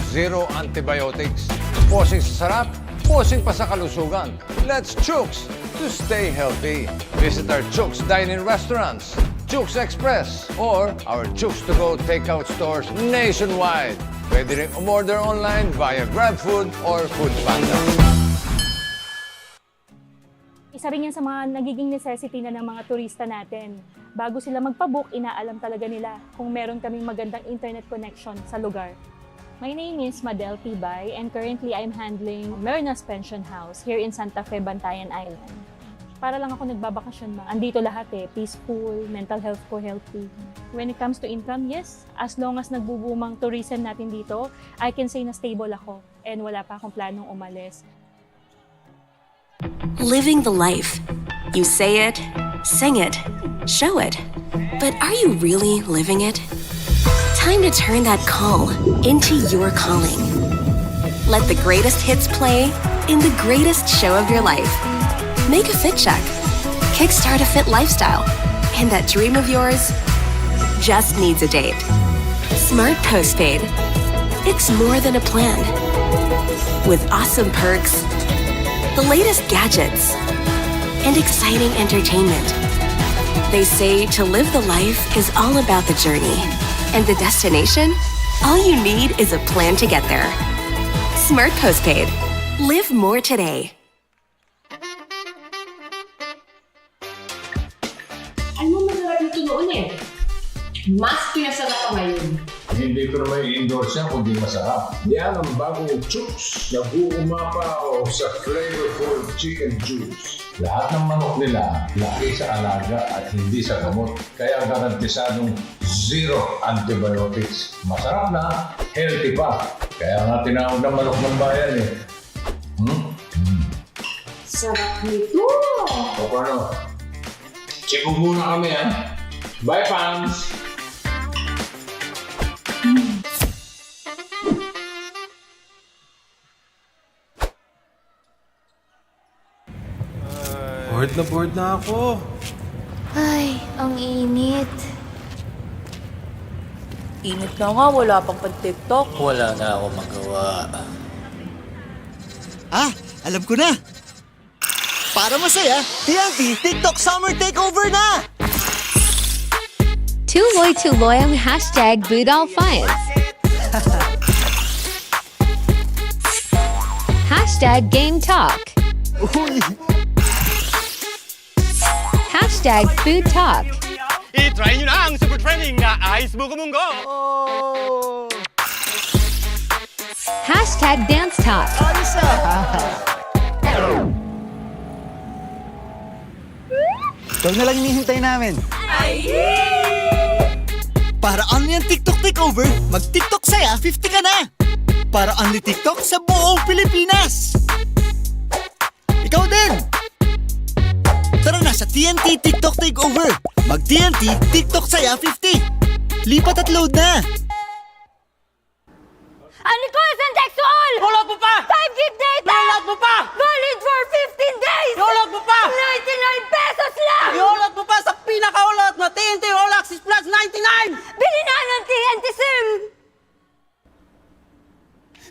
zero antibiotics. Posing sa sarap, posing pa sa kalusugan. Let's 𝐂𝐤𝐶 to stay healthy. Visit our 𝐂𝐤𝐶 dine-in restaurants, 𝐂𝐤𝐶 Express, or our 𝐂𝐤𝐶 to go takeout stores nationwide. Pwede rin umorder online via GrabFood or FoodPanda. Isa rin yan sa mga nagiging necessity na ng mga turista natin. Bago sila magpabook, inaalam talaga nila kung meron kaming magandang internet connection sa lugar. My name is Madel Tibay and currently I'm handling Marinas Pension House here in Santa Fe, Bantayan Island. Para lang ako nagbabakasyon ma. Andito lahat peaceful, mental health ko healthy. When it comes to income, yes, as long as nagbubumang tourism natin dito, I can say na stable ako and wala pa akong planong umalis. Living the life. You say it, sing it, show it. But are you really living it? Time to turn that call into your calling. Let the greatest hits play in the greatest show of your life. Make a fit check. Kickstart a fit lifestyle. And that dream of yours just needs a date. Smart Postpaid. It's more than a plan. With awesome perks, the latest gadgets, and exciting entertainment. They say to live the life is all about the journey. And the destination? All you need is a plan to get there. Smart Postpaid. Live more today. Ano masarap nito noon Mas pinasarap pa ngayon. Hindi ko naman i-endorse yan kundi masarap. Yan ang bagong 𝐂𝐤𝐶 na uumapaw sa flavorful chicken juice. Lahat ng manok nila laki sa alaga at hindi sa gamot. Kaya garantisadong zero antibiotics. Masarap na, healthy pa. Kaya nga tinawag na manok ng bayan Sarap nito! O paano? Check muna kami Bye, fans! Bored na ako. Ay, ang init. Init na nga, wala pang pag-TikTok. Wala na ako magawa. Ah, alam ko na! Para masaya, TNT TikTok Summer Takeover na! Tuloy-tuloy ang hashtag Budal Finds. Hashtag Game Talk. Uy! Hashtag Food Talk. I-try nyo na ang super trending na Ice Buko Munggo! Hashtag Dance Talk. Ayos Ito na lang hinihintay namin. Para only ang TikTok Takeover, mag-TikTok saya 50 ka na! Para only TikTok sa buong Pilipinas! Ikaw din! Tara na sa TNT TikTok Takeover! Mag-TNT TikTok saya 50! Lipat at load na! Unrequested sexual! Hulog mo pa! 5 gig data! Hulog mo pa! Valid for 15 days! Hulog mo pa! 99 pesos lang! Hulog mo pa sa pinakaulot na TNT All Access Plus 99! Bili na ng TNT SIM!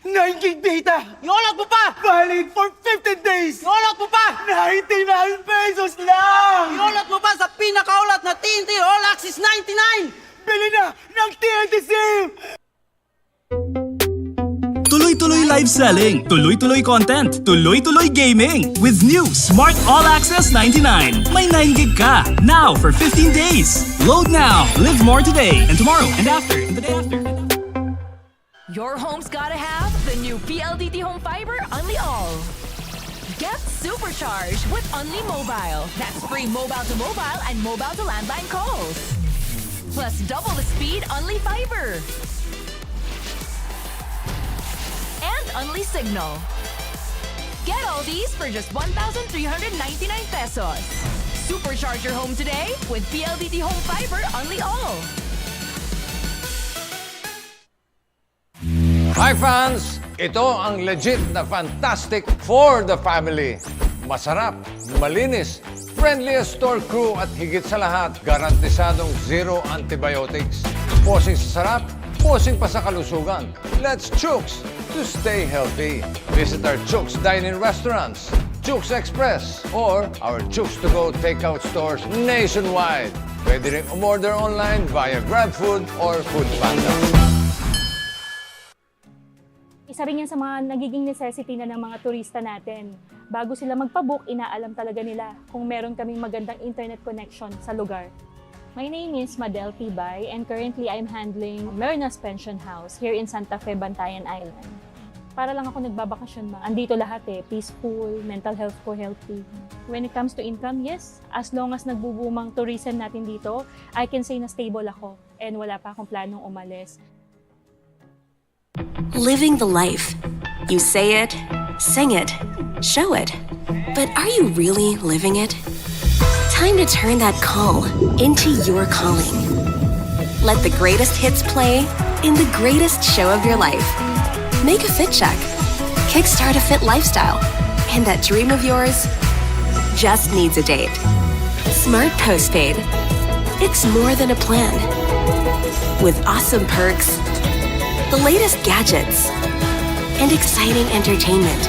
9 gig data! Hulog mo pa! Valid for 15 days! Hulog mo pa! 99 pesos lang! Hulog mo pa sa pinakaulat na TNT All Access 99! Bili na ng TNT SIM! Tuloy-tuloy live selling, tuloy-tuloy content, tuloy-tuloy gaming. With new Smart All Access 99. May 9 gig ka, now for 15 days. Load now, live more today, and tomorrow, and after, and the day after. Your home's gotta have the new PLDT Home Fiber Unli All. Get supercharged with Unli Mobile. That's free mobile-to-mobile and mobile-to-landline calls. Plus double the speed Unli Fiber. And Unli Signal. Get all these for just 1,399 pesos. Supercharge your home today with PLDT Home Fiber Unli All. Hi fans! Ito ang legit na fantastic for the family. Masarap, malinis, friendliest store crew at higit sa lahat, garantisadong zero antibiotics. Posing sa sarap, posing pa sa kalusugan. Let's chooks to stay healthy. Visit our Chooks Dine-In restaurants, Chooks Express, or our Chooks-to-Go takeout stores nationwide. Pwede rin umorder online via GrabFood or Foodpanda. Isa rin yan sa mga nagiging necessity na ng mga turista natin. Bago sila magpabook, inaalam talaga nila kung meron kaming magandang internet connection sa lugar. My name is 𝐂𝐤𝐬 and currently I'm handling Merna's Pension House here in Santa Fe, Bantayan Island. Para lang ako nagbabakasyon ma. Andito lahat peaceful, mental health ko healthy. When it comes to income, yes, as long as nagbubumang tourism natin dito, I can say na stable ako and wala pa akong planong umalis. Living the life. You say it, sing it, show it. But are you really living it? Time to turn that call into your calling. Let the greatest hits play in the greatest show of your life. Make a fit check. Kickstart a fit lifestyle. And that dream of yours just needs a date. Smart Postpaid. It's more than a plan. With awesome perks, the latest gadgets, and exciting entertainment.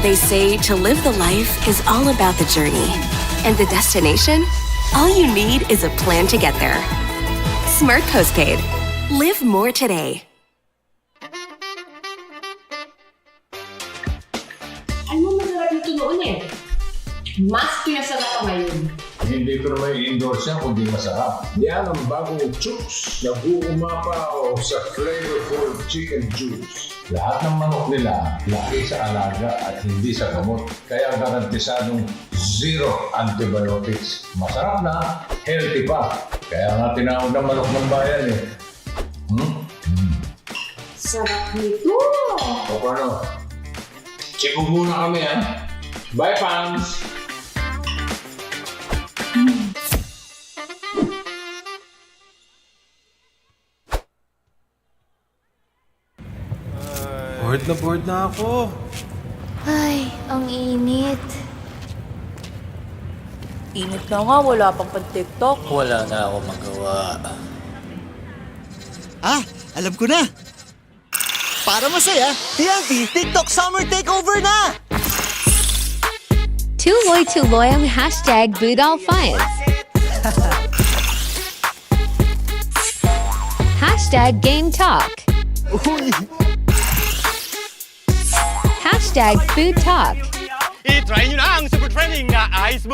They say to live the life is all about the journey. And the destination? All you need is a plan to get there. Smart Postpaid. Live more today. Ano masarap ito noon Mas pinasarap pa ngayon. Hindi ko naman i-endorse yan kundi masarap. Yan ang bagong Chooks na 𝐂𝐤𝐬𝐬 sa flavorful chicken juice. Lahat ng manok nila, laki sa alaga at hindi sa gamot. Kaya garantisadong zero antibiotics. Masarap na, healthy pa. Kaya nga tinawag na manok ng bayan Sarap nito! O paano? Check muna kami Bye, fans! Bored na ako. Ay, ang init. Init na nga, wala pang pan-TikTok. Wala na ako magawa. Alam ko na. Para masaya, TNT TikTok Summer Takeover na! Tuloy-tuloy ang hashtag #BootAllFinds. Hashtag Game Talk. Uy! Hashtag Food Talk. I-try nyo na ang super trending na 𝐿𝐿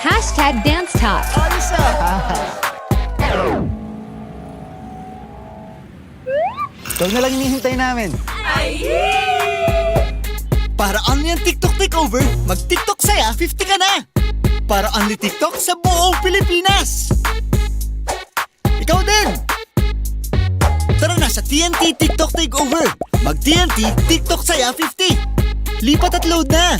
Hashtag Dance Talk. Ayos Ikaw na lang hinihintay namin. Para only ang TikTok takeover, mag-TikTok saya 50 ka na! Para only TikTok sa buong Pilipinas! Ikaw din! Tara na sa TNT TikTok takeover! Mag-TNT TikTok saya 50! Lipat at load na!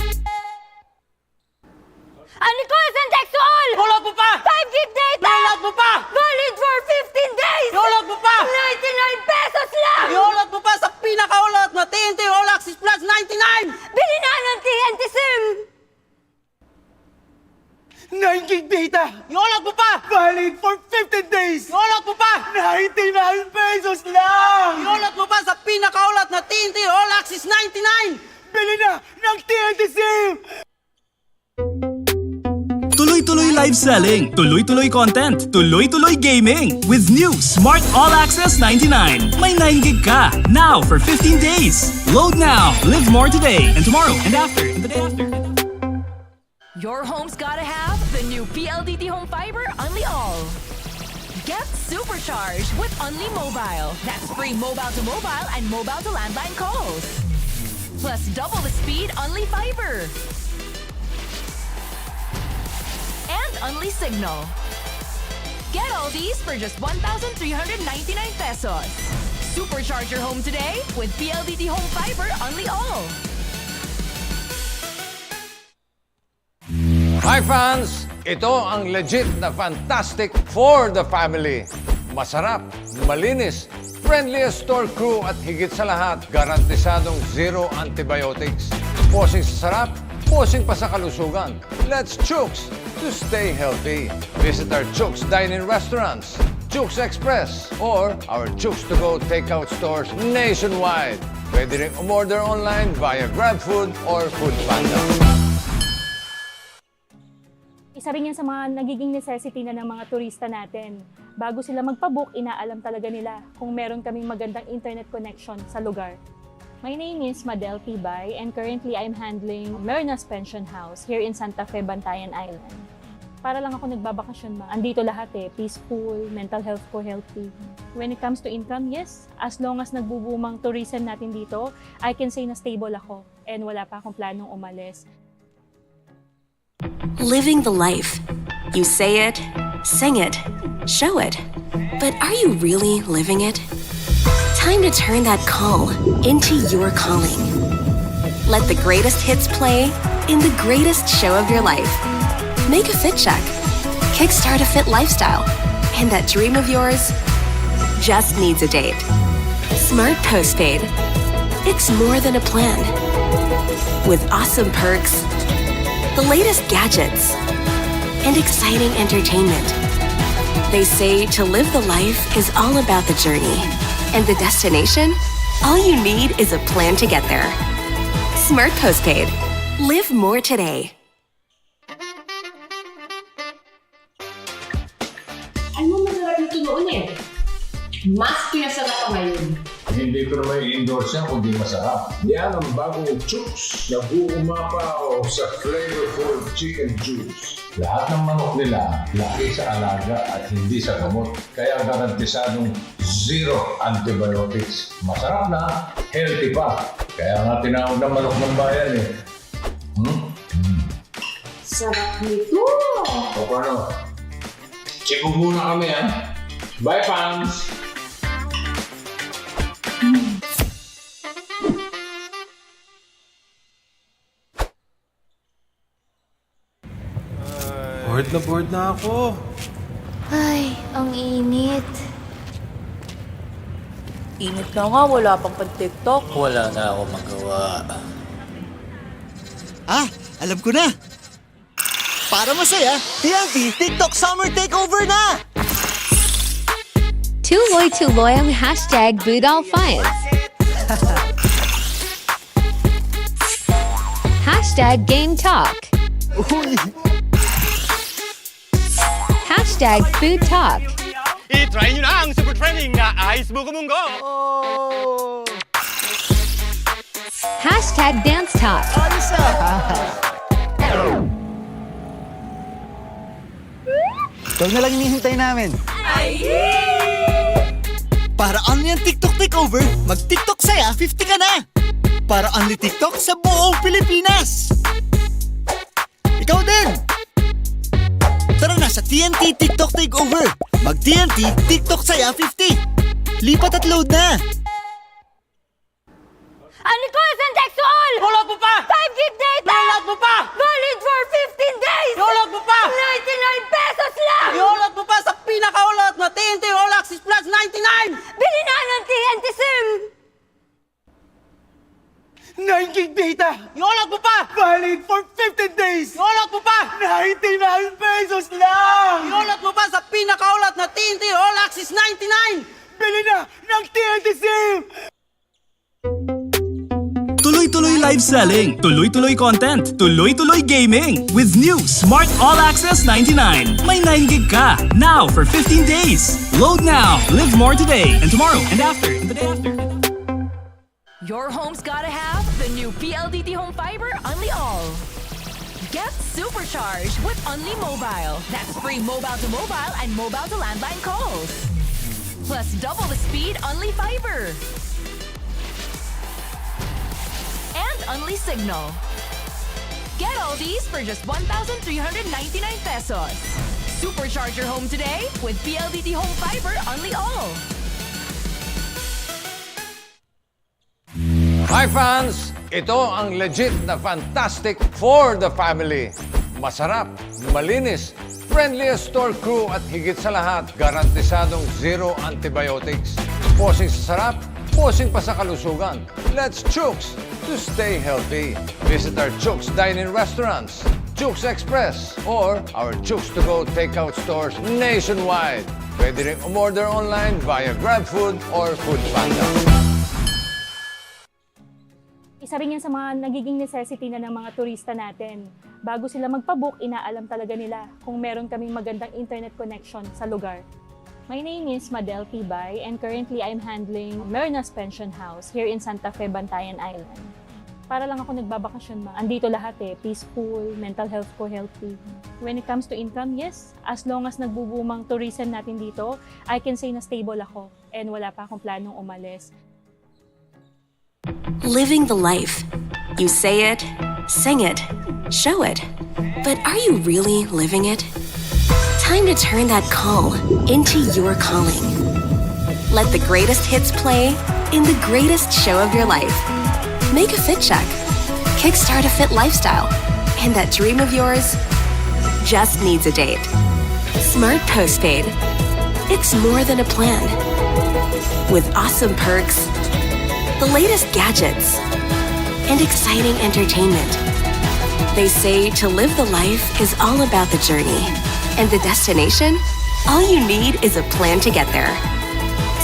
𝐂𝐿𝐿 all! Tulog mo pa! 5 gig data! Tulog mo pa! Valid for 15 days! Tulog mo pa! 99 pesos lang! Iulog mo pa sa pinakaulot na TNT All Access Plus 99! Bili na ng TNT SIM! 9 gig data! Iulog mo pa! Valid for 15 days! Iulog mo pa! 99 pesos lang! Iulog mo pa sa pinakaulat na TNT All Access 99! Bili na ng TNT SIM! Tuloy-tuloy live selling, tuloy-tuloy content, tuloy-tuloy gaming. With new Smart All Access 99. May 9 gig ka, now for 15 days. Load now, live more today, and tomorrow, and after, and the day after. Your home's gotta have the new PLDT Home Fiber Unli All. Get supercharged with Unli Mobile. That's free mobile to mobile and mobile to landline calls. Plus double the speed Unli Fiber. And Unli Signal. Get all these for just 1,399 pesos. Supercharge your home today with PLDT Home Fiber Unli All. Hi fans! Ito ang legit na fantastic for the family. Masarap, malinis, friendliest store crew at higit sa lahat, garantisadong zero antibiotics. Posing sa sarap, posing pa sa kalusugan. Let's chooks to stay healthy. Visit our 𝐂𝐄𝐒𝐬 dine-in restaurants, 𝐁𝐿𝐬 Express, or our 𝐂𝐿𝐬 takeout stores nationwide. Pwede rin umorder online via GrabFood or Foodpanda. Isa rin yan sa mga nagiging necessity na ng mga turista natin. Bago sila magpabook, inaalam talaga nila kung meron kaming magandang internet connection sa lugar. My name is 𝐒𝐞𝐬 and currently I'm handling Merna's Pension House here in Santa Fe, Bantayan Island. Para lang ako nagbabakasyon, andito lahat peaceful, mental health ko healthy. When it comes to income, yes, as long as nagbubumang tourism natin dito, I can say na stable ako and wala pa akong planong umalis. Living the life. You say it, sing it, show it. But are you really living it? Time to turn that call into your calling. Let the greatest hits play in the greatest show of your life. Make a fit check. Kickstart a fit lifestyle. And that dream of yours just needs a date. Smart Postpaid. It's more than a plan. With awesome perks, the latest gadgets, and exciting entertainment. They say to live the life is all about the journey. And the destination? All you need is a plan to get there. Smart Postpaid. Live more today. Ano masarap ito noon Mas pinasarap pa ngayon. Hindi ko naman i-endorse yan kundi masarap. Yan ang bagong 𝐂𝐿𝐬 na 𝐂𝐄𝐒𝐬 sa flavorful chicken juice. Lahat ng manok nila, laki sa alaga at hindi sa gamot. Kaya garantisadong zero antibiotics. Masarap na, healthy pa. Kaya nga tinawag na manok ng bayan Sarap nito! O paano? Check muna kami Bye, fans! Bored na ako. Ay, ang init. Init na nga, wala pang pag-TikTok. Wala na ako magawa. Alam ko na. Para masaya, TNT TikTok Summer Takeover na! Tuloy-tuloy ang hashtag #BootAllFinds. Hashtag Game Talk. Uy! Hashtag Food Talk. I-try nyo na ang super trending na Ice Buko Munggo! Hashtag Dance Talk. Ayos Ito na lang hinihintay namin. Para only ang TikTok takeover, mag-TikTok saya 50 ka na! Para only TikTok sa buong Pilipinas! Ikaw din! Tara na sa TNT TikTok Takeover! Mag-TNT TikTok saya 50! Lipat at load na! Anicolas Textual! Hulog mo pa! 5 gig data! Hulog mo pa! Valid for 15 days! Hulog mo pa! 99 pesos lang! Iulot mo pa sa pinakaulot na TNT All Access Plus 99! Bili na ng TNT SIM! 9 gig data! Iulot mo pa! Valid for 15 days! Iulot mo pa! 99 pesos lang! Iulot mo pa sa pinakaulot na TNT All Access 99! Bili na ng TNT SIM! Tuloy-tuloy live selling, tuloy-tuloy content, tuloy-tuloy gaming. With new Smart All Access 99. May 9 gig ka, now for 15 days. Load now, live more today and tomorrow and after and the day after. Your home's gotta have the new PLDT Home Fiber Unli All. Get supercharged with Unli Mobile. That's free mobile to mobile and mobile to landline calls. Plus double the speed Unli Fiber. And Unli Signal. Get all these for just 1,399 pesos. Supercharge your home today with PLDT Home Fiber Unli All. Hi fans! Ito ang legit na fantastic for the family. Masarap, malinis, friendliest store crew at higit sa lahat, garantisadong zero antibiotics. Posing sa sarap, posing pa sa kalusugan. Let's 𝐂𝐿𝐬 to stay healthy. Visit our 𝐂𝐿𝐬 dine-in restaurants, Chooks Express, or our 𝐂𝐄𝐒𝐀 takeout stores nationwide. Pwede rin umorder online via GrabFood or Foodpanda. Isa rin yan sa mga nagiging necessity na ng mga turista natin. Bago sila magpabook, inaalam talaga nila kung meron kaming magandang internet connection sa lugar. My name is 𝐂𝐿𝐷 and currently I'm handling Merna's Pension House here in Santa Fe, Bantayan Island. Para lang ako nagbabakasyon ma. Andito lahat peaceful, mental health ko healthy. When it comes to income, yes, as long as nagbubumang tourism natin dito, I can say na stable ako and wala pa akong planong umalis. Living the life. You say it, sing it, show it. But are you really living it? Time to turn that call into your calling. Let the greatest hits play in the greatest show of your life. Make a fit check. Kickstart a fit lifestyle. And that dream of yours just needs a date. Smart Postpaid. It's more than a plan. With awesome perks, the latest gadgets, and exciting entertainment. They say to live the life is all about the journey. And the destination? All you need is a plan to get there.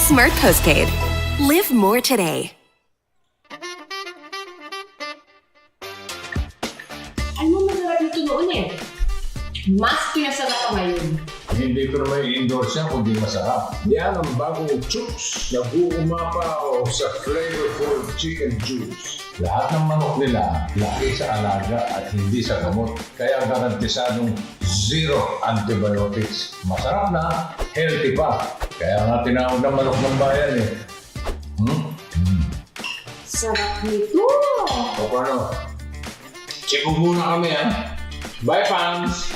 Smart Postpaid. Live more today. Ano masarap nito noon Mas pinasarap pa ngayon. Hindi ko naman i-endorse yan kundi masarap. Yan ang bagong 𝐂𝐄𝐒𝐬 na 𝐂𝐄𝐒𝐬 sa flavorful chicken juice. Lahat ng manok nila laki sa alaga at hindi sa gamot. Kaya garantisadong zero antibiotics. Masarap na, healthy pa. Kaya nga tinawag na manok ng bayan Sarap nito! O paano? Check muna kami Bye fans!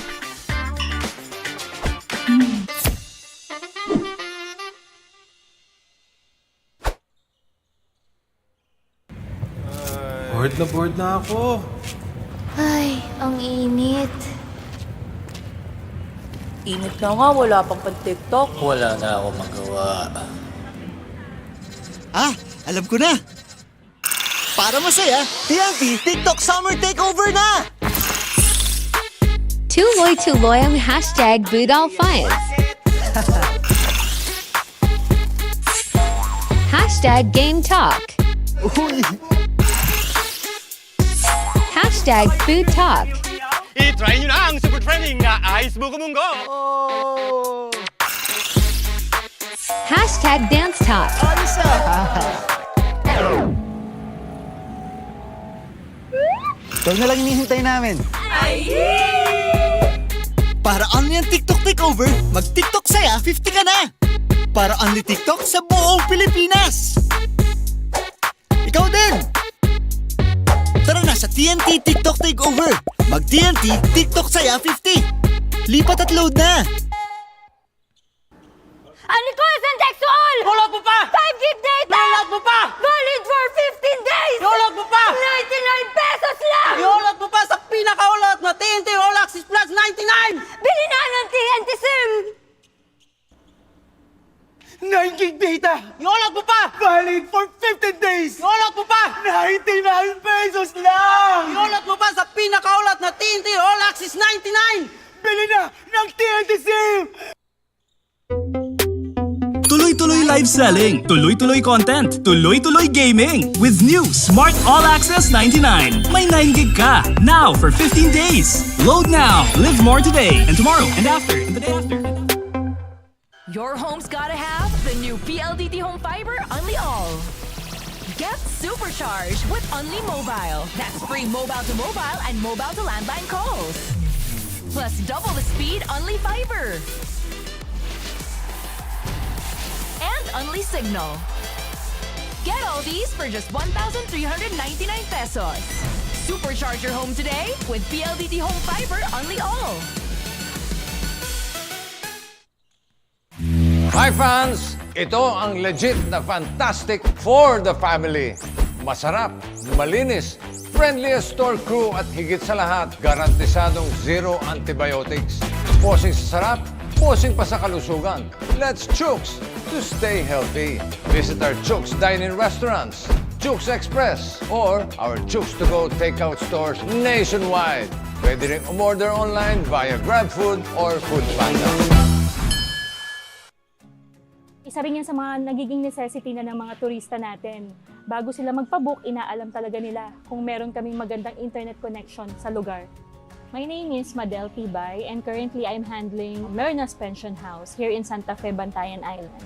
Bored na ako. Ay, ang init. Init na nga, wala pang pan-TikTok. Wala na ako magawa. Alam ko na! Para masaya, TNT TikTok Summer Takeover na! 𝐂𝐿𝐷 ang #BootAllFinds. #GameTalk. Uy! #FoodTalk. I-try nyo na ang super trending na Ice Buko Munggo! #DanceTalk. Ito na lang hinihintay namin. Para only ang TikTok Takeover, mag-TikTok saya 50 ka na! Para only TikTok sa buong Pilipinas! Ikaw din! Tara na sa TNT TikTok Takeover! Mag-TNT TikTok saya 50! Lipat at load na! 𝐂𝐿𝐷 all! Iolot mo pa! 5 gig data! Iolot mo pa! Valid for 15 days! Iolot mo pa! 99 pesos lang! Iolot mo pa sa pinakaulot na TNT All Access Plus 99! Bili na ng TNT SIM! 9 gig data! Iolot mo pa! Valid for 15 days! Iolot mo pa! 99 pesos lang! Iolot mo pa sa pinakaulat na TNT All Access 99! Bili na ng TNT SIM! Tuloy-tuloy live selling, tuloy-tuloy content, tuloy-tuloy gaming. With new Smart All Access 99. May 9 gig ka. Now for 15 days. Load now. Live more today and tomorrow and after and the day after. Your home's gotta have the new PLDT Home Fiber Unli All. Get supercharged with Unli Mobile. That's free mobile to mobile and mobile to landline calls. Plus double the speed Unli Fiber. And Unli Signal. Get all these for just 1,399 pesos. Supercharge your home today with PLDT Home Fiber Unli All. Hi fans! Ito ang legit na fantastic for the family. Masarap, malinis, friendliest store crew at higit sa lahat, garantisadong zero antibiotics. Posing sa sarap, posing pa sa kalusugan. Let's 𝐂𝐄𝐒𝐬 to stay healthy. Visit our 𝐂𝐄𝐒 dine-in restaurants, 𝐂𝐄𝐒 Express, or our 𝐂𝐄𝐒 to go takeout stores nationwide. Pwede rin umorder online via GrabFood or Foodpanda. Isa rin yan sa mga nagiging necessity na ng mga turista natin. Bago sila magpabook, inaalam talaga nila kung meron kaming magandang internet connection sa lugar. My name is 𝐂𝐬𝐬 and currently I'm handling Merna's Pension House here in Santa Fe, Bantayan Island.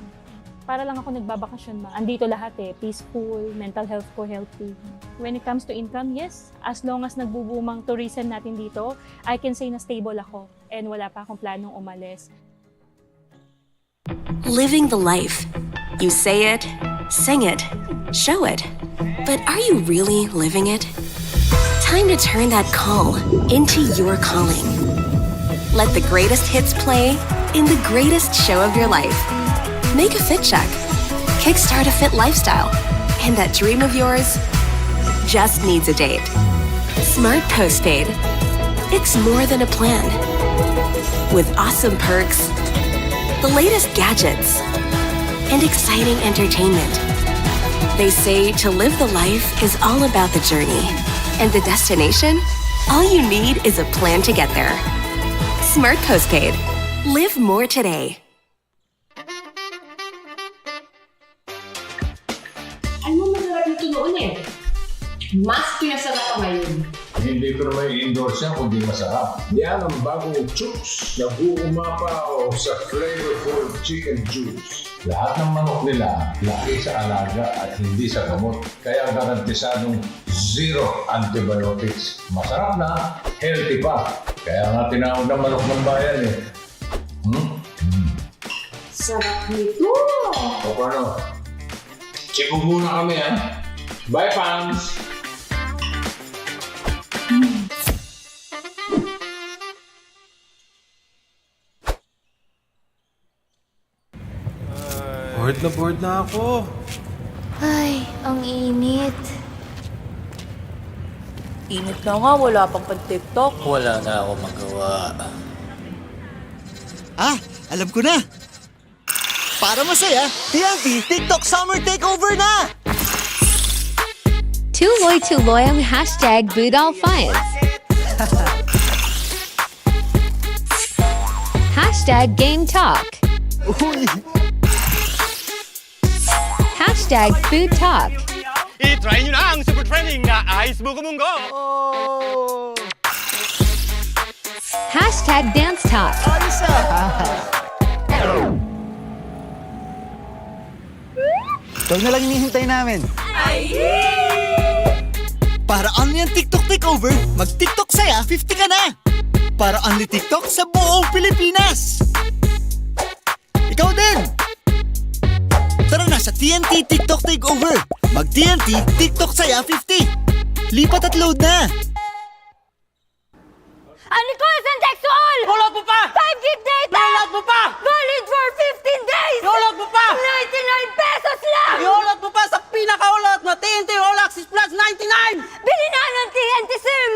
Para lang ako nagbabakasyon, andito lahat peaceful, mental health ko healthy. When it comes to income, yes, as long as nagbubumang tourism natin dito, I can say na stable ako and wala pa akong planong umalis. Living the life. You say it, sing it, show it. But are you really living it? Time to turn that call into your calling. Let the greatest hits play in the greatest show of your life. Make a fit check. Kickstart a fit lifestyle. And that dream of yours just needs a date. Smart Postpaid. It's more than a plan. With awesome perks, the latest gadgets, and exciting entertainment. They say to live the life is all about the journey. And the destination? All you need is a plan to get there. Smart Postpaid. Live more today. Ano masarap ito noon Mas pinasarap pa ngayon. Hindi ko naman i-endorse yan kundi masarap. Yan ang bagong 𝐂𝐄𝐒𝐬 na 𝐂𝐄𝐤 sa flavorful chicken juice. Lahat ng manok nila laki sa alaga at hindi sa gamot. Kaya garantisadong zero antibiotics. Masarap na, healthy pa. Kaya nga tinawag na manok ng bayan Sarap nito. O paano? Check muna kami Bye, fans! Bored na ako. Ay, ang init. Init na nga, wala pang pan-TikTok. Wala na ako magawa. Alam ko na. Para masaya, TNT TikTok Summer Takeover na! Tuloy-tuloy ang hashtag #BootAllFinds. Hashtag Game Talk. Uy! Hashtag Food Talk. I-try nyo na ang super trending na Ice Buko Munggo! Hashtag Dance Talk. Ikaw na lang hinihintay namin. Para only ang TikTok Takeover, mag-TikTok saya 50 ka na! Para only TikTok sa buong Pilipinas! Ikaw din! Tara na sa TNT TikTok Takeover! Mag-TNT TikTok saya 50! Lipat at load na! 𝐂𝐞𝐬𝐧'𝐬 to all! Download mo pa! 5 gig data! Download mo pa! Valid for 15 days! Download mo pa! 99 pesos lang! Download mo pa sa pinakaulat na TNT All Access Plus 99! Bili na ng TNT SIM!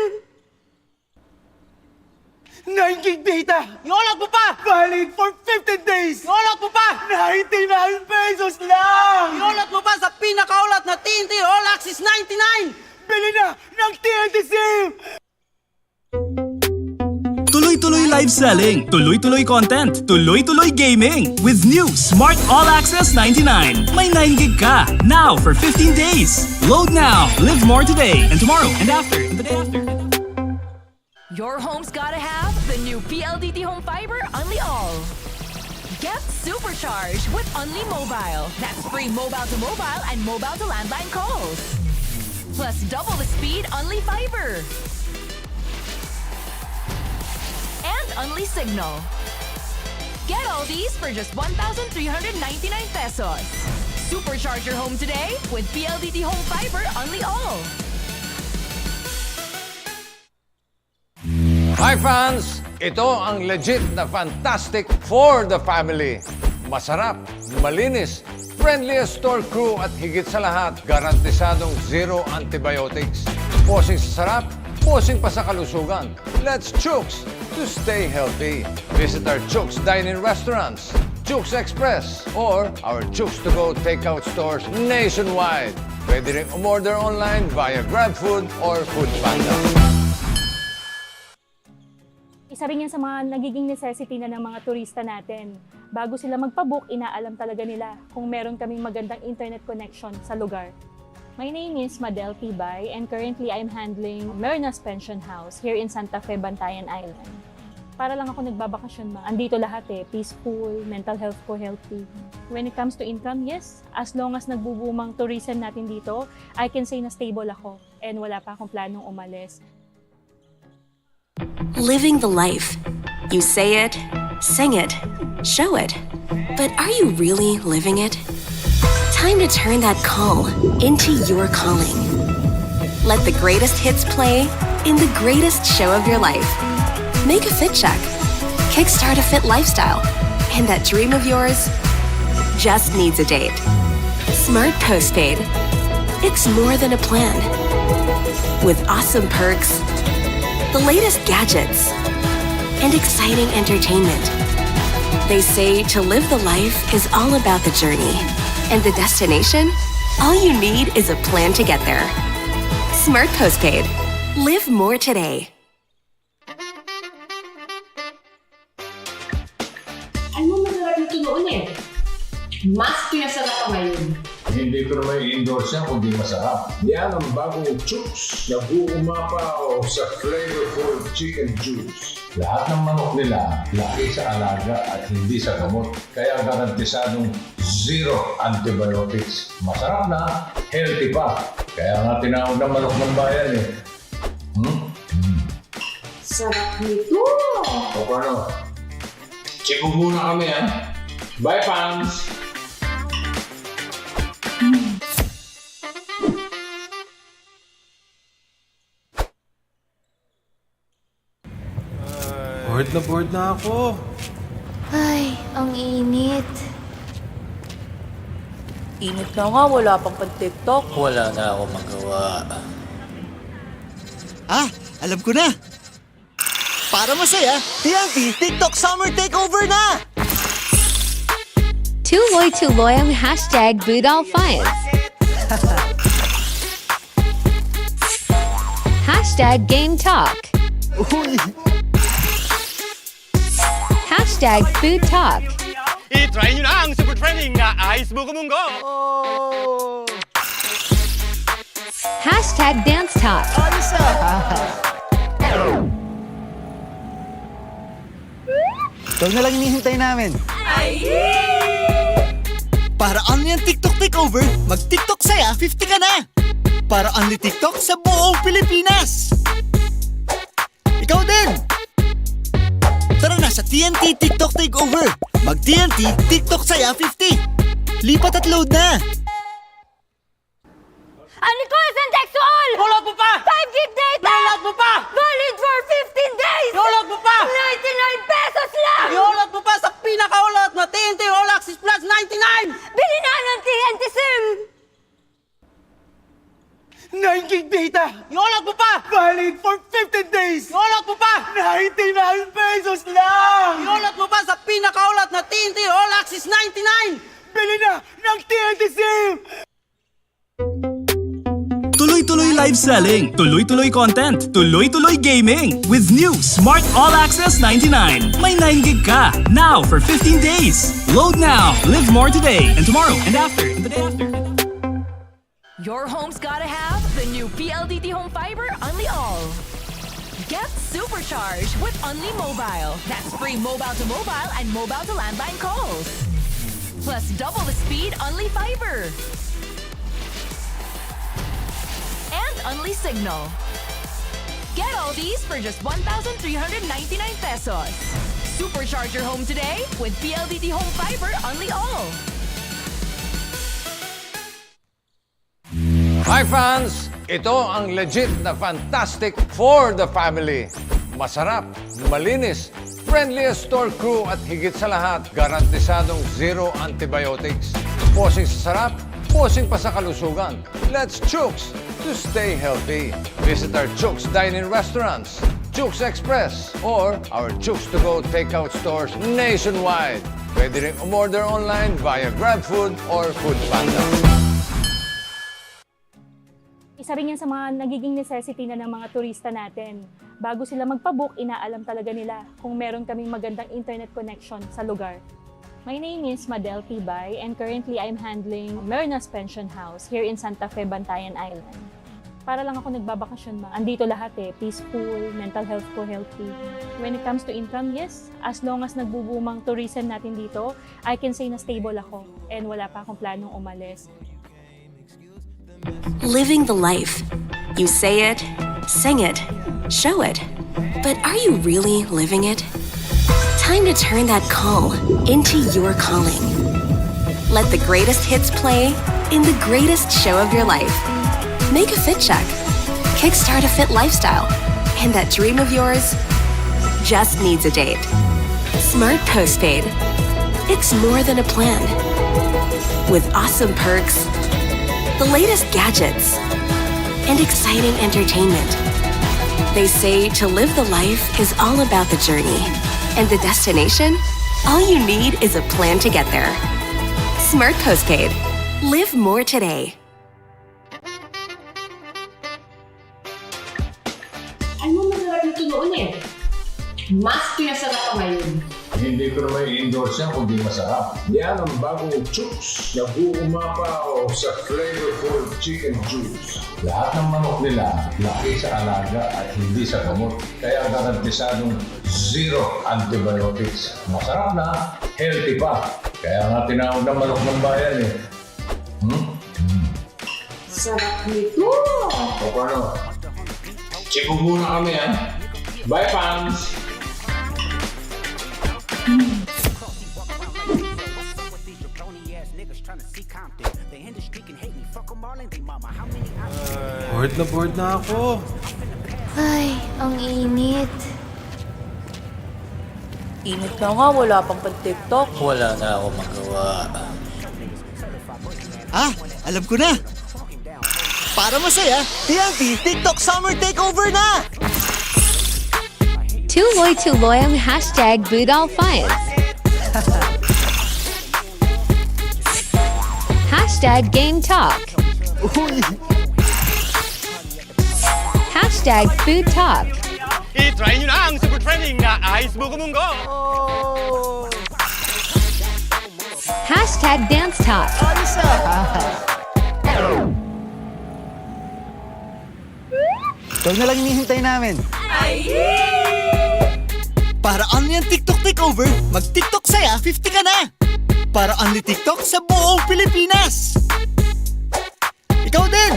9 gig data! Download mo pa! Valid for 15 days! Download mo pa! 99 pesos lang! Download mo pa sa pinakaulat na TNT All Access 99! Bili na ng TNT SIM! Tuloy-tuloy live selling, tuloy-tuloy content, tuloy-tuloy gaming. With new Smart All Access 99. May 9 gig ka, now for 15 days. Load now, live more today, and tomorrow, and after, and the day after. Your home's gotta have the new PLDT Home Fiber Unli All. Get supercharged with Unli Mobile. That's free mobile to mobile and mobile to landline calls. Plus double the speed Unli Fiber. And Unli Signal. Get all these for just 1,399 pesos. Supercharge your home today with PLDT Home Fiber Unli All. Hi fans! Ito ang legit na fantastic for the family. Masarap, malinis, friendliest store crew at higit sa lahat, garantisadong zero antibiotics. Posing sa sarap, posing pa sa kalusugan. Let's 𝐂𝐄𝐒𝐬 to stay healthy. Visit our 𝐂𝐄𝐒 dine-in restaurants, 𝐂𝐄𝐒 Express, or our 𝐂𝐄𝐒 to-go takeout stores nationwide. Pwede rin umorder online via GrabFood or Foodpanda. Isa rin yan sa mga nagiging necessity na ng mga turista natin. Bago sila magpabook, inaalam talaga nila kung meron kaming magandang internet connection sa lugar. My name is 𝐂𝐬𝐬 and currently I'm handling Merna's Pension House here in Santa Fe, Bantayan Island. Para lang ako nagbabakasyon ma. Andito lahat peaceful, mental health ko healthy. When it comes to income, yes, as long as nagbubumang tourism natin dito, I can say na stable ako and wala pa akong planong umalis. Living the life. You say it, sing it, show it. But are you really living it? Time to turn that call into your calling. Let the greatest hits play in the greatest show of your life. Make a fit check. Kickstart a fit lifestyle. And that dream of yours just needs a date. Smart Postpaid. It's more than a plan. With awesome perks, the latest gadgets, and exciting entertainment. They say to live the life is all about the journey, and the destination, all you need is a plan to get there. Smart Postpaid. Live more today. Ano masarap ito noon Mas pinasarap pa ngayon. Hindi ko naman i-endorse yan kundi masarap. Yan ang bagong 𝐂𝐤𝐬𝐬 na 𝐂𝐤𝐄𝐚𝐬𝐬 sa flavorful chicken juice. Lahat ng manok nila, laki sa alaga at hindi sa gamot. Kaya garantisadong zero antibiotics. Masarap na, healthy pa. Kaya nga tinawag na manok ng bayan Sarap nito! O paano? Check muna kami Bye, fans! Bored na ako. Ay, ang init. Init na nga, wala pang pan-TikTok. Wala na ako magawa. Alam ko na. Para masaya, TNT TikTok Summer Takeover na! 𝐂𝐿𝐬 ang #BootAllFinds. #GameTalk. #FoodTalk. I-try nyo na ang super trending na Ice Buko Munggo! #DanceTalk. Ito na lang hinihintay namin. Para only ang TikTok takeover, mag-TikTok saya 50 ka na! Para only TikTok sa buong Pilipinas! Ikaw din! Tara na sa TNT TikTok takeover! Mag-TNT TikTok saya 50! Lipat at load na! Unrequested sexual! Iolot mo pa! 5 gig data! Iolot mo pa! Valid for 15 days! Iolot mo pa! 99 pesos lang! Iolot mo pa sa pinakaulot na TNT All Access Plus 99! Bili na ng TNT SIM! 9 gig data! Iolot mo pa! Valid for 15 days! Iolot mo pa! 99 pesos lang! Iolot mo pa sa pinakaulat na TNT All Access 99! Bili na ng TNT SIM! Tuloy-tuloy live selling, tuloy-tuloy content, tuloy-tuloy gaming. With new Smart All Access 99. May 9 gig ka, now for 15 days. Load now, live more today and tomorrow and after and the day after. Your home's gotta have the new PLDT Home Fiber Unli All. Get supercharged with Unli Mobile. That's free mobile to mobile and mobile to landline calls. Plus double the speed Unli Fiber. And Unli Signal. Get all these for just 1,399 pesos. Supercharge your home today with PLDT Home Fiber Unli All. Hi fans! Ito ang legit na fantastic for the family. Masarap, malinis, friendliest store crew at higit sa lahat, garantisadong zero antibiotics. Posing sa sarap, posing pa sa kalusugan. Let's 𝐂𝐤𝐬 to stay healthy. Visit our 𝐂𝐤𝐬's dine-in restaurants, 𝐂𝐤𝐬's Express, or our 𝐂𝐤𝐬's to go takeout stores nationwide. Pwede rin umorder online via GrabFood or FoodPanda. Isa rin yan sa mga nagiging necessity na ng mga turista natin. Bago sila magpabook, inaalam talaga nila kung meron kaming magandang internet connection sa lugar. My name is 𝐂𝐤𝐬 and currently I'm handling Merna's Pension House here in Santa Fe, Bantayan Island. Para lang ako nagbabakasyon ma. Andito lahat peaceful, mental health ko healthy. When it comes to income, yes, as long as nagbubumang tourism natin dito, I can say na stable ako and wala pa akong planong umalis. Living the life. You say it, sing it, show it. But are you really living it? Time to turn that call into your calling. Let the greatest hits play in the greatest show of your life. Make a fit check. Kickstart a fit lifestyle. And that dream of yours just needs a date. Smart Postpaid. It's more than a plan. With awesome perks, the latest gadgets, and exciting entertainment. They say to live the life is all about the journey. And the destination? All you need is a plan to get there. Smart Postpaid. Live more today. Ano masarap nito noon Mas pinasarap pa ngayon. Hindi ko naman i-endorse yan kundi masarap. Yan ang bagong 𝐂𝐤𝐬 na 𝐂𝐤𝐬𝐬 sa flavorful chicken juice. Lahat ng manok nila, laki sa alaga at hindi sa gamot. Kaya garantisadong zero antibiotics. Masarap na, healthy pa. Kaya nga tinawag ng manok ng bayan Sarap nito! O paano? Check muna kami Bye, fans! Bored na ako. Ay, ang init. Init na nga, wala pang pan-TikTok. Wala na ako magawa. Alam ko na! Para masaya, TNT TikTok Summer Takeover na! 𝐂𝐤𝐬 ang #BootAllFinds. #GameTalk. #FoodTalk. I-try nyo na ang super trending na Ice Buko Munggo! #DanceTalk. Ikaw na lang hinihintay namin. Para only ang TikTok Takeover, mag-TikTok saya 50 ka na! Para only TikTok sa buong Pilipinas! Ikaw din!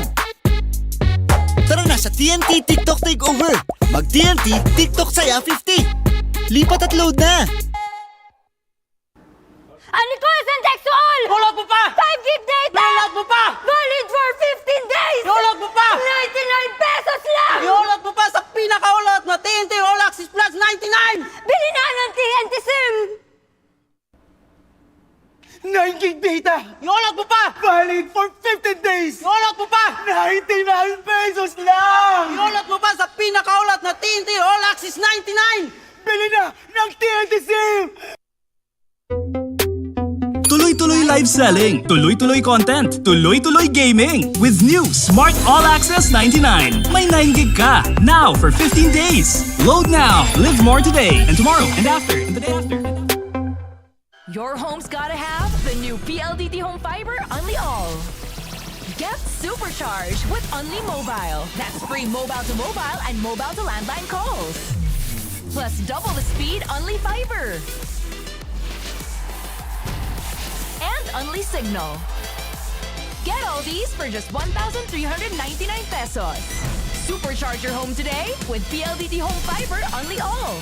Tara na sa TNT TikTok Takeover! Mag-TNT TikTok saya 50! Lipat at load na! 𝐂𝐤𝐬𝐧 to all! Iolog mo pa! 5 gig data! Iolog mo pa! Valid for 15 days! Iolog mo pa! 99 pesos lang! Iolog mo pa sa pinakaulot na TNT All Access Plus 99! Bili na ng TNT SIM! 9 gig data! Iolog mo pa! Valid for 15 days! Iolog mo pa! 99 pesos lang! Iolog mo pa sa pinakaulat na TNT All Access 99! Bili na ng TNT SIM! Tuloy-tuloy live selling, tuloy-tuloy content, tuloy-tuloy gaming. With new Smart All Access 99. May 9 gig ka, now for 15 days. Load now, live more today, and tomorrow, and after, and the day after. Your home's gotta have the new PLDT Home Fiber Only All. Get supercharged with Only Mobile. That's free mobile to mobile and mobile to landline calls. Plus double the speed Only Fiber. And Only Signal. Get all these for just 1,399 pesos. Supercharge your home today with PLDT Home Fiber Only All.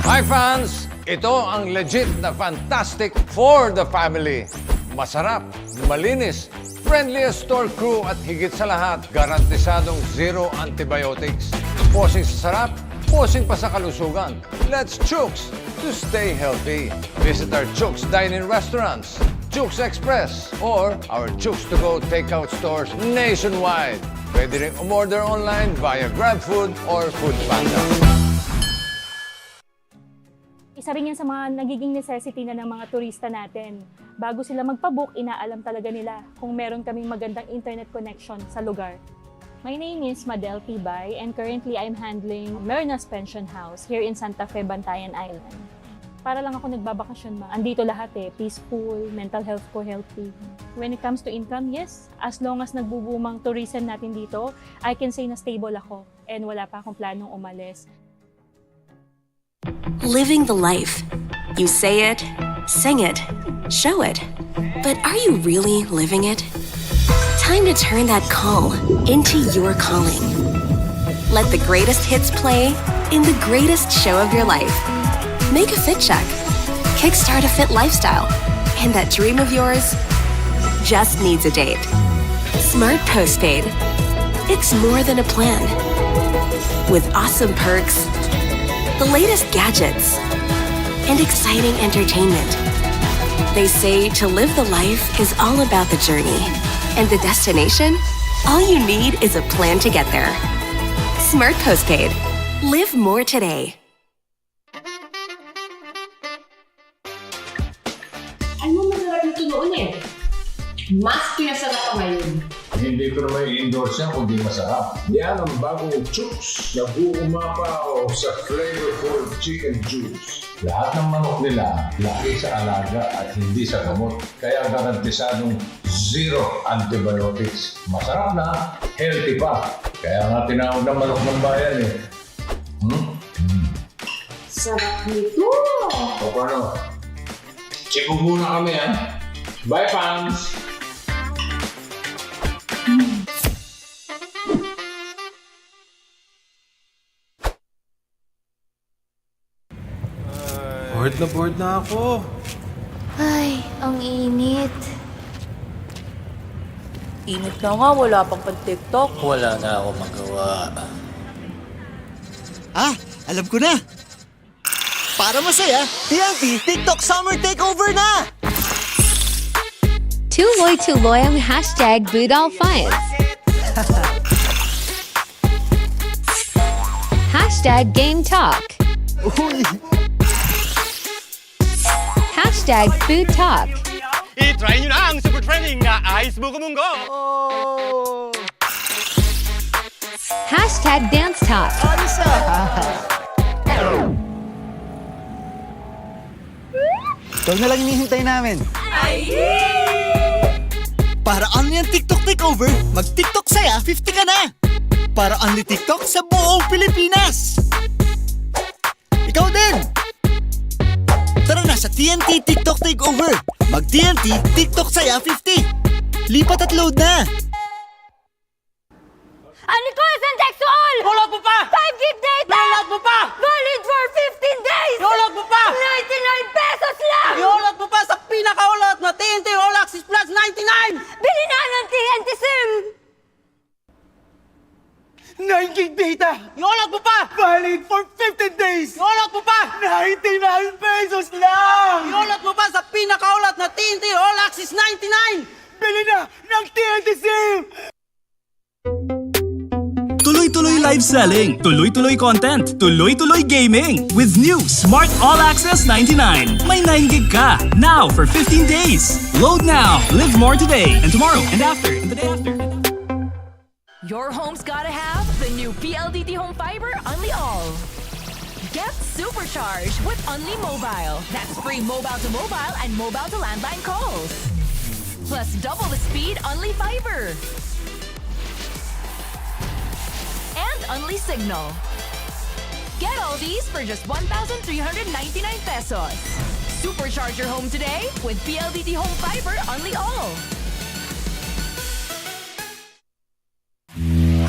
Hi fans! Ito ang legit na fantastic for the family. Masarap, malinis, friendliest store crew at higit sa lahat, garantisadong zero antibiotics. Posing sa sarap, posing pa sa kalusugan. Let's 𝐂𝐤𝐬 to stay healthy. Visit our 𝐂𝐤𝐬's dine-in restaurants, 𝐂𝐤𝐬's Express, or our 𝐂𝐤𝐬's to-go takeout stores nationwide. Pwede rin umorder online via GrabFood or FoodPanda. Isa rin yan sa mga nagiging necessity na ng mga turista natin. Bago sila magpabook, inaalam talaga nila kung meron kaming magandang internet connection sa lugar. My name is 𝐂𝐤𝐬 and currently I'm handling Mernas Pension House here in Santa Fe, Bantayan Island. Para lang ako nagbabakasyon, andito lahat peaceful, mental health ko healthy. When it comes to income, yes, as long as nagbubumang tourism natin dito, I can say na stable ako and wala pa akong planong umalis. Living the life. You say it, sing it, show it. But are you really living it? Time to turn that call into your calling. Let the greatest hits play in the greatest show of your life. Make a fit check. Kickstart a fit lifestyle. And that dream of yours just needs a date. Smart Postpaid. It's more than a plan. With awesome perks, the latest gadgets, and exciting entertainment. They say to live the life is all about the journey. And the destination? All you need is a plan to get there. Smart Postpaid. Live more today. Ano masarap nito noon Mas pinasarap pa ngayon. Hindi ko naman i-endorse yan kundi masarap. Yan ang bagong 𝐂𝐤𝐬 na 𝐂𝐤𝐬𝐬 sa flavorful chicken juice. Lahat ng manok nila laki sa alaga at hindi sa gamot. Kaya garantisadong zero antibiotics. Masarap na, healthy pa. Kaya nga tinawag ng manok ng bayan Sarap nito. O paano? Check muna kami Bye, fans! Bored na ako. Ay, ang init. Init na nga, wala pang pan-TikTok. Wala na ako magawa. Alam ko na! Para masaya, TNT TikTok Summer Takeover na! Tuloy-tuloy ang #BootAllFinds. #GameTalk. Uy! #FoodTalk. I-try nyo na ang super trending na Ice Buko Munggo! Oh! #DanceTalk. Ayos Ikaw na lang hinihintay namin. Para only ang TikTok Takeover, mag-TikTok saya 50 ka na! Para only TikTok sa buong Pilipinas! Ikaw din! Tara na sa TNT TikTok Takeover! Mag-TNT TikTok saya 50! Lipat at load na! 𝐂𝐤𝐬𝐧'𝐬 to all! Download mo pa! 5 gig data! Download mo pa! Valid for 15 days! Download mo pa! 99 pesos lang! Download mo pa sa pinakaulat na TNT All Access Plus 99! Bili na ng TNT SIM! 9 gig data! Download mo pa! Valid for 15 days! Download mo pa! 99 pesos lang! Download mo pa sa pinakaulat na TNT All Access 99! Bili na ng TNT SIM! Tuloy-tuloy live selling, tuloy-tuloy content, tuloy-tuloy gaming. With new Smart All Access 99. May 9 gig ka, now for 15 days. Load now, live more today, and tomorrow, and after, and the day after. Your home's gotta have the new PLDT Home Fiber Unli All. Get supercharged with Unli Mobile. That's free mobile to mobile and mobile to landline calls. Plus double the speed Unli Fiber. And Unli Signal. Get all these for just 1,399 pesos. Supercharge your home today with PLDT Home Fiber Unli All.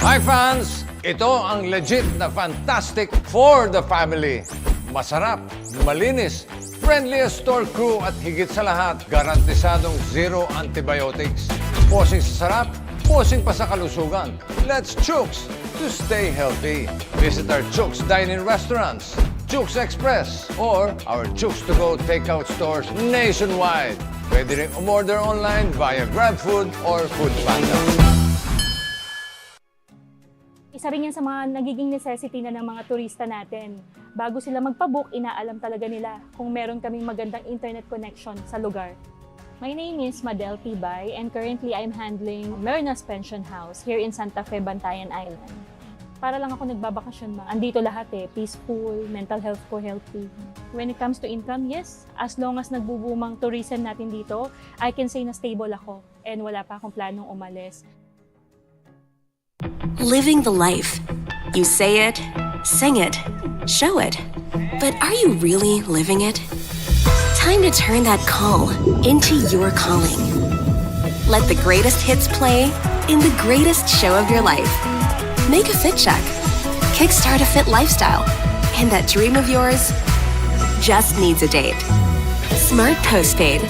Hi fans! Ito ang legit na fantastic for the family. Masarap, malinis, friendliest store crew at higit sa lahat, garantisadong zero antibiotics. Posing sa sarap, posing pa sa kalusugan. Let's 𝐂𝐤𝐬 to stay healthy. Visit our 𝐂𝐤𝐬's dine-in restaurants, 𝐂𝐤𝐬's Express, or our 𝐂𝐤𝐬's to go takeout stores nationwide. Pwede rin umorder online via GrabFood or FoodPanda. Isa rin yan sa mga nagiging necessity na ng mga turista natin. Bago sila magpabook, inaalam talaga nila kung meron kaming magandang internet connection sa lugar. My name is 𝐂𝐤𝐬𝐬 and currently I'm handling Merna's Pension House here in Santa Fe, Bantayan Island. Para lang ako nagbabakasyon ma. Andito lahat peaceful, mental health ko healthy. When it comes to income, yes, as long as nagbubumang tourism natin dito, I can say na stable ako and wala pa akong planong umalis. Living the life. You say it, sing it, show it. But are you really living it? Time to turn that call into your calling. Let the greatest hits play in the greatest show of your life. Make a fit check. Kickstart a fit lifestyle. And that dream of yours just needs a date. Smart Postpaid.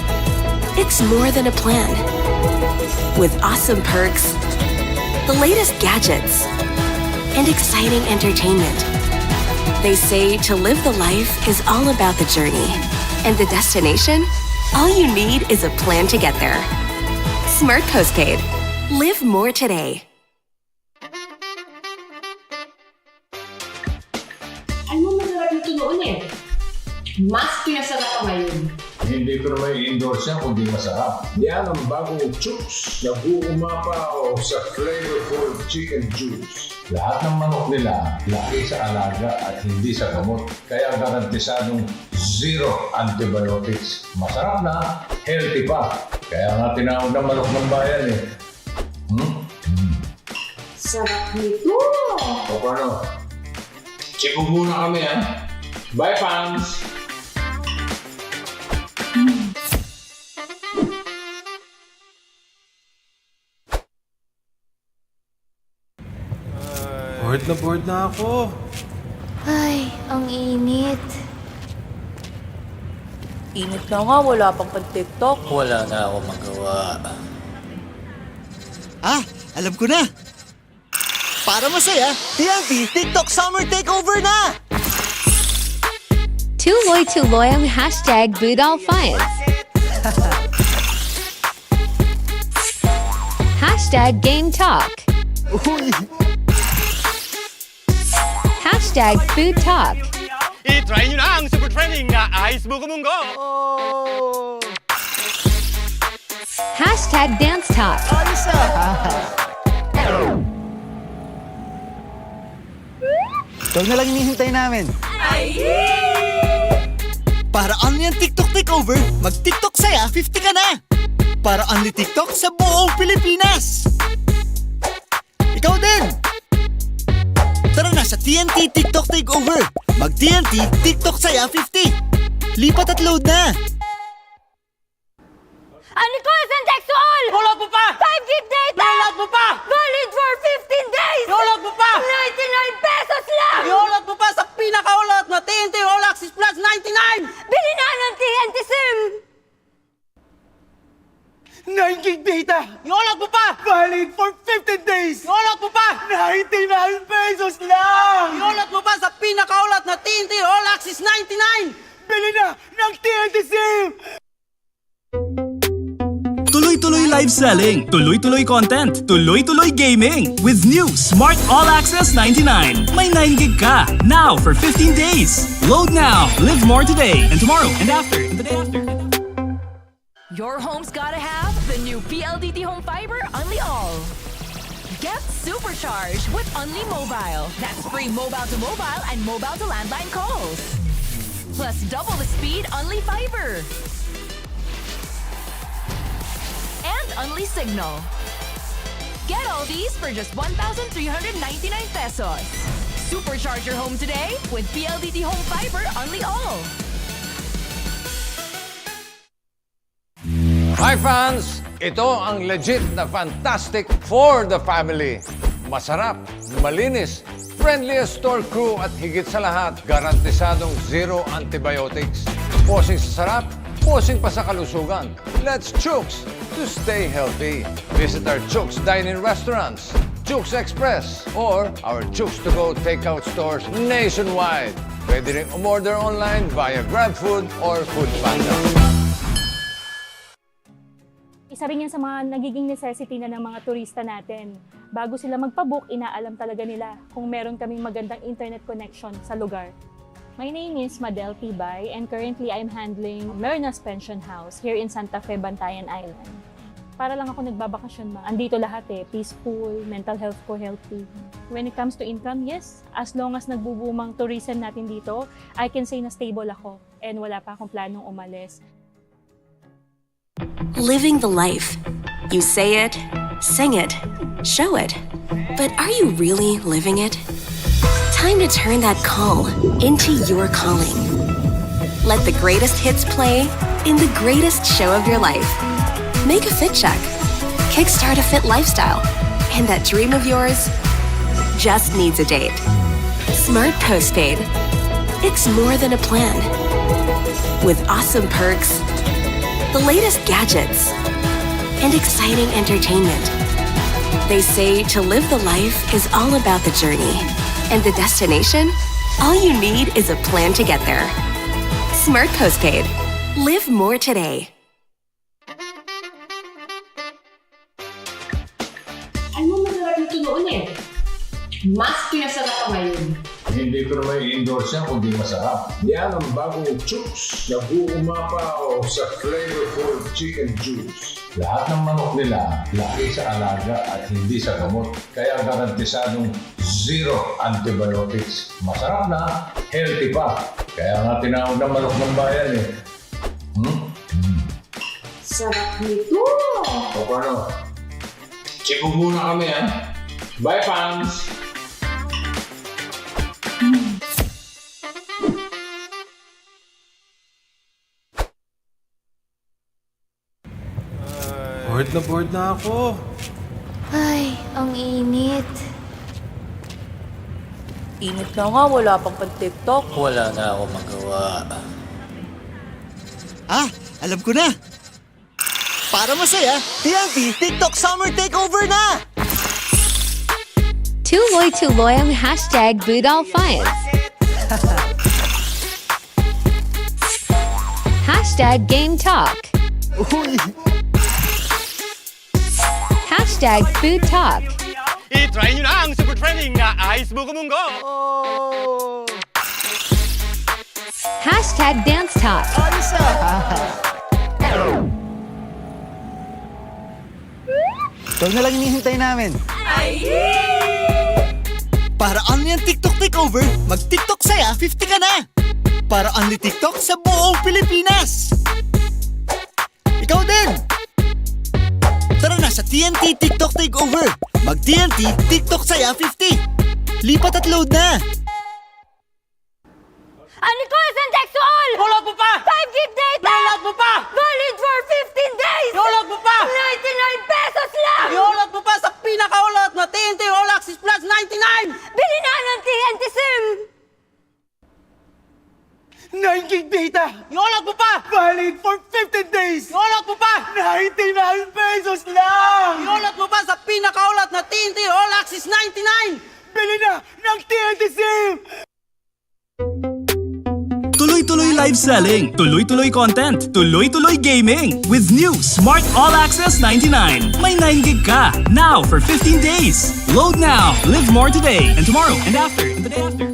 It's more than a plan. With awesome perks, the latest gadgets, and exciting entertainment. They say to live the life is all about the journey. And the destination? All you need is a plan to get there. Smart Postpaid. Live more today. Ano masarap ito noon Mas pinasarap pa ngayon. Hindi ko naman i-endorse yan kundi masarap. Yan ang bagong CIT-U na 𝐂𝐤𝐬𝐬 sa flavorful chicken juice. Lahat ng manok nila, laki sa alaga at hindi sa gamot. Kaya garantisadong zero antibiotics. Masarap na, healthy pa. Kaya nga tinawag na manok ng bayan Sarap nito! O paano? Chipo muna kami Bye, fans! Bored na ako. Ay, ang init. Init na nga, wala pang pag-TikTok. Wala na ako magawa. Alam ko na. Para masaya, TNT TikTok Summer Takeover na! Tuloy-tuloy ang hashtag #BootAllFinds. Hashtag Game Talk. Uy! Hashtag Food Talk. I-try nyo na ang super trending na Ice Buko Munggo! Hashtag Dance Talk. Ayos Ikaw na lang hinihintay namin. Para only ang TikTok takeover, mag-TikTok saya 50 ka na! Para only TikTok sa buong Pilipinas! Ikaw din! Tara na sa TNT TikTok Takeover! Mag-TNT TikTok saya 50! Lipat at load na! Ano ko isang sexual? Iolot mo pa! 5 gig data! Iolot mo pa! Valid for 15 days! Iolot mo pa! 99 pesos lang! Iolot mo pa sa pinakaulot na TNT All Access Plus 99! Bili na ng TNT SIM! 9 gig data! Iolot mo pa! Valid for 15 days! Iolot mo pa! 99 pesos lang! Iolot mo pa sa pinakaulat na TNT All Access 99! Bili na ng TNT SIM! Tuloy-tuloy live selling, tuloy-tuloy content, tuloy-tuloy gaming. With new Smart All Access 99. May 9 gig ka, now for 15 days. Load now, live more today, and tomorrow, and after, and the day after. Your home's gotta have the new PLDT Home Fiber Unli All. Get supercharged with Unli Mobile. That's free mobile to mobile and mobile to landline calls. Plus double the speed Unli Fiber. And Unli Signal. Get all these for just 1,399 pesos. Supercharge your home today with PLDT Home Fiber Unli All. Hi fans! Ito ang legit na fantastic for the family. Masarap, malinis, friendliest store crew at higit sa lahat, garantisadong zero antibiotics. Posing sa sarap, posing pa sa kalusugan. Let's CESAFI to stay healthy. Visit our 𝐂𝐄𝐒 dine-in restaurants, 𝐂𝐤𝐶 Express, or our 𝐂𝐤𝐶2Go takeout stores nationwide. Pwede rin umorder online via GrabFood or FoodPanda. Isa rin yan sa mga nagiging necessity na ng mga turista natin. Bago sila magpabook, inaalam talaga nila kung meron kaming magandang internet connection sa lugar. My name is 𝐂𝐤𝐬 and currently I'm handling Merna's Pension House here in Santa Fe, Bantayan Island. Para lang ako nagbabakasyon, andito lahat peaceful, mental health ko healthy. When it comes to income, yes, as long as nagbubumang tourism natin dito, I can say na stable ako and wala pa akong planong umalis. Living the life. You say it, sing it, show it. But are you really living it? Time to turn that call into your calling. Let the greatest hits play in the greatest show of your life. Make a fit check. Kickstart a fit lifestyle. And that dream of yours just needs a date. Smart Postpaid. It's more than a plan. With awesome perks, the latest gadgets, and exciting entertainment. They say to live the life is all about the journey. And the destination? All you need is a plan to get there. Smart Postpaid. Live more today. Ano masarap nito noon Mas pinasarap pa ngayon. Hindi ko naman i-endorse yan kundi masarap. Yan ang bagong 𝐂𝐤𝐬𝐬. Nag-uumapaw sa flavorful chicken juice. Lahat ng manok nila, laki sa alaga at hindi sa gamot. Kaya garantisadong zero antibiotics. Masarap na, healthy pa. Kaya nga tinawag na manok ng bayan Sarap nito! O paano? Check muna kami Bye fans! Bored na ako. Ay, ang init. Init na nga, wala pang pan-TikTok. Wala na ako magawa. Alam ko na. Para masaya, TNT TikTok Summer Takeover na! Tuloy-tuloy ang #BootAllFinds. #GameTalk. Uy! #FoodTalk. I-try nyo na ang super trending na Ice Buko Munggo! Oh! #DanceTalk. Ayos Ito na lang hinihintay namin. Para only ang TikTok Takeover, mag-TikTok saya, 50 ka na! Para only TikTok sa buong Pilipinas! Ikaw din! Tara na sa TNT TikTok Takeover! Mag-TNT TikTok saya, 50! Lipat at load na! 𝐂𝐤𝐬𝐬 to all! Download mo pa! 5 gig data! Download mo pa! Valid for 15 days! Download mo pa! 99 pesos lang! Download mo pa sa pinakaulat na TNT All Access Plus 99! Bili na ng TNT SIM! 9 gig data! Download mo pa! Valid for 15 days! Download mo pa! 99 pesos lang! Download mo pa sa pinakaulat na TNT All Access 99! Bili na ng TNT SIM! Tuloy-tuloy live selling, tuloy-tuloy content, tuloy-tuloy gaming. With new Smart All Access 99. May 9 gig ka, now for 15 days. Load now, live more today, and tomorrow, and after, and the day after.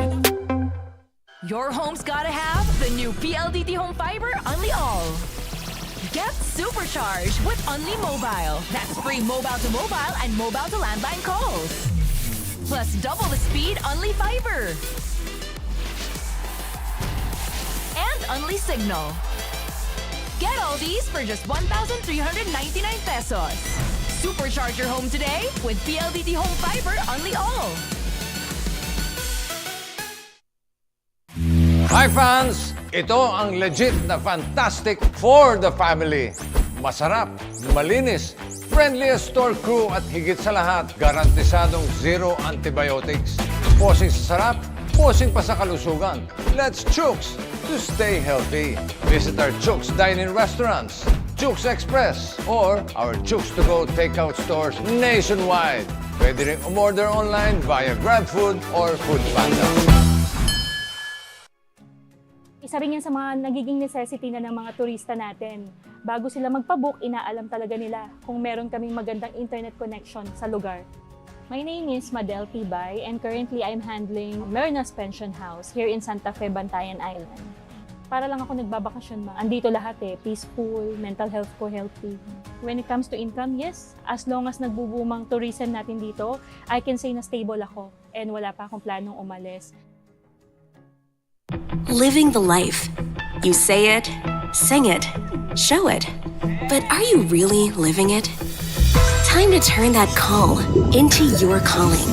Your home's gotta have the new PLDT Home Fiber Unli All. Get supercharged with Unli Mobile. That's free mobile to mobile and mobile to landline calls. Plus double the speed Unli Fiber. And Unli Signal. Get all these for just 1,399 pesos. Supercharge your home today with PLDT Home Fiber Unli All. Hi fans! Ito ang legit na fantastic for the family. Masarap, malinis, friendliest store crew at higit sa lahat, garantisadong zero antibiotics. Posing sa sarap, posing pa sa kalusugan. Let's 𝐂𝐤𝐬𝐬 to stay healthy. Visit our 𝐂𝐤𝐬𝐬 dine-in restaurants, 𝐂𝐤𝐬𝐬 Express, or our 𝐂𝐤𝐬𝐻 to go takeout stores nationwide. Pwede rin umorder online via GrabFood or FoodPanda. Isa rin yan sa mga nagiging necessity na ng mga turista natin. Bago sila magpabook, inaalam talaga nila kung meron kaming magandang internet connection sa lugar. My name is 𝐂𝐤𝐬𝐬 and currently I'm handling Merna's Pension House here in Santa Fe, Bantayan Island. Para lang ako nagbabakasyon ma. Andito lahat peaceful, mental health ko healthy. When it comes to income, yes, as long as nagbubumang tourism natin dito, I can say na stable ako and wala pa akong planong umalis. Living the life. You say it, sing it, show it. But are you really living it? Time to turn that call into your calling.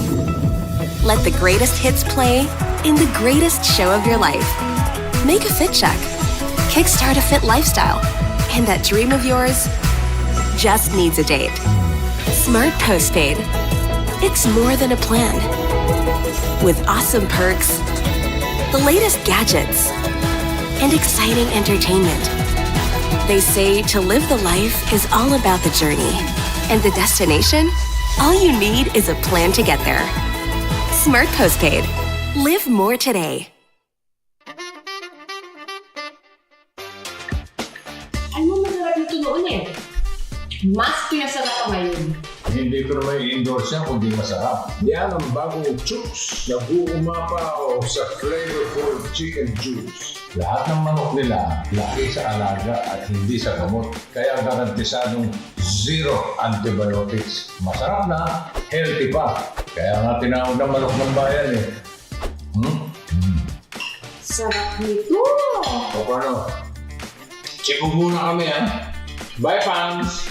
Let the greatest hits play in the greatest show of your life. Make a fit check. Kickstart a fit lifestyle. And that dream of yours just needs a date. Smart Postpaid. It's more than a plan. With awesome perks, the latest gadgets, and exciting entertainment. They say to live the life is all about the journey. And the destination? All you need is a plan to get there. Smart Postpaid. Live more today. Ano masarap nito noon Mas pinasarap pa ngayon. Hindi ko naman i-endorse yan kundi masarap. Yan ang bagong CESAFI na 𝐂𝐤𝐬𝐬 sa flavorful chicken juice. Lahat ng manok nila laki sa alaga at hindi sa gamot. Kaya garantisadong zero antibiotics. Masarap na, healthy pa. Kaya nga tinawag na manok ng bayan Sarap nito! O paano? Check muna kami Bye, fans!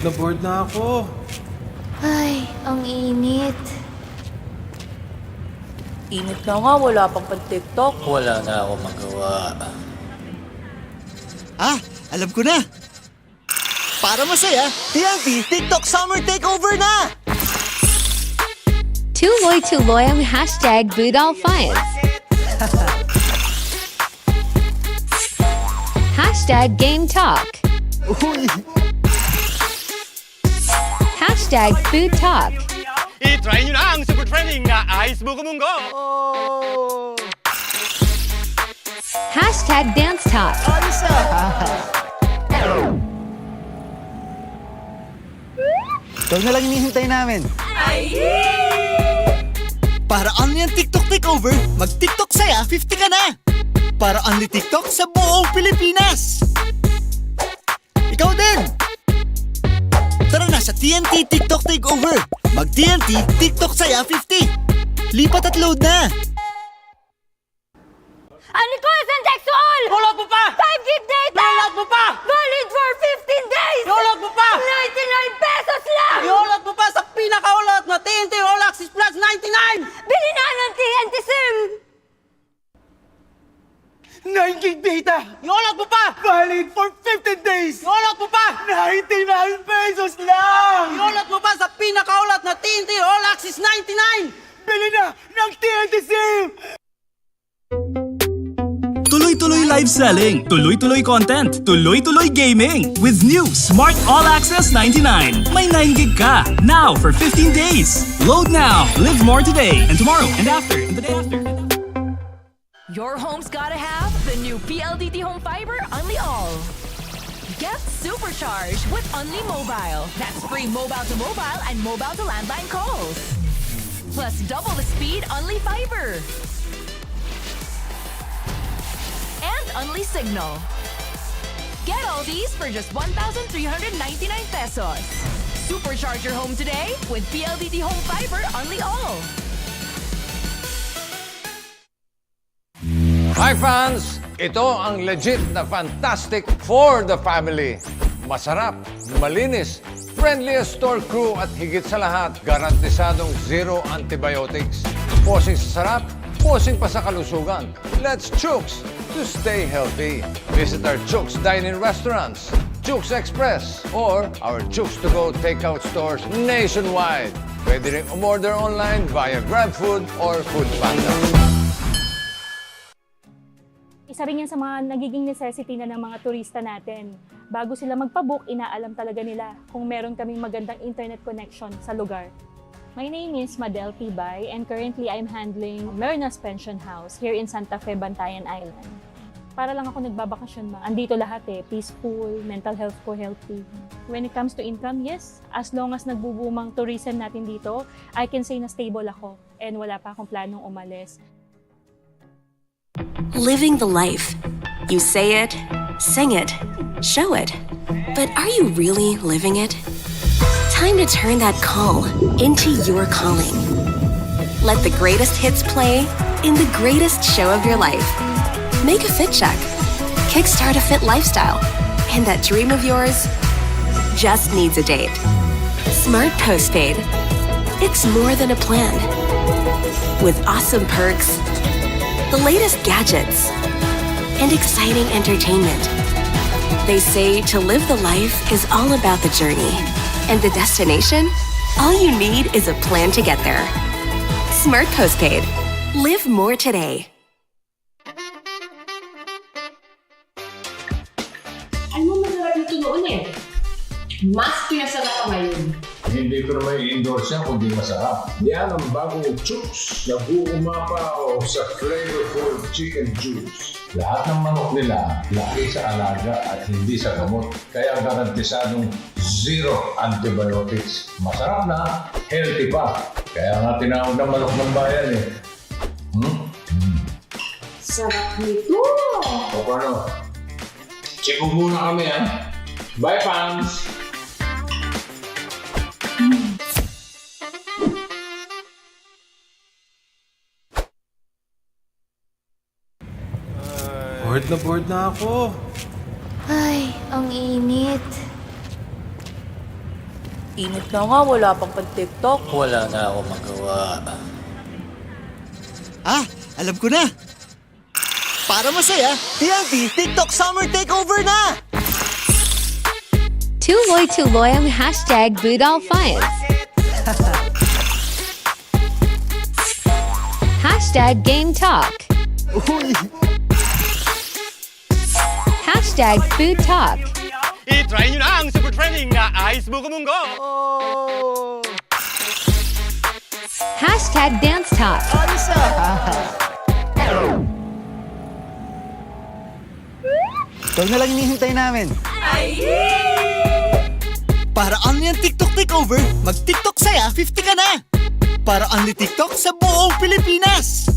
Bored na ako. Ay, ang init. Init na nga, wala pang pan-TikTok. Wala na ako magawa. Alam ko na. Para masaya, TNT TikTok Summer Takeover na! 𝐂𝐄𝐒𝐬 ang #BootAllFinds. #GameTalk. #FoodTalk. I-try nyo na ang super trending na Ice Buko Munggo! #DanceTalk. Ikaw na lang hinihintay namin. Para only ang TikTok takeover, mag-TikTok saya 50 ka na! Para only TikTok sa buong Pilipinas! Ikaw din! Tara na sa TNT TikTok takeover! Mag-TNT TikTok saya 50! Lipat at load na! 𝐂𝐤𝐬𝐬𝐬 to all! Rollout mo pa! 5 gig data! Rollout mo pa! Valid for 15 days! Rollout mo pa! 99 pesos lang! Rollout mo pa sa pinakaulat na TNT All Access Plus 99! Bili na ng TNT SIM! 9 gig data! Rollout mo pa! Valid for 15 days! Rollout mo pa! 99 pesos lang! Rollout mo pa sa pinakaulat na TNT All Access 99! Bili na ng TNT SIM! Tuloy-tuloy live selling, tuloy-tuloy content, tuloy-tuloy gaming. With new Smart All Access 99. May 9 gig ka, now for 15 days. Load now, live more today, and tomorrow, and after, and the day after. Your home's gotta have the new PLDT Home Fiber Unli All. Get supercharged with Unli Mobile. That's free mobile to mobile and mobile to landline calls. Plus double the speed Unli Fiber. And Unli Signal. Get all these for just 1,399 pesos. Supercharge your home today with PLDT Home Fiber Unli All. Hi fans! Ito ang legit na fantastic for the family. Masarap, malinis, friendliest store crew at higit sa lahat, garantisadong zero antibiotics. Posing sa sarap, posing pa sa kalusugan. Let's chooks to stay healthy. Visit our Chooks Dine-In restaurants, Chooks Express, or our Chooks to Go takeout stores nationwide. Pwede rin umorder online via GrabFood or FoodPanda. Isa rin yan sa mga nagiging necessity na ng mga turista natin. Bago sila magpabook, inaalam talaga nila kung meron kaming magandang internet connection sa lugar. My name is 𝐂𝐐𝐬𝐬 and currently I'm handling Merna's Pension House here in Santa Fe, Bantayan Island. Para lang ako nagbabakasyon ma. Andito lahat peaceful, mental health ko healthy. When it comes to income, yes, as long as nagbubumang tourism natin dito, I can say na stable ako and wala pa akong planong umalis. Living the life. You say it, sing it, show it. But are you really living it? Time to turn that call into your calling. Let the greatest hits play in the greatest show of your life. Make a fit check. Kickstart a fit lifestyle. And that dream of yours just needs a date. Smart Postpaid. It's more than a plan. With awesome perks, the latest gadgets, and exciting entertainment. They say to live the life is all about the journey. And the destination? All you need is a plan to get there. Smart Postpaid. Live more today. Ano masarap ito noon Mas pinasarap pa ngayon. Hindi ko naman i-endorse yan kung di masarap. Yan ang bagong 𝐂𝐤𝐬𝐬 na 𝐂𝐤𝐤𝐬𝐬 sa flavorful chicken juice. Lahat ng manok nila, laki sa alaga at hindi sa gamot. Kaya garantisadong zero antibiotics. Masarap na, healthy pa. Kaya nga tinawag na manok ng bayan Sarap nito! O paano? Check muna kami Bye, fans! Bored na ako. Ay, ang init. Init na nga, wala pang pan-TikTok. Wala na ako magawa. Alam ko na! Para masaya, TNT TikTok Summer Takeover na! 𝐂𝐄𝐒𝐬 ang #BootAllFinds. #GameTalk. Uy! #FoodTalk. I-try nyo na ang super trending na Ice Buko Munggo! #DanceTalk. Ayos Ito na lang hinihintay namin. Para only ang TikTok Takeover, mag-TikTok saya 50 ka na! Para only TikTok sa buong Pilipinas!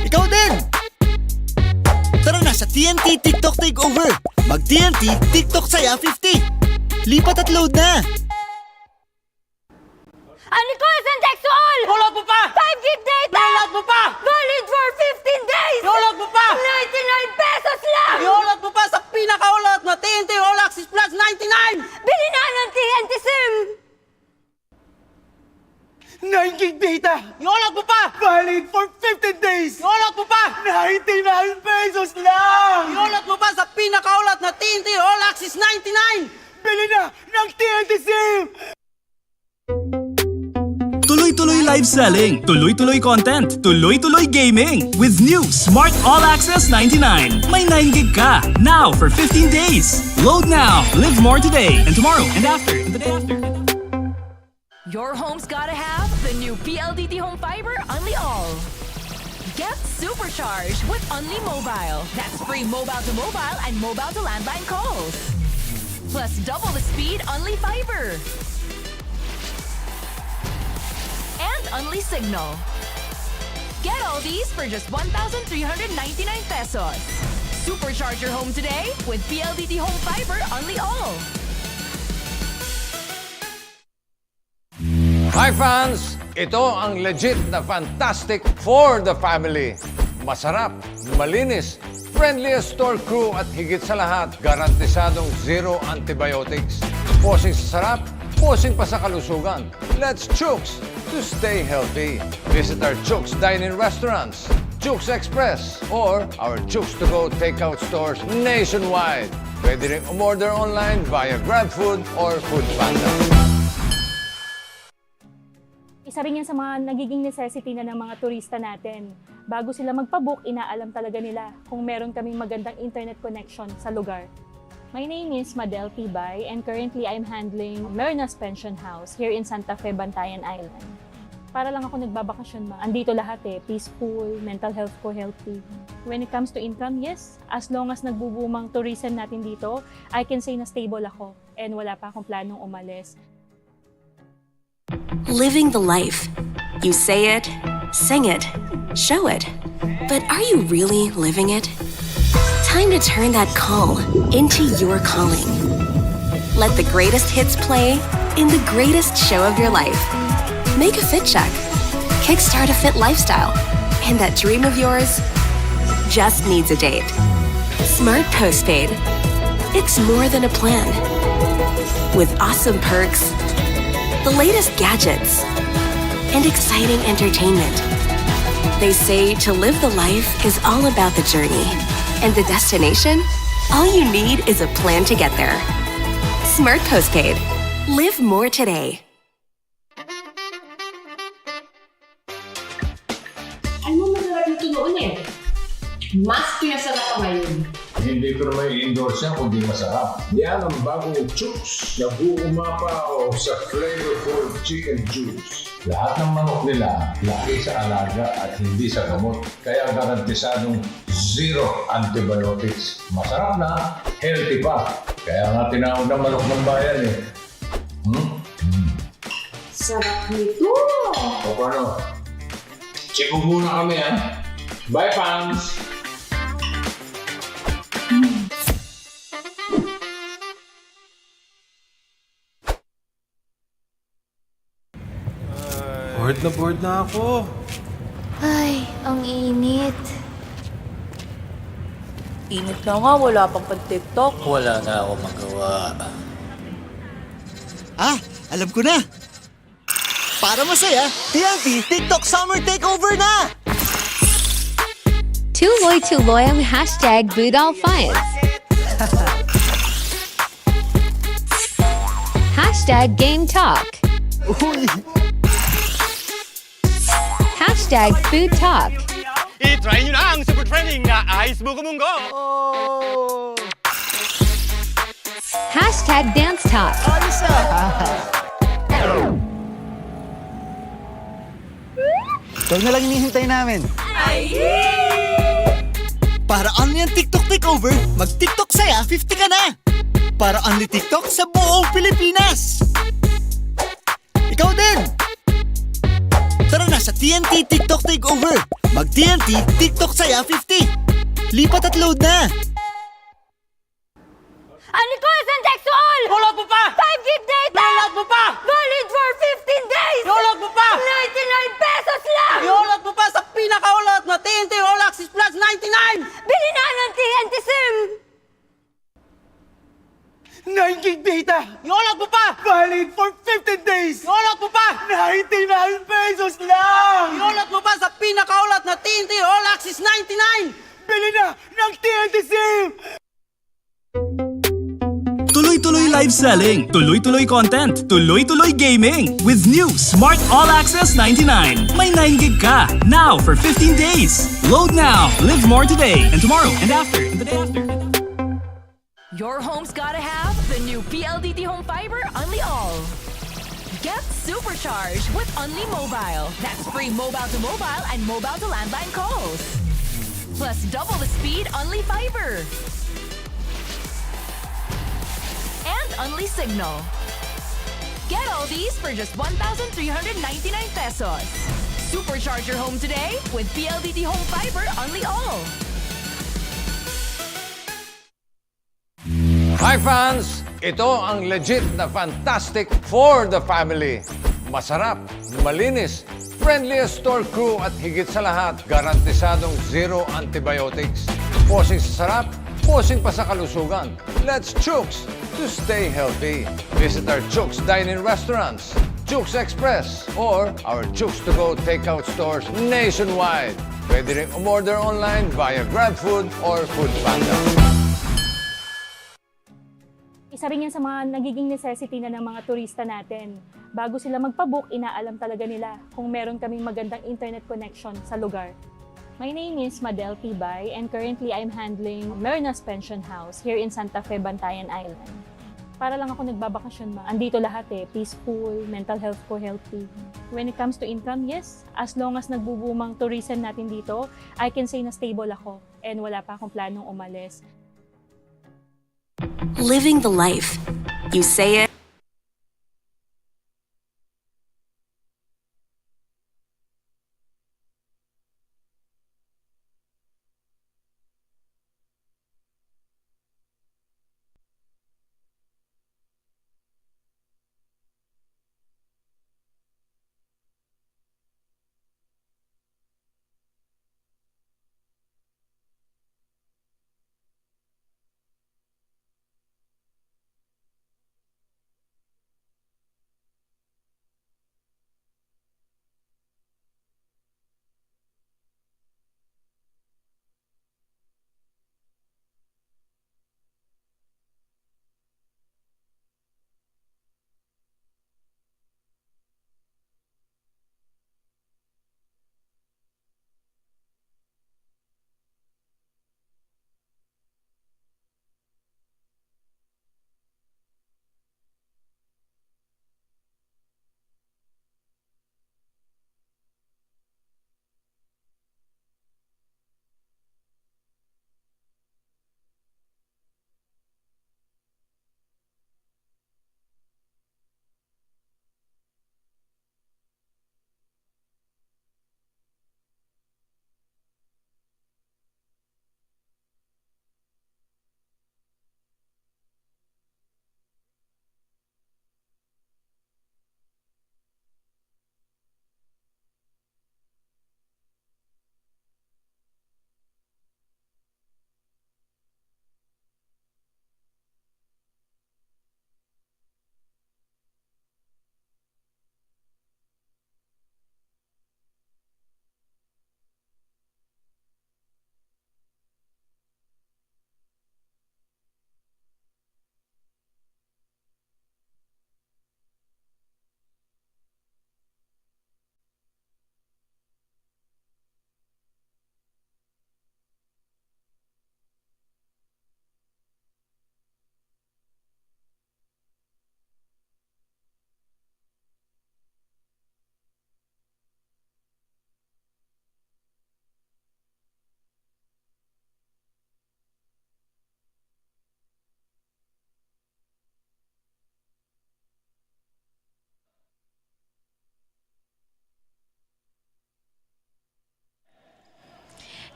Ikaw din! Tara na sa TNT TikTok Takeover! Mag-TNT TikTok saya 50! Lipat at load na! Sexual! Download mo pa! 5 gig data! Download mo pa! Valid for 15 days! Download mo pa! 99 pesos lang! Download mo pa sa pinakaulat na TNT All Access Plus 99! Bili na ng TNT SIM! 9 gig data! Download mo pa! Valid for 15 days! Download mo pa! 99 pesos lang! Download mo pa sa pinakaulat na TNT All Access 99! Bili na ng TNT SIM! Tuloy-tuloy live selling, tuloy-tuloy content, tuloy-tuloy gaming. With new Smart All Access 99. May 9 gig ka, now for 15 days. Load now, live more today, and tomorrow, and after, and the day after. Your home's gotta have the new PLDT Home Fiber Unli All. Get supercharged with Unli Mobile. That's free mobile to mobile and mobile to landline calls. Plus double the speed Unli Fiber. And Unli Signal. Get all these for just 1,399 pesos. Supercharge your home today with PLDT Home Fiber Unli All. Hi fans! Ito ang legit na fantastic for the family. Masarap, malinis, friendliest store crew at higit sa lahat, garantisadong zero antibiotics. Posing sa sarap, posing pa sa kalusugan. Let's 𝐂𝐄𝐒 to stay healthy. Visit our 𝐂𝐄𝐒 dine-in restaurants, 𝐂𝐄𝐒 Express, or our 𝐂𝐄𝐒 to-go takeout stores nationwide. Pwede rin umorder online via GrabFood or FoodPanda. Isa rin yan sa mga nagiging necessity na ng mga turista natin. Bago sila magpabook, inaalam talaga nila kung meron kaming magandang internet connection sa lugar. My name is 𝐂𝐐𝐬𝐬 and currently I'm handling Merna's Pension House here in Santa Fe, Bantayan Island. Para lang ako nagbabakasyon ma. Andito lahat peaceful, mental health ko healthy. When it comes to income, yes, as long as nagbubumang tourism natin dito, I can say na stable ako and wala pa akong planong umalis. Living the life. You say it, sing it, show it. But are you really living it? Time to turn that call into your calling. Let the greatest hits play in the greatest show of your life. Make a fit check. Kickstart a fit lifestyle. And that dream of yours just needs a date. Smart Postpaid. It's more than a plan. With awesome perks, the latest gadgets, and exciting entertainment. They say to live the life is all about the journey. And the destination? All you need is a plan to get there. Smart Postpaid. Live more today. Ano masarap ito noon Mas pinasarap pa ngayon. Hindi ko naman i-endorse yan kundi masarap. Yan ang bagong 𝐂𝐤𝐬𝐬. Nag-uumapaw sa flavorful chicken juice. Lahat ng manok nila, laki sa alaga at hindi sa gamot. Kaya garantisadong zero antibiotics. Masarap na, healthy pa. Kaya nga tinawag na manok ng bayan Sarap nito! O paano? Check muna kami Bye, fans! Bored na ako. Ay, ang init. Init na nga, wala pang pan-TikTok. Wala na ako magawa. Alam ko na! Para masaya, TNT TikTok Summer Takeover na! 𝐂𝐄𝐒𝐅𝐈 ang #BootAllFinds. #GameTalk. Uy! #FoodTalk. I-try nyo na ang super trending na Ice Buko Munggo! #DanceTalk. Ayos Ito na lang hinihintay namin. Para only ang TikTok Takeover, mag-TikTok saya 50 ka na! Para only TikTok sa buong Pilipinas! Ikaw din! Tara na sa TNT TikTok Takeover! Mag-TNT TikTok saya 50! Lipat at load na! 𝐂𝐤𝐬𝐬𝐬! Download mo pa! 5 gig data! Download mo pa! Valid for 15 days! Download mo pa! 99 pesos lang! Download mo pa sa pinakaulat na TNT All Access Plus 99! Bili na ng TNT SIM! 9 gig data! Download mo pa! Valid for 15 days! Download mo pa! 99 pesos lang! Download mo pa sa pinakaulat na TNT All Access 99! Bili na ng TNT SIM! Tuloy-tuloy live selling, tuloy-tuloy content, tuloy-tuloy gaming. With new Smart All Access 99. May 9 gig ka, now for 15 days. Load now, live more today, and tomorrow, and after, and the day after. Your home's gotta have the new PLDT Home Fiber Unli All. Get supercharged with Unli Mobile. That's free mobile to mobile and mobile to landline calls. Plus double the speed Unli Fiber. And Unli Signal. Get all these for just 1,399 pesos. Supercharge your home today with PLDT Home Fiber Unli All. Hi fans! Ito ang legit na fantastic for the family. Masarap, malinis, friendliest store crew at higit sa lahat, garantisadong zero antibiotics. Posing sa sarap, posing pa sa kalusugan. Let's 𝐂𝐤𝐬𝐬 to stay healthy. Visit our 𝐂𝐤𝐬𝐬 dine-in restaurants, 𝐂𝐤𝐬𝐬 Express, or our 𝐂𝐤𝐬𝐻2Go takeout stores nationwide. Pwede rin umorder online via GrabFood or FoodPanda. Isa rin yan sa mga nagiging necessity na ng mga turista natin. Bago sila magpabook, inaalam talaga nila kung meron kaming magandang internet connection sa lugar. My name is 𝐂𝐤𝐬 and currently I'm handling Merna's Pension House here in Santa Fe, Bantayan Island. Para lang ako nagbabakasyon, andito lahat peaceful, mental health ko healthy. When it comes to income, yes, as long as nagbubumang tourism natin dito, I can say na stable ako and wala pa akong planong umalis. Living the life. You say it.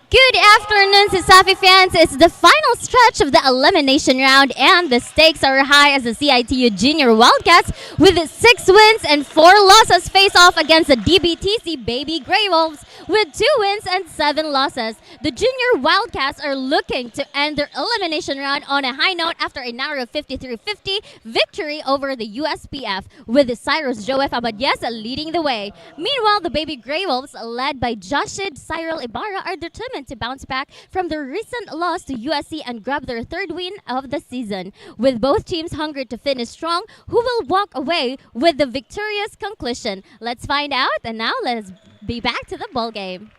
Good afternoon, CESAFI fans. It's the final stretch of the elimination round, and the stakes are high as the CIT-U Junior Wildcats, with 6 wins and 4 losses, face off against the DBTC Baby Grey Wolves with 2 wins and 7 losses. The Junior Wildcats are looking to end their elimination round on a high note after a narrow 53-50 victory over the USPF, with 𝐁𝐨𝐲𝐬 leading the way. Meanwhile, the Baby Grey Wolves, led by 𝐁𝐨𝐲𝐬, are determined to bounce back from their recent loss to USC and grab their 3rd win of the season. With both teams hungry to finish strong, who will walk away with the victorious conclusion? Let's find out, and now let's be back to the ball game.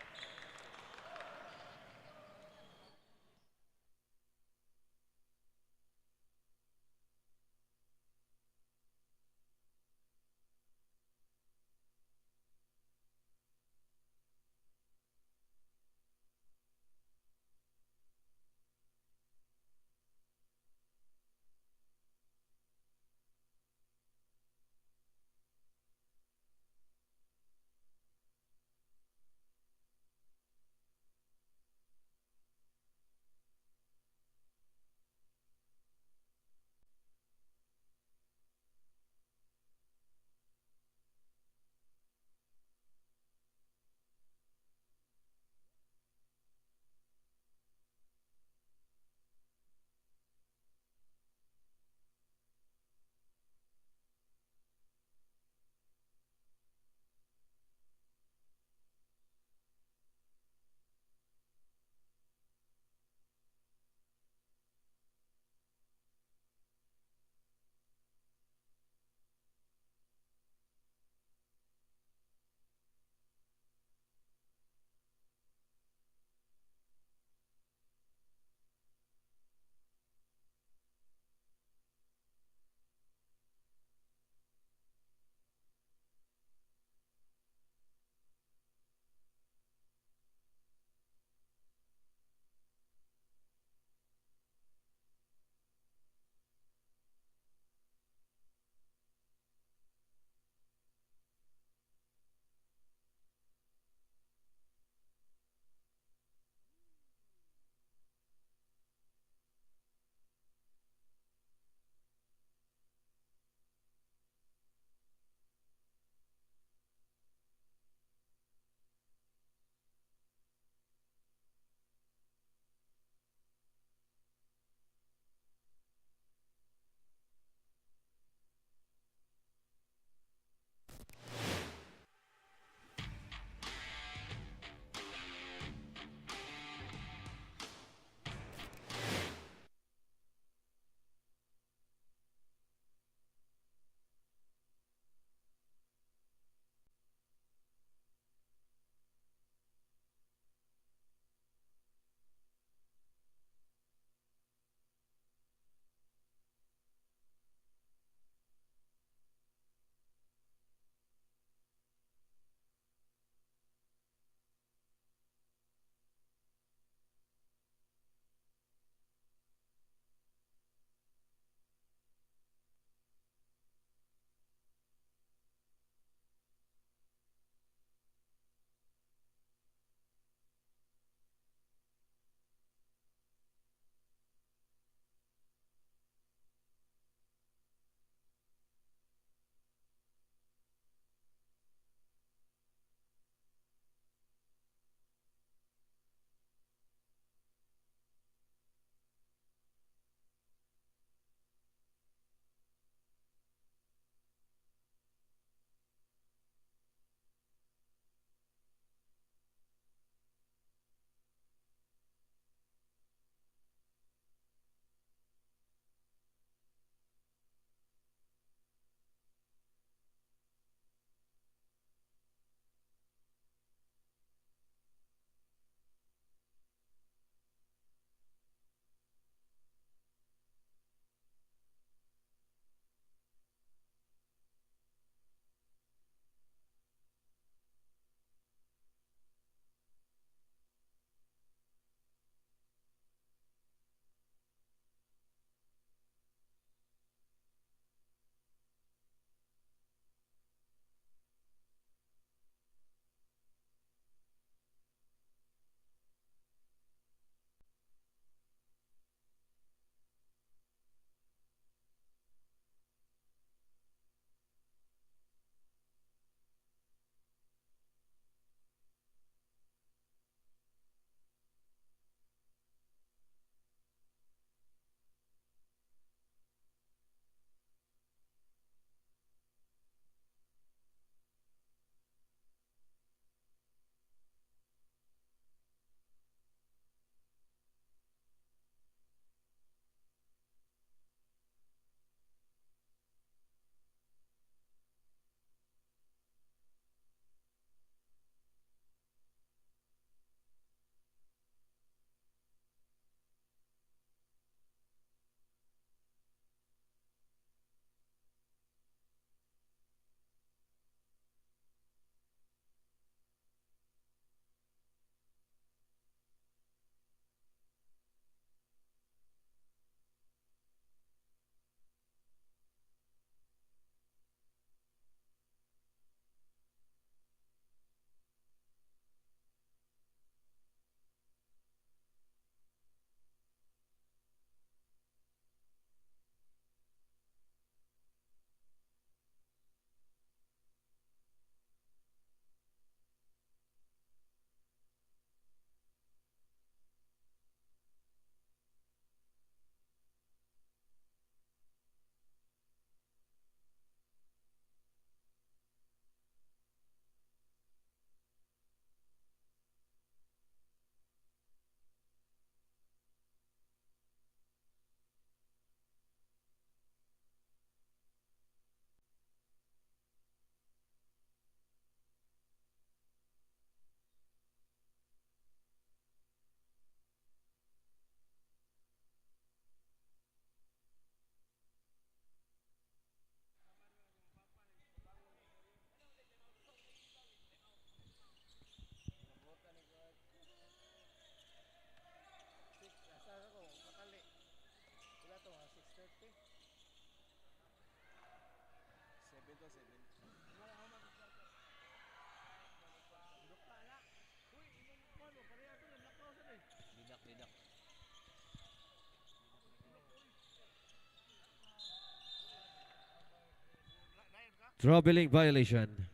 Troubling violation.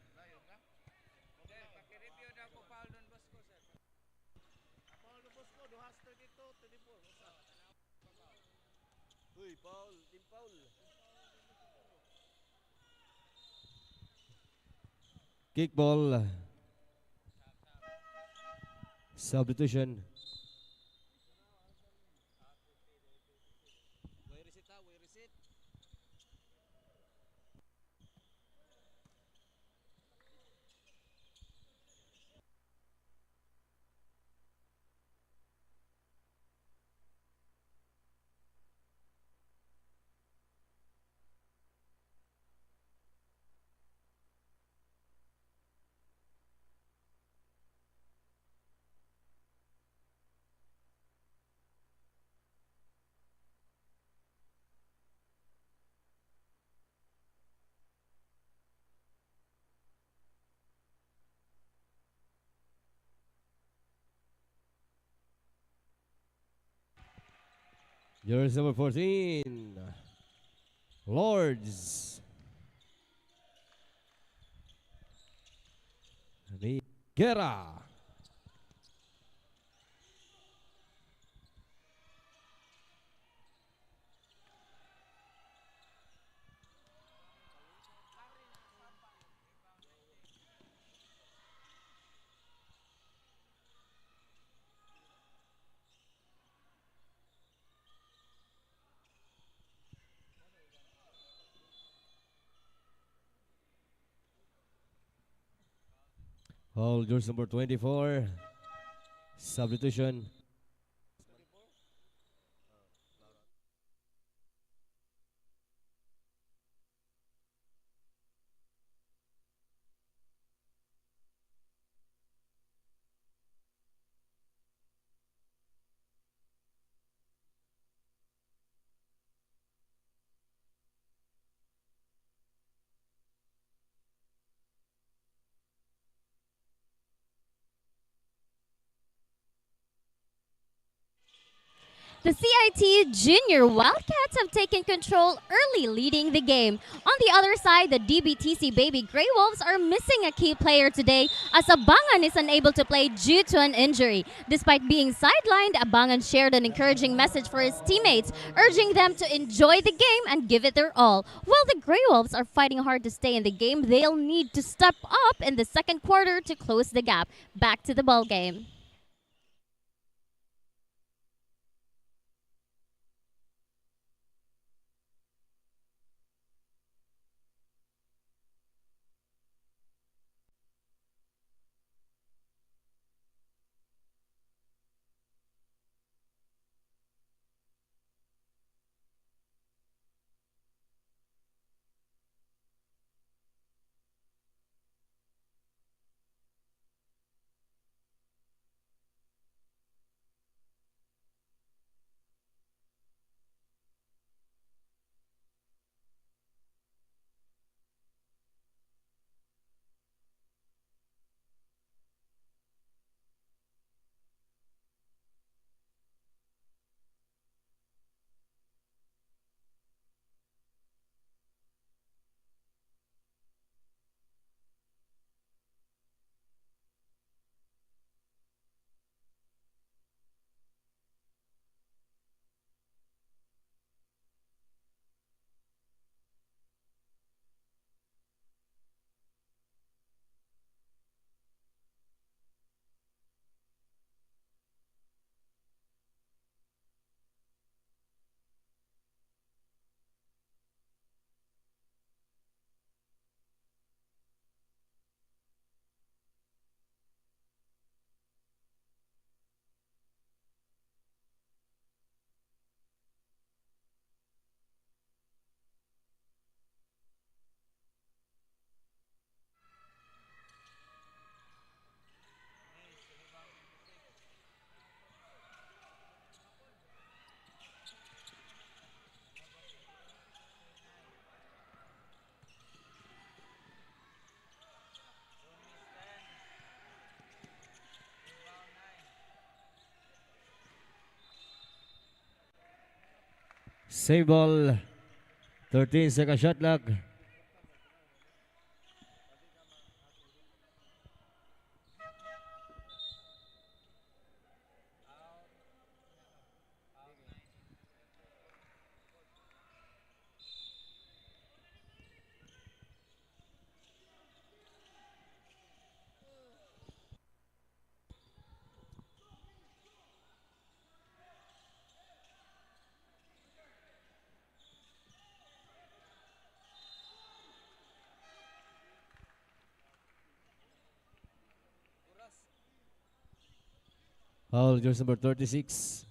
Kickball. Substitution. Jersey number 14. Lords. Guerra. Hold yours number 24. Substitution. The CIT-U Junior Wildcats have taken control early, leading the game. On the other side, the DBTC Baby Grey Wolves are missing a key player today as Abangan is unable to play due to an injury. Despite being sidelined, Abangan shared an encouraging message for his teammates, urging them to enjoy the game and give it their all. While the Grey Wolves are fighting hard to stay in the game, they'll need to step up in the second quarter to close the gap. Back to the ball game. Same ball. 13 second shot clock. Foul, jersey number 36.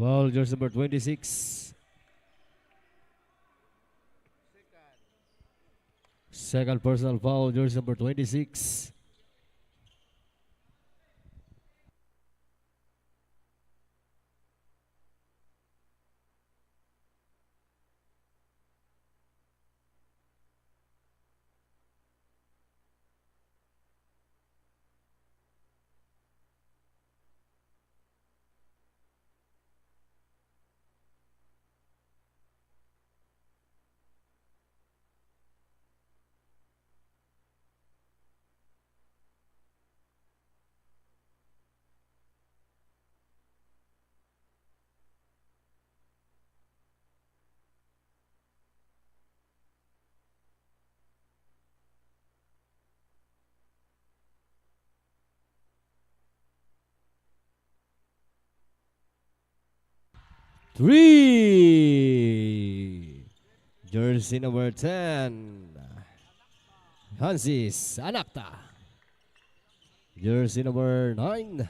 Foul, jersey number 26. Second personal foul, jersey number 26. Three. Jersey number 10. Hansis Anakta. Jersey number 9.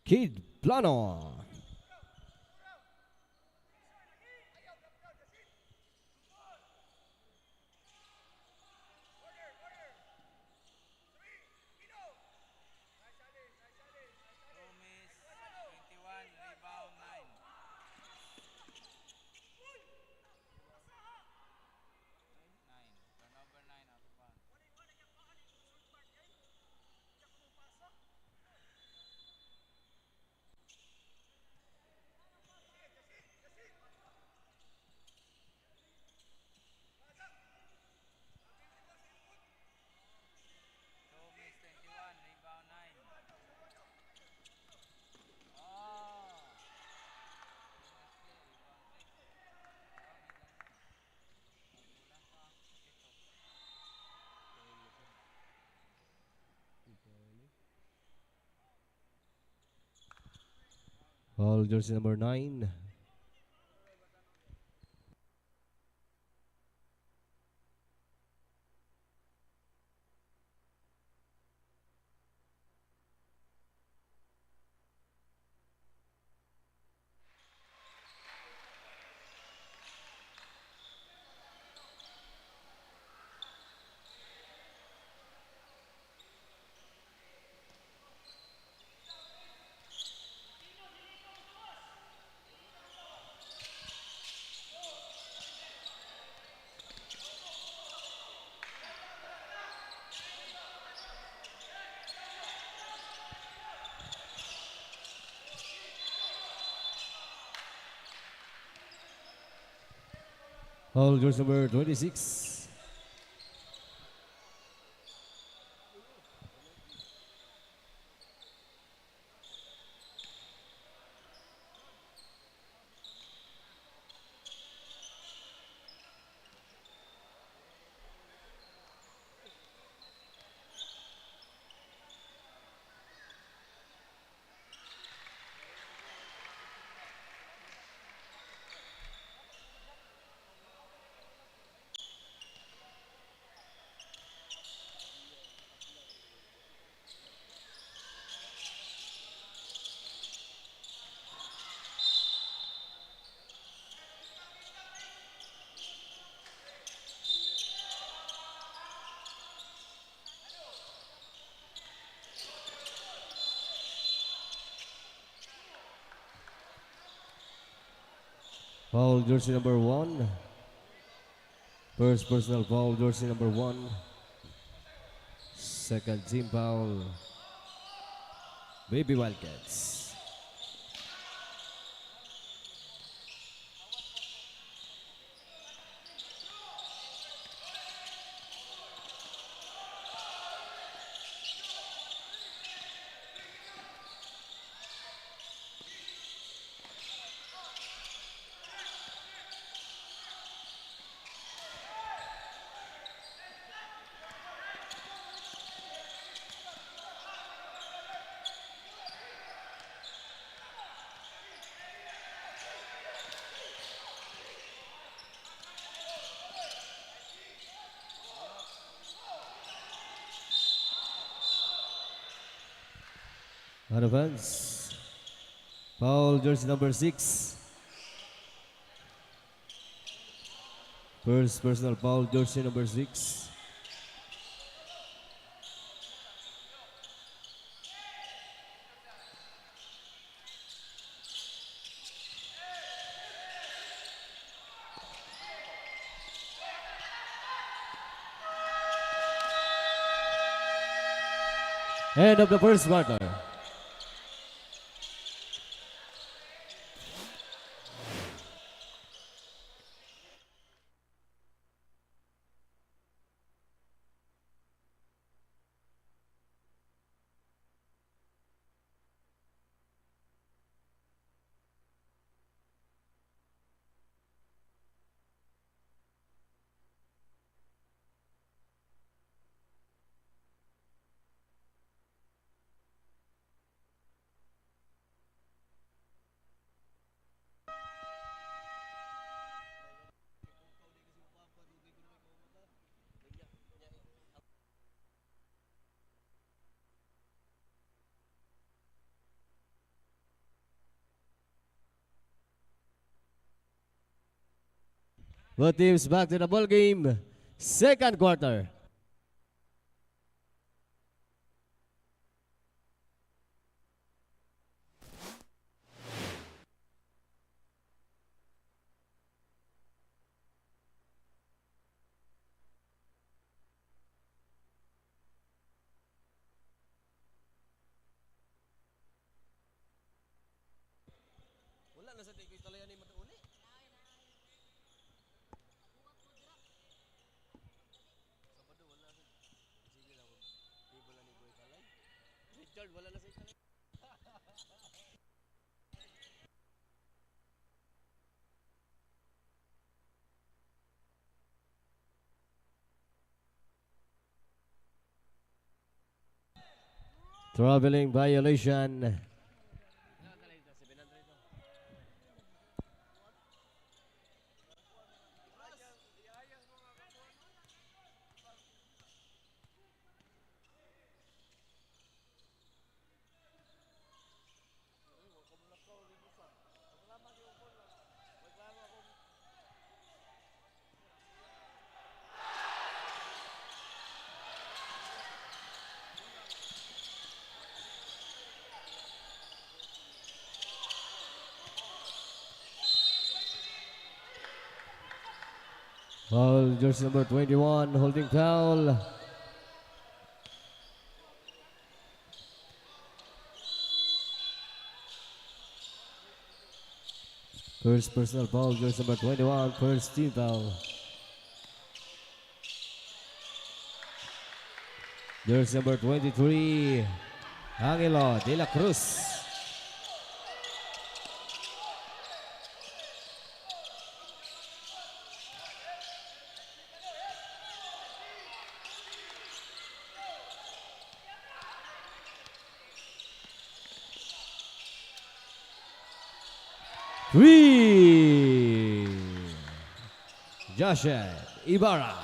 Kid Plano. Foul, jersey number 9. Foul, jersey number 26. Foul jersey number 1. First personal foul jersey number 1. Second team foul. Baby Wildcats. Out of bounds. Foul jersey number 6. First personal foul jersey number 6. End of the first quarter. Both teams back to the ball game. Second quarter. Traveling violation. Foul, jersey number 21, holding foul. First personal foul, jersey number 21, first team foul. Jersey number 23, Angelo de la Cruz. Three. Joshua Ibarra.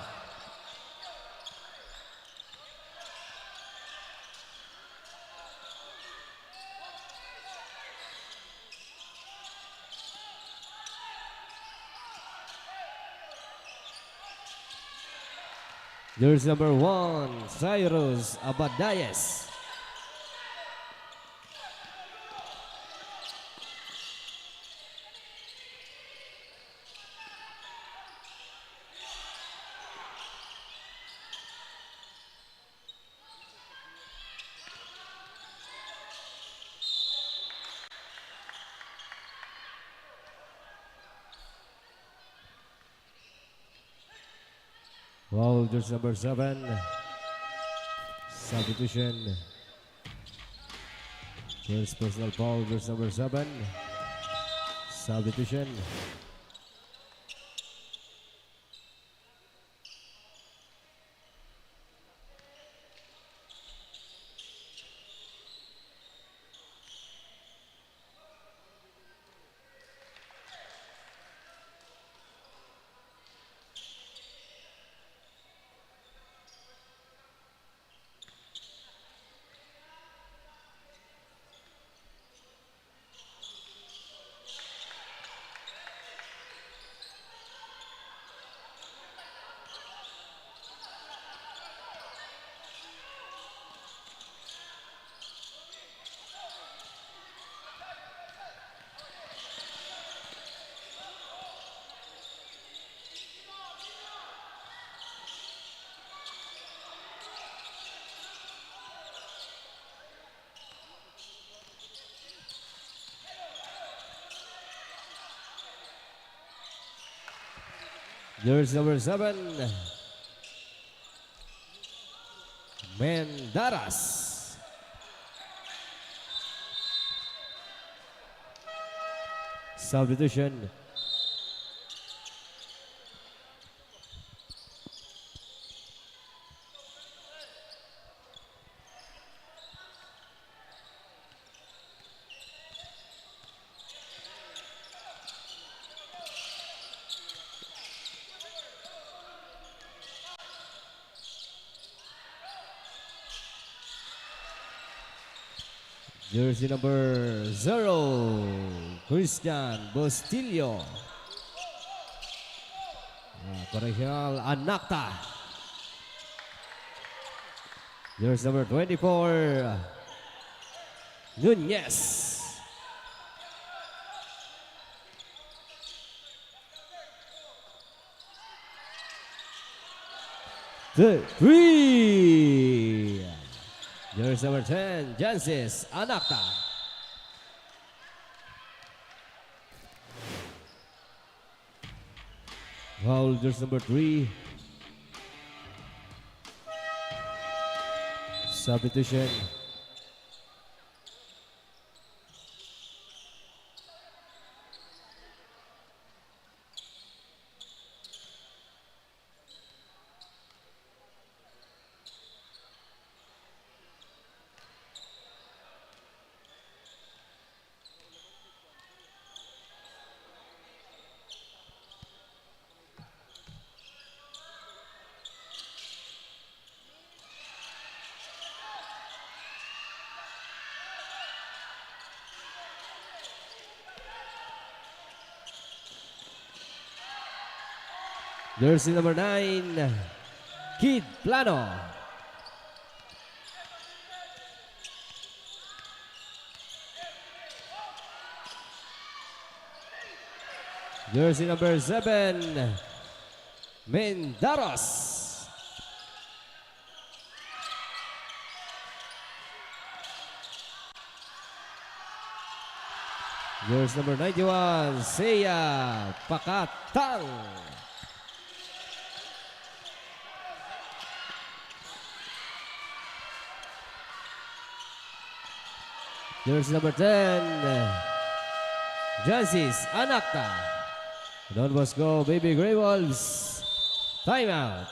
Jersey number 1, Cyrus Abadayes. Foul jersey number 7. Substitution. First personal foul jersey number 7. Substitution. Jersey number 7. Mendaras. Substitution. Jersey number 0, Christian Bustillo. Correctional Anacta. Jersey number 24, Nunez. The 3. Jersey number 10, Jansis Anacta. Foul, jersey number 3. Substitution. Jersey number 9, Kid Plano. Jersey number 7, Mendaros. Jersey number 91, Seiya Pakatang. Jersey number 10, Jansis Anacta. Don Bosco, Baby Grey Wolves. Timeout.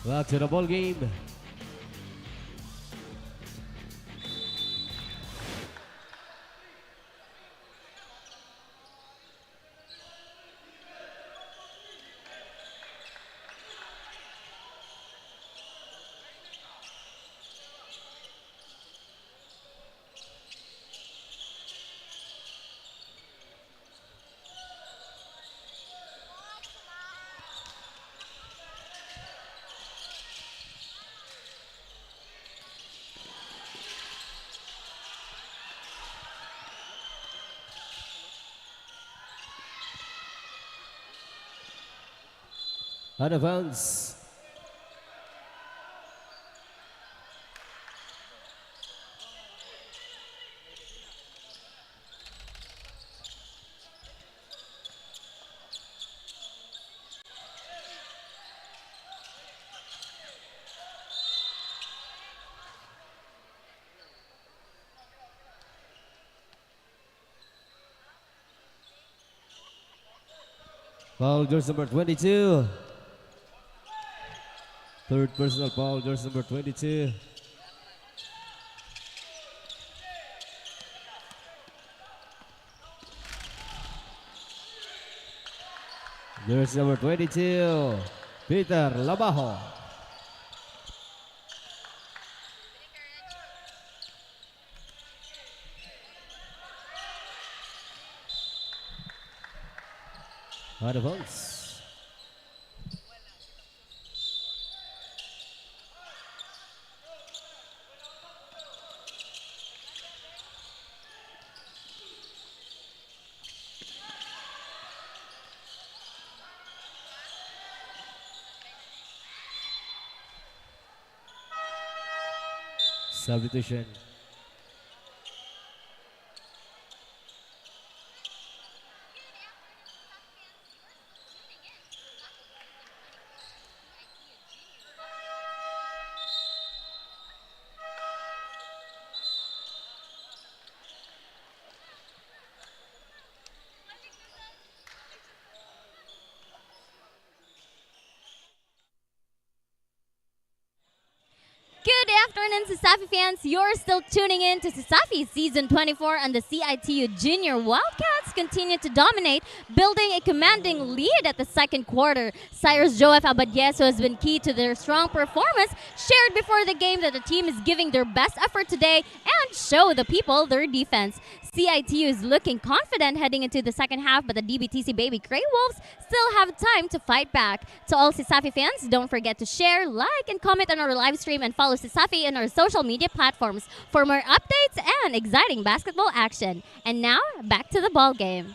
Back to the ball game. Out of bounds. Foul, jersey number 22. Third personal foul, jersey number 22. Jersey number 22, Peter Labajo. Out of bounds. Substitution. Good afternoon, CESAFI fans. You're still tuning in to CESAFI Season 24, and the CIT-U Junior Wildcats continue to dominate, building a commanding lead at the second quarter. Cyrus Joef Abadieso has been key to their strong performance, shared before the game that the team is giving their best effort today and show the people their defense. CIT-U is looking confident heading into the second half, but the DBTC Baby Grey Wolves still have time to fight back. To all CESAFI fans, don't forget to share, like, and comment on our live stream and follow CESAFI on our social media platforms for more updates and exciting basketball action. And now, back to the ball game.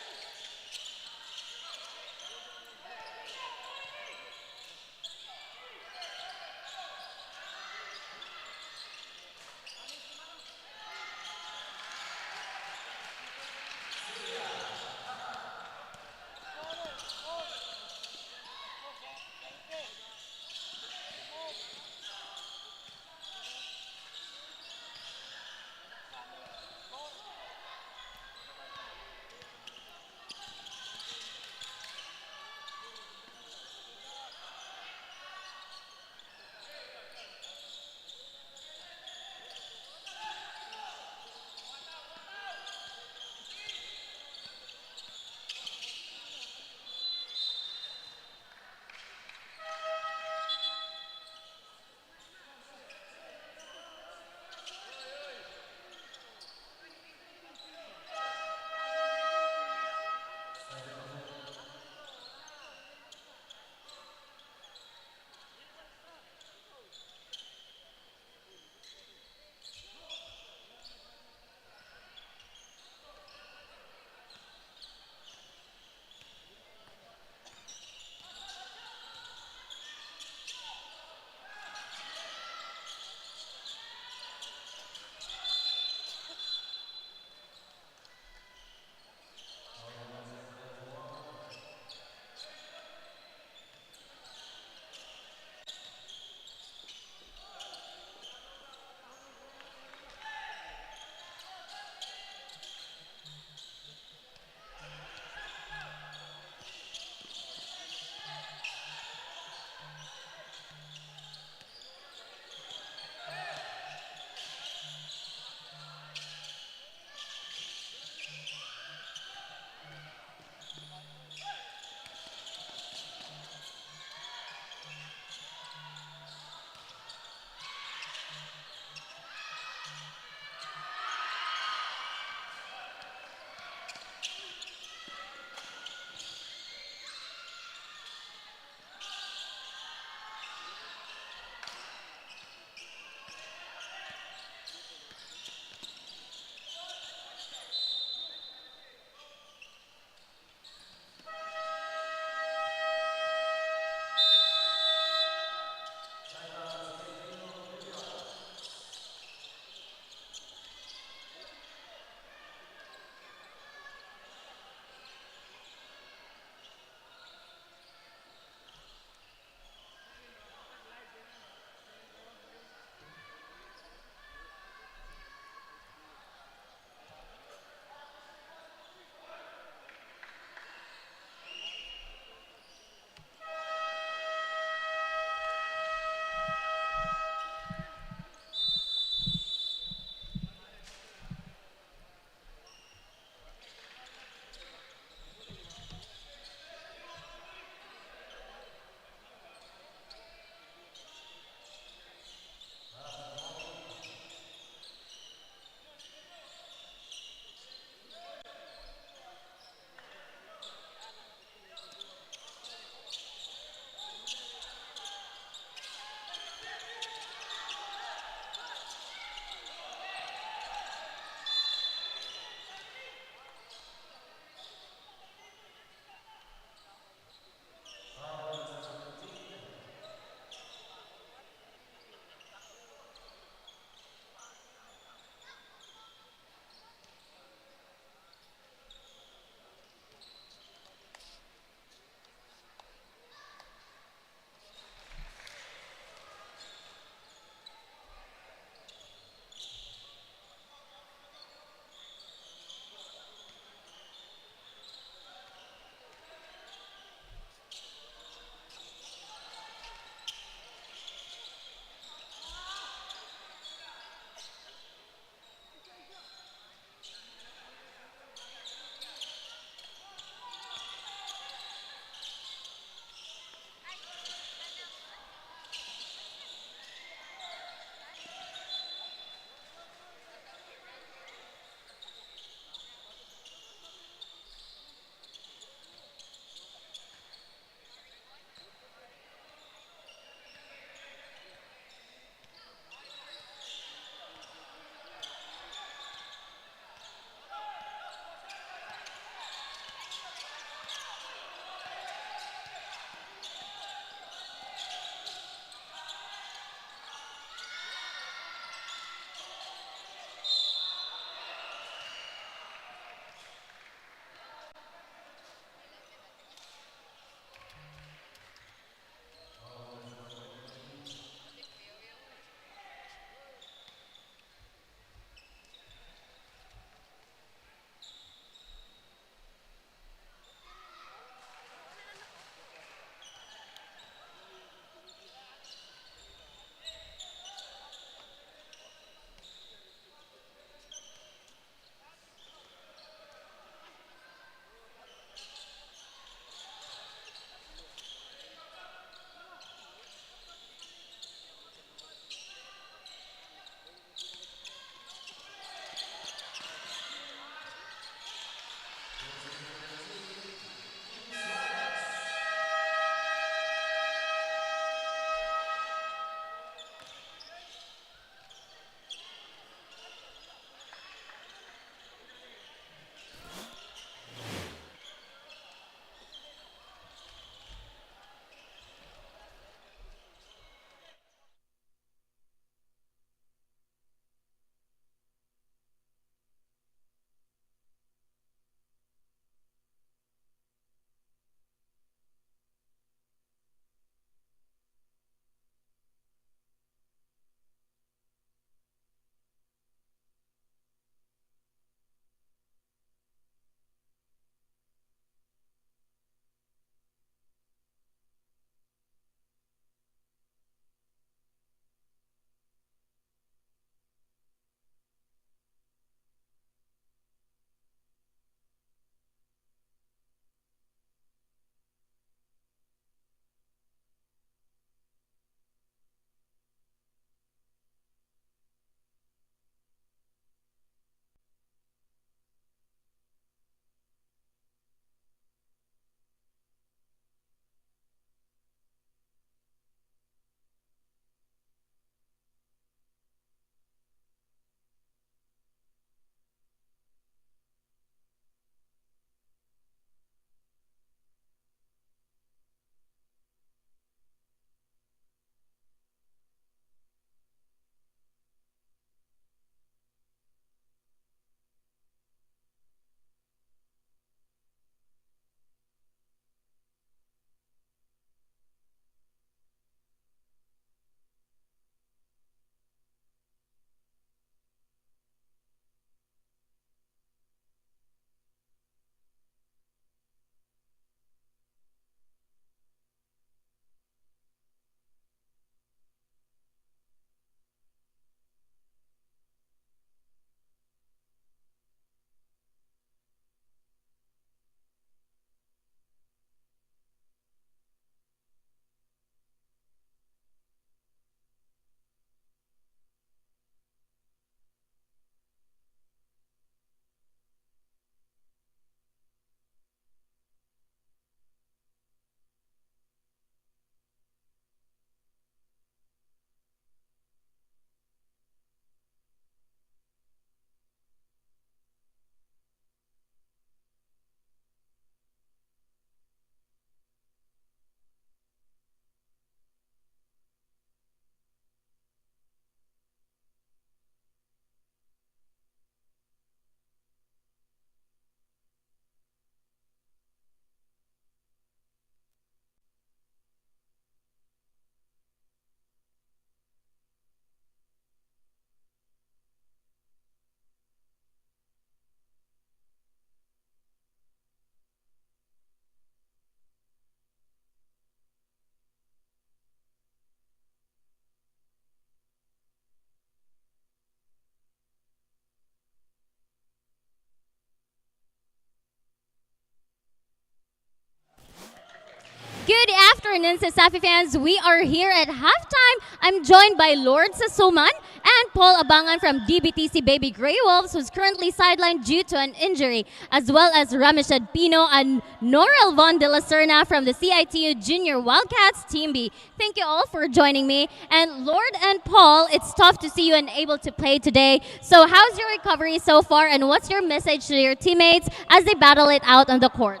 afternoon, CESAFI fans. We are here at halftime. I'm joined by Lord Sasuman and Paul Abangan from DBTC Baby Grey Wolves, who's currently sidelined due to an injury, as well as Ramishad Pino and Norel Von de la Serna from the CIT-U Junior Wildcats Team B. Thank you all for joining me. And Lord and Paul, it's tough to see you unable to play today. So how's your recovery so far, and what's your message to your teammates as they battle it out on the court?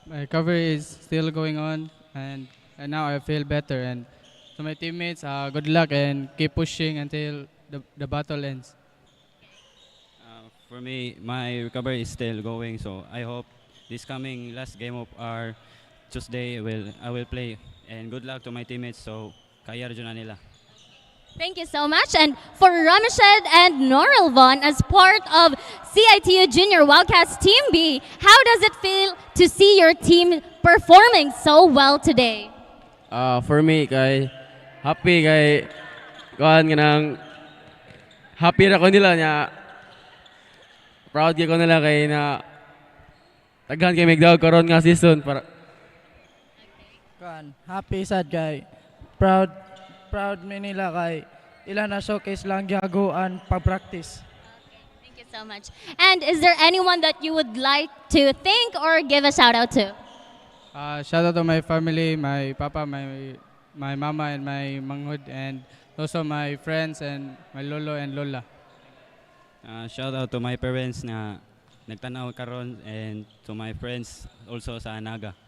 My recovery is still going on, and now I feel better. And to my teammates, good luck and keep pushing until the battle ends. For me, my recovery is still going, so I hope this coming last game of our Tuesday I will play. And good luck to my teammates, so kaya rin na nila. Thank you so much. And for Ramishad and Norel Von, as part of CIT-U Junior Wildcats Team B, how does it feel to see your team performing so well today? For me, happy kuhan nga nang happy na ko nila niya. Proud ko nila kay na taghan kay migdaog karon nga season para Happy sad kay proud me nila kay ila na showcase lang giaguan pag-practice. Thank you so much. And is there anyone that you would like to thank or give a shout out to? Shout out to my family, my papa, my mama, and my manghud, and also my friends and my lolo and lola. Shout out to my parents na nagtanaw karon, and to my friends also sa Naga.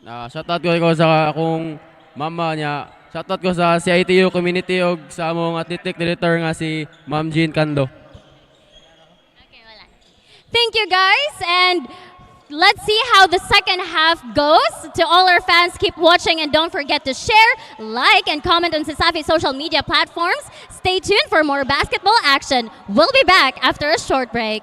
Shoutout ko sa akong mama niya. Shoutout ko sa CIT-U community og sa among athletic director nga si Ma'am Jean Cando. Thank you guys, and let's see how the second half goes. To all our fans, keep watching and don't forget to share, like, and comment on CESAFI social media platforms. Stay tuned for more basketball action. We'll be back after a short break.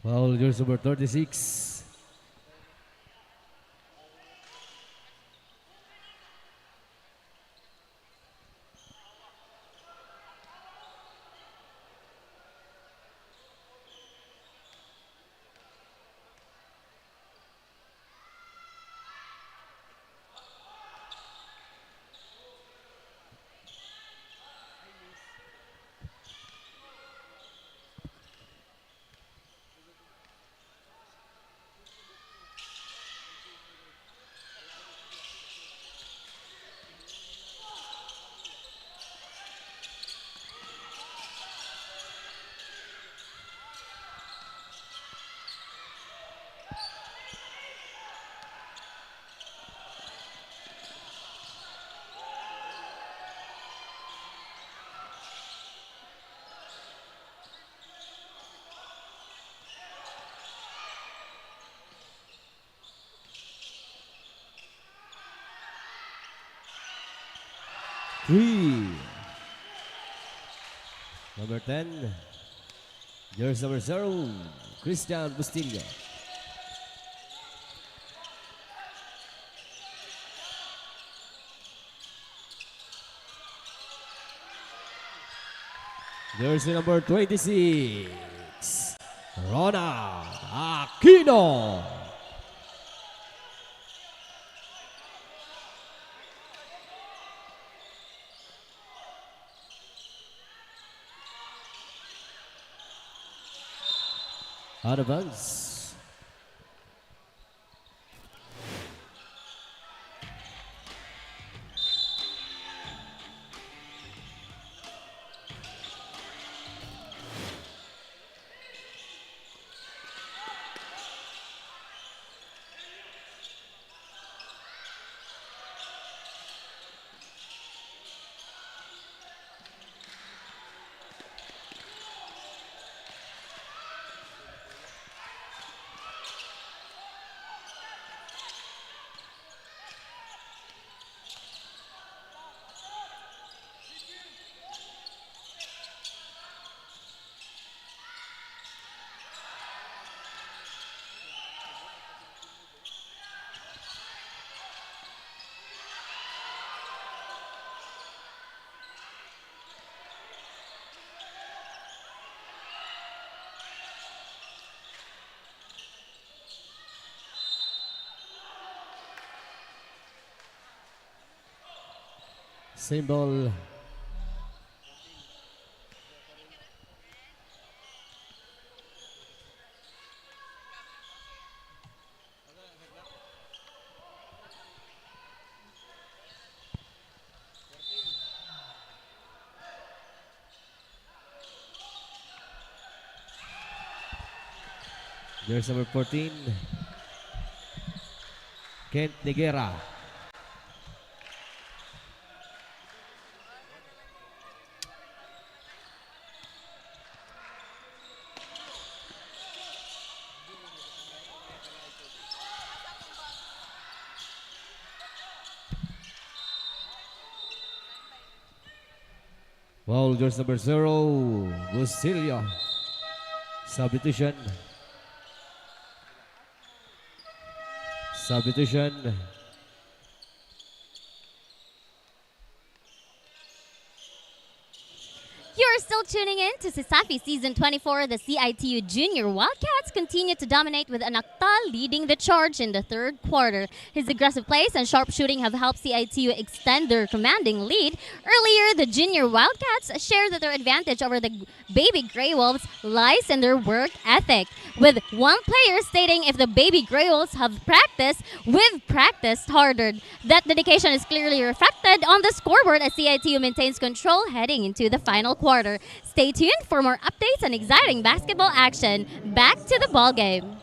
Foul, jersey number 36. Three. Number 10. Jersey number 0. Christian Bustillo. Jersey number 26. Ronald Aquino. Out of bounds. Same ball. There's number 14. 𝐂𝐤𝐬. Foul, jersey number 0, Bustillo. Substitution. Substitution. You're still tuning in to CESAFI Season 24. The CIT-U Junior Wildcats continue to dominate with Anaktal leading the charge in the third quarter. His aggressive plays and sharp shooting have helped CIT-U extend their commanding lead. Earlier, the Junior Wildcats shared that their advantage over the Baby Grey Wolves lies in their work ethic, with one player stating if the Baby Grey Wolves have practiced, we've practiced harder. That dedication is clearly reflected on the scoreboard as CIT-U maintains control heading into the final quarter. Stay tuned for more updates and exciting basketball action. Back to the ball game.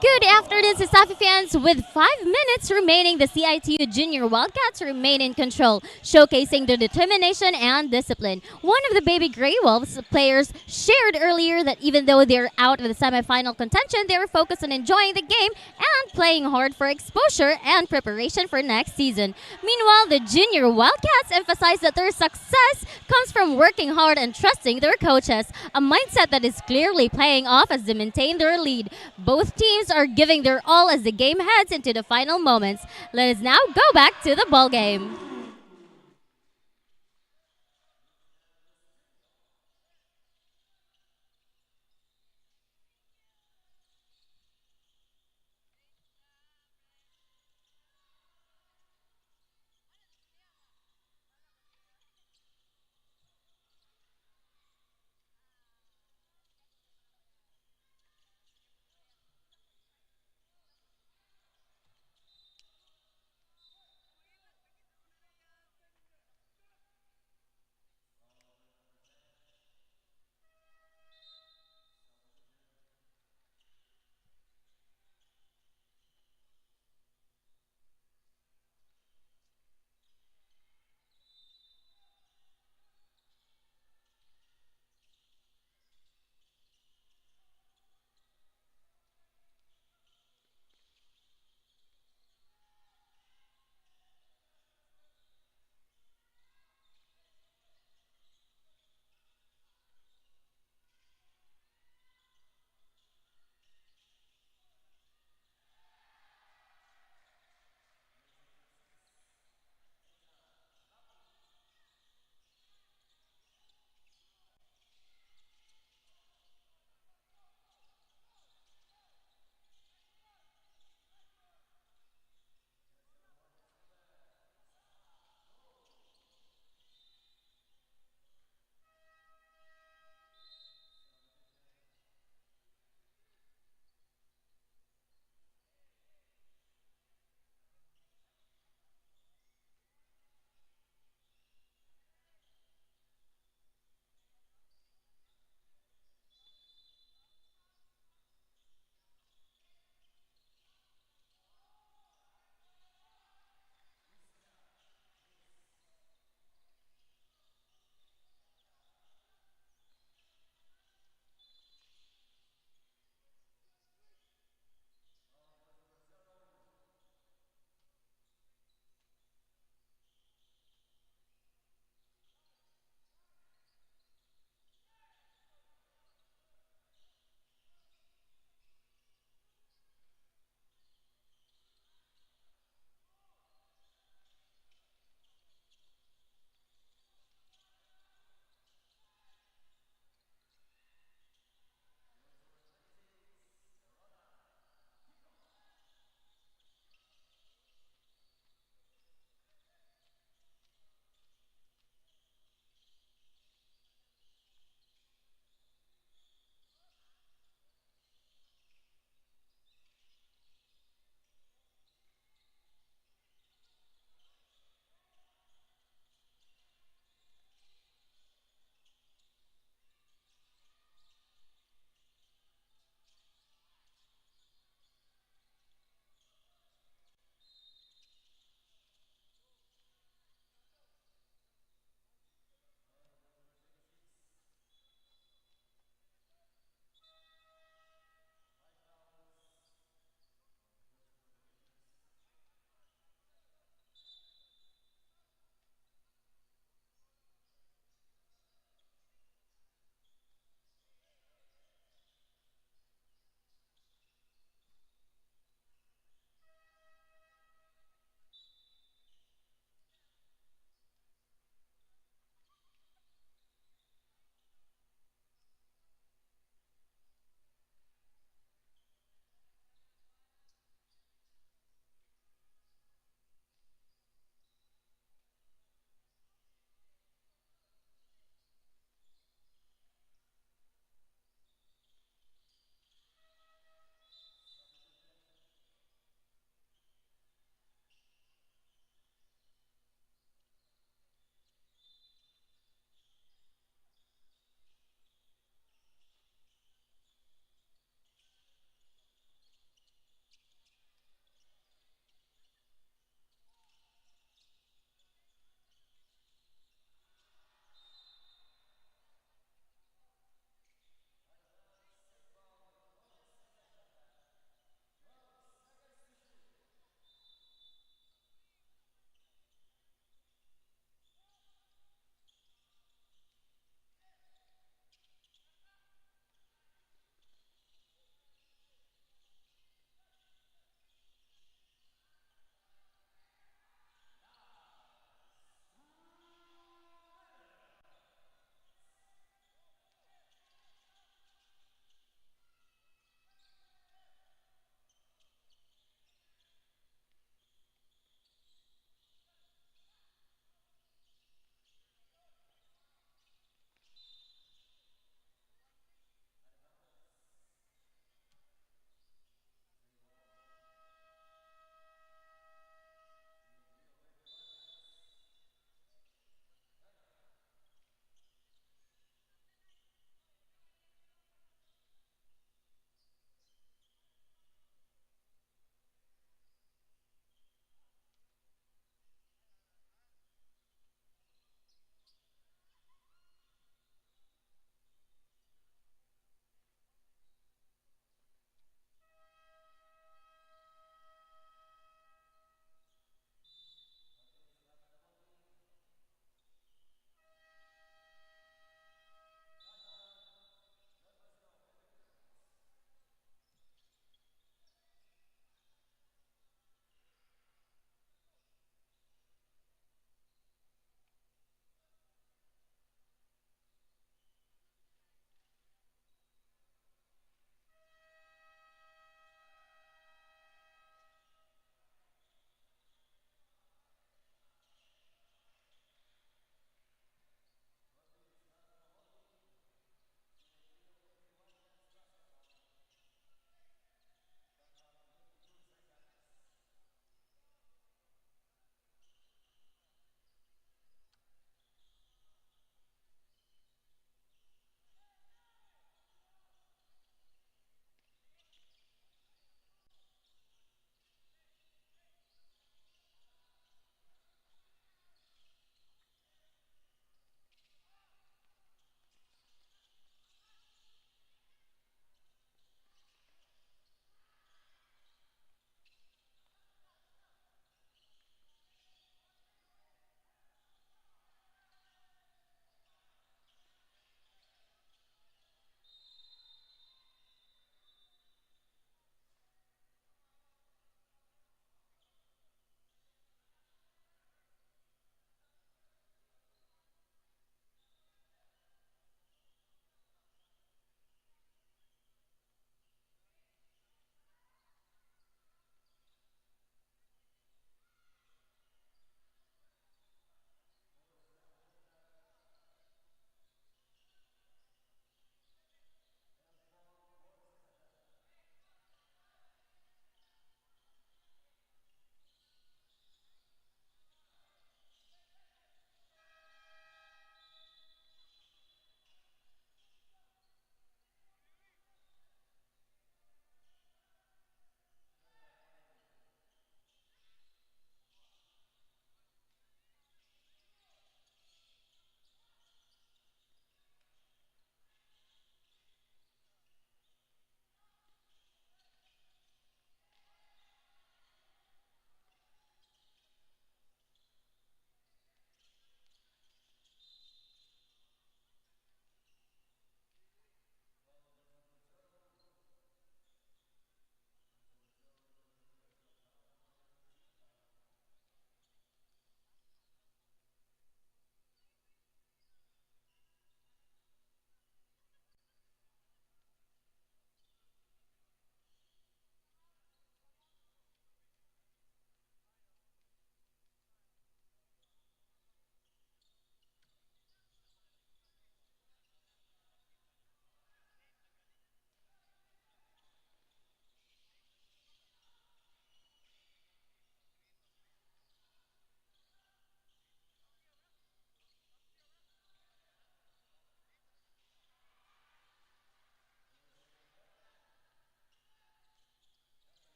Good afternoon, CESAFI fans. With 5 minutes remaining, the CIT-U Junior Wildcats remain in control, showcasing their determination and discipline. One of the Baby Grey Wolves players shared earlier that even though they're out of the semifinal contention, they were focused on enjoying the game and playing hard for exposure and preparation for next season. Meanwhile, the Junior Wildcats emphasize that their success comes from working hard and trusting their coaches, a mindset that is clearly paying off as they maintain their lead. Both teams are giving their all as the game heads into the final moments. Let us now go back to the ball game.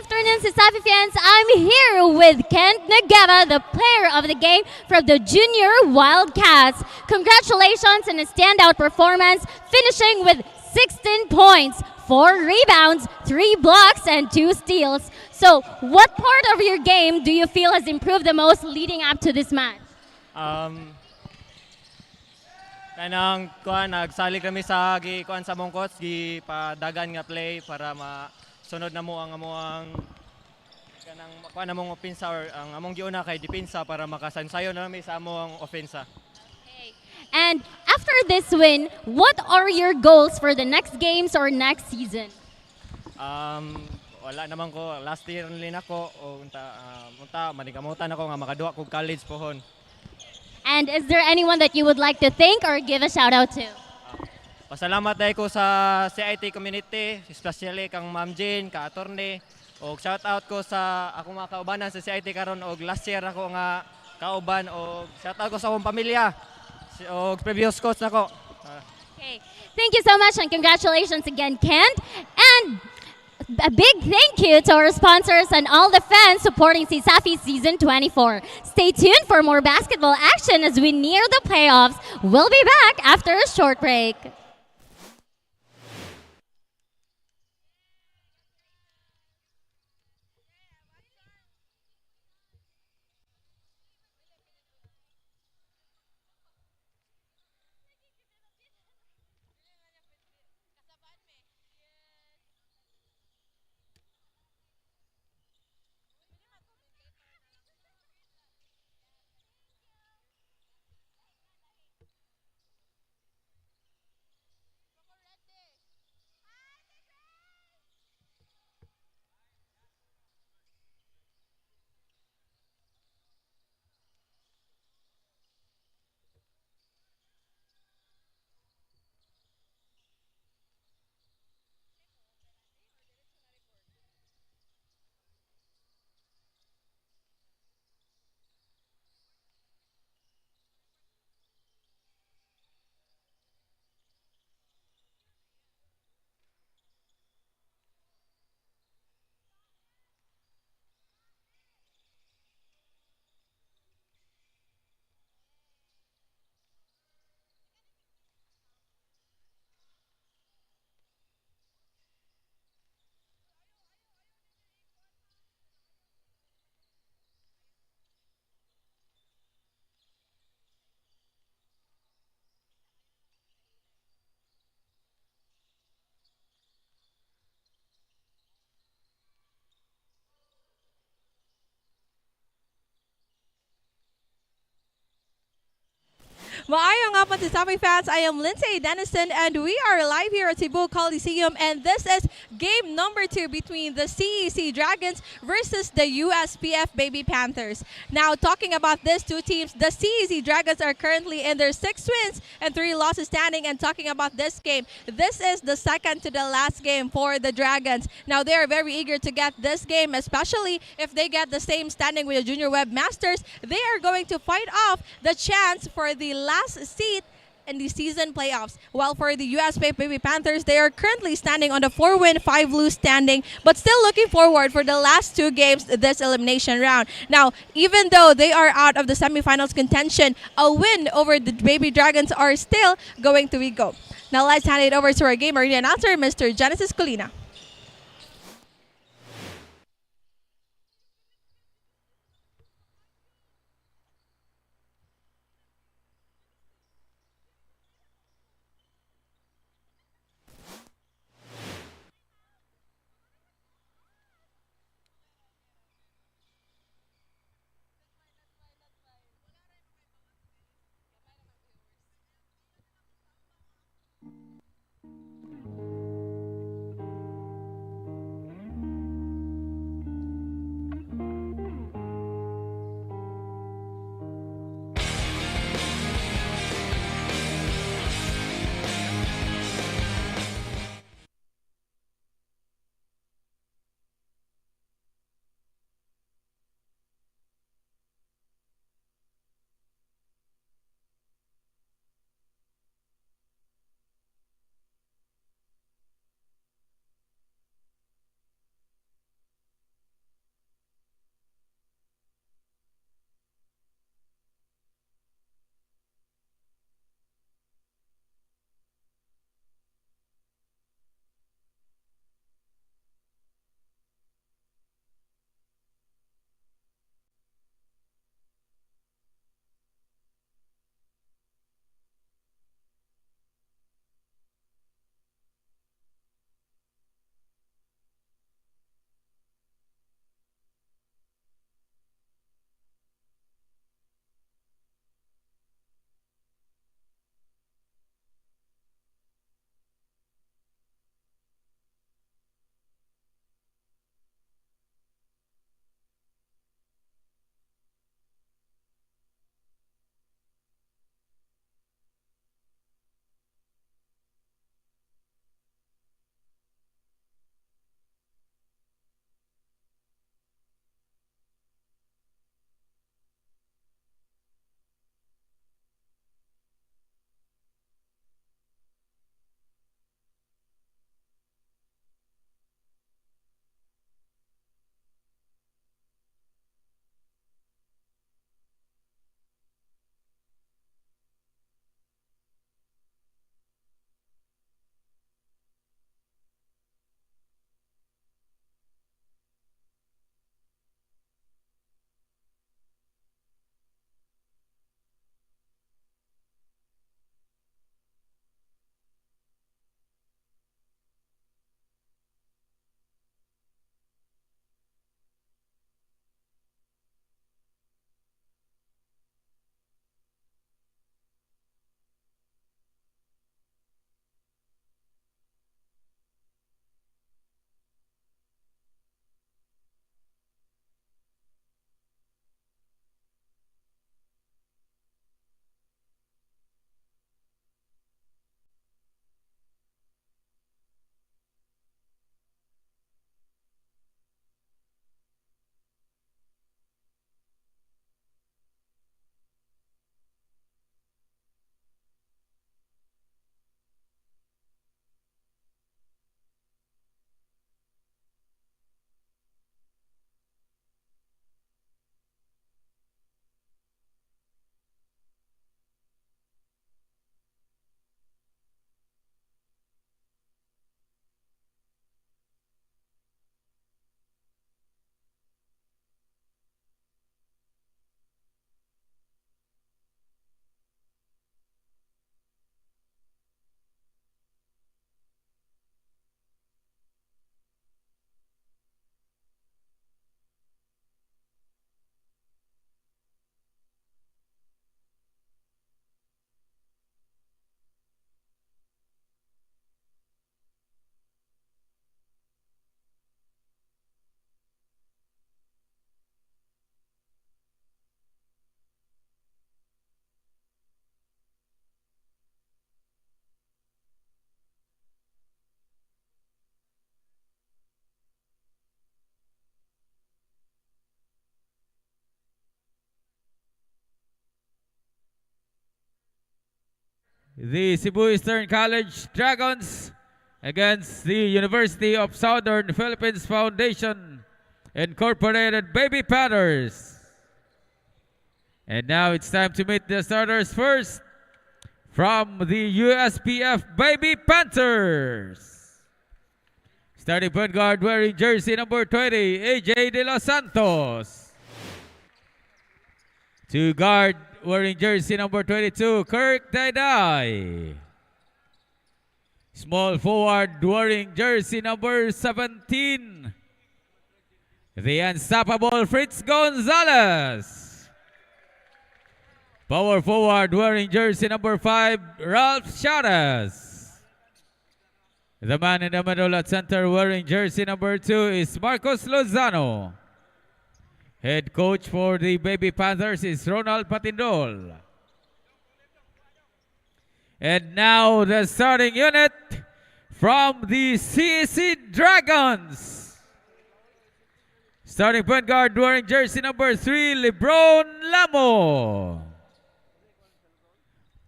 afternoon, CESAFI fans. I'm here with 𝐂𝐤𝐬, the player of the game from the Junior Wildcats. Congratulations on a standout performance, finishing with 16 points, 4 rebounds, 3 blocks, and 2 steals. So, what part of your game do you feel has improved the most leading up to this match? Nagsali kami sa kuan sa mong coach, padagan nga play para masunod na mo ang amuang kanang kuan namong opensa or ang among giuna kay depensa para makasansayo na mi sa among ofensa. And after this win, what are your goals for the next games or next season? Wala naman ko, last year nilin ako o manikamutan ako nga makaduwa kog college pohon. And is there anyone that you would like to thank or give a shout out to? Pasalamat dahil ko sa CIT community, especially kang Ma'am Jean, ka-attorney, o shout out ko sa akong mga kaubanan sa CIT karon og last year ako nga kauban o shout out ko sa akong pamilya o previous coach nako. Okay. Thank you so much and congratulations again, Kent. And a big thank you to our sponsors and all the fans supporting CESAFI Season 24. Stay tuned for more basketball action as we near the playoffs. We'll be back after a short break. Maayong hapon to CESAFI fans. I am Lindsay Dennison and we are live here at 𝐂𝐤𝐬 and this is game number 2 between the CEC Dragons versus the USPF Baby Panthers. Now talking about these two teams, the CEC Dragons are currently in their 6 wins and 3 losses standing, and talking about this game, this is the second to the last game for the Dragons. Now they are very eager to get this game, especially if they get the same standing with the Junior Web Masters. They are going to fight off the chance for the last seat in the season playoffs. While for the USPF Baby Panthers, they are currently standing on the 4-win, 5-lose standing, but still looking forward for the last 2 games this elimination round. Now, even though they are out of the semifinals contention, a win over the Baby Dragons are still going to be go. Now let's hand it over to our game arena announcer, Mr. Genesis Colina. the Cebu Eastern College Dragons against the University of Southern Philippines Foundation Incorporated Baby Panthers. And now it's time to meet the starters first from the USPF Baby Panthers. Starting point guard wearing jersey number 20, AJ De Los Santos. To guard wearing jersey number 22, 𝐂𝐤𝐬. Small forward wearing jersey number 17, the unstoppable Fritz Gonzalez. Power forward wearing jersey number 5, Ralph Charas. The man in the middle at center wearing jersey number 2 is Marcos Lozano. Head coach for the Baby Panthers is Ronald Patindol. And now the starting unit from the CEC Dragons. Starting point guard wearing jersey number 3, LeBron Lamo.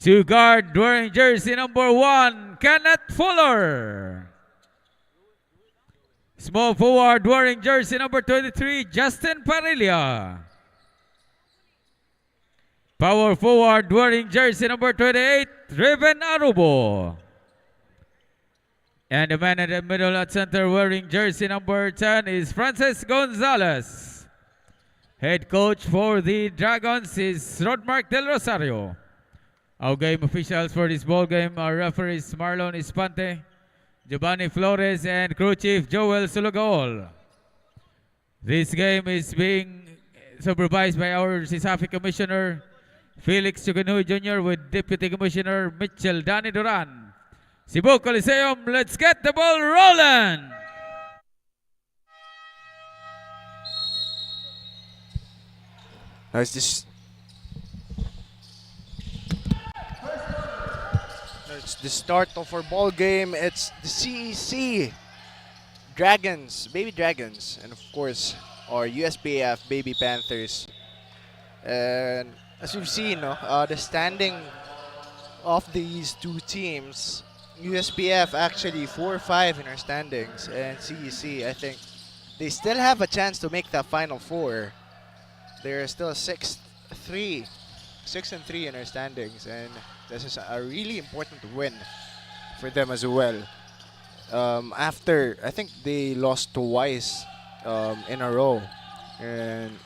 To guard wearing jersey number 1, Kenneth Fuller. Small forward wearing jersey number 23, Justin Parilla. Power forward wearing jersey number 28, Riven Arubo. And the man in the middle at center wearing jersey number 10 is Francis Gonzalez. Head coach for the Dragons is Rodmark Del Rosario. Our game officials for this ball game are referees Marlon Espante, Giovanni Flores, and crew chief Joel Sulugaol. This game is being supervised by our CESAFI Commissioner Felix Chuganuy Jr. with Deputy Commissioner Mitchell Danny Duran. Cebu Coliseum, let's get the ball rolling! Now it's the start of our ball game. It's the CEC Dragons, Baby Dragons, and of course our USPF Baby Panthers. And as we've seen, the standing of these two teams, USPF actually 4-5 in our standings, and CEC, I think they still have a chance to make that Final Four. They're still 6-3 in our standings, and this is a really important win for them as well. After, I think they lost twice in a row, and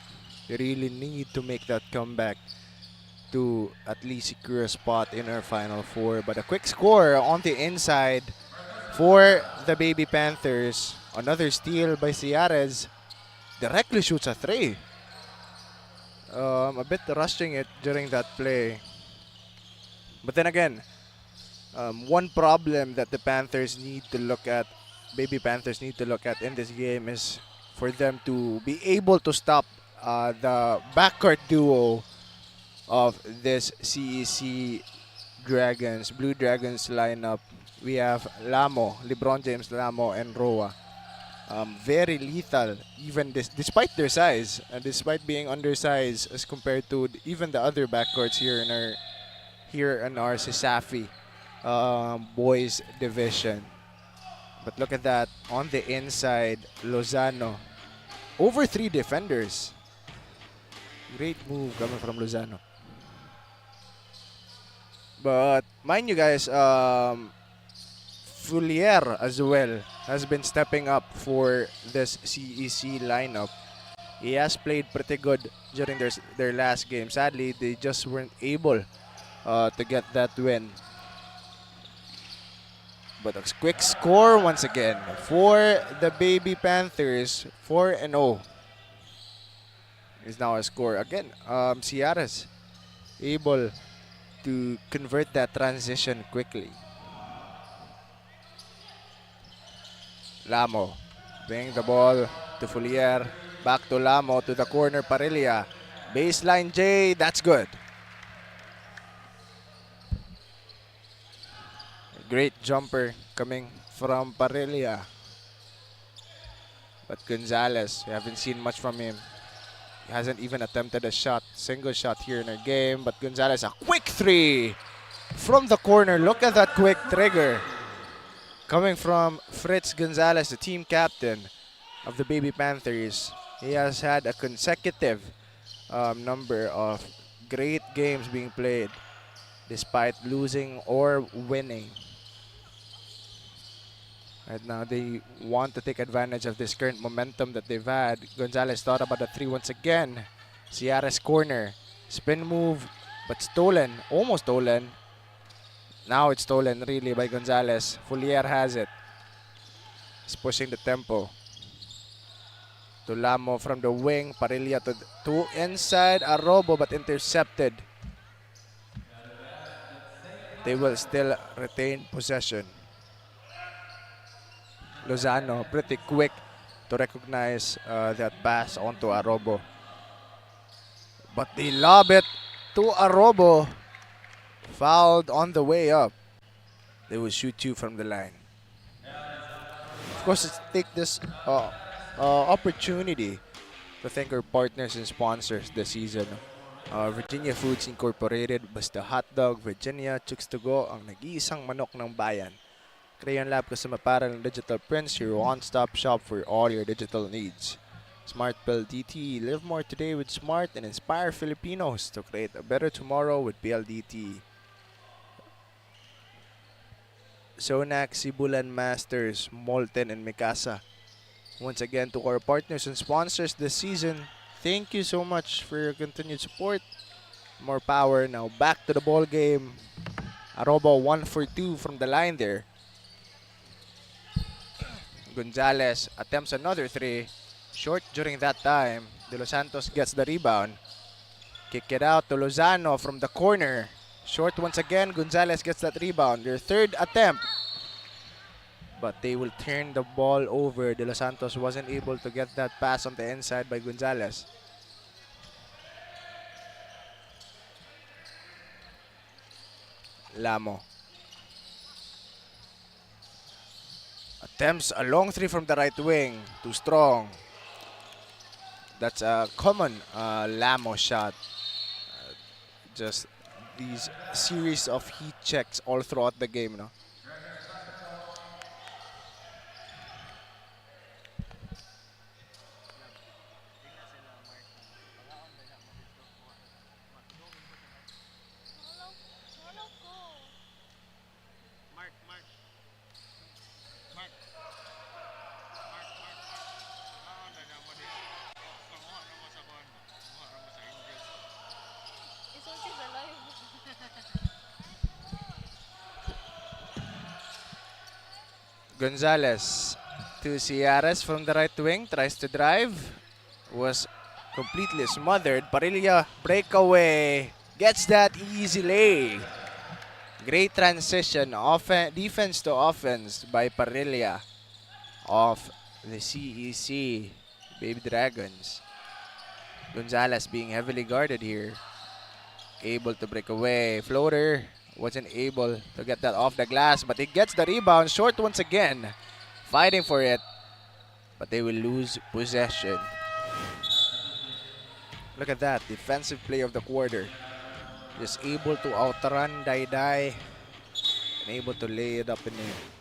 they really need to make that comeback to at least secure a spot in our Final Four. But a quick score on the inside for the Baby Panthers. Another steal by Ciares. Directly shoots a 3. A bit rushing it during that play. But then again, one problem that the Panthers need to look at, Baby Panthers need to look at in this game is for them to be able to stop the backcourt duo of this CEC Dragons, Blue Dragons lineup. We have Lamo, LeBron James Lamo, and Roa. Very lethal, even despite their size, despite being undersized as compared to even the other backcourts here in our CESAFI boys division. But look at that, on the inside, Lozano, over 3 defenders. Great move coming from Lozano. But mind you guys, Fulier as well has been stepping up for this CEC lineup. He has played pretty good during their last game. Sadly, they just weren't able to get that win. But a quick score once again for the Baby Panthers. 4-0 is now a score. Again, Ciares able to convert that transition quickly. Lamo bring the ball to Fulier. Back to Lamo, to the corner, Parilla. Baseline J, that's good. A great jumper coming from Parilla. But Gonzalez, we haven't seen much from him. He hasn't even attempted a shot, single shot here in our game. But Gonzalez, a quick 3 from the corner. Look at that quick trigger. Coming from Fritz Gonzalez, the team captain of the Baby Panthers. He has had a consecutive number of great games being played despite losing or winning. Right now, they want to take advantage of this current momentum that they've had. Gonzalez thought about the 3 once again. Ciara's corner. Spin move, but stolen. Almost stolen. Now it's stolen, really, by Gonzalez. Fullier has it. He's pushing the tempo. To Lamo from the wing. Parilla to inside. Arobo, but intercepted. They will still retain possession. Lozano pretty quick to recognize that pass onto Arobo. But they lob it to Arobo. Fouled on the way up. They will shoot 2 from the line. Of course, let's take this opportunity to thank our partners and sponsors this season. Virginia Foods Incorporated, Basta Hotdog, Virginia, 𝐂𝐄𝐬, ang nag-iisang manok ng bayan. Crayon Lab kasama para ng digital prints, your one-stop shop for all your digital needs. Smart PLDT, live more today with smart and inspire Filipinos to create a better tomorrow with PLDT. Sonac, Sibulan Masters, Molten, and Mikasa. Once again, to our partners and sponsors this season, thank you so much for your continued support. More power. Now back to the ball game. Arobo 1 for 2 from the line there. Gonzalez attempts another 3. Short during that time. De Los Santos gets the rebound. Kick it out to Lozano from the corner. Short once again. Gonzalez gets that rebound. Their 3rd attempt. But they will turn the ball over. De Los Santos wasn't able to get that pass on the inside by Gonzalez. Lamo. Attempts a long 3 from the right wing. Too strong. That's a common Lamo shot. Just these series of heat checks all throughout the game. No? Gonzalez to Ciares from the right wing. Tries to drive. Was completely smothered. Parilla breakaway. Gets that easy lay. Great transition. Defense to offense by Parilla of the CEC Baby Dragons. Gonzalez being heavily guarded here. Able to break away. Floater. Wasn't able to get that off the glass, but he gets the rebound. Short once again. Fighting for it. But they will lose possession. Look at that. Defensive play of the quarter. Just able to outrun 𝐷𝐷𝐷 and able to lay it up in there.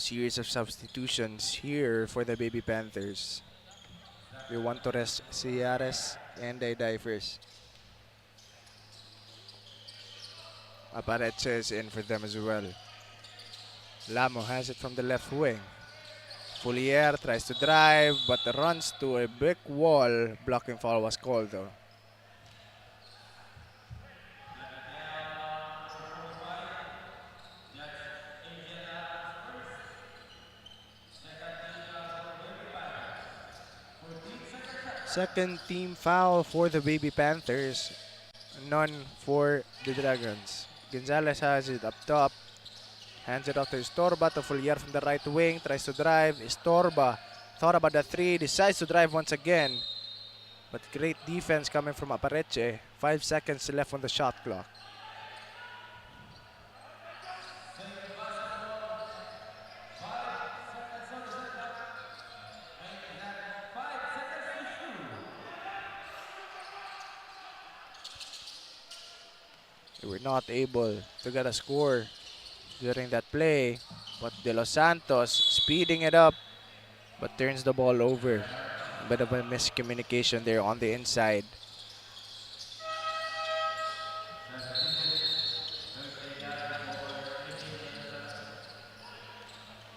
Series of substitutions here for the Baby Panthers. We want to rest Ciares and 𝐷𝐷𝐷 first. Apareche is in for them as well. Lamo has it from the left wing. Fullier tries to drive but runs to a brick wall. Blocking foul was called though. Second team foul for the Baby Panthers. None for the Dragons. Gonzalez has it up top. Hands it off to Estorba to Fullier from the right wing. Tries to drive. Estorba thought about the 3. Decides to drive once again. But great defense coming from Apareche. 5 seconds left on the shot clock. They were not able to get a score during that play, but De Los Santos speeding it up, but turns the ball over. A bit of a miscommunication there on the inside.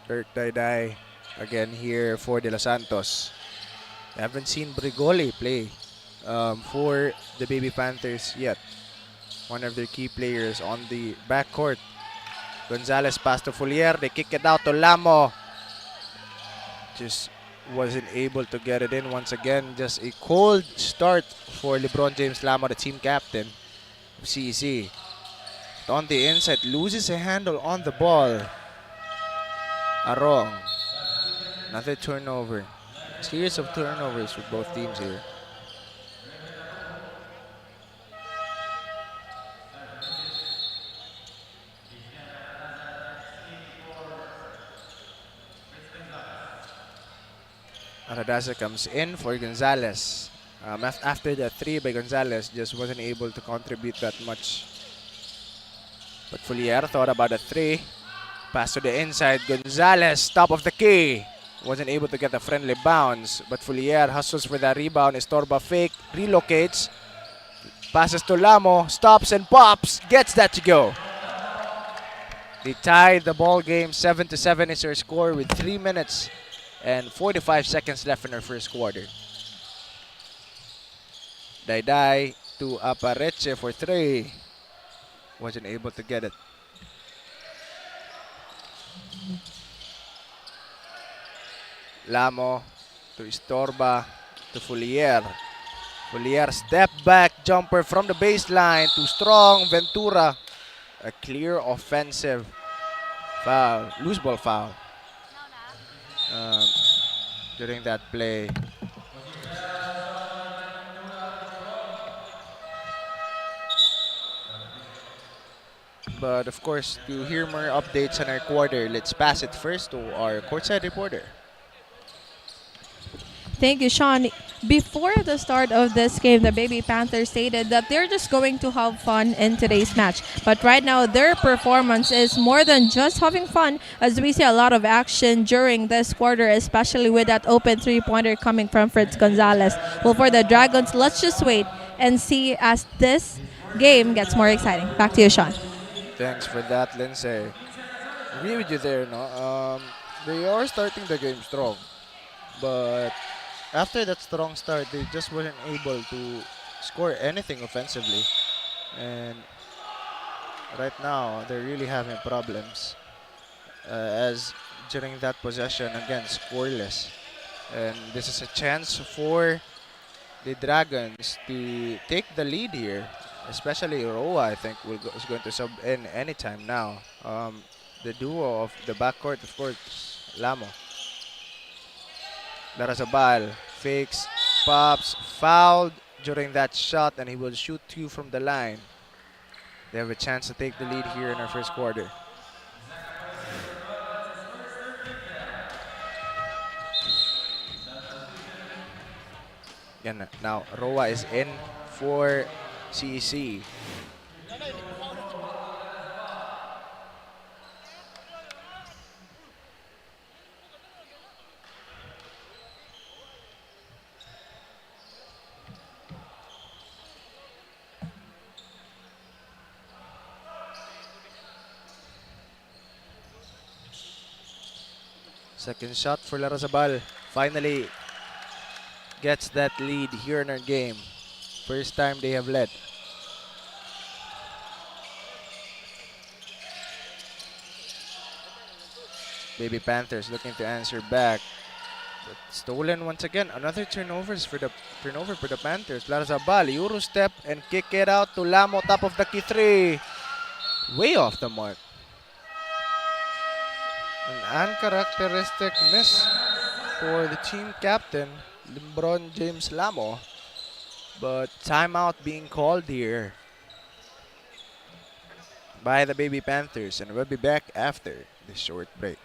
Dirk Dayday again here for De Los Santos. I haven't seen Brigoli play for the Baby Panthers yet. One of their key players on the backcourt. Gonzalez pass to Folier. They kick it out to Lamo. Just wasn't able to get it in once again. Just a cold start for LeBron James Lamo, the team captain of CEC. On the inside, loses a handle on the ball. Arong. Another turnover. Series of turnovers for both teams here. Aradaza comes in for Gonzalez. After the three by Gonzalez, just wasn't able to contribute that much. But Folier thought about a three. Pass to the inside. Gonzalez, top of the key. Wasn't able to get a friendly bounce. But Folier hustles for that rebound. Estorba fake. Relocates. Passes to Lamo. Stops and pops. Gets that to go. They tied the ball game. 7-7 is their score with 3 minutes and 45 seconds left in our first quarter. Dayday to Apareche for three. Wasn't able to get it. Lamo to Estorba to Folier. Folier step back jumper from the baseline. Too strong. Ventura. A clear offensive foul. Loose ball foul. During that play. But of course, to hear more updates on our quarter, let's pass it first to our courtside reporter. Thank you, Sean. Before the start of this game, the Baby Panthers stated that they're just going to have fun in today's match. But right now, their performance is more than just having fun, as we see a lot of action during this quarter, especially with that open three-pointer coming from Fritz Gonzalez. Well, for the Dragons, let's just wait and see as this game gets more exciting. Back to you, Sean. Thanks for that, Lindsay. Agree with you there, no? They are starting the game strong, but after that strong start, they just weren't able to score anything offensively. And right now, they're really having problems. As during that possession, again, scoreless. And this is a chance for the Dragons to take the lead here. Especially Roa, I think, is going to sub in anytime now. The duo of the backcourt, of course, Lamo. Larrazabal fakes, pops, fouled during that shot, and he will shoot two from the line. They have a chance to take the lead here in our first quarter. Yan, now Roa is in for CEC. Second shot for Larrazabal. Finally gets that lead here in our game. First time they have led. Baby Panthers looking to answer back. But stolen once again. Another turnover for the Panthers. Larrazabal, Euro step and kick it out to Lamo, top of the key three. Way off the mark. An uncharacteristic miss for the team captain, LeBron James Lamo. But timeout being called here by the Baby Panthers, and we'll be back after this short break.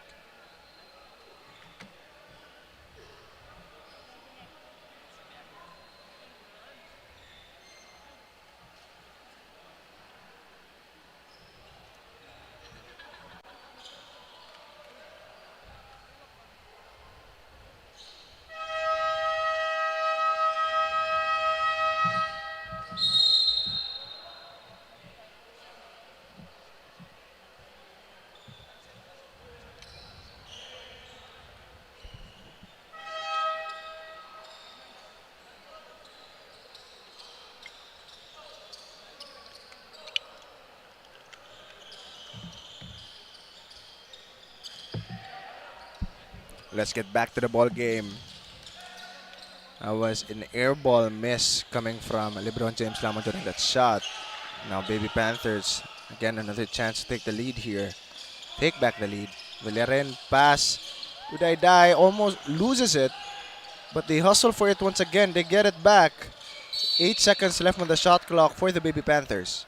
Let's get back to the ball game. That was an air ball miss coming from LeBron James Lamont during that shot. Now Baby Panthers, again another chance to take the lead here. Take back the lead. Villaren pass. Uday almost loses it, but they hustle for it once again. They get it back. 8 seconds left on the shot clock for the Baby Panthers.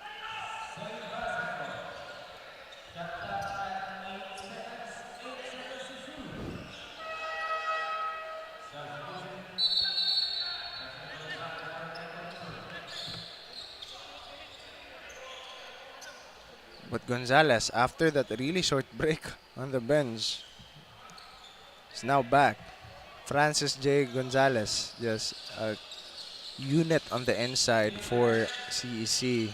But Gonzalez, after that really short break on the bench, is now back. Francis J. Gonzalez, just a unit on the inside for CEC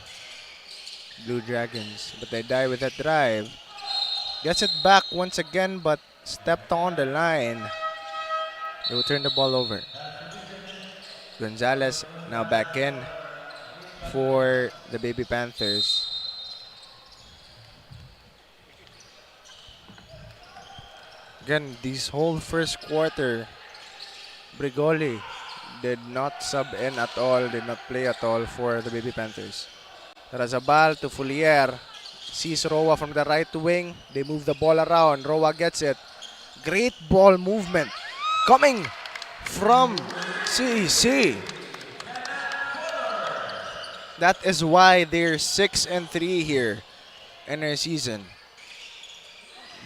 Blue Dragons. But they die with that drive. Gets it back once again, but stepped on the line. They will turn the ball over. Gonzalez now back in for the Baby Panthers. Again, this whole first quarter, Brigoli did not sub in at all, did not play at all for the Baby Panthers. Razabal to Foulier, sees Roa from the right wing. They move the ball around. Roa gets it. Great ball movement coming from CEC. That is why they're 6-3 here in their season.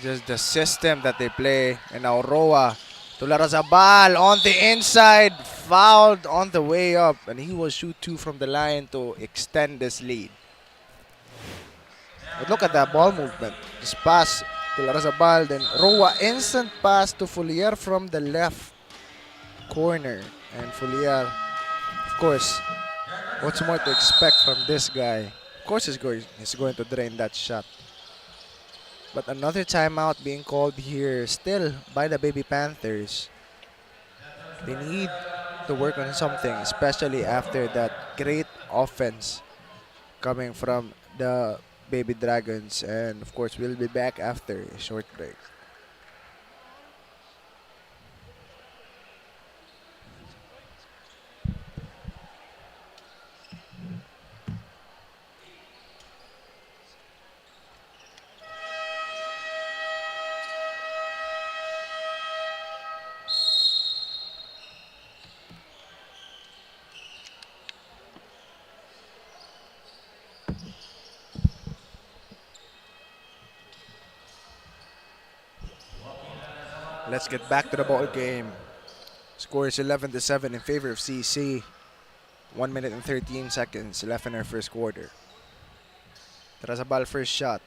Just the system that they play. And now Roa to Larazabal on the inside. Fouled on the way up. And he will shoot 2 from the line to extend this lead. But look at that ball movement. Just pass to Larazabal. Then Roa instant pass to Foulier from the left corner. And Foulier, of course, what's more to expect from this guy? Of course he's going to drain that shot. But another timeout being called here still by the Baby Panthers. They need to work on something, especially after that great offense coming from the Baby Dragons. And of course, we'll be back after a short break. Let's get back to the ball game. Score is 11-7 in favor of CC. 1 minute and 13 seconds left in our first quarter. Razabal first shot.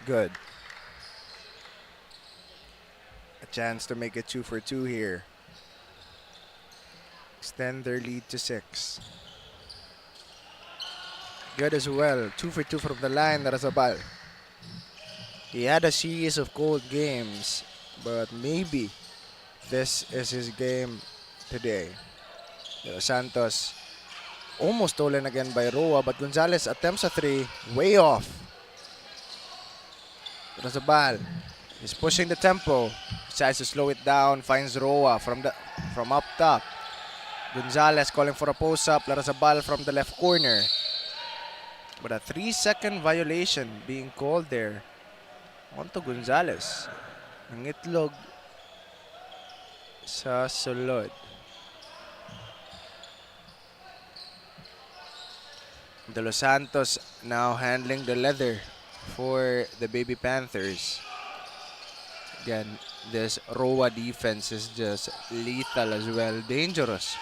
Good. A chance to make it 2 for 2 here. Extend their lead to 6. Good as well. 2 for 2 from the line, Razabal. He had a series of cold games, but maybe this is his game today. Santos almost stolen again by Roa, but Gonzalez attempts a 3, way off. Razabal is pushing the tempo, decides to slow it down, finds Roa from up top. Gonzalez calling for a post-up, Razabal from the left corner. But a 3-second violation being called there. Onto Gonzalez. Ng itlog sa sulod. De Los Santos now handling the leather for the Baby Panthers. Again, this Roa defense is just lethal as well, dangerous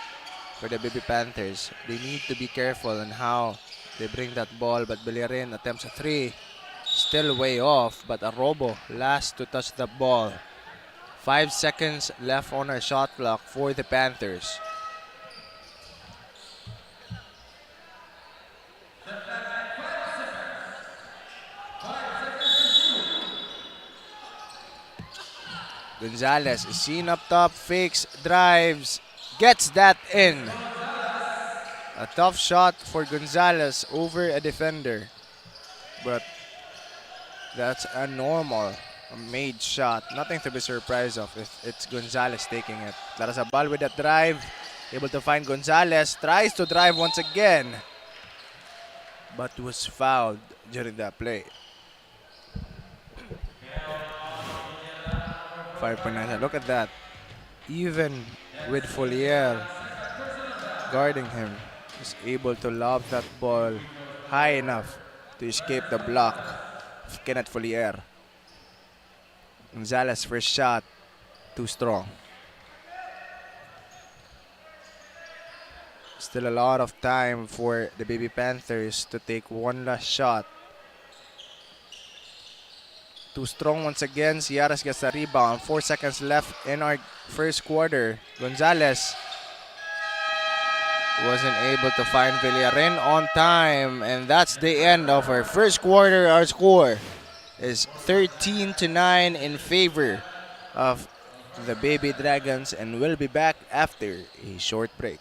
for the Baby Panthers. They need to be careful on how they bring that ball, but Villarin attempts a three. Still way off, but Arobo last to touch the ball. 5 seconds left on our shot clock for the Panthers. Gonzalez is seen up top, fakes, drives, gets that in. A tough shot for Gonzalez over a defender, but that's a normal made shot. Nothing to be surprised of if it's Gonzalez taking it. Larrazabal with that drive, able to find Gonzalez, tries to drive once again, but was fouled during that play. 5.9. Look at that. Even with Follier guarding him, is able to lob that ball high enough to escape the block of Kenneth Follier. Gonzalez first shot, too strong. Still a lot of time for the Baby Panthers to take one last shot. Too strong once again. Ciares gets the rebound. 4 seconds left in our first quarter. Gonzalez wasn't able to find Villarin on time. And that's the end of our first quarter. Our score is 13-9 in favor of the Baby Dragons. And we'll be back after a short break.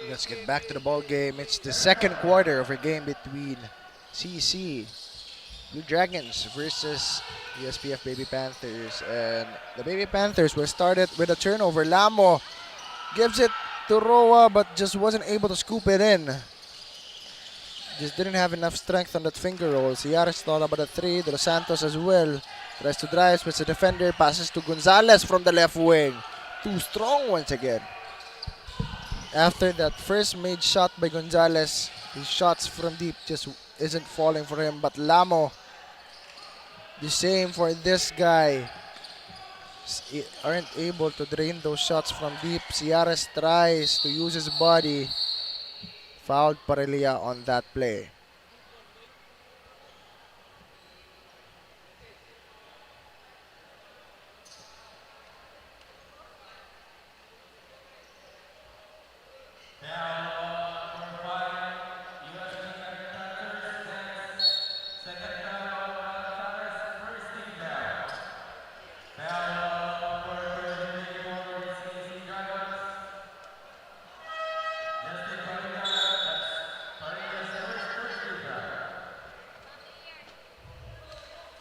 Let's get back to the ball game. It's the second quarter of a game between CC Blue Dragons versus USPF Baby Panthers. And the Baby Panthers will start it with a turnover. Lamo gives it to Roa, but just wasn't able to scoop it in. Just didn't have enough strength on that finger roll. Ciares thought about a three. De Los Santos as well. Tries to drive, with the defender, passes to Gonzalez from the left wing. Too strong once again. After that first made shot by Gonzalez, his shots from deep just isn't falling for him. But Lamo, the same for this guy. Aren't able to drain those shots from deep. Ciares tries to use his body. Fouled Parilla on that play.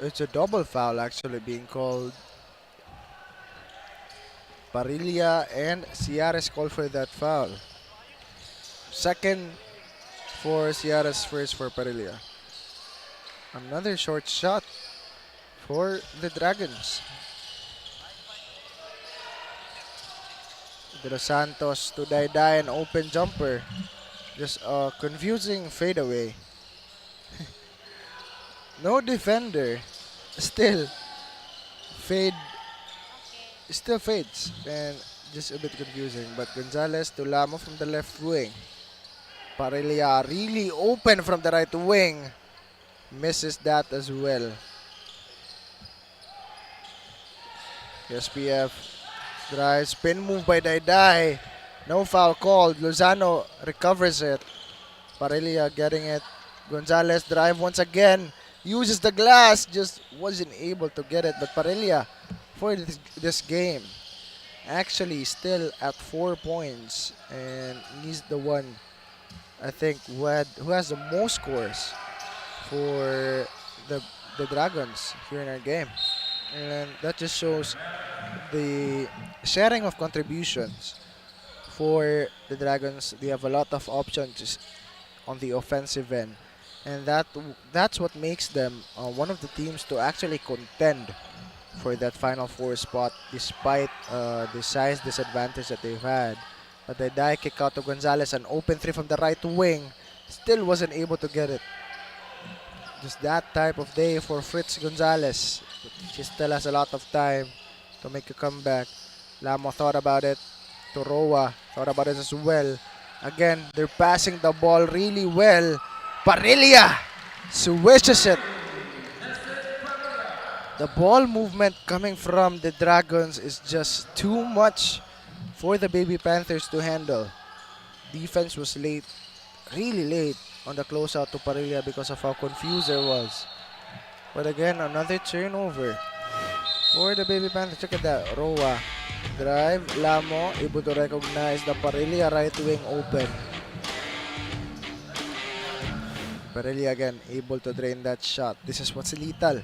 It's a double foul actually being called. Parilla and Ciares called for that foul. Second for Ciares, first for Parilla. Another short shot for the Dragons. De Los Santos to 𝐓𝐓, an open jumper. Just a confusing fadeaway. No defender. Still fades. And just a bit confusing. But Gonzalez to Lamo from the left wing. Parilla really open from the right wing. Misses that as well. USPF drive, spin move by 𝐓𝐓. No foul called. Lozano recovers it. Parilla getting it. Gonzalez drive once again. Uses the glass. Just wasn't able to get it. But Parilla for this game actually still at 4 points. And he's the one, I think, who has the most scores for the Dragons here in our game. And that just shows the sharing of contributions for the Dragons. They have a lot of options on the offensive end, and that's what makes them one of the teams to actually contend for that Final Four spot, despite the size disadvantage that they've had. But 𝐓𝐓 kick out to Gonzalez, an open three from the right wing, still wasn't able to get it. Just that type of day for Fritz Gonzalez. She still has a lot of time to make a comeback. Lamo thought about it. Toroa thought about it as well. Again, they're passing the ball really well. Parilla swishes it. The ball movement coming from the Dragons is just too much for the Baby Panthers to handle. Defense was late, really late on the closeout to Parilla because of how confused it was. But again, another turnover for the Baby Panthers. Check at that. Roa drive. Lamo able to recognize the Parilla right wing open. Parilla again able to drain that shot. This is what's lethal.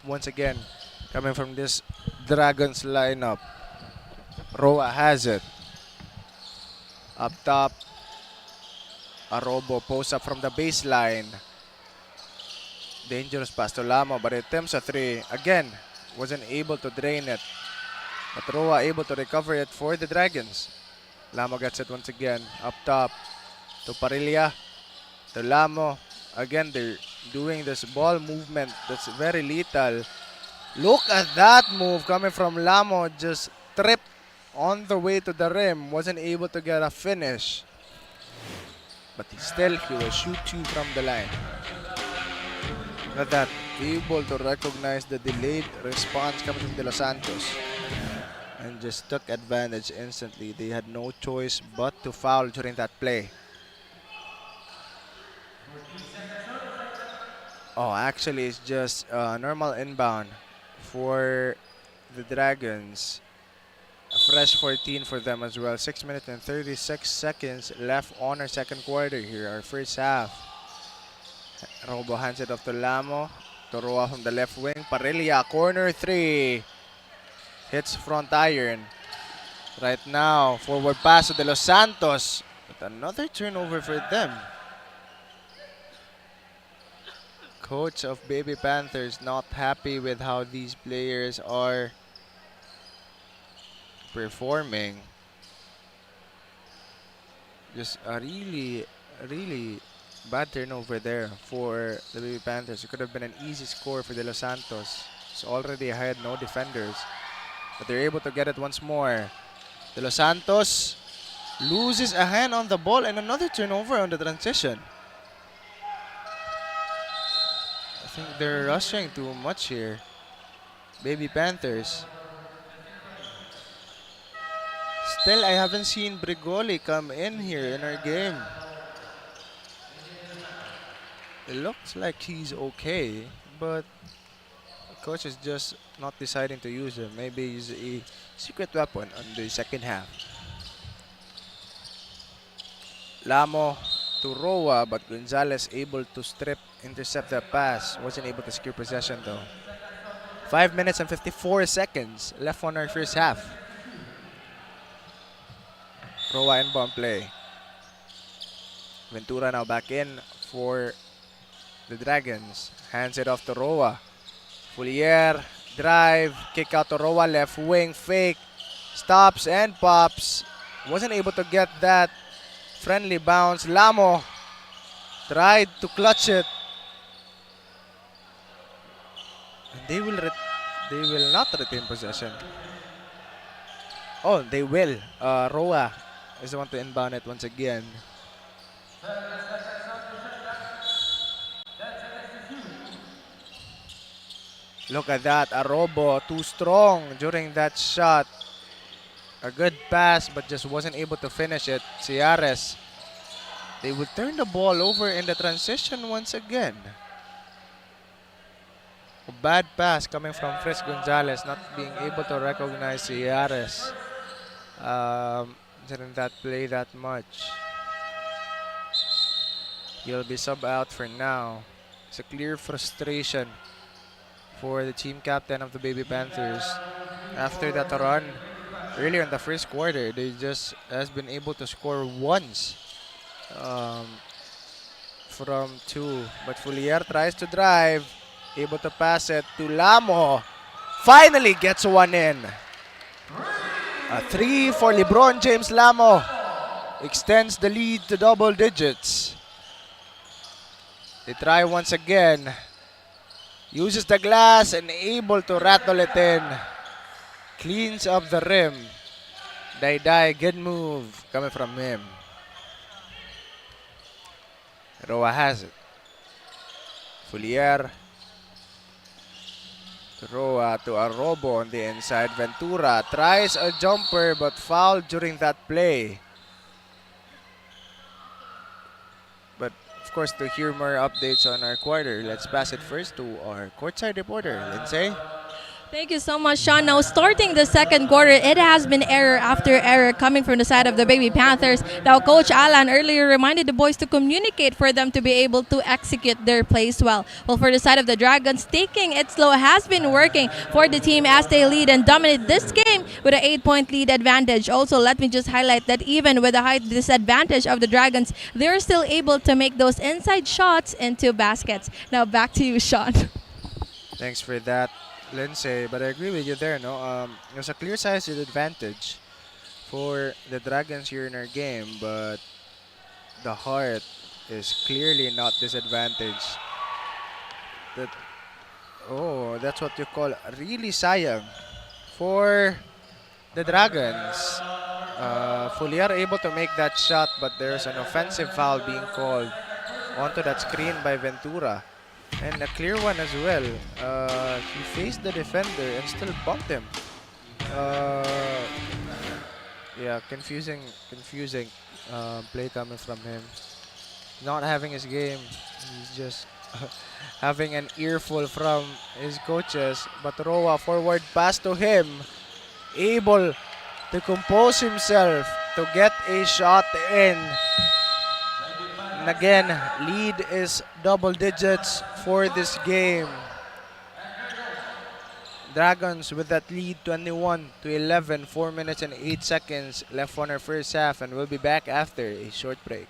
Once again, coming from this Dragons lineup. Roa has it. Up top. Arobo posts up from the baseline. Dangerous pass to Lamo, but it attempts a three. Again, wasn't able to drain it. But Roa able to recover it for the Dragons. Lamo gets it once again. Up top to Parilla. To Lamo. Again, they're doing this ball movement that's very lethal. Look at that move coming from Lamo. Just tripped on the way to the rim. Wasn't able to get a finish. But he will shoot two from the line. Look at that. Able to recognize the delayed response coming from De Los Santos. And just took advantage instantly. They had no choice but to foul during that play. Oh, actually, it's just a normal inbound for the Dragons. A fresh 14 for them as well. 6 minutes and 36 seconds left on our second quarter here, our first half. Robo hands it off to Lamo. Toroa from the left wing. Parilla, corner three. Hits front iron. Right now, forward pass to De Los Santos. But another turnover for them. Coach of Baby Panthers not happy with how these players are performing. Just a really bad turnover there for the Baby Panthers. It could have been an easy score for De Los Santos. It's already ahead, no defenders. But they're able to get it once more. De Los Santos loses a hand on the ball and another turnover on the transition. I think they're rushing too much here. Baby Panthers. Still, I haven't seen Brigoli come in here in our game. It looks like he's okay, but the coach is just not deciding to use him. Maybe he's a secret weapon on the second half. Lamo to Roa, but Gonzalez able to intercept that pass. Wasn't able to secure possession though. 5 minutes and 54 seconds left on our first half. Roa inbound play. Ventura now back in for the Dragons. Hands it off to Roa. Foulier, drive, kick out to Roa, left wing, fake. Stops and pops. wasn't able to get that friendly bounce. Lamo tried to clutch it. And they will not retain possession. Oh, they will. Roa is the one to inbound it once again. Look at that. Arobo too strong during that shot. A good pass, but just wasn't able to finish it. Ciares. They will turn the ball over in the transition once again. A bad pass coming from Fritz Gonzalez, not being able to recognize Ciares. Didn't that play that much. He'll be sub out for now. It's a clear frustration for the team captain of the Baby Panthers. After that run earlier in the first quarter, they just has been able to score once from 2. But Foulier tries to drive, able to pass it to Lamo. Finally gets one in. A 3 for LeBron James Lamo. Extends the lead to double digits. They try once again. Uses the glass and able to rattle it in. Cleans up the rim. Dai, good move coming from him. Roa has it. Foulier. Roa to Arobo on the inside. Ventura tries a jumper but fouled during that play. But of course, to hear more updates on our quarter, let's pass it first to our courtside reporter, Lindsay. Thank you so much, Sean. Now, starting the second quarter, it has been error after error coming from the side of the Baby Panthers. Now, Coach Alan earlier reminded the boys to communicate for them to be able to execute their plays well. Well, for the side of the Dragons, taking it slow has been working for the team as they lead and dominate this game with an 8-point lead advantage. Also, let me just highlight that even with the height disadvantage of the Dragons, they're still able to make those inside shots into baskets. Now, back to you, Sean. Thanks for that, Lindsay, but I agree with you there. There's a clear size advantage for the Dragons here in our game, but the heart is clearly not disadvantaged. That's what you call really sayang for the Dragons. Foulier able to make that shot, but there's an offensive foul being called onto that screen by Ventura. And a clear one as well. He faced the defender and still bumped him. Yeah, confusing play coming from him. Not having his game. He's just having an earful from his coaches. But Roa, forward pass to him. Able to compose himself to get a shot in. And again, lead is double digits for this game. Dragons with that lead 21-11, 4 minutes and 8 seconds left on our first half, and we'll be back after a short break.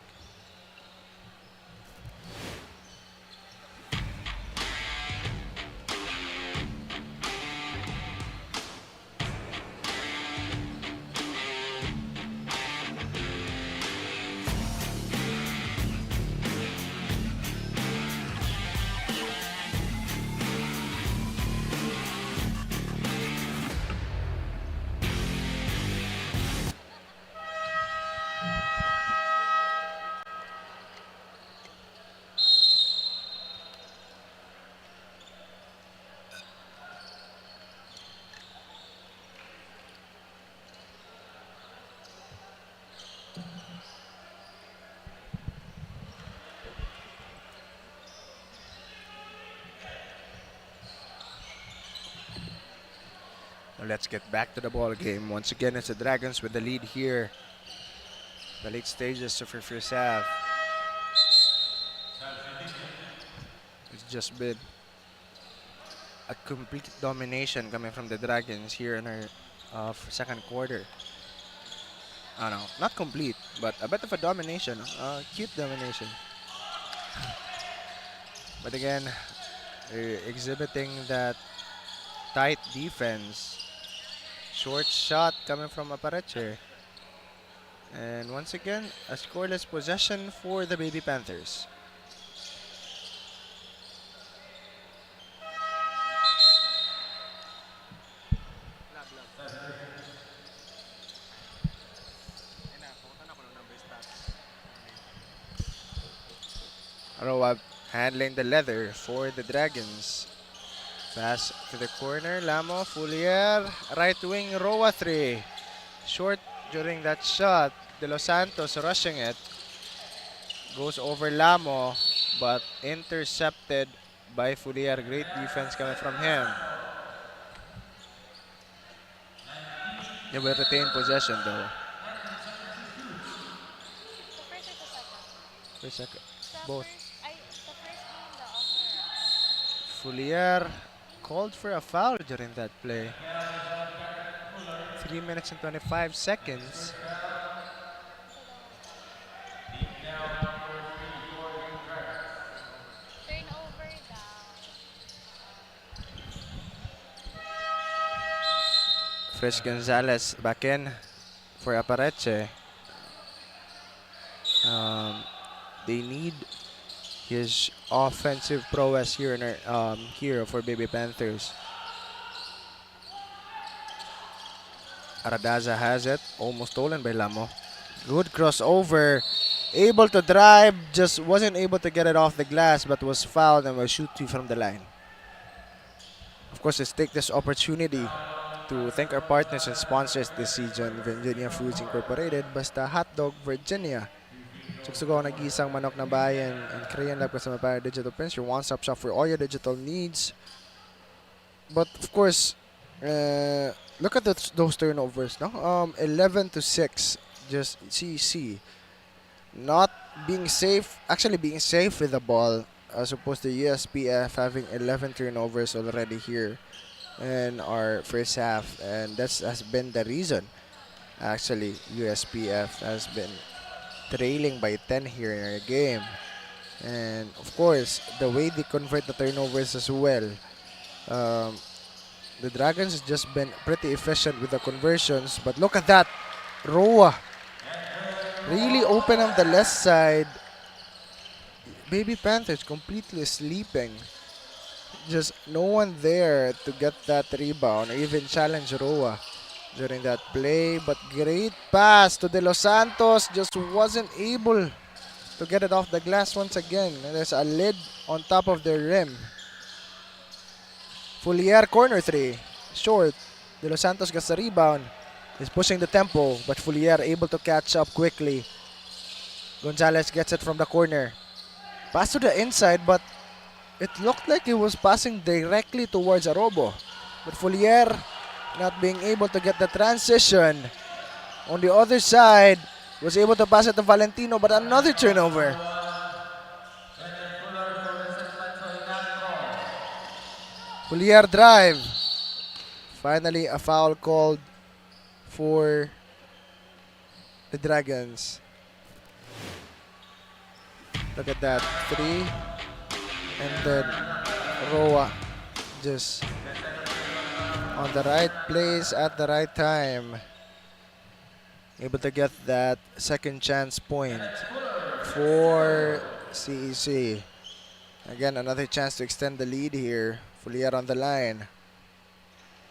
Let's get back to the ball game. Once again, it's the Dragons with the lead here. The late stages of our first half. It's just been a complete domination coming from the Dragons here in our second quarter. No, not complete, but a bit of a domination. Cute domination. But again, exhibiting that tight defense. Short shot coming from Apareche. And once again, a scoreless possession for the Baby Panthers. Roa handling the leather for the Dragons. Pass to the corner. Lamo, Fulier, right wing, Roa 3. Short during that shot. De Los Santos rushing it. Goes over Lamo, but intercepted by Fulier. Great defense coming from him. They will retain possession though. First second. Both. Fulier called for a foul during that play. 3 minutes and 25 seconds. Fresh Gonzalez back in for Apareche. They need his offensive prowess here in here for Baby Panthers. Aradaza has it, almost stolen by Lamo. Good crossover, able to drive, just wasn't able to get it off the glass, but was fouled and will shoot you from the line. Of course, let's take this opportunity to thank our partners and sponsors this season. Virginia Foods Incorporated, Basta Hotdog Virginia, 𝐂𝐤𝐿, nag-iisang manok na bayan, and Korean Lab Customer Power Digital Prints, your one-stop shop for all your digital needs. But of course, look at those turnovers, no? 11-6, just CEC not being safe, actually being safe with the ball, as opposed to USPF having 11 turnovers already here in our first half, and that has been the reason. Actually, USPF has been trailing by 10 here in our game, and of course, the way they convert the turnovers as well. The Dragons has just been pretty efficient with the conversions, but look at that, Roa really open up the left side. Baby Panthers completely sleeping. Just no one there to get that rebound or even challenge Roa during that play. But great pass to De Los Santos. Just wasn't able to get it off the glass once again. And there's a lid on top of the rim. Fulier corner three. Short. De Los Santos gets the rebound. He's pushing the tempo, but Fulier able to catch up quickly. Gonzalez gets it from the corner. Pass to the inside, but it looked like he was passing directly towards Arobo. But Fulier not being able to get the transition. On the other side, was able to pass it to Valentino, but another turnover. Fulier drive. Finally, a foul called for the Dragons. Look at that, 3. And then Roa just on the right place at the right time. Able to get that second chance point for CEC. Again, another chance to extend the lead here. Fulier on the line.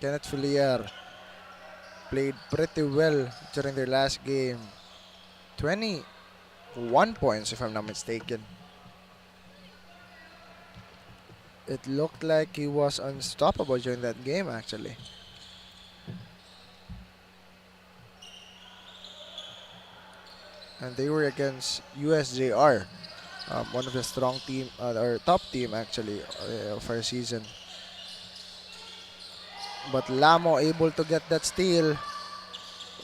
Kenneth Fulier played pretty well during their last game. 21 points, if I'm not mistaken. It looked like he was unstoppable during that game, actually. And they were against USJR, one of the strong team, or top team actually, of our season. But Lamo able to get that steal.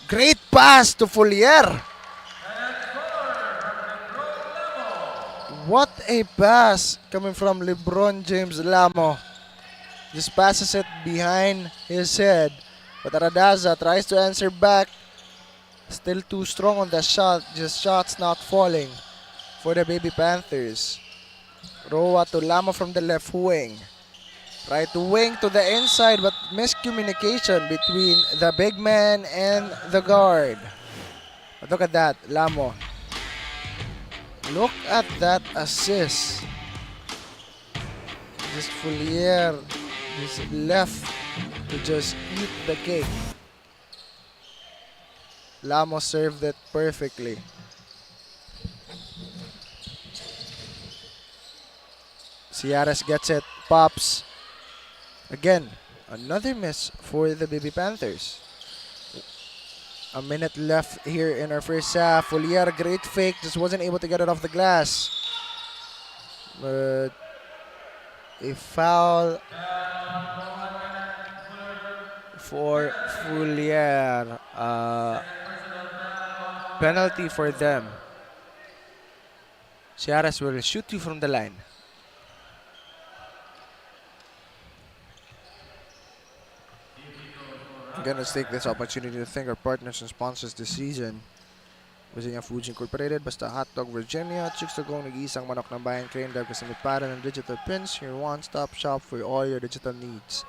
Great pass to Fulier. What a pass coming from LeBron James Lamo. Just passes it behind his head. But Aradaza tries to answer back. Still too strong on the shot. Just shots not falling for the Baby Panthers. Roa to Lamo from the left wing. Right wing to the inside, but miscommunication between the big man and the guard. But look at that, Lamo. Look at that assist. Just 𝐂𝐿𝐬 is left to just eat the cake. Lamo served it perfectly. Ciares gets it, pops. Again, another miss for the Baby Panthers. A minute left here in our first half. 𝐂𝐿𝐬, great fake, just wasn't able to get it off the glass. But a foul for 𝐂𝐿𝐬. Penalty for them. Ciares will shoot you from the line. Again, let's take this opportunity to thank our partners and sponsors this season. Kusina Foods Incorporated, Basta Hotdog Virginia, 𝐂𝐤𝐬𝐬, nag-iisang manok ng bayan, Crane Dog, kasama para ng digital prints, your one-stop shop for all your digital needs.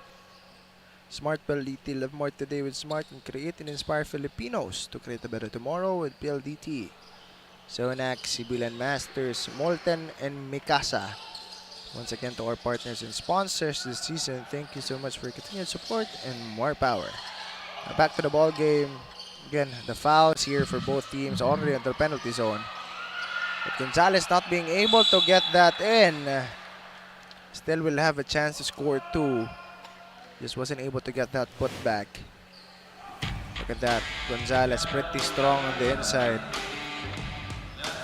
Smart PLDT, live more today with Smart and create and inspire Filipinos to create a better tomorrow with PLDT. Sonac, Sibilan Masters, Molten, and Mikasa. Once again, to our partners and sponsors this season, thank you so much for your continued support and more power. Now back to the ball game. Again, the fouls here for both teams already at the penalty zone. But Gonzalez not being able to get that in. Still will have a chance to score 2. Just wasn't able to get that put back. Look at that. Gonzalez pretty strong on the inside.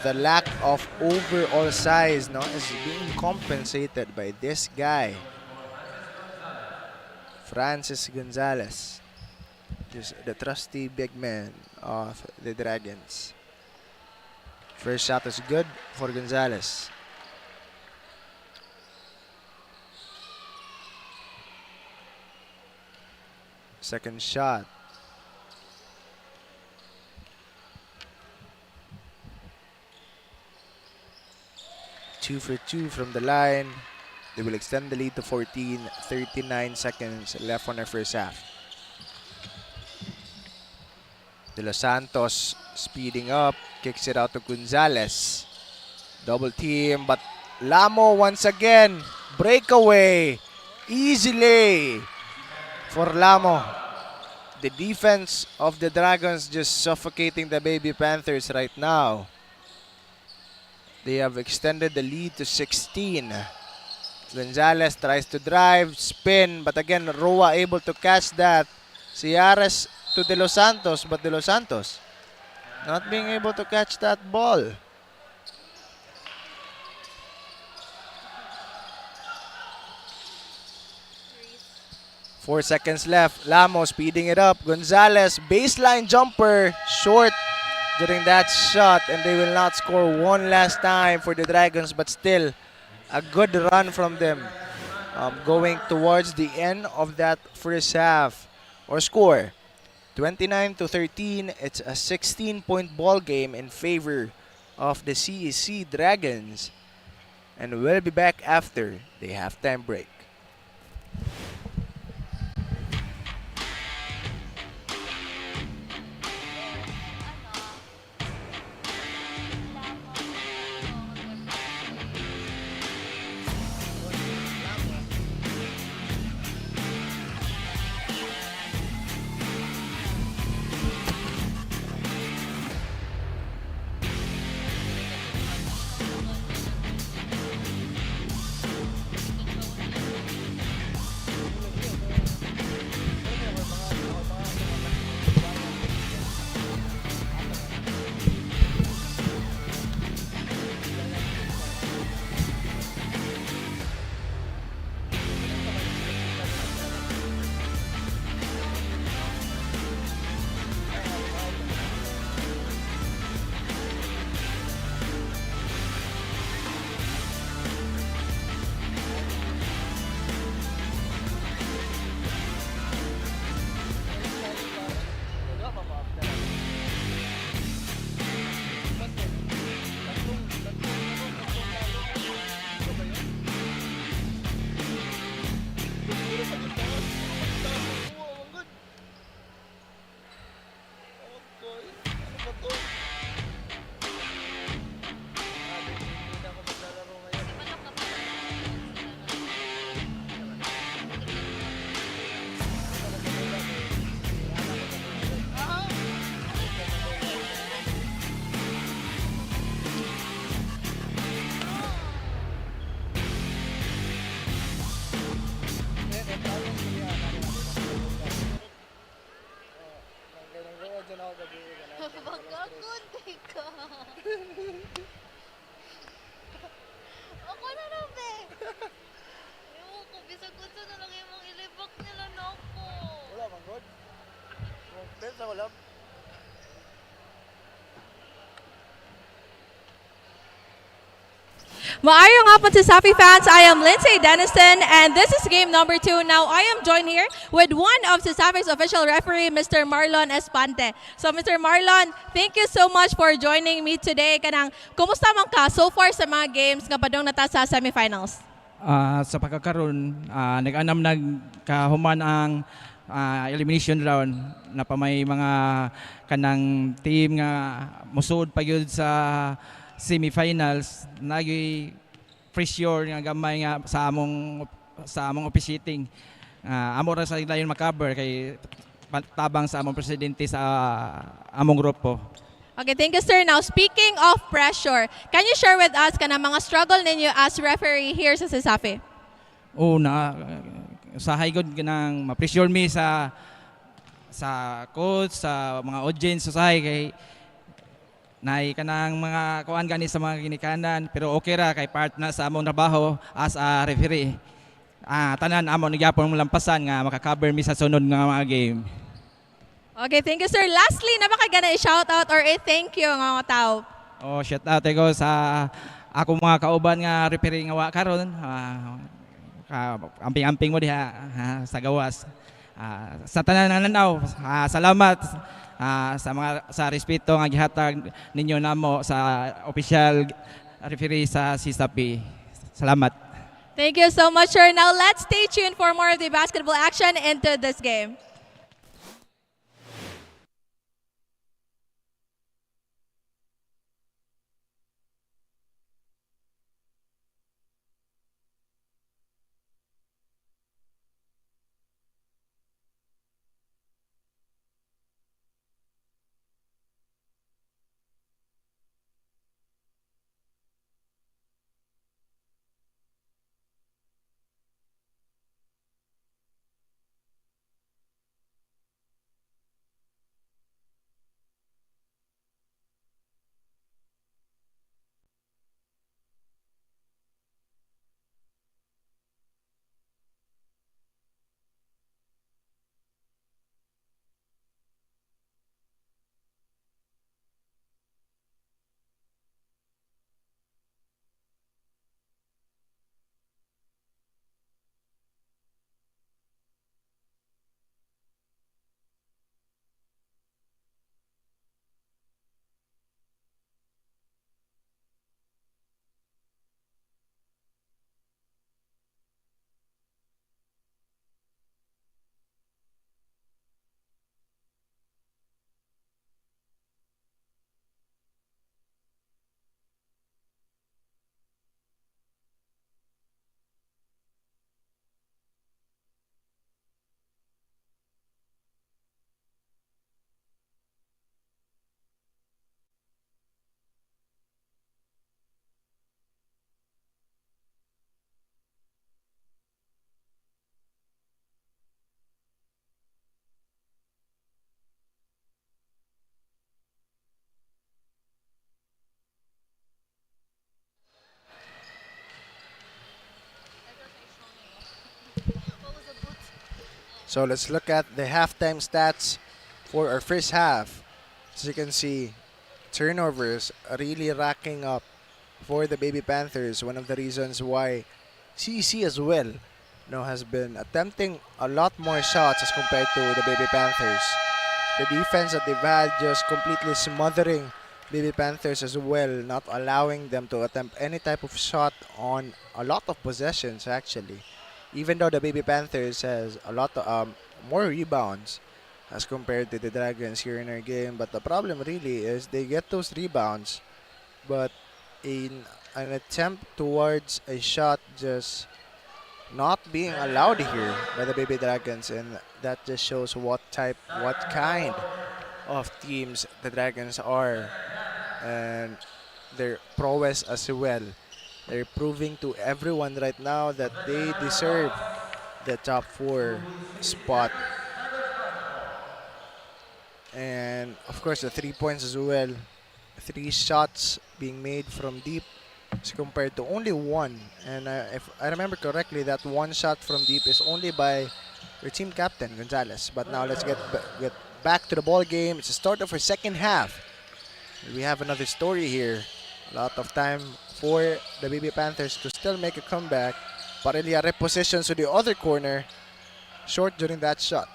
The lack of overall size is being compensated by this guy, Francis Gonzalez. Just the trusty big man of the Dragons. First shot is good for Gonzalez. Second shot. Two for 2 from the line. They will extend the lead to 14. 39 seconds left on their first half. De Los Santos speeding up, kicks it out to Gonzalez. Double team, but Lamo once again. Breakaway. Easily for Lamo. The defense of the Dragons just suffocating the Baby Panthers right now. They have extended the lead to 16. Gonzalez tries to drive, spin, but again, Roa able to catch that. Ciares to De Los Santos, but De Los Santos not being able to catch that ball. Four seconds left. Lamo speeding it up. Gonzalez, baseline jumper, short during that shot, and they will not score one last time for the Dragons, but still a good run from them going towards the end of that first half. Or score 29-13. It's a 16-point ball game in favor of the CEC Dragons, and we'll be back after the halftime break. Maayong hapon sa CESAFI fans. I am Lindsay Denison and this is game number 2. Now I am joined here with one of CESAFI's official referee, Mr. Marlon Espante. So Mr. Marlon, thank you so much for joining me today. Kumusta man ka so far sa mga games nga padong nata sa semifinals? Sa pagkakaroon, nag-anam nagkahuman ang elimination round na pa may mga kanang team nga musud pa yun sa semifinals. Nagi pressure nga gamay nga sa among officiating. Amo ra sa dayon makaber kay tabang sa among presidente sa among grupo. Okay, thank you sir. Now speaking of pressure, can you share with us kana mga struggle ninyo as referee here sa CESAFI? Una, sa high good nang ma-pressure me sa coach, sa mga audience sa kay nay kanang mga kuan gani sa mga ginikanan, pero okay ra kay part na sa among trabaho as a referee. Tanan amon nagyapon lampasan nga maka-cover mi sa sunod nga mga game. Okay, thank you sir. Lastly, napakagana i-shout out or thank you nga mga tao. Shout out ko sa ako mga kauban nga referee nga wa karon. Amping-amping mo diha sa gawas. Sa tanan nga nanaw, salamat sa respeto nga gihatag ninyo namo sa official referee sa CESAFI. Salamat. Thank you so much sir. Now let's stay tuned for more of the basketball action into this game. So let's look at the halftime stats for our first half. As you can see, turnovers are really racking up for the Baby Panthers. One of the reasons why CEC as well has been attempting a lot more shots as compared to the Baby Panthers. The defense that they've had just completely smothering Baby Panthers as well, not allowing them to attempt any type of shot on a lot of possessions actually. Even though the Baby Panthers has a lot of more rebounds as compared to the Dragons here in our game, but the problem really is they get those rebounds, but in an attempt towards a shot just not being allowed here by the Baby Dragons, and that just shows what kind of teams the Dragons are and their prowess as well. They're proving to everyone right now that they deserve the top 4 spot. And of course the 3 points as well. 3 shots being made from deep as compared to only 1. And if I remember correctly, that 1 shot from deep is only by your team captain, Gonzalez. But now let's get back to the ball game. It's the start of our second half. We have another story here. A lot of time for the Baby Panthers to still make a comeback. Parelia repositions to the other corner. Short during that shot.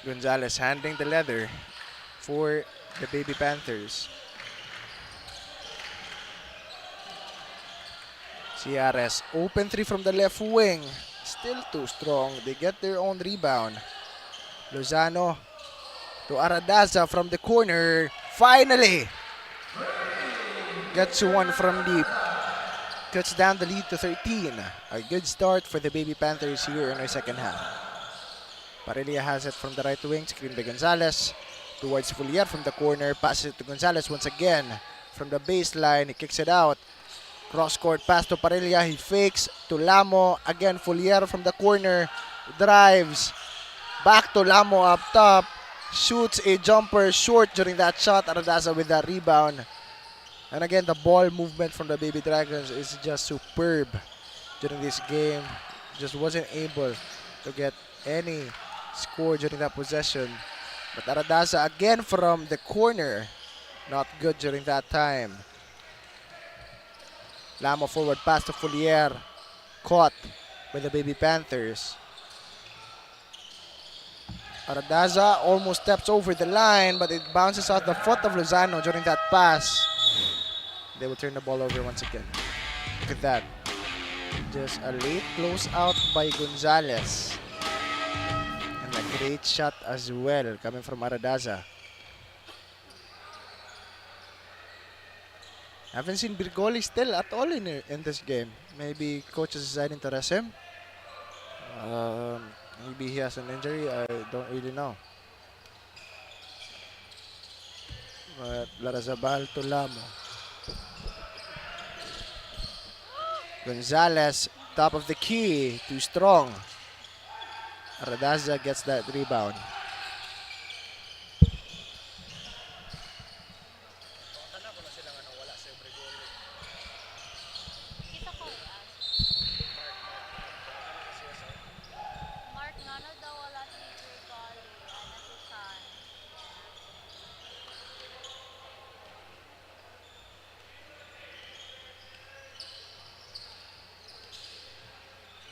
Gonzalez handing the leather for the Baby Panthers. CRS open three from the left wing. Still too strong. They get their own rebound. Lozano to Aradaza from the corner. Finally! Gets one from deep. Cuts down the lead to 13. A good start for the Baby Panthers here in our second half. Parelia has it from the right wing. Screen by Gonzalez. Towards Fullier from the corner. Passes it to Gonzalez once again. From the baseline, he kicks it out. Cross-court pass to Parelia. He fakes to Lamo. Again, Fullier from the corner. Drives. Back to Lamo up top. Shoots a jumper short during that shot. Aradaza with that rebound. And again, the ball movement from the Baby Dragons is just superb during this game. Just wasn't able to get any score during that possession. But Aradaza again from the corner. Not good during that time. Lamo forward pass to Fullier. Caught by the Baby Panthers. Aradaza almost steps over the line, but it bounces off the foot of Lozano during that pass. They will turn the ball over once again. Look at that. Just a late close out by Gonzalez. And a great shot as well coming from Aradaza. Haven't seen Birgoli still at all in this game. Maybe coach is deciding to rest him. Maybe he has an injury. I don't really know. But Larazabal to Lamo. Gonzalez, top of the key. Too strong. Aradaza gets that rebound.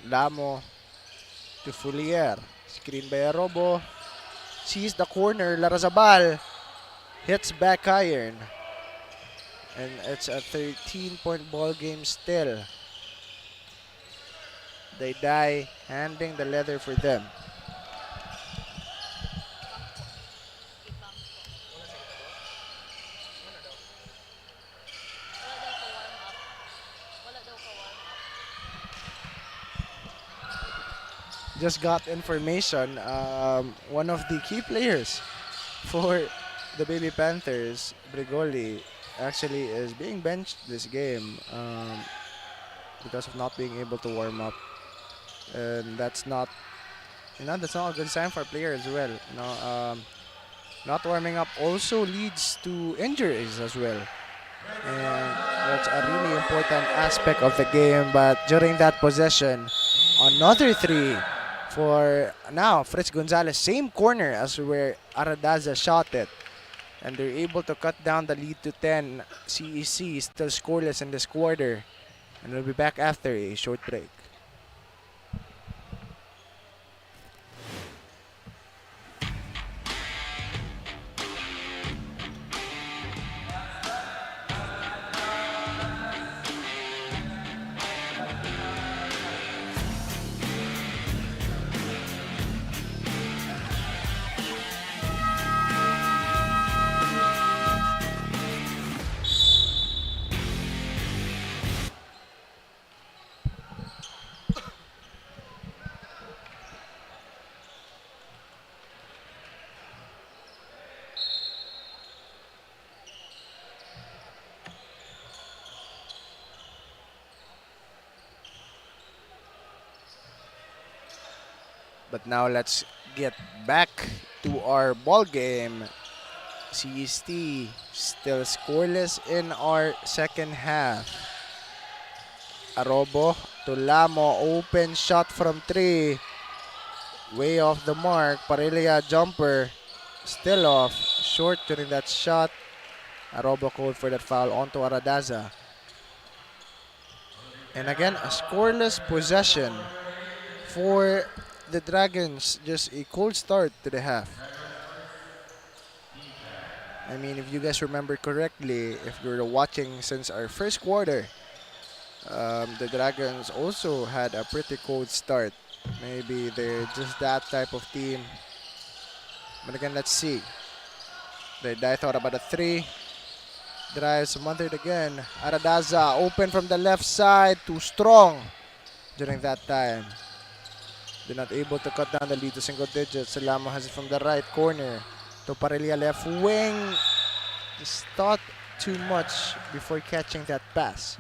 Lamo to Fullier. Screen by Arobo. Sees the corner. Larazabal hits back iron. And it's a 13-point ball game still. They die handing the leather for them. Just got information, one of the key players for the Baby Panthers, Brigoli, actually is being benched this game because of not being able to warm up, and that's not a good sign for a player as well. Not warming up also leads to injuries as well, and that's a really important aspect of the game. But during that possession, another three for now Fritz Gonzalez, same corner as where Aradaza shot it, and they're able to cut down the lead to 10. CEC still scoreless in this quarter, and we'll be back after a short break. But now let's get back to our ball game. CST still scoreless in our second half. Arobo to Lamo, open shot from 3. way off the mark. Parelia jumper, still off. Short during that shot. Arobo called for that foul onto Aradaza. And again, a scoreless possession for the Dragons. Just a cold start to the half. I mean, if you guys remember correctly, if you were watching since our first quarter, the Dragons also had a pretty cold start. Maybe they're just that type of team. But again, let's see. They thought about a three. Drive smothered again. Aradaza open from the left side. Too strong during that time. They're not able to cut down the lead to single digits. Salamo has it from the right corner to Parelia left wing. Just thought too much before catching that pass.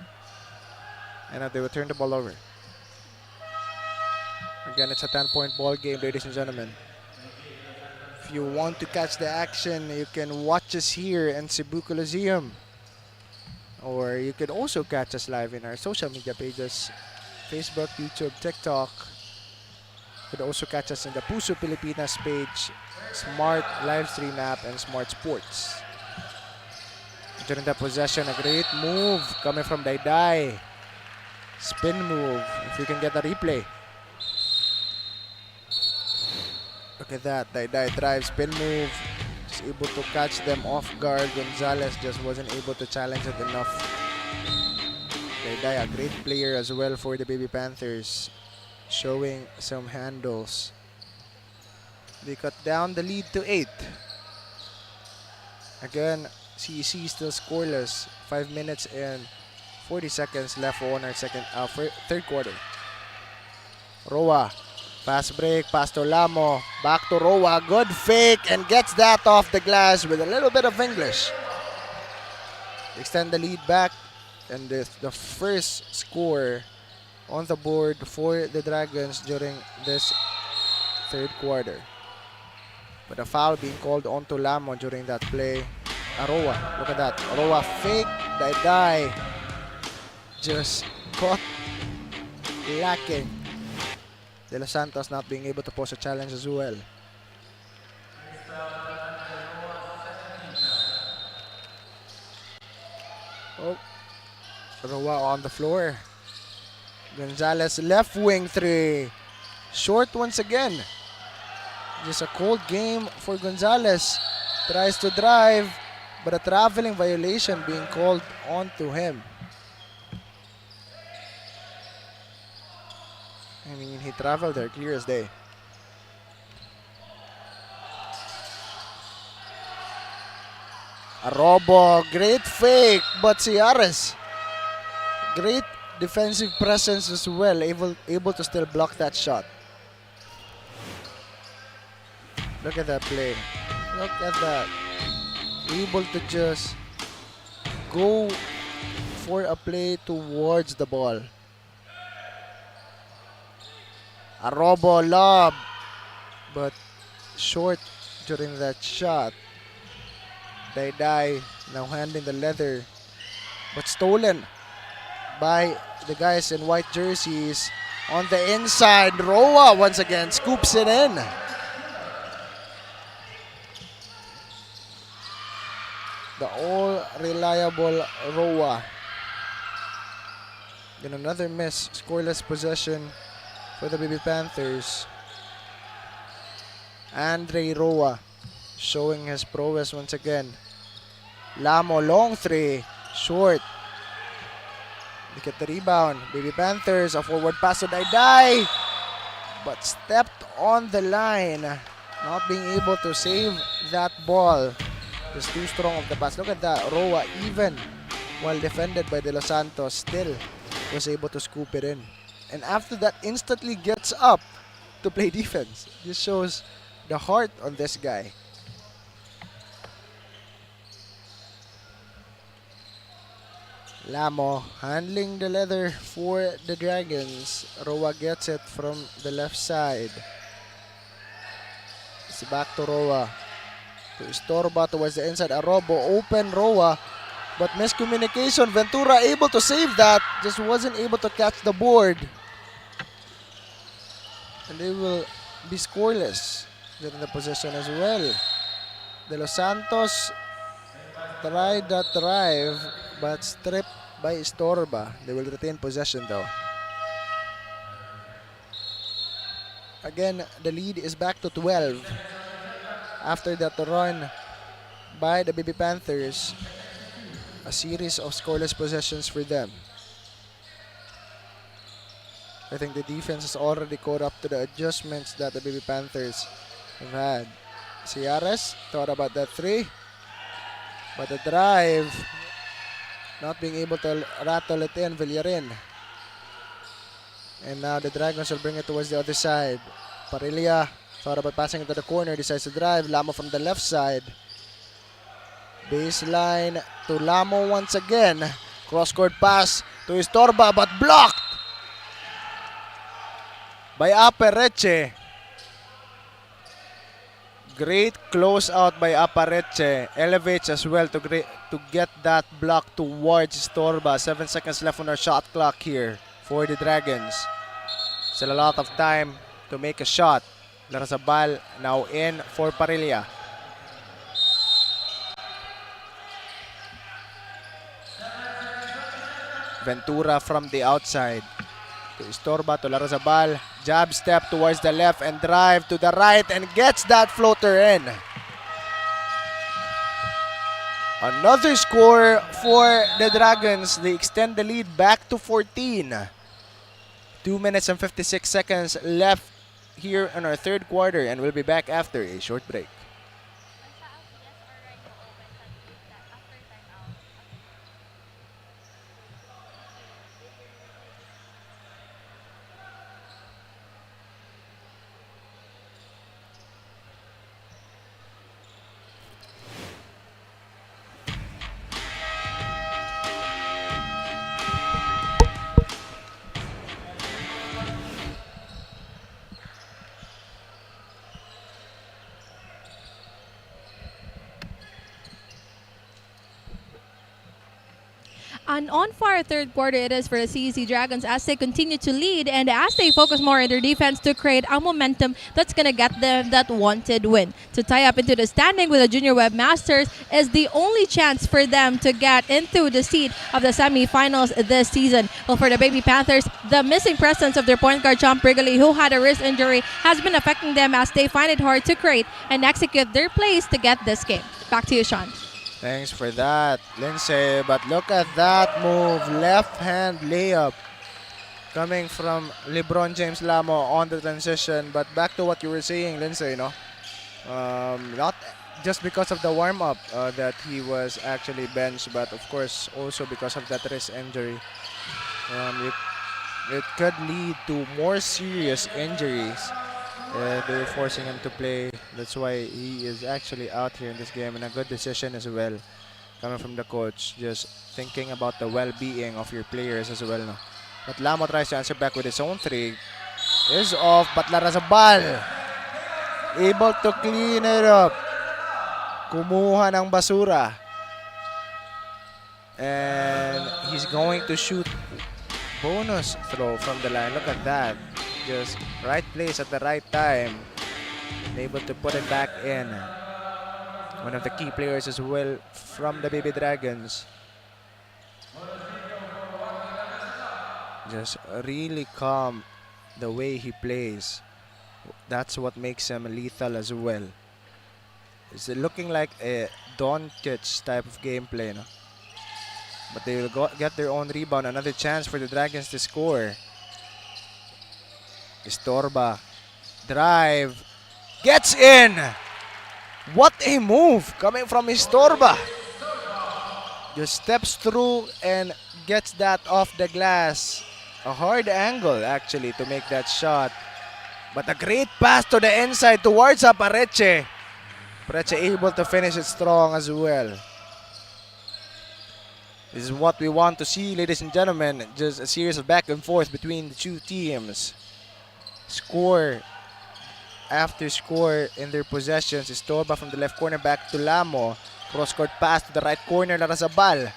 And now they will turn the ball over. Again, it's a 10-point ball game, ladies and gentlemen. If you want to catch the action, you can watch us here in Cebu Coliseum. Or you can also catch us live in our social media pages, Facebook, YouTube, TikTok. You can also catch us in the Puso Pilipinas page, Smart Live Stream app, and Smart Sports. During the possession, a great move coming from Dayday. Spin move, if you can get the replay. Look at that, Dayday drive, spin move. Just able to catch them off guard. Gonzalez just wasn't able to challenge it enough. Dayday, a great player as well for the Baby Panthers, showing some handles. They cut down the lead to 8. Again, CEC still scoreless. 5 minutes and 40 seconds left on our third quarter. Roa, fast break, pass to Lamo, back to Roa, good fake, and gets that off the glass with a little bit of English. Extend the lead back, and the first score on the board for the Dragons during this third quarter. But a foul being called onto Lamo during that play. Aroa, look at that. Aroa fake, Dayday just caught lacking. De Los Santos not being able to pose a challenge as well. Oh, Aroa on the floor. Gonzalez left wing three. Short once again. Just a cold game for Gonzalez. Tries to drive, but a traveling violation being called onto him. I mean, he traveled there clear as day. Arobo, great fake, but Ciares, great defensive presence as well, able to still block that shot. Look at that play. Look at that. Able to just go for a play towards the ball. Arobo lob, but short during that shot. Dayday now handling the leather, but stolen by the guys in white jerseys. On the inside, Roa once again scoops it in. The all-reliable Roa. Then another miss, scoreless possession for the Baby Panthers. Andre Roa showing his prowess once again. Lamo, long three, short. Look at the rebound. Baby Panthers, a forward pass to Dayday, but stepped on the line, not being able to save that ball. Just too strong of the pass. Look at that. Roa, even while defended by De Los Santos, still was able to scoop it in. And after that, instantly gets up to play defense. This shows the heart on this guy. Lamo handling the leather for the Dragons. Roa gets it from the left side. It's back to Roa. To Istorba towards the inside. Arobo, open Roa, but miscommunication. Ventura able to save that, just wasn't able to catch the board. And they will be scoreless during the possession as well. De Los Santos tried that drive but stripped by Istorba. They will retain possession though. Again, the lead is back to 12 after that run by the Baby Panthers. A series of scoreless possessions for them. I think the defense has already caught up to the adjustments that the Baby Panthers have had. Ciares thought about that three, but the drive, not being able to rattle it in, Villarin. And now the Dragons will bring it towards the other side. Parilla thought about passing it to the corner, decides to drive. Lamo from the left side. Baseline to Lamo once again. Cross-court pass to Istorba but blocked by Apareche. Great close out by Apareche. Elevates as well to get that block towards Istorba. 7 seconds left on our shot clock here for the Dragons. Still a lot of time to make a shot. Larrazabal now in for Parilla. Ventura from the outside. To Istorba, to Larrazabal. Jab step towards the left and drive to the right and gets that floater in. Another score for the Dragons. They extend the lead back to 14. 2 minutes and 56 seconds left here in our third quarter, and we'll be back after a short break. An on-fire third quarter it is for the CEC Dragons as they continue to lead and as they focus more on their defense to create a momentum that's going to get them that wanted win. To tie up into the standing with the Junior Webmasters is the only chance for them to get into the seat of the semifinals this season. Well, for the Baby Panthers, the missing presence of their point guard, Chomp Wrigley, who had a wrist injury, has been affecting them as they find it hard to create and execute their plays to get this game. Back to you, Sean. Thanks for that, Lindsay. But look at that move. Left hand layup coming from LeBron James Lamo on the transition. But back to what you were saying, Lindsay, not just because of the warm-up that he was actually benched, but of course also because of that wrist injury. It could lead to more serious injuries. They're forcing him to play. That's why he is actually out here in this game, and a good decision as well coming from the coach, just thinking about the well-being of your players as well. No? But Lamo tries to answer back with his own three. Is off, but Larrazabal able to clean it up. Kumuha ng basura. And he's going to shoot bonus throw from the line. Look at that. Just right place at the right time. Able to put it back in. One of the key players as well from the Baby Dragons. Just really calm the way he plays. That's what makes him lethal as well. It's looking like a Doncic type of gameplay, no? But they will get their own rebound. Another chance for the Dragons to score. Istorba. Drive. Gets in. What a move coming from Istorba. Just steps through and gets that off the glass. A hard angle actually to make that shot. But a great pass to the inside towards Apareche. Apareche able to finish it strong as well. This is what we want to see, ladies and gentlemen. Just a series of back and forth between the two teams. Score after score in their possessions. Istorba from the left corner back to Lamo. Cross-court pass to the right corner, Larrazabal.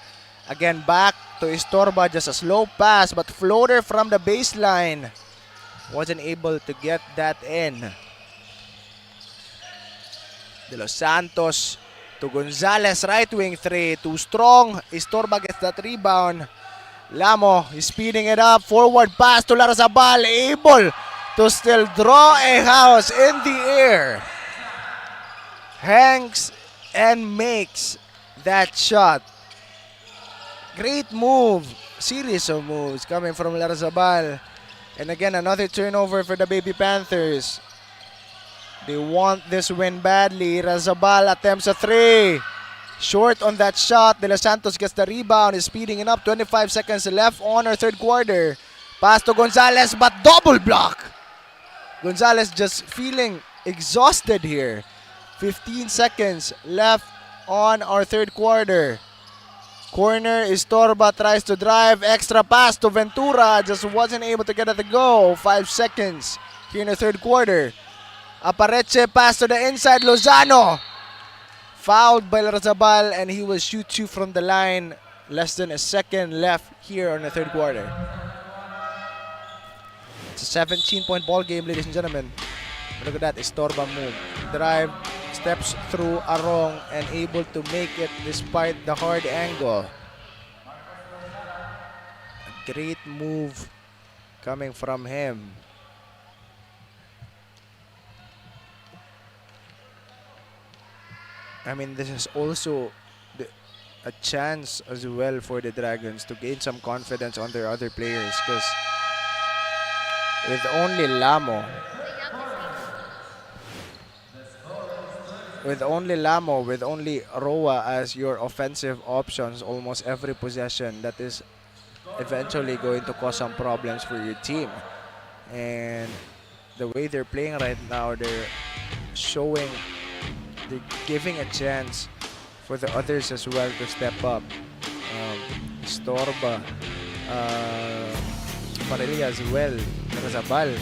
Again back to Istorba, just a slow pass but floater from the baseline. Wasn't able to get that in. De Los Santos to Gonzalez, right wing 3, too strong. Istorba gets that rebound. Lamo is speeding it up. Forward pass to Larazabal, able to still draw a house in the air. Hangs and makes that shot. Great move. Series of moves coming from Larazabal. And again, another turnover for the Baby Panthers. They want this win badly. Razabal attempts a 3. Short on that shot. De Los Santos gets the rebound. Is speeding it up. 25 seconds left on our third quarter. Pass to Gonzalez, but double block. Gonzalez just feeling exhausted here. 15 seconds left on our third quarter. Corner, Istorba tries to drive. Extra pass to Ventura. Just wasn't able to get it to go. 5 seconds here in the third quarter. Apareche pass to the inside. Lozano. Fouled by Larazabal, and he will shoot 2 from the line. Less than a second left here on the third quarter. It's a 17-point ball game, ladies and gentlemen. Look at that. Istorba move. Drive. Steps through Arong and able to make it despite the hard angle. A great move coming from him. I mean, this is also a chance as well for the Dragons to gain some confidence on their other players, because with only Lamo, with only Roa as your offensive options almost every possession, that is eventually going to cause some problems for your team. And the way they're playing right now, they're giving a chance for the others as well to step up. Istorba, Parelia as well, Razabal,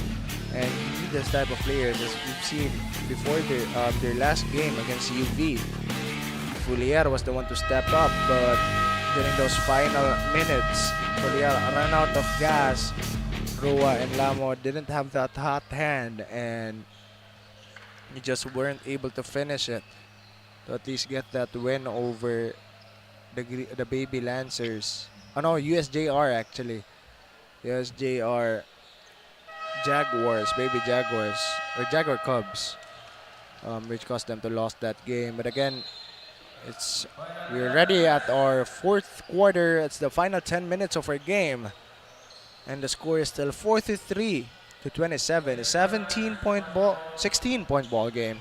and this type of players, as we've seen before their last game against UV. Fulier was the one to step up, but during those final minutes, Fulier ran out of gas. Roa and Lamo didn't have that hot hand, and you just weren't able to finish it to at least get that win over the Baby Lancers. Oh no, USJR actually. USJR Jaguars, Baby Jaguars, or Jaguar Cubs, which caused them to lose that game. But again, we're ready at our fourth quarter. It's the final 10 minutes of our game, and the score is still 43 to 27. A 16-point ball game.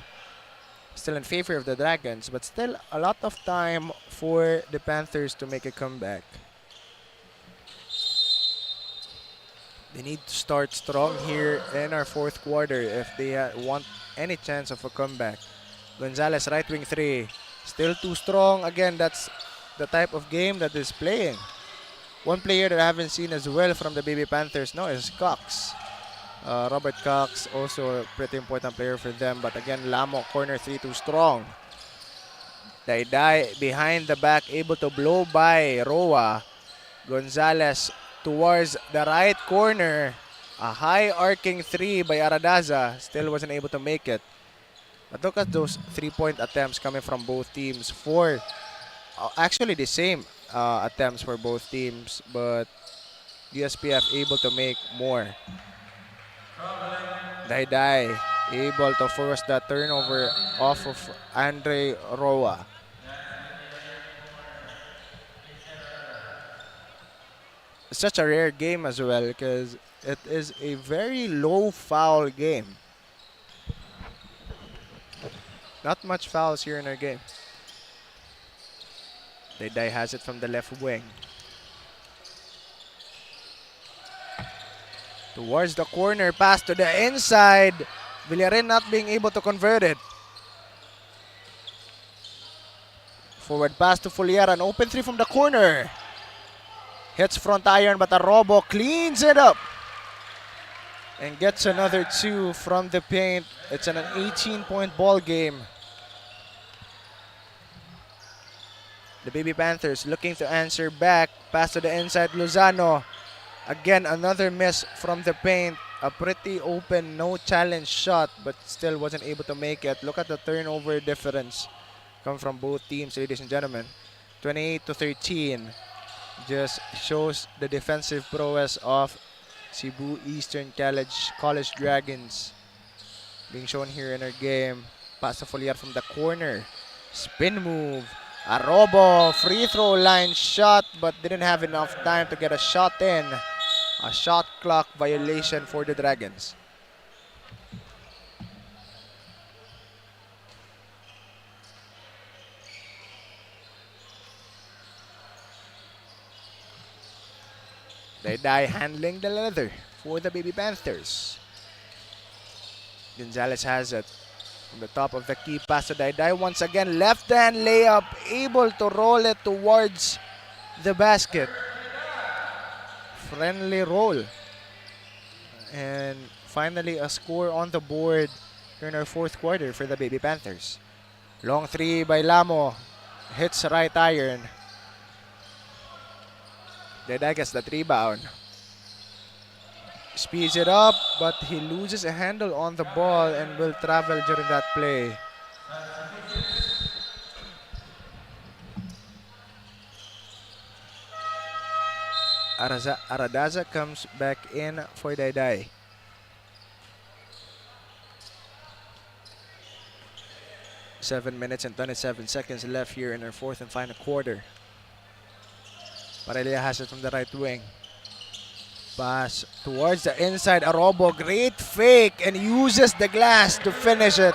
Still in favor of the Dragons, but still a lot of time for the Panthers to make a comeback. They need to start strong here in our fourth quarter if they want any chance of a comeback. Gonzalez, right wing 3. Still too strong. Again, that's the type of game that is playing. One player that I haven't seen as well from the Baby Panthers now is Cox. Robert Cox, also a pretty important player for them. But again, Lamo, corner 3, too strong. Dayday behind the back, able to blow by Roa. Gonzalez towards the right corner. A high arcing 3 by Aradaza. Still wasn't able to make it. But look at those 3-point attempts coming from both teams. Actually the same attempts for both teams, but USPF able to make more. Dayday able to force that turnover off of Andre Roa. It's such a rare game as well because it is a very low foul game. Not much fouls here in our game. Dayday has it from the left wing. Towards the corner, pass to the inside. Villarin not being able to convert it. Forward pass to Fulier, an open 3 from the corner. Hits front iron, but Arobo cleans it up and gets another 2 from the paint. It's an 18-point ball game. The Baby Panthers looking to answer back. Pass to the inside, Lozano. Again, another miss from the paint. a pretty open, no challenge shot, but still wasn't able to make it. Look at the turnover difference come from both teams, ladies and gentlemen. 28-13 just shows the defensive prowess of Cebu Eastern College Dragons being shown here in our game. Pass to Foliar from the corner. Spin move. Arobo, free throw line shot, but didn't have enough time to get a shot in. A shot clock violation for the Dragons. Dayday handling the leather for the Baby Panthers. Gonzalez has it. From the top of the key, pass to Dayday. Once again, left hand layup, able to roll it towards the basket. Friendly roll. And finally, a score on the board in our fourth quarter for the Baby Panthers. Long three by Lamo. Hits right iron. Dayday gets that rebound. Speeds it up, but he loses a handle on the ball and will travel during that play. Aradaza comes back in for Dayday. Seven minutes and 27 seconds left here in our fourth and final quarter. Parelia has it from the right wing. Pass towards the inside. Arobo, great fake, and uses the glass to finish it.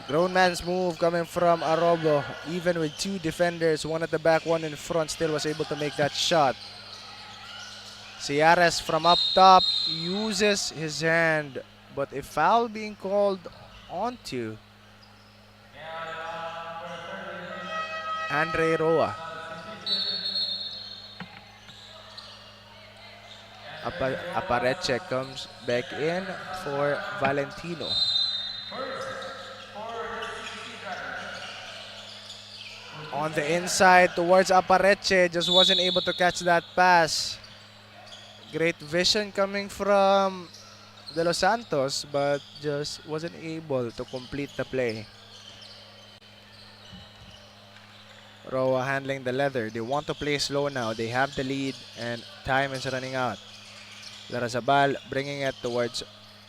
Grown man's move coming from Arobo. Even with two defenders, one at the back, one in front, still was able to make that shot. Ciares from up top uses his hand, but a foul being called onto Andre Roa. Apareche comes back in for Valentino. On the inside towards Apareche, just wasn't able to catch that pass. Great vision coming from De Los Santos, but just wasn't able to complete the play. Roa handling the leather. They want to play slow now. They have the lead and time is running out. Larazabal bringing it towards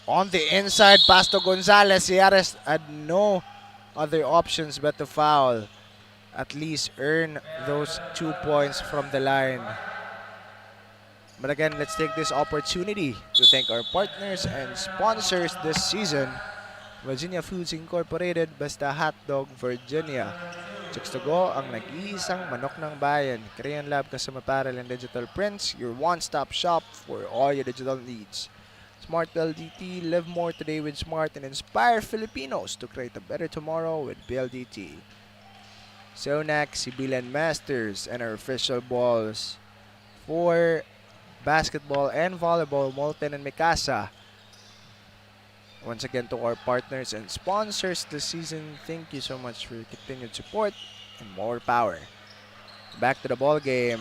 on the inside, pass to Gonzalez. Ciares had no other options but to foul. At least earn those 2 points from the line. But again, let's take this opportunity to thank our partners and sponsors this season. Virginia Foods Incorporated, Basta Hotdog, Virginia. 𝐂𝐤𝐬, ang nag-iisang manok ng bayan. Korean Lab Custom Apparel and Digital Prints, your one-stop shop for all your digital needs. Smart LDT, live more today with Smart and inspire Filipinos to create a better tomorrow with BLDT. Sonac, Sibilan Masters, and our official balls for basketball and volleyball, Molten and Mikasa. Once again, to our partners and sponsors this season, thank you so much for your continued support and more power. Back to the ball game.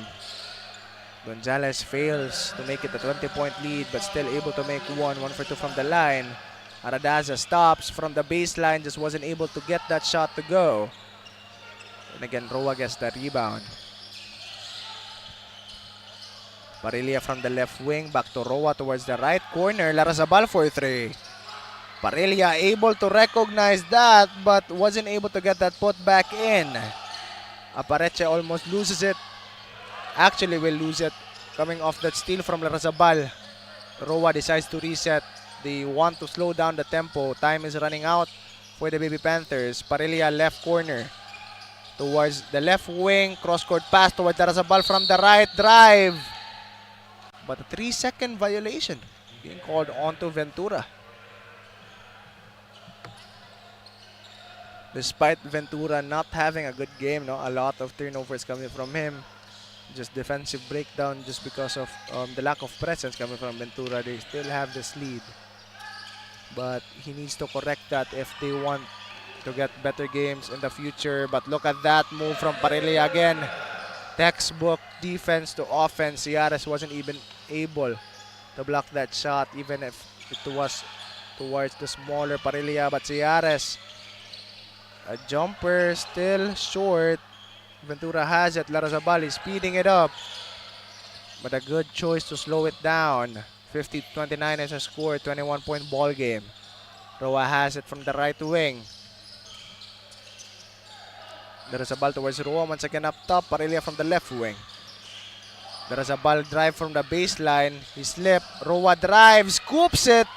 Gonzalez fails to make it a 20-point lead, but still able to make 1 for 2 from the line. Aradaza stops from the baseline, just wasn't able to get that shot to go. And again, Roa gets the rebound. Parelia from the left wing, back to Roa towards the right corner. Larazabal for 3. Parelia able to recognize that, but wasn't able to get that put back in. Apareche almost loses it. Actually will lose it. Coming off that steal from Larazabal. Roa decides to reset. They want to slow down the tempo. Time is running out for the Baby Panthers. Parelia left corner. Towards the left wing. Cross-court pass towards Larazabal from the right. Drive. But a 3-second violation being called onto Ventura. Despite Ventura not having a good game, a lot of turnovers coming from him. Just defensive breakdown just because of the lack of presence coming from Ventura. They still have this lead. But he needs to correct that if they want to get better games in the future. But look at that move from Parelia again. Textbook defense to offense. Ciares wasn't even able to block that shot, even if it was towards the smaller Parilla. But Ciares, a jumper still short. Ventura has it. Larrazabal is speeding it up. But a good choice to slow it down. 50-29 is a score, 21-point ball game. Roa has it from the right wing. Larrazabal towards Roa once again up top. Parilla from the left wing. Larrazabal drive from the baseline. He slipped. Roa drives, scoops it.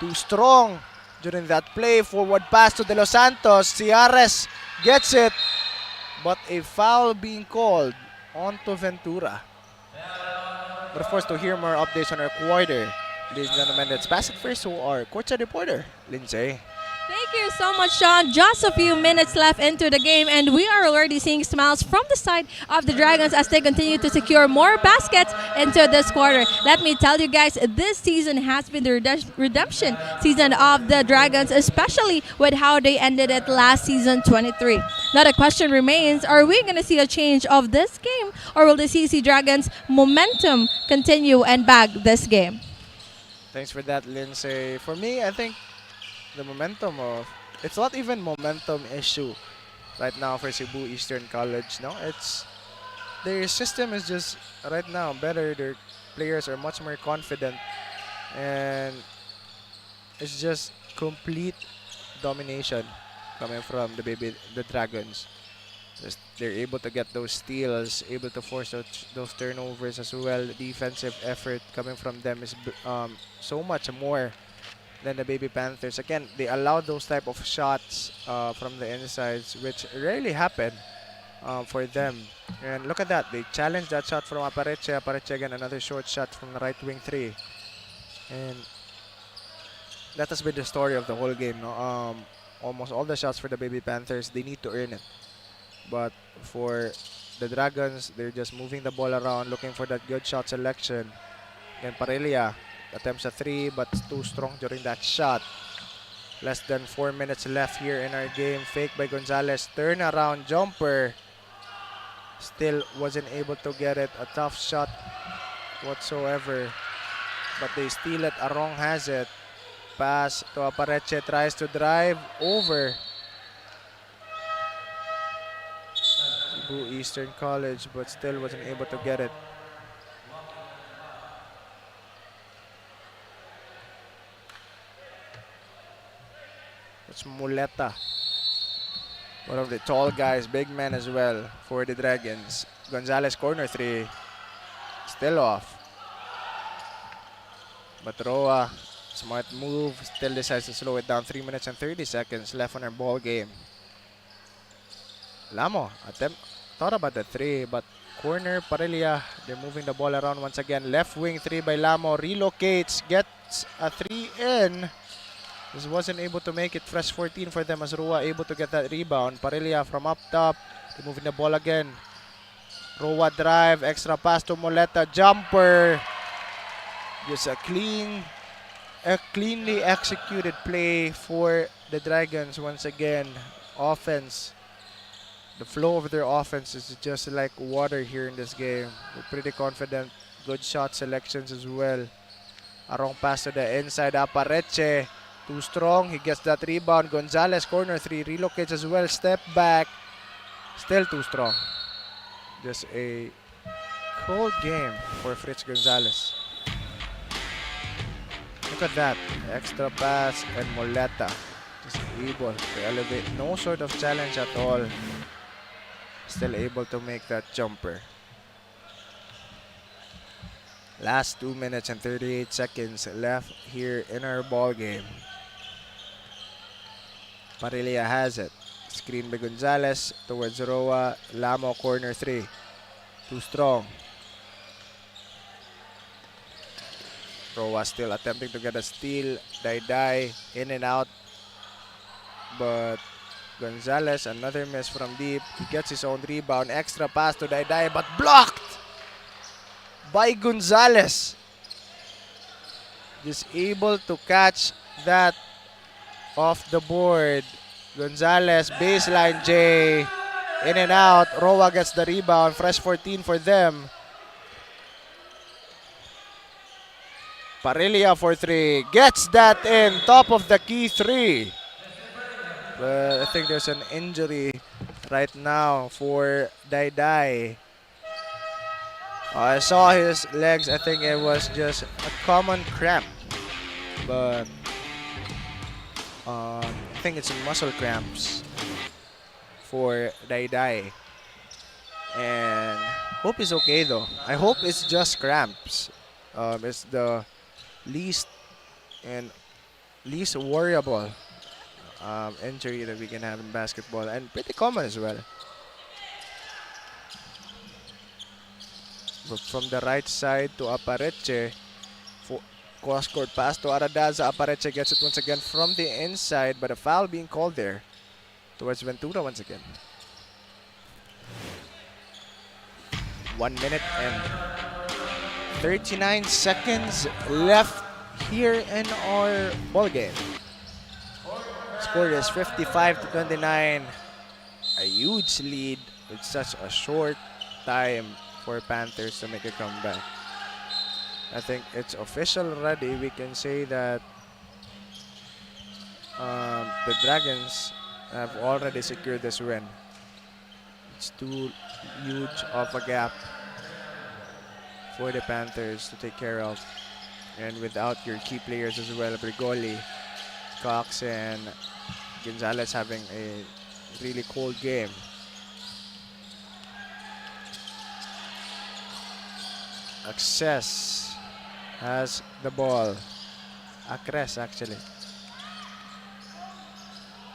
Too strong during that play. Forward pass to De Los Santos. Ciares gets it. But a foul being called onto Ventura. But of course, to hear more updates on our quarter, ladies and gentlemen, let's pass it first to our courtside reporter, Lindsay. Thank you so much, Sean. Just a few minutes left into the game, and we are already seeing smiles from the side of the Dragons as they continue to secure more baskets into this quarter. Let me tell you guys, this season has been the redemption season of the Dragons, especially with how they ended it last season 23. Now the question remains, are we going to see a change of this game, or will the CEC Dragons momentum continue and bag this game? Thanks for that, Lindsay. For me, I think the momentum of, it's not even momentum issue right now for Cebu Eastern College. No, it's their system is just right now better. Their players are much more confident, and it's just complete domination coming from the Dragons. Just, they're able to get those steals, able to force those turnovers as well. Defensive effort coming from them is so much more than the Baby Panthers. Again, they allow those type of shots from the insides, which rarely happen for them. And look at that, they challenged that shot from Apareche. Apareche again, another short shot from the right wing three. And that has been the story of the whole game. No? Almost all the shots for the Baby Panthers, they need to earn it. But for the Dragons, they're just moving the ball around, looking for that good shot selection. And Parilla attempts a three, but too strong during that shot. Less than 4 minutes left here in our game. Fake by Gonzalez. Turnaround jumper. Still wasn't able to get it. A tough shot whatsoever. But they steal it. Arong has it. Pass to Apareche. Tries to drive over. Cebu Eastern College, but still wasn't able to get it. It's Muleta, one of the tall guys, big man as well for the Dragons. Gonzalez corner three, still off. But Roa, smart move, still decides to slow it down. 3 minutes and 30 seconds left on our ball game. Lamo, thought about the three, but corner, Parilla, they're moving the ball around once again. Left wing three by Lamo, relocates, gets a three in. Just wasn't able to make it. Fresh 14 for them as Roa able to get that rebound. Parilla from up top, they're moving the ball again. Roa drive, extra pass to Muleta, jumper. Just a cleanly executed play for the Dragons once again. Offense. The flow of their offense is just like water here in this game. They're pretty confident. Good shot selections as well. Arong pass to the inside. Apareche. Too strong. He gets that rebound. Gonzalez corner three. Relocates as well. Step back. Still too strong. Just a cold game for Fritz Gonzalez. Look at that. Extra pass and Muleta. Just able to elevate. No sort of challenge at all. Still able to make that jumper. Last 2 minutes and 38 seconds left here in our ball game. Parilla has it. Screen by Gonzalez towards Roa. Lamo corner three. Too strong. Roa still attempting to get a steal. Dai in and out. But Gonzalez, another miss from deep. He gets his own rebound. Extra pass to Dai, but blocked by Gonzalez. Just able to catch that off the board. Gonzalez, baseline J. In and out. Roa gets the rebound. Fresh 14 for them. Parilla for 3. Gets that in. Top of the key 3. But I think there's an injury right now for Dai. I saw his legs. I think it was just a common cramp. But I think it's muscle cramps for Dai. And hope he's okay though. I hope it's just cramps. It's the least worryable injury that we can have in basketball, and pretty common as well. But from the right side to Apareche, cross-court pass to Aradaza. Apareche gets it once again from the inside, but a foul being called there towards Ventura once again. 1 minute and 39 seconds left here in our ball game. Score is 55-29. A huge lead with such a short time for Panthers to make a comeback. I think it's official already. We can say that the Dragons have already secured this win. It's too huge of a gap for the Panthers to take care of. And without your key players as well, Brigoli, Cox, and Gonzalez having a really cold game. Access has the ball. Acres actually.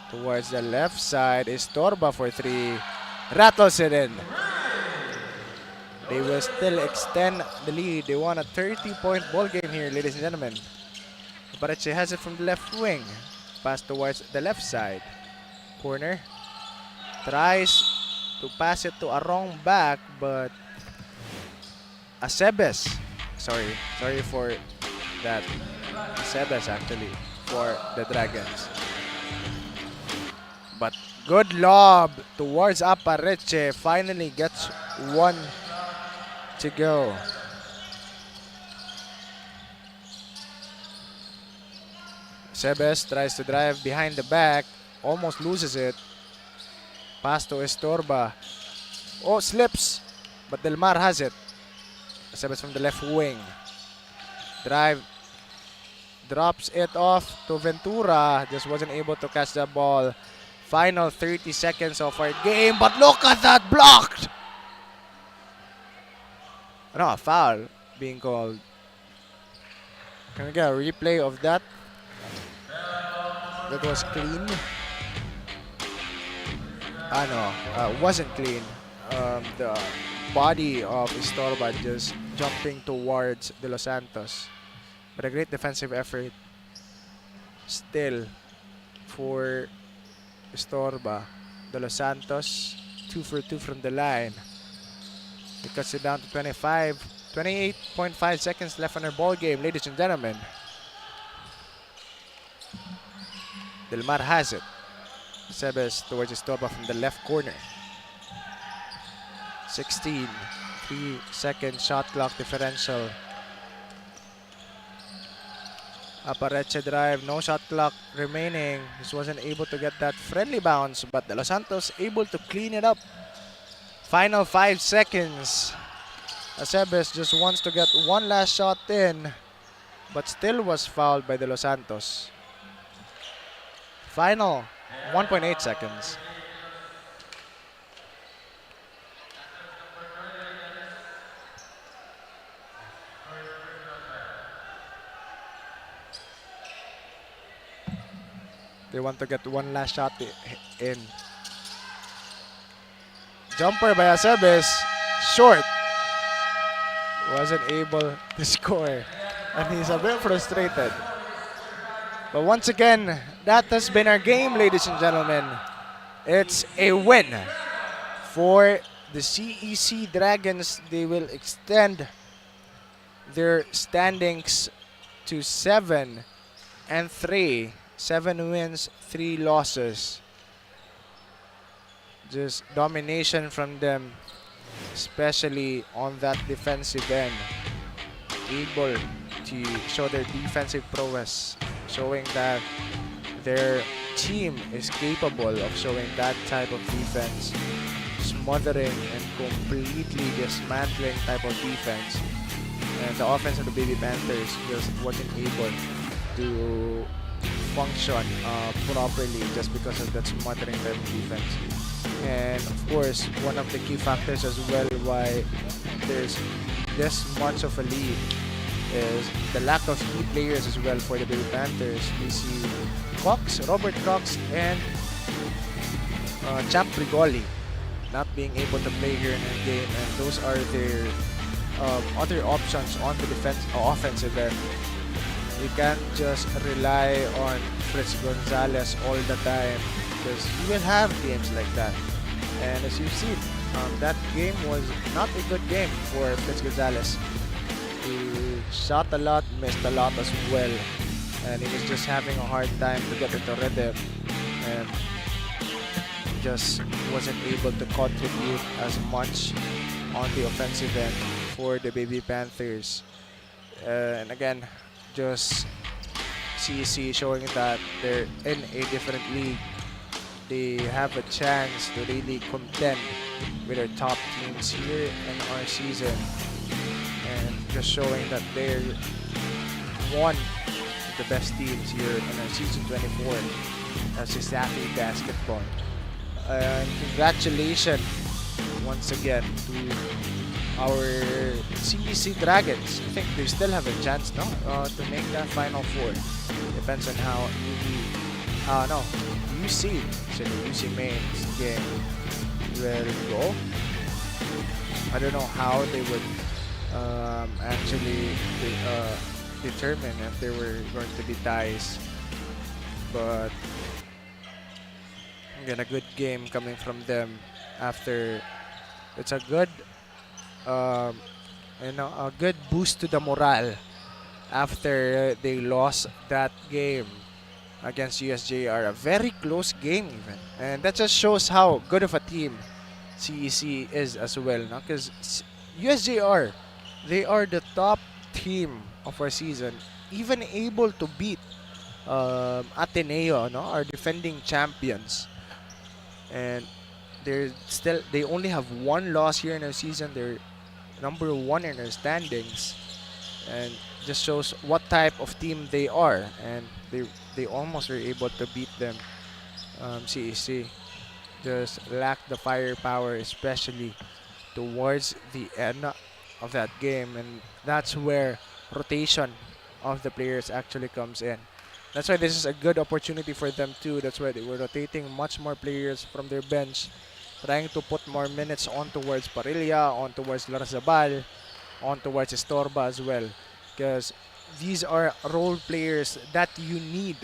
Towards the left side is Torba for 3. Rattles it in. They will still extend the lead. They want a 30-point ball game here, ladies and gentlemen. Apareche has it from the left wing. Pass towards the left side. Corner. Tries to pass it to a wrong back, but Acebes. Sorry for that. Acebes actually for the Dragons. But good lob towards Apareche. Finally gets one to go. Sebes tries to drive behind the back, almost loses it. Pass to Estorba. Oh, slips, but Del Mar has it. Sebes from the left wing. Drive, drops it off to Ventura. Just wasn't able to catch the ball. Final 30 seconds of our game, but look at that, blocked! No, a foul being called. Can we get a replay of that? That was clean. No, wasn't clean. The body of Estorba just jumping towards De Los Santos. But a great defensive effort still for Estorba. De Los Santos, 2 for 2 from the line. It cuts it down to 28.5 seconds left on our ball game, ladies and gentlemen. Del Mar has it. Sebes towards Estorba from the left corner. 16, 3-second shot clock differential. Apareche drive, no shot clock remaining. Just wasn't able to get that friendly bounce, but De Los Santos able to clean it up. Final 5 seconds. Acebes just wants to get one last shot in, but still was fouled by De Los Santos. Final 1.8 seconds. They want to get one last shot in. Jumper by Acebes, short. Wasn't able to score. And he's a bit frustrated. But once again, that has been our game, ladies and gentlemen. It's a win for the CEC Dragons. They will extend their standings to 7-3. 7 wins, 3 losses. Just domination from them, especially on that defensive end. Able to show their defensive prowess, showing that their team is capable of showing that type of defense, smothering and completely dismantling type of defense. And the offense of the Baby Panthers just wasn't able to function properly just because of that smothering type of defense. And of course, one of the key factors as well why there's this much of a lead is the lack of key players as well for the Baby Panthers. We see Robert Cox and Champ Rigoli not being able to play here in the game, and those are their other options on the offensive end. You can't just rely on Fritz Gonzalez all the time because you will have games like that. And as you've seen, that game was not a good game for Fritz Gonzalez. He shot a lot, missed a lot as well, and he was just having a hard time to get into rhythm and just wasn't able to contribute as much on the offensive end for the Baby Panthers. And again, just CEC showing that they're in a different league. They have a chance to really contend with our top teams here in our season, and just showing that they're one of the best teams here in our season 24 as CESAFI basketball. And congratulations once again to our CEC Dragons. I think they still have a chance now to make that Final Four. Depends on how UC, so the UC mains game will go. I don't know how they would actually determine if there were going to be ties, but again, a good game coming from them after. It's a good a good boost to the morale after they lost that game against USJR. A very close game even, and that just shows how good of a team CEC is as well, because USJR, they are the top team of our season, even able to beat Ateneo, our defending champions. And they only have one loss here in our season. They're number 1 in our standings, and just shows what type of team they are. And they almost were able to beat them. CEC just lacked the firepower, especially towards the end of that game, and that's where rotation of the players actually comes in. That's why this is a good opportunity for them too. That's why they were rotating much more players from their bench, trying to put more minutes on towards Parilla, on towards Larzabal, on towards Estorba as well. Because these are role players that you need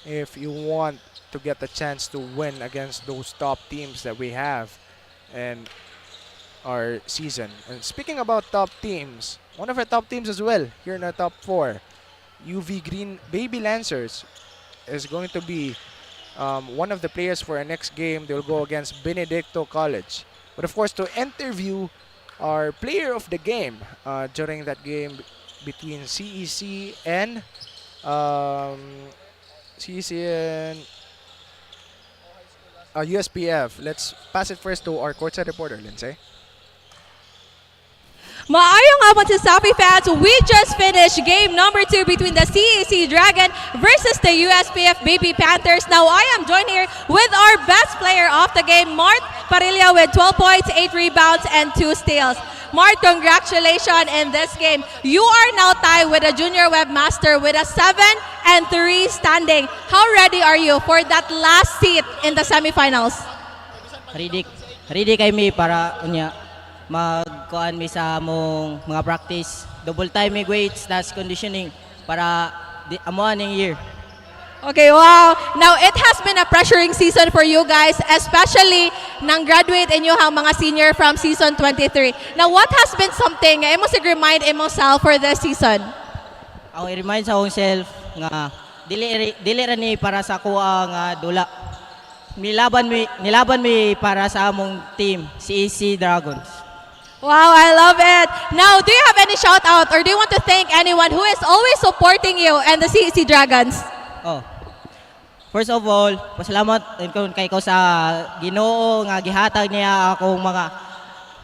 if you want to get a chance to win against those top teams that we have in our season. And speaking about top teams, one of our top teams as well here in our top 4, UV Green Baby Lancers, is going to be one of the players for our next game. They'll go against Benedicto College. But of course, to interview our player of the game during that game between CEC and USPF, let's pass it first to our courtside reporter, Lindsay. Maayong hapon sa CESAFI fans, we just finished game number 2 between the CEC Dragon versus the USPF Baby Panthers. Now I am joined here with our best player of the game, Mart Parilla, with 12 points, 8 rebounds, and 2 steals. Mart, congratulations in this game. You are now tied with a junior webmaster with a 7-3 standing. How ready are you for that last seat in the semifinals? Ready kami para magkuhan mi sa among mga practice, double time weights, that's conditioning para amuan ng year. Okay, wow. Now, it has been a pressuring season for you guys, especially nang graduate inyo ang mga senior from season 23. Now, what has been something nga imo sig remind imself for this season? Ako i-remind sa akong self nga dili ra ni para sa kuha nga dula. Nilaban mi para sa among team, CEC Dragons. Wow, I love it. Now, do you have any shout out or do you want to thank anyone who is always supporting you and the CEC Dragons? Oh. First of all, pasalamat kay ko sa Ginoo nga gihatag niya akong mga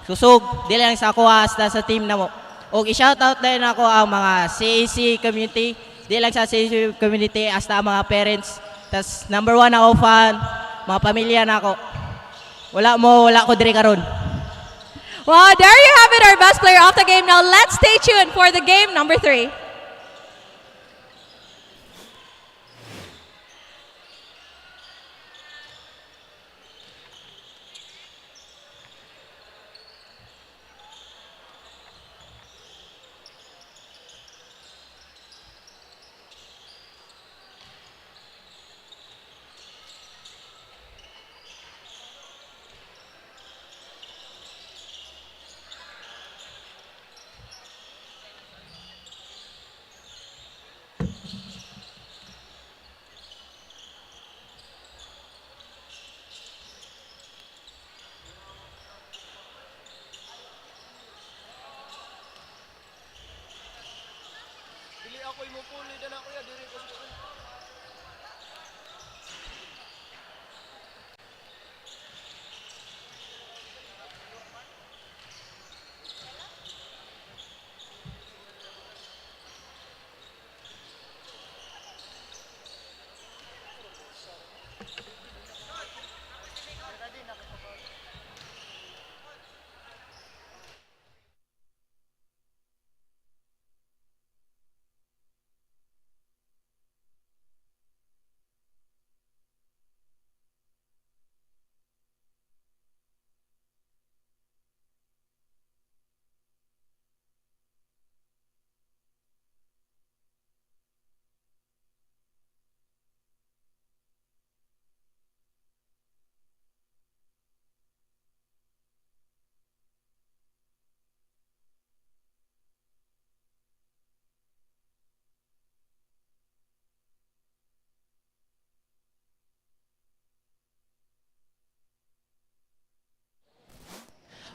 susog dili lang sa ako hasta sa team na mo. Og i-shout out din ako ang mga CEC community, dili lang sa CEC community hasta mga parents. Tas number 1 ako fan, mga pamilya na ako. Wala ko diri karon. Wow, there you have it, our best player of the game. Now, let's stay tuned for the game number 3.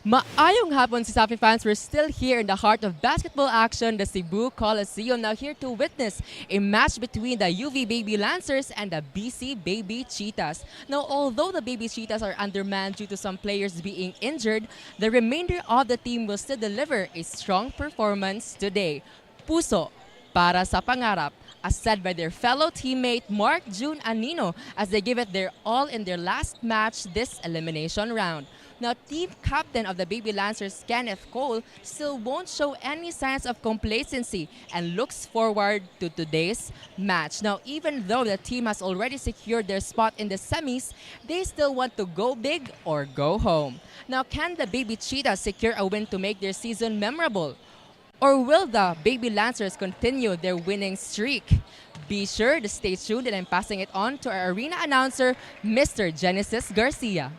Maayong hapon, CESAFI fans. We're still here in the heart of basketball action, the Cebu Coliseum. Now here to witness a match between the UV Baby Lancers and the BC Baby Cheetahs. Now, although the Baby Cheetahs are undermanned due to some players being injured, the remainder of the team will still deliver a strong performance today. Puso para sa pangarap, as said by their fellow teammate Mark June Anino, as they give it their all in their last match this elimination round. Now, team captain of the Baby Lancers, Kenneth Cole, still won't show any signs of complacency and looks forward to today's match. Now, even though the team has already secured their spot in the semis, they still want to go big or go home. Now, can the Baby Cheetahs secure a win to make their season memorable? Or will the Baby Lancers continue their winning streak? Be sure to stay tuned, and I'm passing it on to our arena announcer, Mr. Genesis Garcia.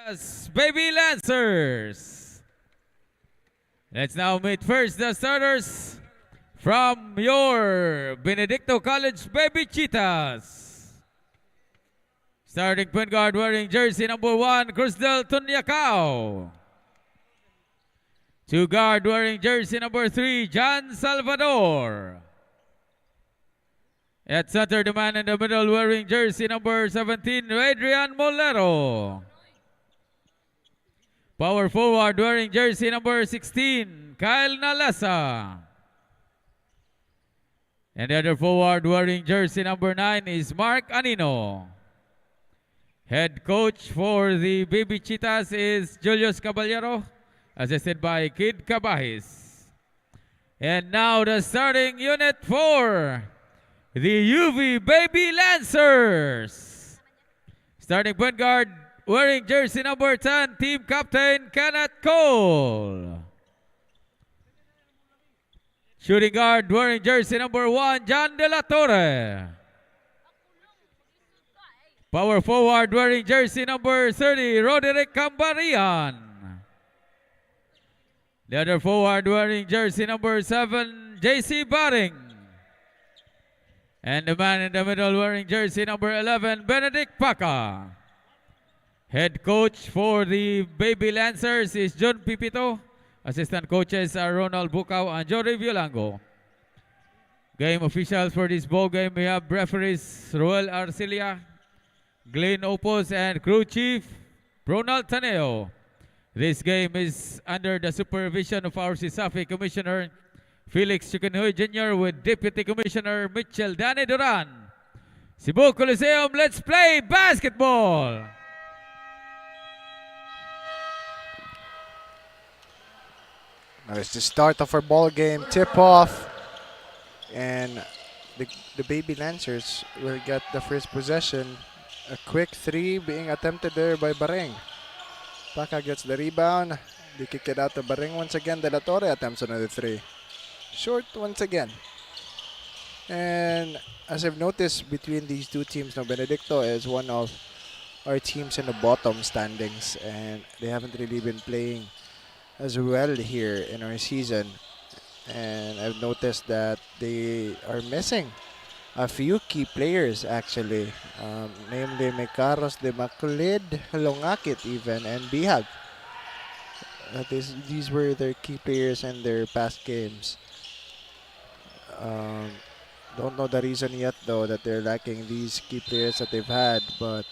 Yes, Baby Lancers. Let's now meet first the starters from your Benedicto College Baby Cheetahs. Starting point guard wearing jersey number 1, Crusdel Tunyacao. 2 guard wearing jersey number 3, John Salvador. At center, the man in the middle wearing jersey number 17, Adrian Molero. Power forward wearing jersey number 16, Kyle Nalasa. And the other forward wearing jersey number 9 is Mark Anino. Head coach for the Baby Cheetahs is Julius Caballero, assisted by Kid Cabahis. And now the starting unit for the UV Baby Lancers. Starting point guard wearing jersey number 10, team captain Kenneth Cole. Shooting guard wearing jersey number 1, John De La Torre. Power forward wearing jersey number 30, Roderick Cambarian. The other forward wearing jersey number 7, JC Baring. And the man in the middle wearing jersey number 11, Benedict Paca. Head coach for the Baby Lancers is John Pipito. Assistant coaches are Ronald Bukaw and Jory Violango. Game officials for this ball game, we have referees Roel Arcilia, Glenn Opos, and crew chief Ronald Taneo. This game is under the supervision of our CESAFI Commissioner Felix Chicken-Hoy Jr. with Deputy Commissioner Mitchell Danny Duran. Cebu Coliseum, let's play basketball! Now it's the start of our ball game, tip-off, and the Baby Lancers will get the first possession. A quick 3 being attempted there by Bareng. Paca gets the rebound. They kick it out to Bareng once again. De La Torre attempts another 3. Short once again. And as I've noticed between these two teams, now Benedicto is one of our teams in the bottom standings, and they haven't really been playing as well here in our season. And I've noticed that they are missing a few key players actually, namely Mecaros de Maculid, Longakit even, and Bihag. These were their key players in their past games. Don't know the reason yet though that they're lacking these key players that they've had, but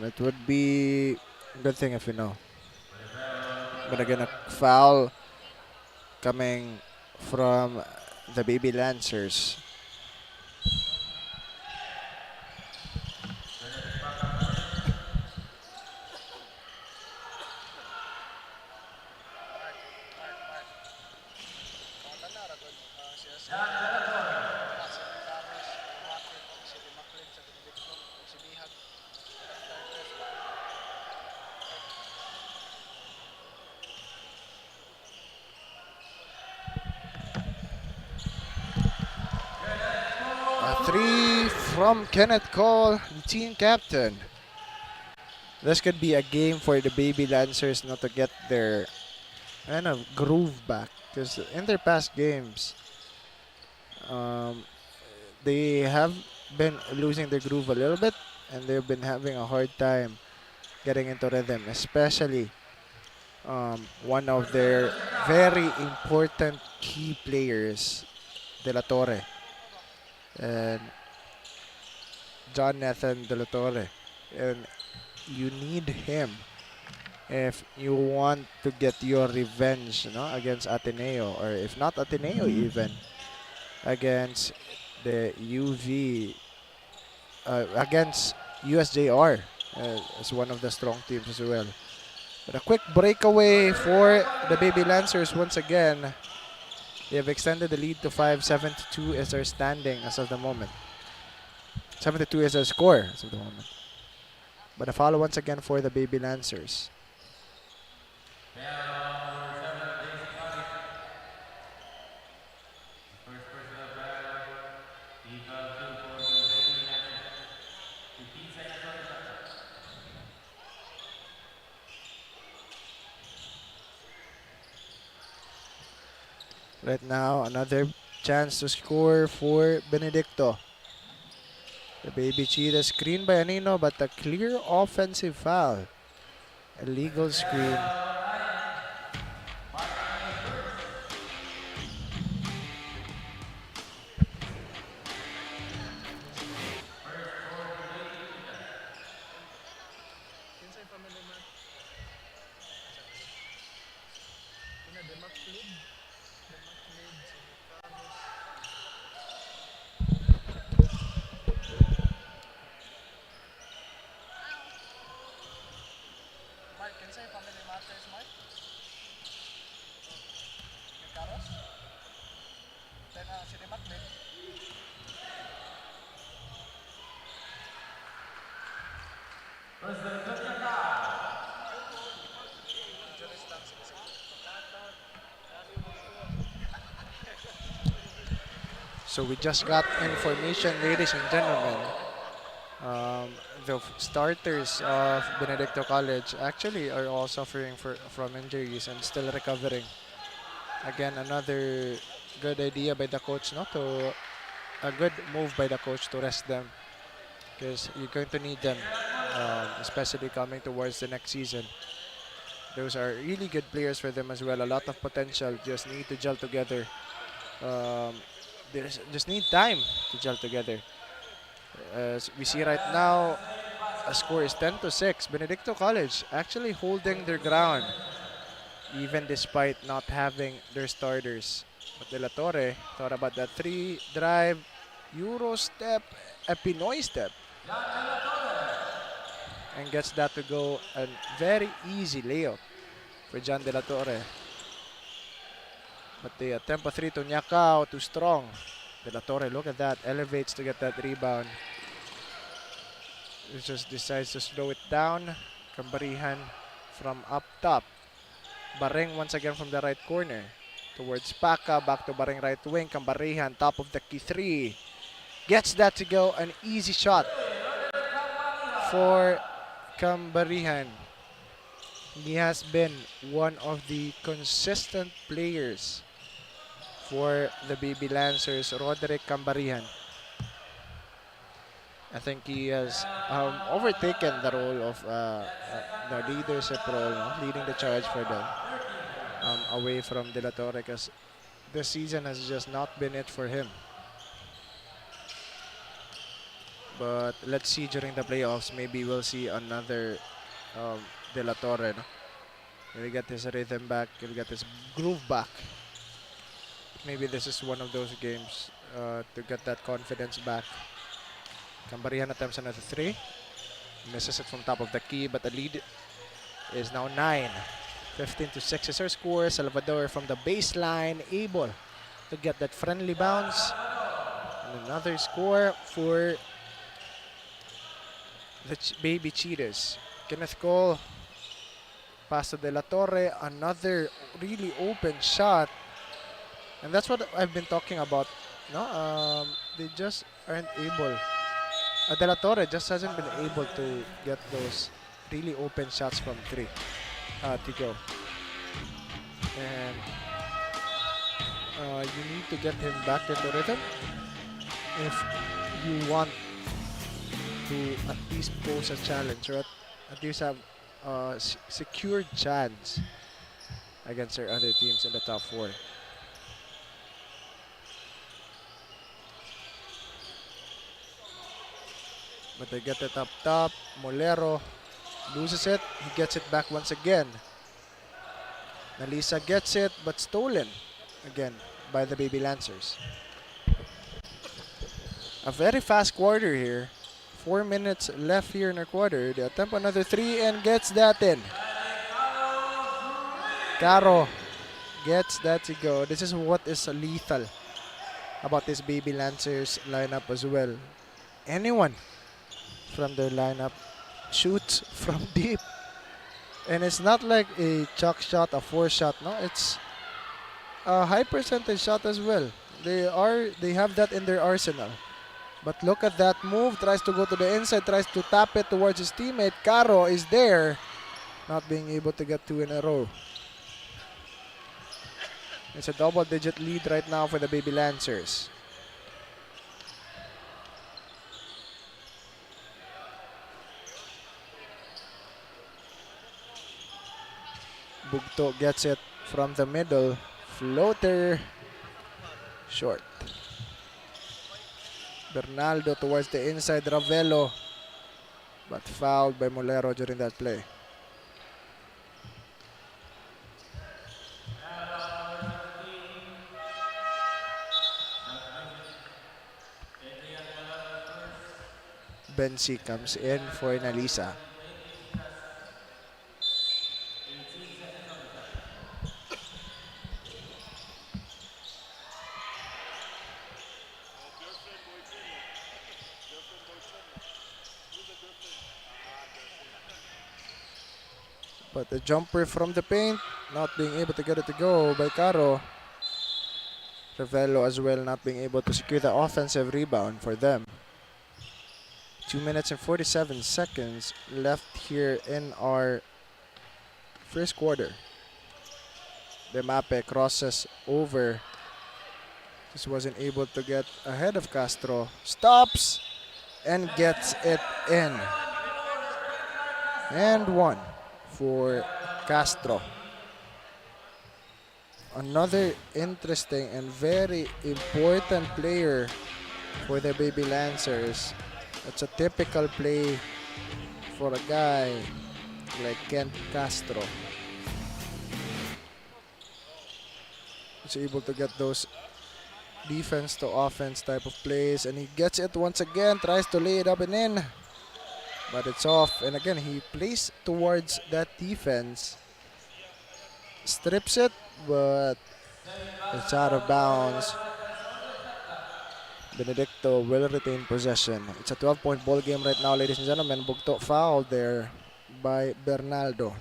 it would be a good thing if you know. But again, a foul coming from the Baby Lancers. From Kenneth Cole, the team captain. This could be a game for the Baby Lancers not to get their groove back, because in their past games they have been losing their groove a little bit, and they've been having a hard time getting into rhythm, especially one of their very important key players, De La Torre, and Jonathan De La Torre, and you need him if you want to get your revenge, against Ateneo, or if not Ateneo, even against the UV, against USJR as one of the strong teams as well. But a quick breakaway for the Baby Lancers once again. They have extended the lead to 5. 7-2 is their standing as of the moment. 7-2 is their score as of the moment. But a foul once again for the Baby Lancers. Right now, another chance to score for Benedicto. The baby cheetah screened by Anino, but a clear offensive foul. Illegal screen. So we just got information, ladies and gentlemen. The starters of Benedicto College actually are all suffering from injuries and still recovering. Again, another good idea by the coach, a good move by the coach to rest them, because you're going to need them, especially coming towards the next season. Those are really good players for them as well. A lot of potential, just need to gel together. They just need time to gel together. As we see right now, a score is 10-6. Benedicto College actually holding their ground, even despite not having their starters. But De La Torre thought about that 3 drive, Euro step, a Pinoy step, and gets that to go. A very easy layup for John De La Torre. But the attempt of 3 to 𝐂𝐿𝐴, too strong. De La Torre, look at that, elevates to get that rebound. He just decides to slow it down. Cambarihan from up top. Bareng once again from the right corner. Towards Paca, back to Bareng right wing. Cambarihan, top of the key 3. Gets that to go, an easy shot for Cambarihan. He has been one of the consistent players for the Baby Lancers, Roderick Cambarihan. I think he has overtaken the role of the leadership role, leading the charge for them, away from De La Torre, because this season has just not been it for him. But let's see during the playoffs, maybe we'll see another De La Torre. No? He'll get his rhythm back, he'll get his groove back. Maybe this is one of those games to get that confidence back. Cambarihan attempts another 3. Misses it from top of the key, but the lead is now 9. 15-6 is our score. Salvador from the baseline, able to get that friendly bounce. And another score for the Baby Cheetahs. Kenneth Cole, pass to De La Torre, another really open shot. And that's what I've been talking about. No, they just aren't able. De La Torre just hasn't been able to get those really open shots from 3 to go. And you need to get him back into rhythm if you want to at least pose a challenge, or at least have a secured chance against our other teams in the top 4. But they get it up top. Molero loses it. He gets it back once again. Nalisa gets it, but stolen again by the Baby Lancers. A very fast quarter here. 4 minutes left here in our quarter. They attempt another 3 and gets that in. Caro gets that to go. This is what is lethal about this Baby Lancers lineup as well. Anyone from their lineup shoots from deep. And it's not like a chalk shot, a 4 shot. No, it's a high percentage shot as well. They have that in their arsenal. But look at that move. Tries to go to the inside, tries to tap it towards his teammate. Caro is there, not being able to get 2 in a row. It's a double-digit lead right now for the Baby Lancers. 𝐂𝐿 gets it from the middle. Floater. Short. Bernaldo towards the inside. Ravelo. But fouled by Molero during that play. Bensi comes in for Nalisa. But the jumper from the paint, not being able to get it to go by Caro. Ravelo as well not being able to secure the offensive rebound for them. 2 minutes and 47 seconds left here in our first quarter. Demape crosses over. Just wasn't able to get ahead of Castro. Stops and gets it in. And one for Castro. Another interesting and very important player for the Baby Lancers. It's a typical play for a guy like Kent Castro. He's able to get those defense to offense type of plays, and he gets it once again, tries to lay it up and in, but it's off. And again, he plays towards that defense, strips it, but it's out of bounds. Benedicto will retain possession. It's a 12-point ball game right now, ladies and gentlemen. 𝐂𝐿 fouled there by Bernaldo.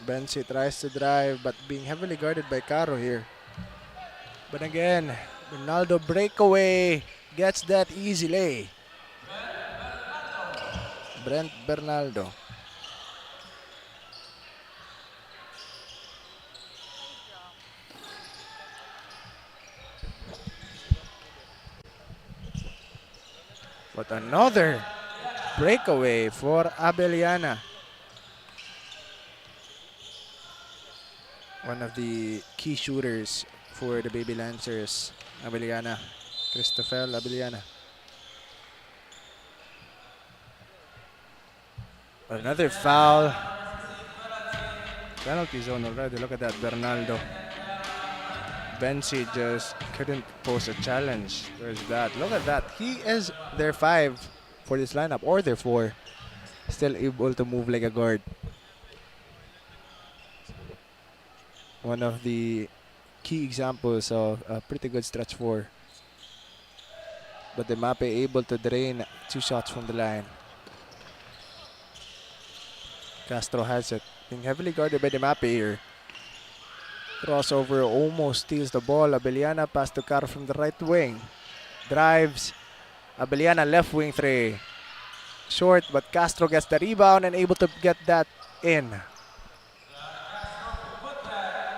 Bensi tries to drive, but being heavily guarded by Caro here. But again, Ronaldo breakaway, gets that easy lay. Brent Bernaldo. But another breakaway for Abeliana. One of the key shooters for the Baby Lancers, Abeliana, Christopher Abeliana. Another foul. Penalty zone already. Look at that, Bernaldo. Bensi just couldn't pose a challenge. There's that. Look at that. He is their 5 for this lineup, or their 4. Still able to move like a guard. One of the key examples of a pretty good stretch 4. But Demape able to drain 2 shots from the line. Castro has it. Being heavily guarded by Demape here. Crossover, almost steals the ball. Abeliana pass to Caro from the right wing. Drives. Abeliana left wing 3. Short, but Castro gets the rebound and able to get that in.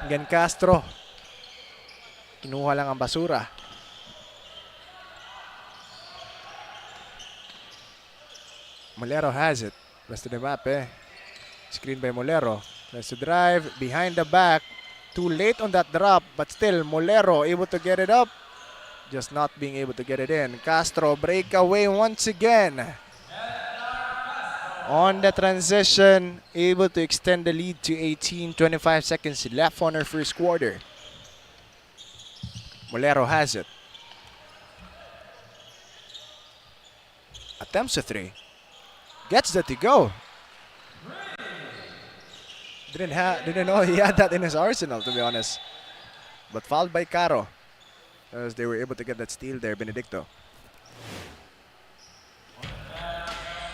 Again, Castro. Kinuha lang ang basura. Molero has it. Pass to Demape. Screen by Molero. Tries to drive. Behind the back. Too late on that drop. But still, Molero able to get it up. Just not being able to get it in. Castro breakaway once again. On the transition, able to extend the lead to 18, 25 seconds left on our first quarter. Molero has it. Attempts a 3. Gets that to go. Didn't know he had that in his arsenal, to be honest. But fouled by Caro. as they were able to get that steal there, Benedicto.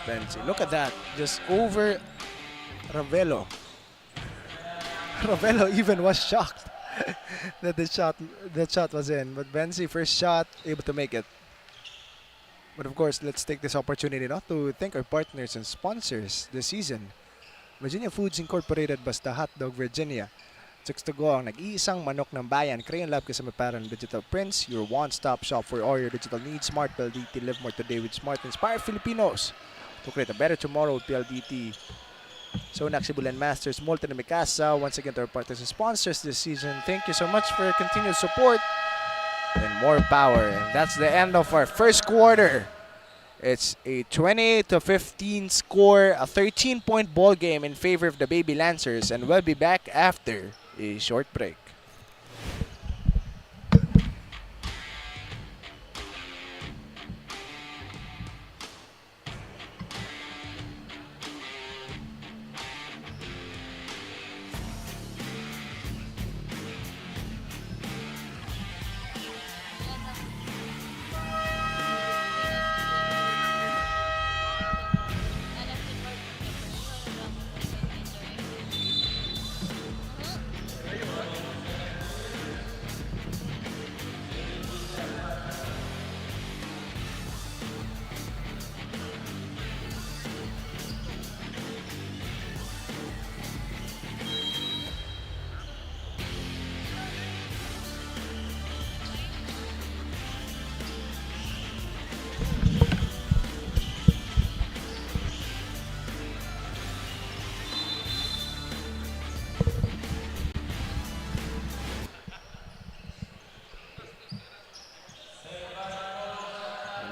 Benzi, look at that, just over Ravelo. Ravelo even was shocked that that shot was in, but Benzi, first shot, able to make it. But of course, let's take this opportunity not to thank our partners and sponsors this season. Virginia Foods Incorporated, Basta Hotdog, Virginia. Chicks to go ang nag-iisang manok ng bayan. Crayon Lab kasama parang digital prints, your one-stop shop for all your digital needs. Smart PLDT, live more today with smart. Inspire Filipinos to create a better tomorrow with PLDT. So Naxibulan Masters, Multi na Mikasa, once again to our partners and sponsors this season. Thank you so much for your continued support and more power. And that's the end of our first quarter. It's a 28-15 score, a 13-point ball game in favor of the Baby Lancers, and we'll be back after a short break.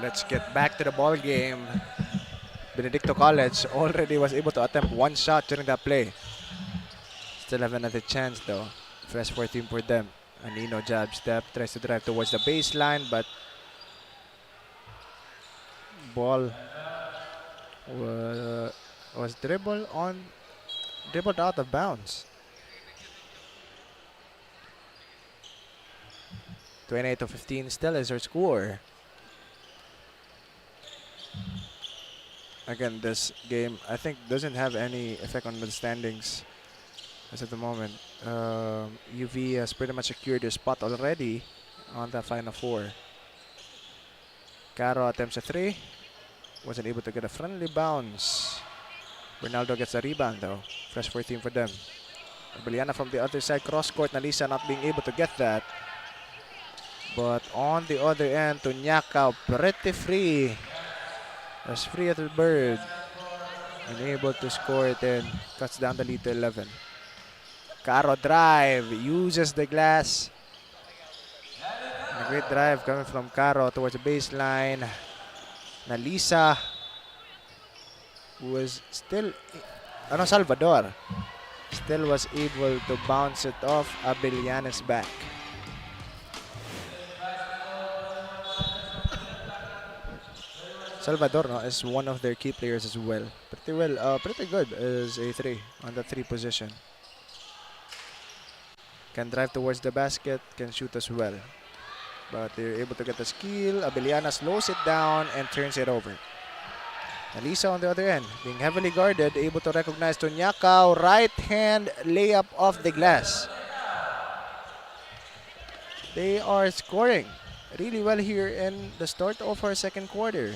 Let's get back to the ball game. Benedicto College already was able to attempt one shot during that play. Still have another chance though. Fresh 14 for them. Anino jab step, tries to drive towards the baseline, but ball was dribbled out of bounds. 28-15 still is our score. Again, this game, I think, doesn't have any effect on the standings as at the moment. UV has pretty much secured their spot already on that Final Four. Caro attempts a three. Wasn't able to get a friendly bounce. Ronaldo gets a rebound though. Fresh 14 for them. Abeliana from the other side, cross court. Nalisa not being able to get that. But on the other end, Tunyaka pretty free. As free as a bird. Unable to score it and cuts down the lead to 11. Caro drive, uses the glass. A great drive coming from Caro towards the baseline. Nalisa, who was still, Salvador, still was able to bounce it off Abeliana's back. Salvador is one of their key players as well. Pretty good as a three on the three position. Can drive towards the basket, can shoot as well. But they're able to get the steal. Abeliana slows it down and turns it over. Alisa on the other end, being heavily guarded, able to recognize Tunyaka. Right hand layup off the glass. They are scoring really well here in the start of our second quarter.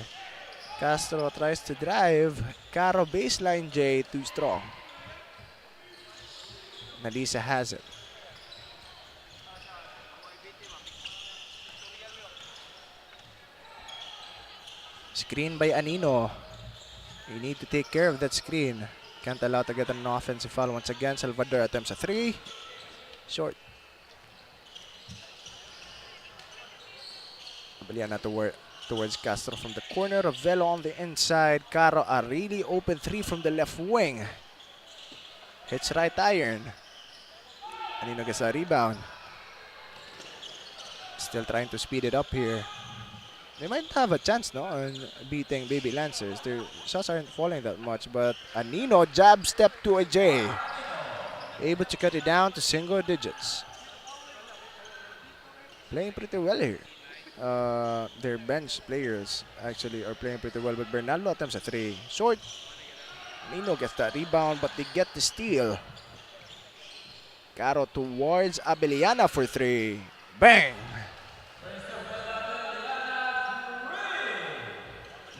Castro tries to drive. Caro baseline J, too strong. Nalisa has it. Screen by Anino. You need to take care of that screen. Can't allow to get an offensive foul once again. Salvador attempts a three. Short. Abeliana towards Castro from the corner. Ravelo on the inside. Caro, a really open three from the left wing. Hits right iron. Anino gets a rebound. Still trying to speed it up here. They might have a chance, no, on beating Baby Lancers. Their shots aren't falling that much, but Anino jab step to a J. Able to cut it down to single digits. playing pretty well here. Their bench players actually are playing pretty well, but Bernardo attempts a three. Short. Nino gets that rebound, but they get the steal. Caro towards Abeliana for three. Bang!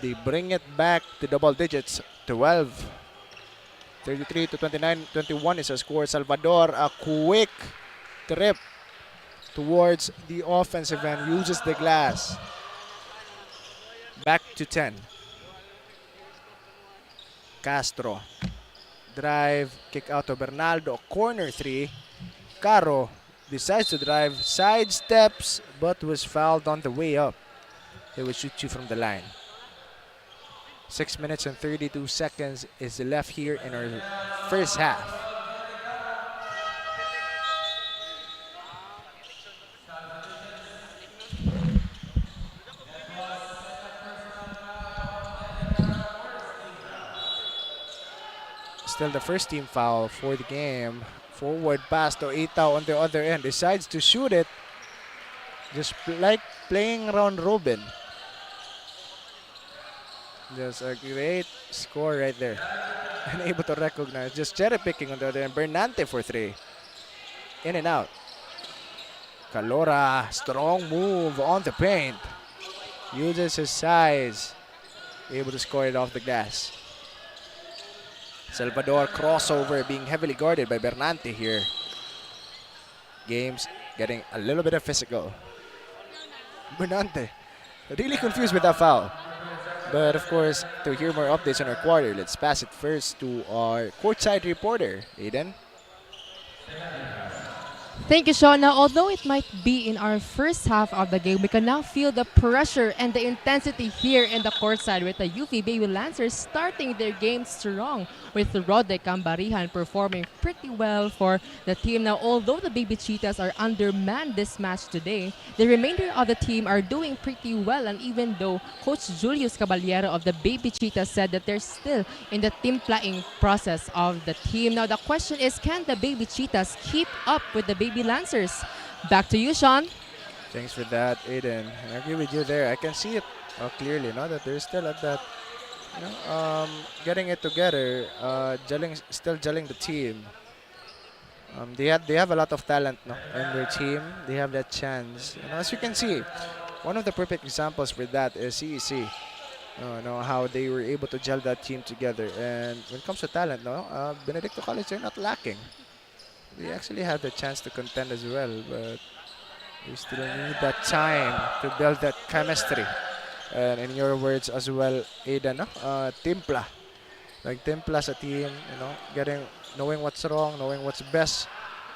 They bring it back to double digits. 12. 33 to 29. 21 is a score. Salvador, a quick trip towards the offensive end. Uses the glass. Back to 10. Castro. Drive. Kick out to Bernaldo. Corner three. Caro decides to drive. Sidesteps, but was fouled on the way up. They will shoot you from the line. 6 minutes and 32 seconds is left here in our first half. Still the first team foul for the game. Forward pass to 𝐂𝐤 on the other end. Decides to shoot it. Just like playing round robin. Just a great score right there. Unable to recognize. Just cherry picking on the other end. Bernante for three. In and out. Calora, strong move on the paint. Uses his size. Able to score it off the glass. Salvador crossover being heavily guarded by Bernante here. Game's getting a little bit of physical. Bernante really confused with that foul. But of course, to hear more updates on our quarter, let's pass it first to our courtside reporter, Aiden. Thank you, Sean. Now, although it might be in our first half of the game, we can now feel the pressure and the intensity here in the courtside with the UV Baby Lancers starting their game strong with Rodde Cambarihan performing pretty well for the team. Now, although the Baby Cheetahs are undermanned this match today, the remainder of the team are doing pretty well. And even though Coach Julius Caballero of the Baby Cheetahs said that they're still in the team-playing process of the team. Now, the question is, can the Baby Cheetahs keep up with the Baby Lancers? Back to you, Sean. Thanks for that, Aiden. I agree with you there. I can see it clearly, no, that they're still at that, getting it together, still gelling the team. They have a lot of talent, no, in their team. They have that chance. As you can see, one of the perfect examples for that is CEC. How they were able to gel that team together. And when it comes to talent, Benedicto College, they're not lacking. They actually have the chance to contend as well, but they still need that time to build that chemistry. And in your words as well, Aiden, timpla. Like timpla as a team, knowing what's wrong, knowing what's best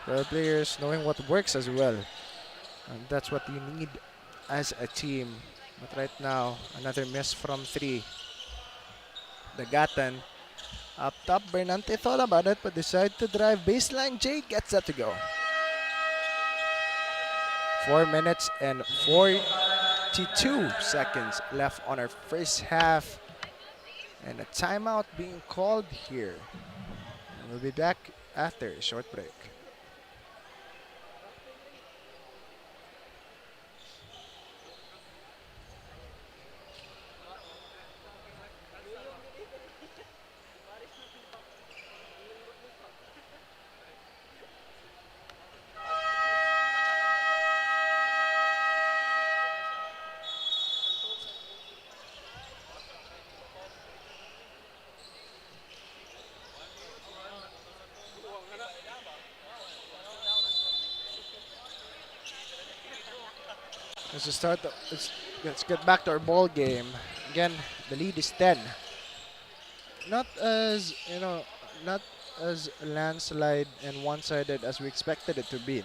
for our players, knowing what works as well. And that's what you need as a team. But right now, another miss from three. The Gatan. Up top, Bernante thought about it, but decided to drive baseline. Jay gets that to go. 4 minutes and 42 seconds left on our first half. And a timeout being called here. And we'll be back after a short break. Let's get back to our ball game. Again, the lead is 10. Not as landslide and one-sided as we expected it to be.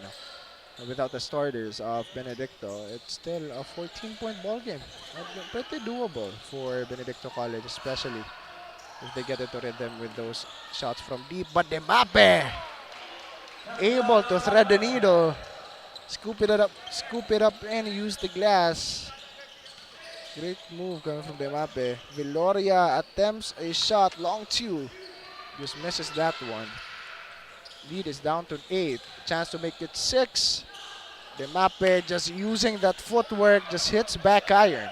Without the starters of Benedicto, it's still a 14-point ball game. Pretty doable for Benedicto College, especially if they get into rhythm with those shots from deep. But Demape able to thread the needle. Scoop it up and use the glass. Great move coming from Demape. Viloria attempts a shot, long two. Just misses that one. Lead is down to 8. Chance to make it 6. Demape just using that footwork, just hits back iron.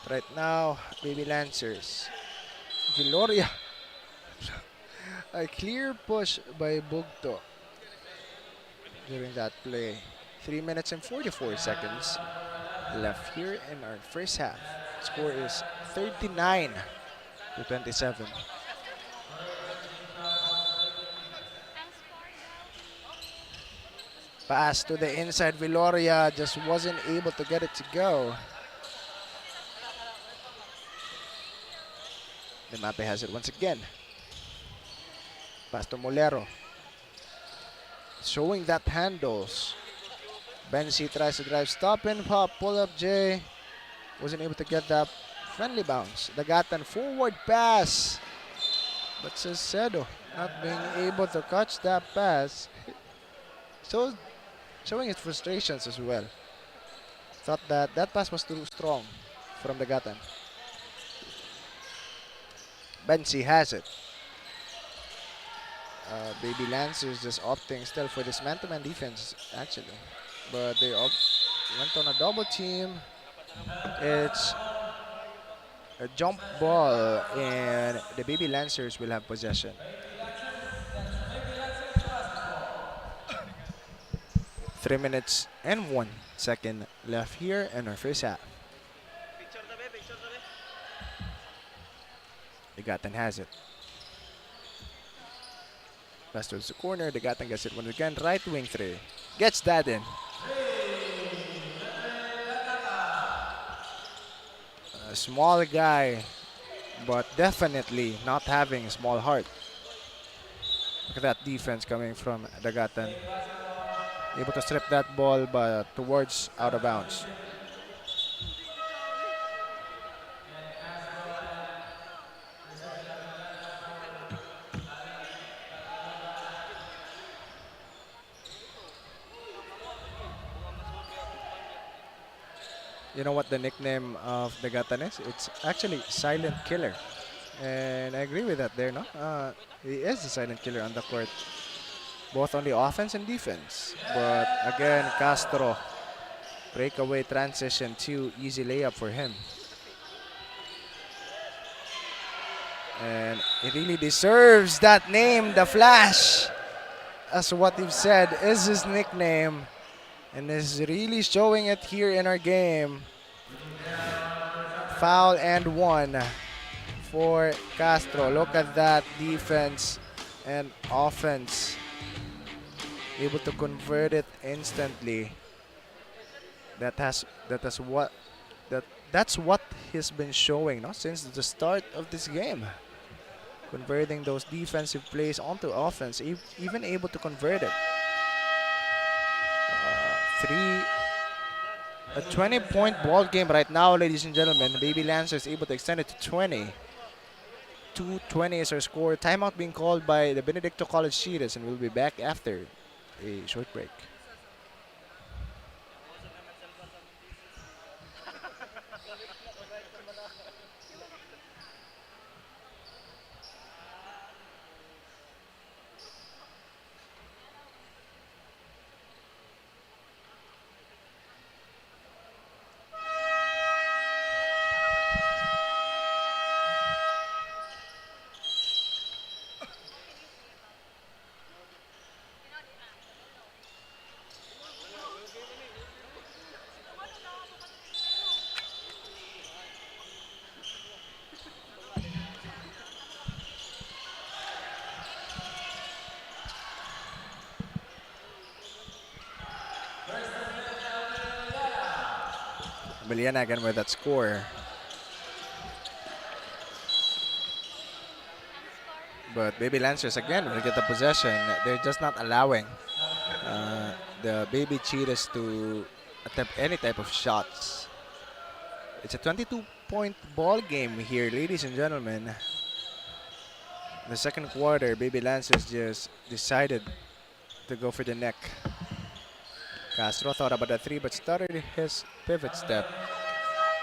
Right now, Baby Lancers. Viloria. A clear push by Bugto during that play. 3 minutes and 44 seconds left here in our first half. Score is 39-27. Pass to the inside. Viloria just wasn't able to get it to go. Demape has it once again. Pass to Molero. Showing that handles. Benzi tries to drive, stop and pop, pull up J. Wasn't able to get that friendly bounce. Dagatan forward pass. But CESAFI not being able to catch that pass. So showing his frustrations as well. Thought that that pass was too strong from Dagatan. Benzi has it. Baby Lancers just opting still for this man-to-man defense actually. But they went on a double team. It's a jump ball and the Baby Lancers will have possession. Three minutes and 1 second left here in our first half. Dagatan has it. Pass towards the corner. Dagatan gets it once again. Right wing 3. Gets that in. A small guy, but definitely not having a small heart. Look at that defense coming from Dagatan. Able to strip that ball but towards out of bounds. You know what the nickname of Dagatan is? It's actually Silent Killer. And I agree with that there, no? He is the silent killer on the court, both on the offense and defense. But again, Castro, breakaway transition to easy layup for him. And he really deserves that name, the Flash, as what you've said is his nickname. And is really showing it here in our game. Foul and 1 for Castro. Look at that defense and offense. Able to convert it instantly. That's what he's been showing, no, since the start of this game. Converting those defensive plays onto offense, even able to convert it. A 20-point ball game right now, ladies and gentlemen. Baby Lancers able to extend it to 20. 2:20 is our score. Timeout being called by the Benedicto College Cheetahs, and we'll be back after a short break. Miliana again with that score. But Baby Lancers again will get the possession. They're just not allowing the Baby Cheetahs to attempt any type of shots. It's a 22-point ball game here, ladies and gentlemen. In the second quarter, Baby Lancers just decided to go for the neck. Castro thought about a 3 but started his pivot step.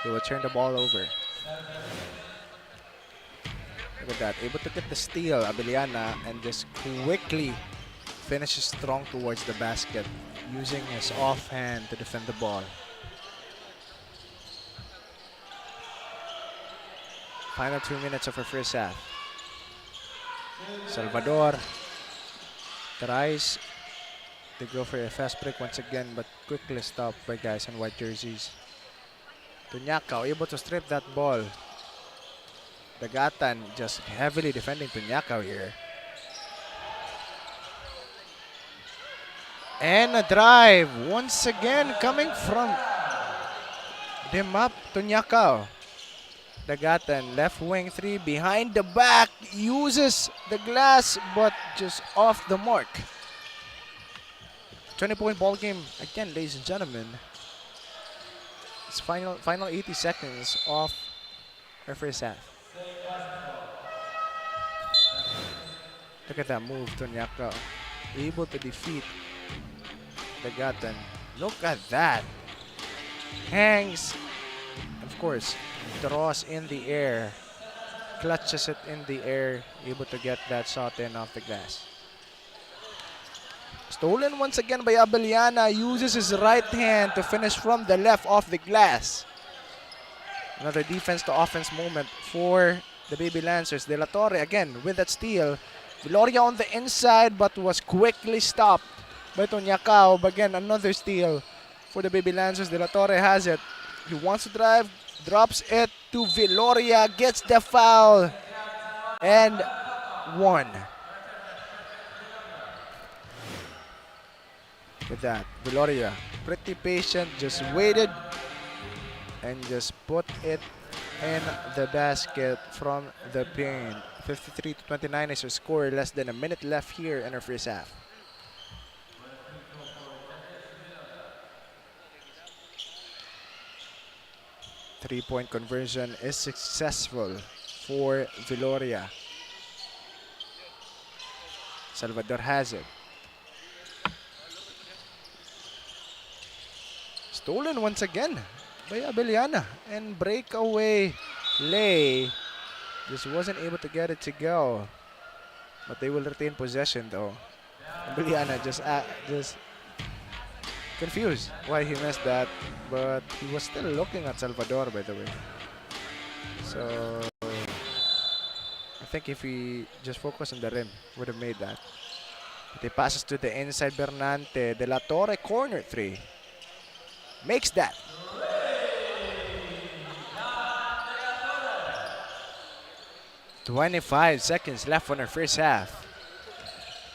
He will turn the ball over. Look at that. Able to get the steal, Abeliana, and just quickly finishes strong towards the basket, using his offhand to defend the ball. Final 2 minutes of our first half. Salvador tries to go for a fast break once again, but quickly stopped by guys in white jerseys. 𝐂𝐄𝐬 able to strip that ball. Dagatan just heavily defending 𝐂𝐄𝐬 here. And a drive once again coming from the map. 𝐂𝐄𝐬. Dagatan, left wing three, behind the back, uses the glass, but just off the mark. 20-point ball game again, ladies and gentlemen. It's final 80 seconds of our first half. Look at that move, 𝐂𝐄𝐬. Able to defeat Dagatan. Look at that. Hangs, of course, draws in the air, clutches it in the air, able to get that shot in off the glass. Stolen once again by Abeliana, uses his right hand to finish from the left off the glass. Another defense to offense moment for the Baby Lancers. De La Torre again with that steal. Viloria on the inside but was quickly stopped by 𝐂𝐄𝐬. Again, another steal for the Baby Lancers. De La Torre has it. He wants to drive, drops it to Viloria, gets the foul, and one. With that, Viloria, pretty patient, just waited and just put it in the basket from the paint. 53-29 is her score, less than a minute left here in her first half. Three-point conversion is successful for Viloria. Salvador has it. Stolen once again by Abeliana, and breakaway lay just wasn't able to get it to go, but they will retain possession though. Abeliana just confused why he missed that, but he was still looking at Salvador, by the way. So I think if he just focused on the rim, would have made that. But he passes to the inside. Bernante, De La Torre, corner three, makes that. "25 seconds left on our first half.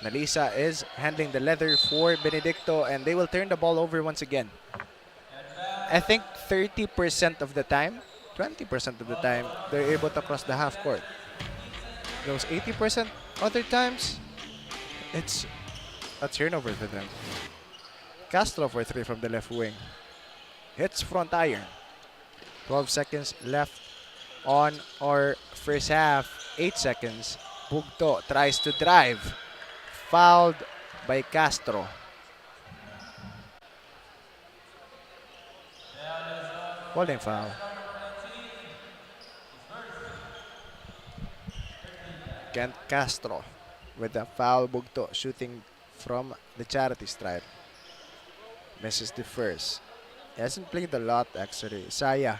Nalisa is handling the leather for Benedicto, and they will turn the ball over once again. I think 30% of the time, 20% of the time, they're able to cross the half court. Those 80% other times, it's a turnover for them. Castro for three from the left wing. Hits front iron. 12 seconds left on our first half. 8 seconds. Bugto tries to drive. Fouled by Castro. Holding foul. Kent Castro with the foul. Bugto shooting from the charity stripe. Misses the first. He hasn't played a lot actually. Saya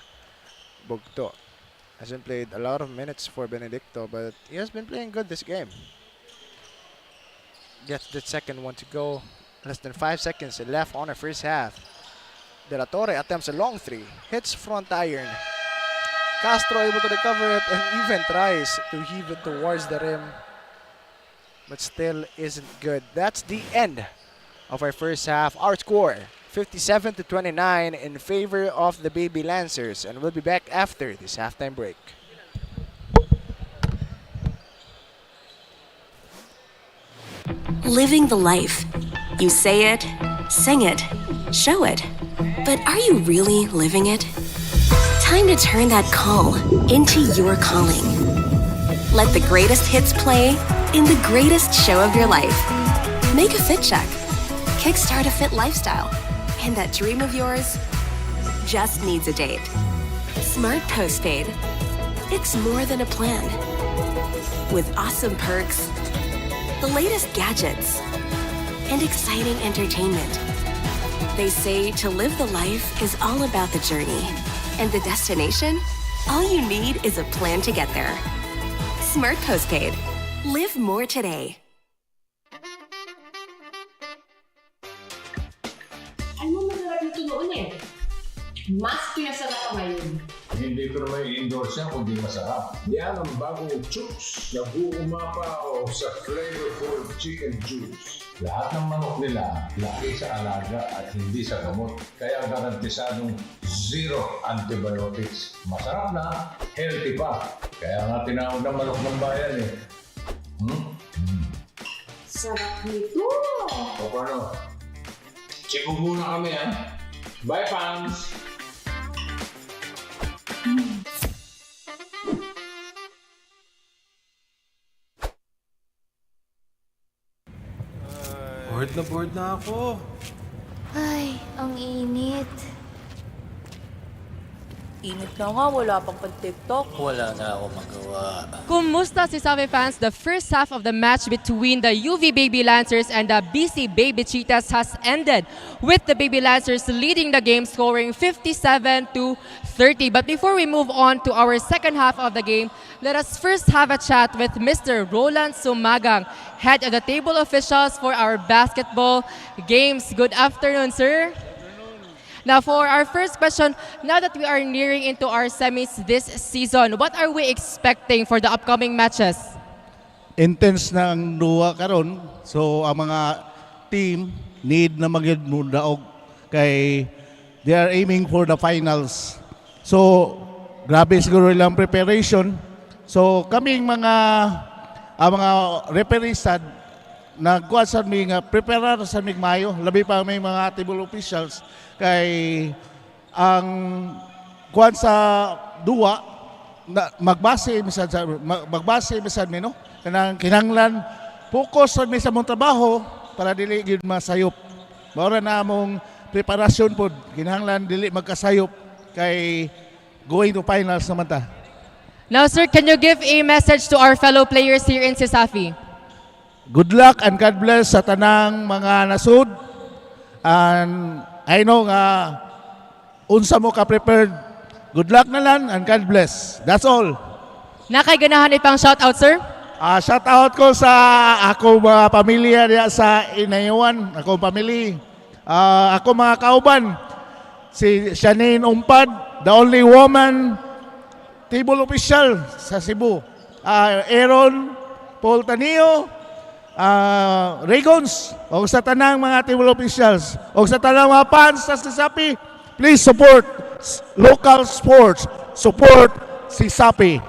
Bugto hasn't played a lot of minutes for Benedicto, but he has been playing good this game. Gets the second one to go. Less than 5 seconds left on the first half. De La Torre attempts a long three. Hits front iron. Castro able to recover it and even tries to heave it towards the rim, but still isn't good. That's the end of our first half. Our score, 57-29 in favor of the Baby Lancers, and we'll be back after this halftime break. Living the life. You say it, sing it, show it. But are you really living it? Time to turn that call into your calling. Let the greatest hits play in the greatest show of your life. Make a fit check. Kickstart a fit lifestyle. And that dream of yours just needs a date. Smart Postpaid. It's more than a plan. with awesome perks, the latest gadgets, and exciting entertainment. They say to live the life is all about the journey, and the destination? All you need is a plan to get there. Smart Postpaid. Live more today. Ano masarap nito noon eh? Mas pinasarap pa ngayon. Hindi ko naman i-endorse yan kundi masarap. Yan ang bagong Chooks na buumapa sa flavorful chicken juice. Lahat ng manok nila laki sa alaga at hindi sa gamot. Kaya garantisadong zero antibiotics. Masarap na, healthy pa. Kaya nga tinawag na manok ng bayan eh. Sarap nito! O paano? Check muna kami ha. Bye fans! Bored na ako. Ay, ang init. Init na nga, wala pang pan-TikTok. Wala na ako magawa. Kumusta si CESAFI fans? The first half of the match between the UV Baby Lancers and the BC Baby Cheetahs has ended, with the Baby Lancers leading the game, scoring 57-30. But before we move on to our second half of the game, let us first have a chat with Mr. Roland Sumagang, head of the table officials for our basketball games. Good afternoon, sir. Now, for our first question, now that we are nearing into our semis this season, what are we expecting for the upcoming matches? Intense na ang duwa karon. So, ang mga team need na magdaog kay they are aiming for the finals. So, grabe siguro ilang preparation. So, kaming mga referees sad nagkuha sa mi nga preparar sa mig mayo, labi pa may mga table officials kay ang kuan sa duwa na magbase misad mi no kanang kinahanglan focus sa mi sa mong trabaho para dili gyud masayop. Maura na among preparasyon pod kinahanglan dili magkasayop kay going to finals naman ta. Now, sir, can you give a message to our fellow players here in CESAFI? Good luck and God bless sa tanang mga nasud. And I know nga unsa mo ka prepared. Good luck na lang and God bless. That's all. Nakay ganahan ipang shoutout, sir? Shoutout ko sa ako mga pamilya diya sa Inayuan, ako pamilya. Ako mga kauban, si Shanine Umpad, the only woman table official sa Cebu. Aaron Paul Tanio, Regons, o sa tanang mga table officials, o sa tanang mga fans sa CESAFI, please support local sports, support CESAFI.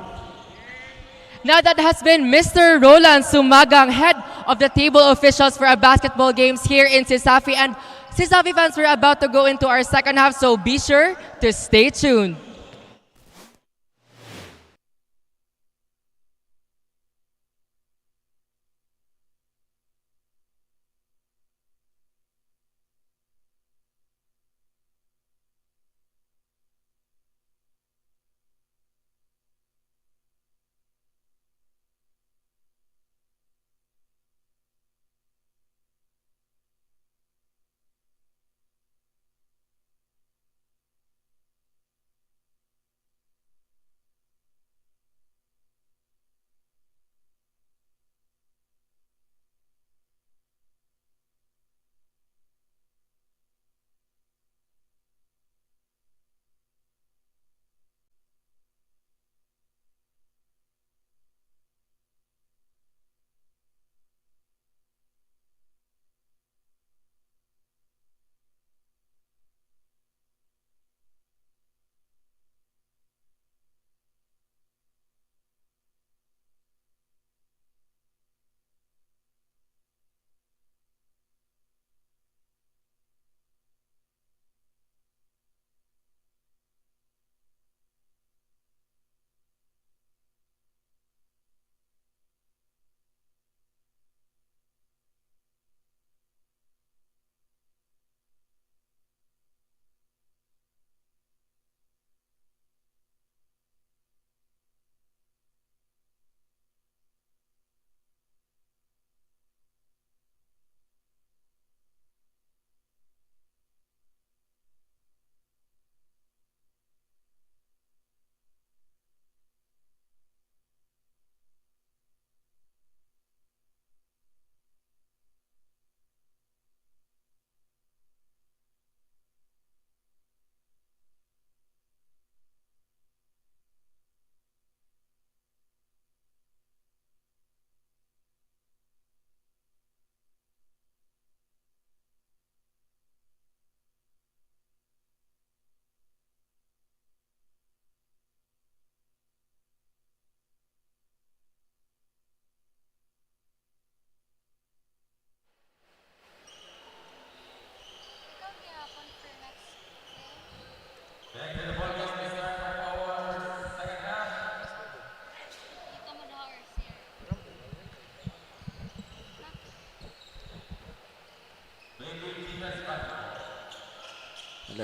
Now that has been Mr. Roland Sumagang, head of the table officials for our basketball games here in CESAFI. And CESAFI fans, we're about to go into our second half, so be sure to stay tuned.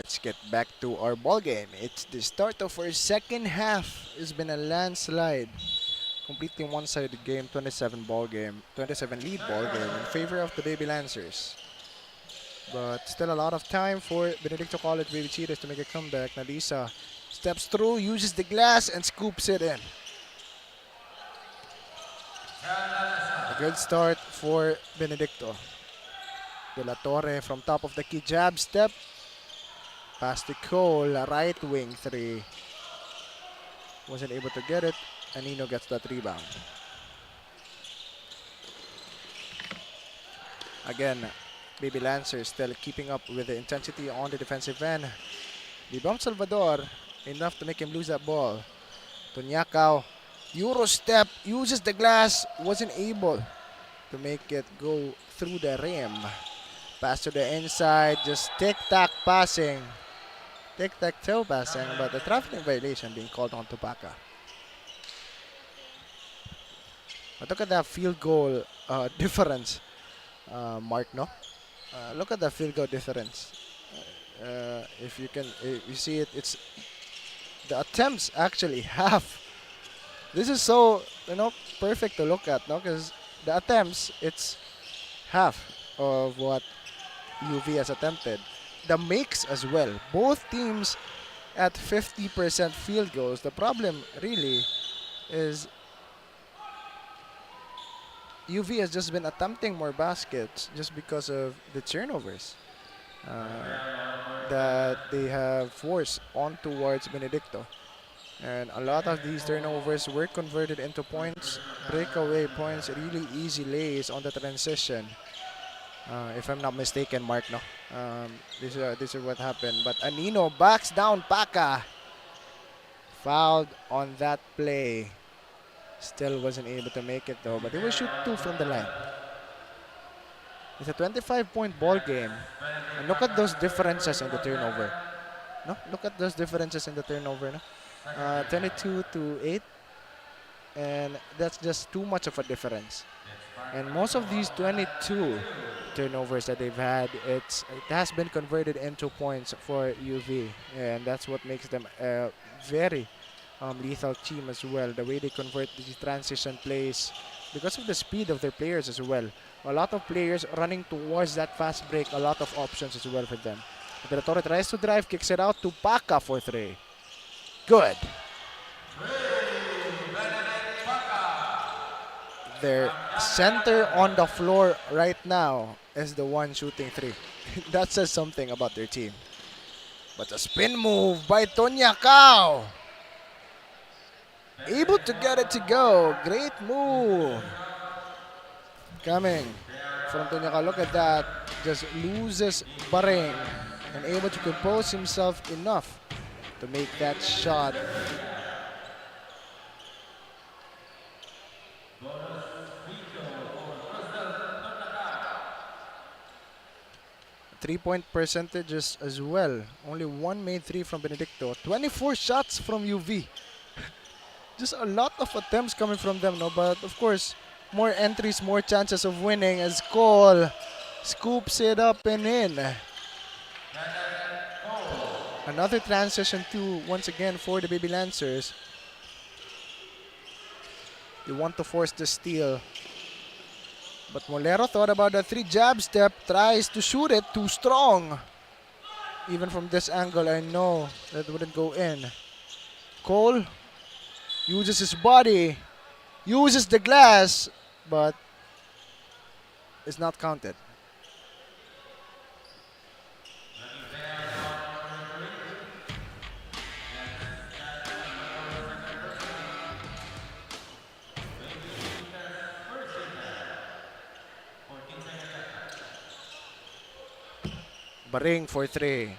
Let's get back to our ball game. It's the start of our second half. It's been a landslide. Completely one-sided game, 27 lead ball game in favor of the Baby Lancers. But still a lot of time for Benedicto College Baby Cheetahs to make a comeback. Nalisa steps through, uses the glass, and scoops it in. A good start for Benedicto. De La Torre from top of the key, jab step. Pass to Cole, right wing three. Wasn't able to get it. Anino gets that rebound. Again, Baby Lancers still keeping up with the intensity on the defensive end. The bump Salvador, enough to make him lose that ball. 𝐂𝐄𝐬, Euro step, uses the glass, wasn't able to make it go through the rim. Pass to the inside, just tic-tac passing. Tic-tac-toe passing, but the trafficking violation being called on to Paca. But look at that field goal difference, Mark, no? Look at the field goal difference. If you see it, it's the attempts actually half. This is so, perfect to look at, no? Because the attempts, it's half of what UV has attempted. The makes as well. Both teams at 50% field goals. The problem really is UV has just been attempting more baskets just because of the turnovers that they have forced on towards Benedicto. And a lot of these turnovers were converted into points, breakaway points, really easy lays on the transition. If I'm not mistaken, Mark, no? This is what happened. But Anino backs down Paca. Fouled on that play. Still wasn't able to make it though, but they will shoot 2 from the line. It's a 25-point ball game. And look at those differences in the turnover. No? Look at those differences in the turnover, no? 22-8. And that's just too much of a difference. And most of these 22 turnovers that they've had, it has been converted into points for UV. And that's what makes them a very lethal team as well. The way they convert these transition plays because of the speed of their players as well. A lot of players running towards that fast break. A lot of options as well for them. De La Torre tries to drive, kicks it out to Paca for 3. Good. Their center on the floor right now is the one shooting 3. That says something about their team. But a spin move by 𝐂𝐄𝐬. Able to get it to go. Great move. Coming from 𝐂𝐄𝐬. Look at that. Just loses Baring and able to compose himself enough to make that shot. Three-point percentages as well. Only 1 made 3 from Benedicto. 24 shots from UV. Just a lot of attempts coming from them, no? But of course, more entries, more chances of winning as Cole scoops it up and in. Another transition 2 once again for the Baby Lancers. They want to force the steal. But Molero thought about the 3 jab step, tries to shoot it, too strong. Even from this angle, I know that wouldn't go in. Cole uses his body, uses the glass, but it's not counted. Baring for 3.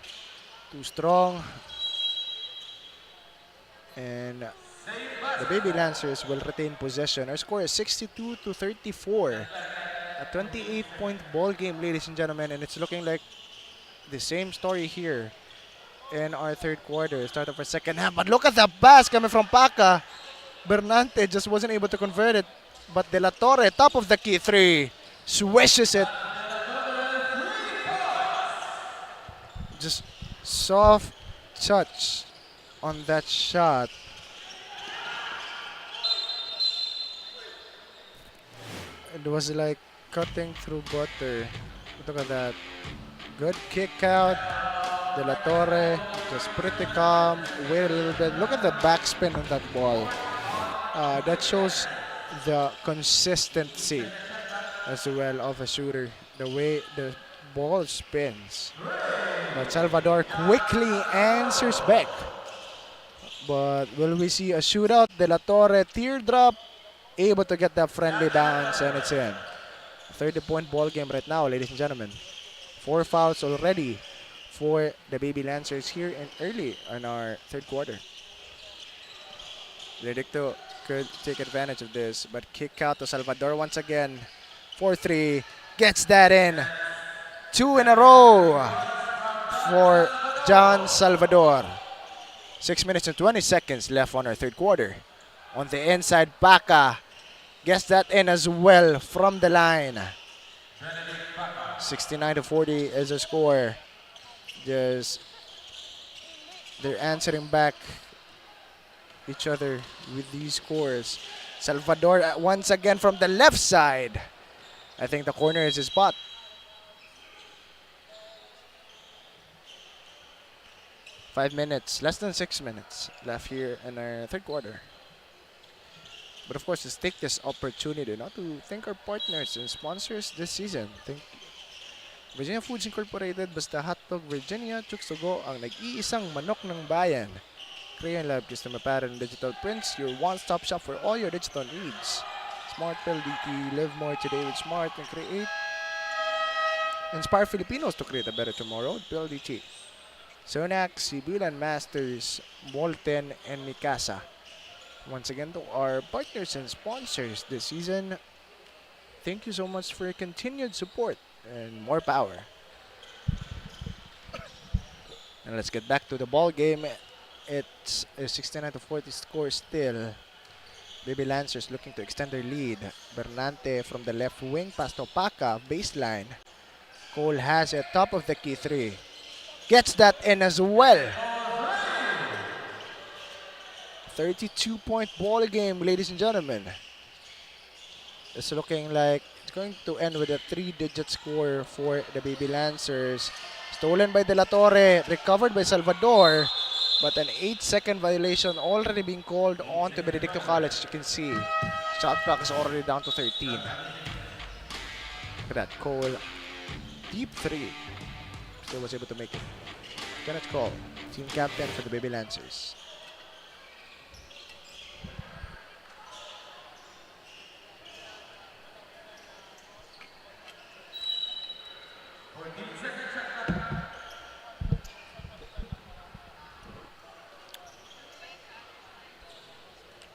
Too strong. And the Baby Lancers will retain possession. Our score is 62-34. A 28-point ball game, ladies and gentlemen. And it's looking like the same story here in our third quarter. Start of our second half. But look at the pass coming from Paca. Bernante just wasn't able to convert it. But De La Torre, top of the key 3. Swishes it. Just Soft touch on that shot. It was like cutting through butter. Look at that. Good kick out. De La Torre just pretty calm. Wait a little bit. Look at the backspin on that ball. That shows the consistency as well of a shooter. The way the ball spins. But Salvador quickly answers back. But will we see a shootout? De La Torre teardrop, able to get that friendly bounce, and it's in. 30-point ball game right now, ladies and gentlemen. 4 fouls already for the Baby Lancers here in early in our third quarter. Benedicto could take advantage of this, but kick out to Salvador once again. 4-3, gets that in. 2 in a row for John Salvador. 6 minutes and 20 seconds left on our third quarter. On the inside, Baca gets that in as well from the line. 69-40 is the score. Just they're answering back each other with these scores. Salvador once again from the left side. I think the corner is his spot. Less than 6 minutes left here in our third quarter. But of course, let's take this opportunity not to thank our partners and sponsors this season. Thank Virginia Foods Incorporated, basta hotdog Virginia, 𝐂𝐤𝐬 ang nag-iisang manok ng bayan. Crayon Lab Customer Pattern Digital Prints, your one-stop shop for all your digital needs. Smart PLDT, live more today with Smart and create. Inspire Filipinos to create a better tomorrow with PLDT. Sonac, Sibilan Masters, Molten, and Mikasa. Once again to our partners and sponsors this season, thank you so much for your continued support and more power. And let's get back to the ball game. It's a 69-40 score still. Baby Lancers looking to extend their lead. Bernante from the left wing, pass to Paca, baseline. Cole has it, top of the key three. Gets that in as well. 32-point ball game, ladies and gentlemen. It's looking like it's going to end with a 3-digit score for the Baby Lancers. Stolen by De La Torre, recovered by Salvador, but an 8-second violation already being called on to Benedicto College. You can see shot clock is already down to 13. Look at that, Cole, deep three. Still was able to make it. Kenneth Cole, team captain for the Baby Lancers.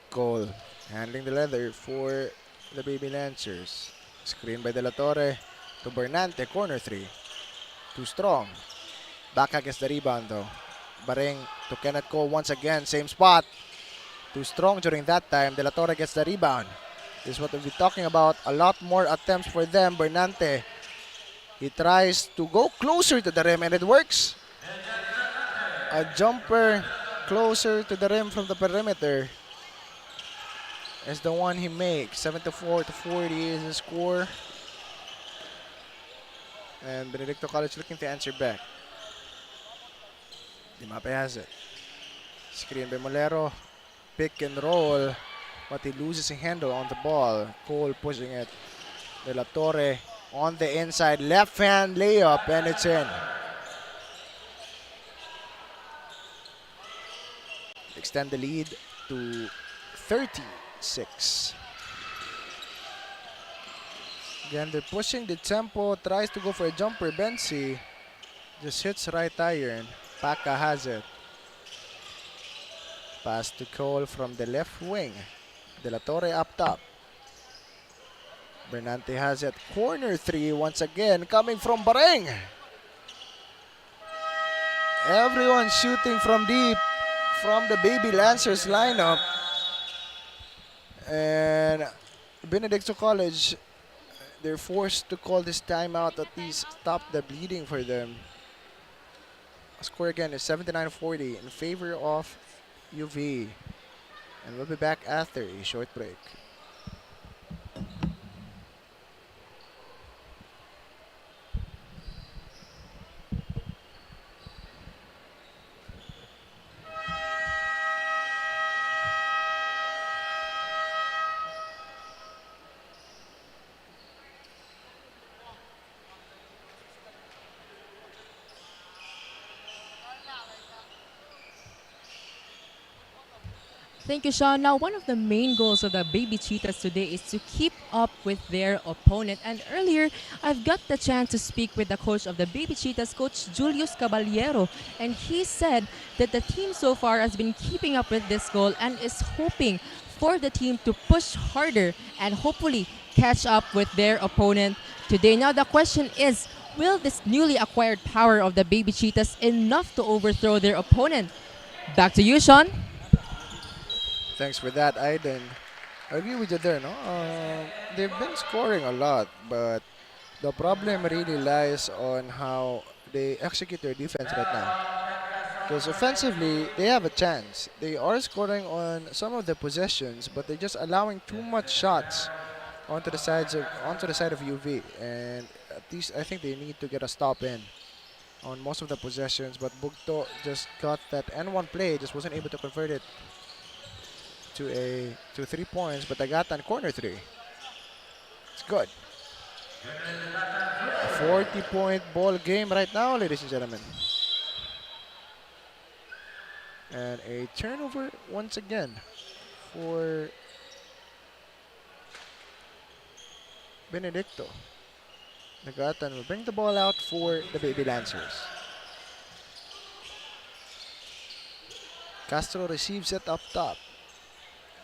Cole handling the leather for the Baby Lancers. Screen by De La Torre to Bernante, corner three. Too strong. Baca gets the rebound though. Bareng to Kenneth Cole once again, same spot. Too strong during that time. De La Torre gets the rebound. This is what we'll be talking about. A lot more attempts for them. Bernante, he tries to go closer to the rim and it works. A jumper closer to the rim from the perimeter is the one he makes. 74-40 is the score. And Benedicto College looking to answer back. Dimape has it. Screen by Molero. Pick and roll. But he loses a handle on the ball. Cole pushing it. De La Torre on the inside. Left hand layup and it's in. Extend the lead to 36. Again, they're pushing the tempo. Tries to go for a jumper. Bensi just hits right iron. Paca has it. Pass to Cole from the left wing. De La Torre up top. Bernante has it. Corner three once again coming from Bareng. Everyone shooting from deep from the Baby Lancers lineup. And Benedicto College, they're forced to call this timeout, at least stop the bleeding for them. Score again is 79-40 in favor of UV. And we'll be back after a short break. Thank you, Sean. Now, one of the main goals of the Baby Cheetahs today is to keep up with their opponent. And earlier, I've got the chance to speak with the coach of the Baby Cheetahs, Coach Julius Caballero. And he said that the team so far has been keeping up with this goal and is hoping for the team to push harder and hopefully catch up with their opponent today. Now, the question is, will this newly acquired power of the Baby Cheetahs enough to overthrow their opponent? Back to you, Sean. Thanks for that, Aiden. I agree with you there, no? They've been scoring a lot, but the problem really lies on how they execute their defense right now. Because offensively, they have a chance. They are scoring on some of the possessions, but they're just allowing too much shots onto the side of UV. And at least I think they need to get a stop in on most of the possessions. But 𝐂𝐿𝐴 just got that N1 play, just wasn't able to convert it to 3 points, but Agatan corner 3. It's good. A 40-point ball game right now, ladies and gentlemen. And a turnover once again for Benedicto. Agatan will bring the ball out for the Baby Lancers. Castro receives it up top.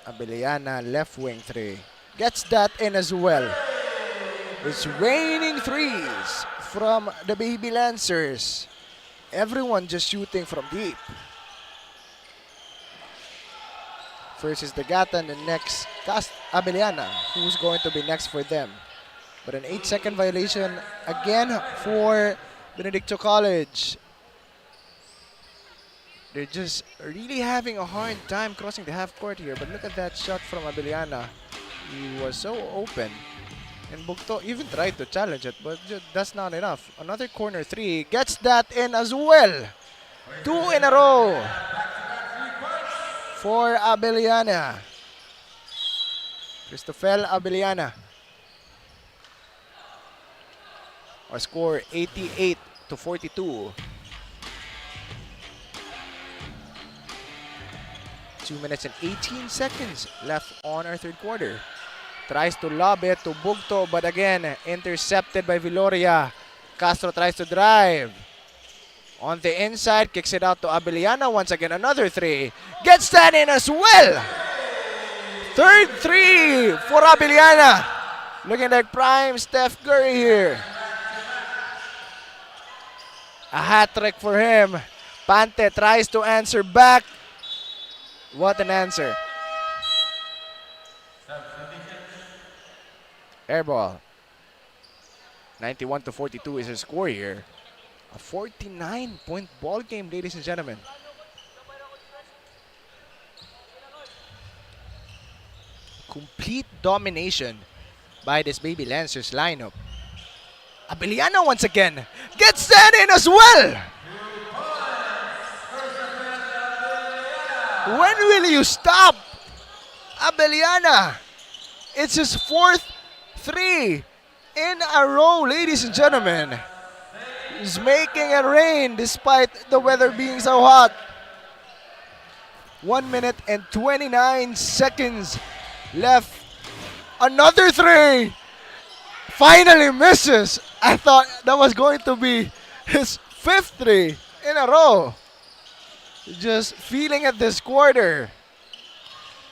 Abellana, left wing 3. Gets that in as well. It's raining threes from the Baby Lancers. Everyone just shooting from deep. First is the Gatan, and next Abellana, who's going to be next for them. But an 8-second violation again for Benedicto College. They're just really having a hard time crossing the half court here. But look at that shot from Abellana. He was so open. And 𝐂𝐿𝐴 even tried to challenge it, but that's not enough. Another corner 3. Gets that in as well. 2 in a row for Abellana. Cristofel Abellana. Our score 88-42. 2 minutes and 18 seconds left on our third quarter. Tries to lob it to 𝐂𝐿𝐴, but again, intercepted by Viloria. Castro tries to drive. On the inside, kicks it out to Abellana. Once again, another 3. Gets that in as well. Third 3 for Abellana. Looking like prime Steph Curry here. A hat trick for him. Pante tries to answer back. What an answer. Air ball. 91-42 is the score here. A 49-point ball game, ladies and gentlemen. Complete domination by this Baby Lancers lineup. Abellana once again gets that in as well. When will you stop, Abellana? It's his 4th 3 in a row, ladies and gentlemen. He's making it rain despite the weather being so hot. 1 minute and 29 seconds left. Another 3. Finally misses. I thought that was going to be his 5th 3 in a row. Just feeling at this quarter.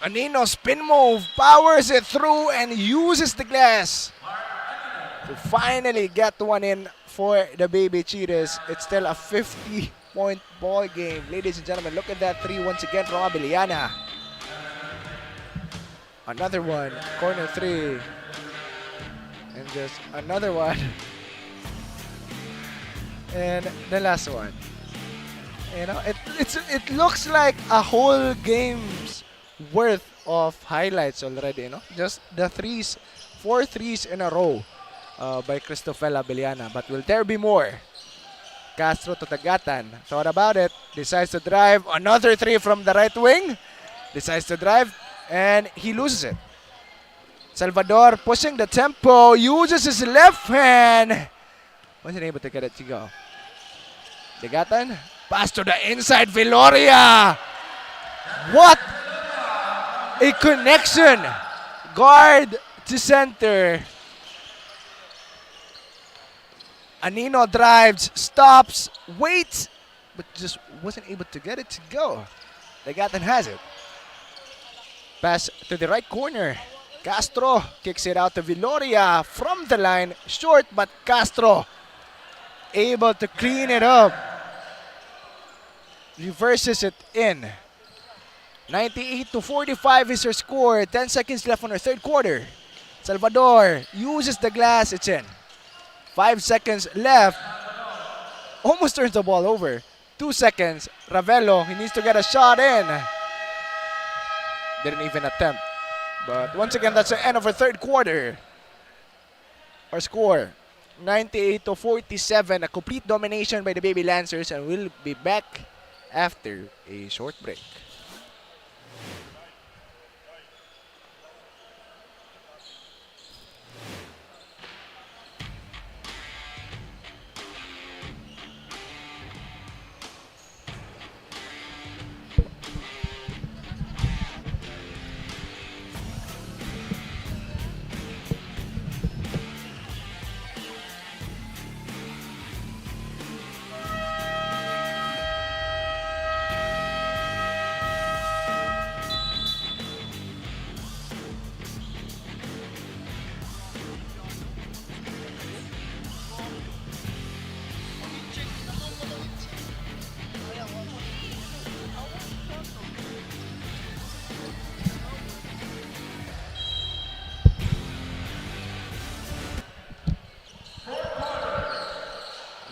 Anino spin move, powers it through and uses the glass to finally get one in for the Baby Cheetahs. It's still a 50-point ball game. Ladies and gentlemen, look at that 3 once again from Abellana. Another one, corner 3. And just another one. And the last one. You know, it looks like a whole game's worth of highlights already, you know? Just the threes, 4 threes in a row by Cristofel Abellana. But will there be more? Castro to Tagatan. Thought about it. Decides to drive. Another 3 from the right wing. Decides to drive. And he loses it. Salvador pushing the tempo. Uses his left hand. Wasn't able to get it to go. Tagatan. Pass to the inside. Viloria. What a connection. Guard to center. Anino drives, stops, waits, but just wasn't able to get it to go. Tagatan has it. Pass to the right corner. Castro kicks it out to Viloria from the line. Short, but Castro able to clean it up. Reverses it in. 98-45 is her score. 10 seconds left on her third quarter. Salvador uses the glass. It's in. 5 seconds left. Almost turns the ball over. 2 seconds. Ravelo, he needs to get a shot in. Didn't even attempt. But once again, that's the end of our third quarter. Our score, 98-47. A complete domination by the Baby Lancers, and we'll be back after a short break.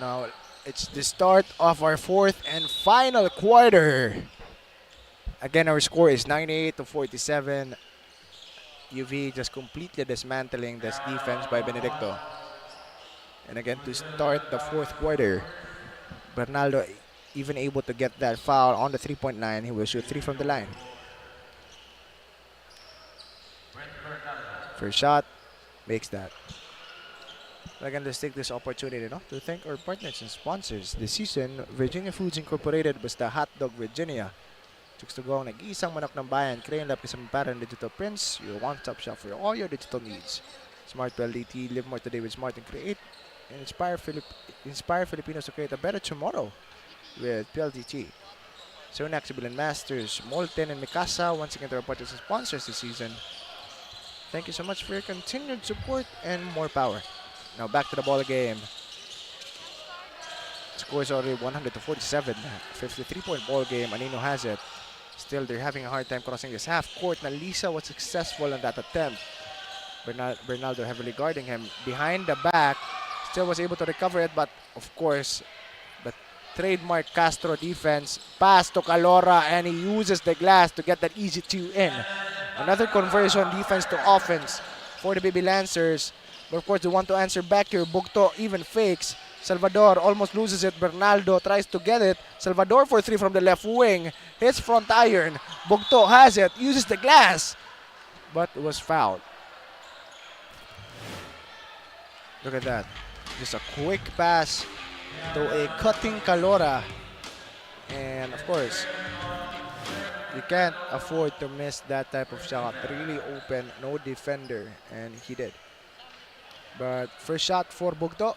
Now, it's the start of our fourth and final quarter. Again, our score is 98-47. UV just completely dismantling this defense by Benedicto. And again, to start the fourth quarter, Bernaldo even able to get that foul on the three-point line. He will shoot 3 from the line. First shot, makes that. Again, let's take this opportunity to thank our partners and sponsors this season. Virginia Foods Incorporated, basta hotdog Virginia. Chooks to go, nag-iisang manok ng bayan. Crayon Lab isang parang digital prints. Your one-stop shop for all your digital needs. Smart LDT, live more today with Smart and create. And inspire Filipinos to create a better tomorrow with PLDT. So next, Sibilan Masters, Molten and Mikasa, once again to our partners and sponsors this season. Thank you so much for your continued support and more power. Now back to the ball game. Score is already 100-47. 53-point ball game. Anino has it. Still, they're having a hard time crossing this half court. Nalisa was successful in that attempt. Bernaldo heavily guarding him behind the back. Still was able to recover it, but of course, the trademark Castro defense. Pass to Calora, and he uses the glass to get that easy 2 in. Another conversion, defense to offense for the Baby Lancers. But of course, they want to answer back here. Bugto even fakes. Salvador almost loses it. Bernaldo tries to get it. Salvador for 3 from the left wing. Hits front iron. Bugto has it. Uses the glass. But it was fouled. Look at that. Just a quick pass to a cutting Calora. And of course, you can't afford to miss that type of shot. Really open, no defender. And he did. But first shot for Bugto,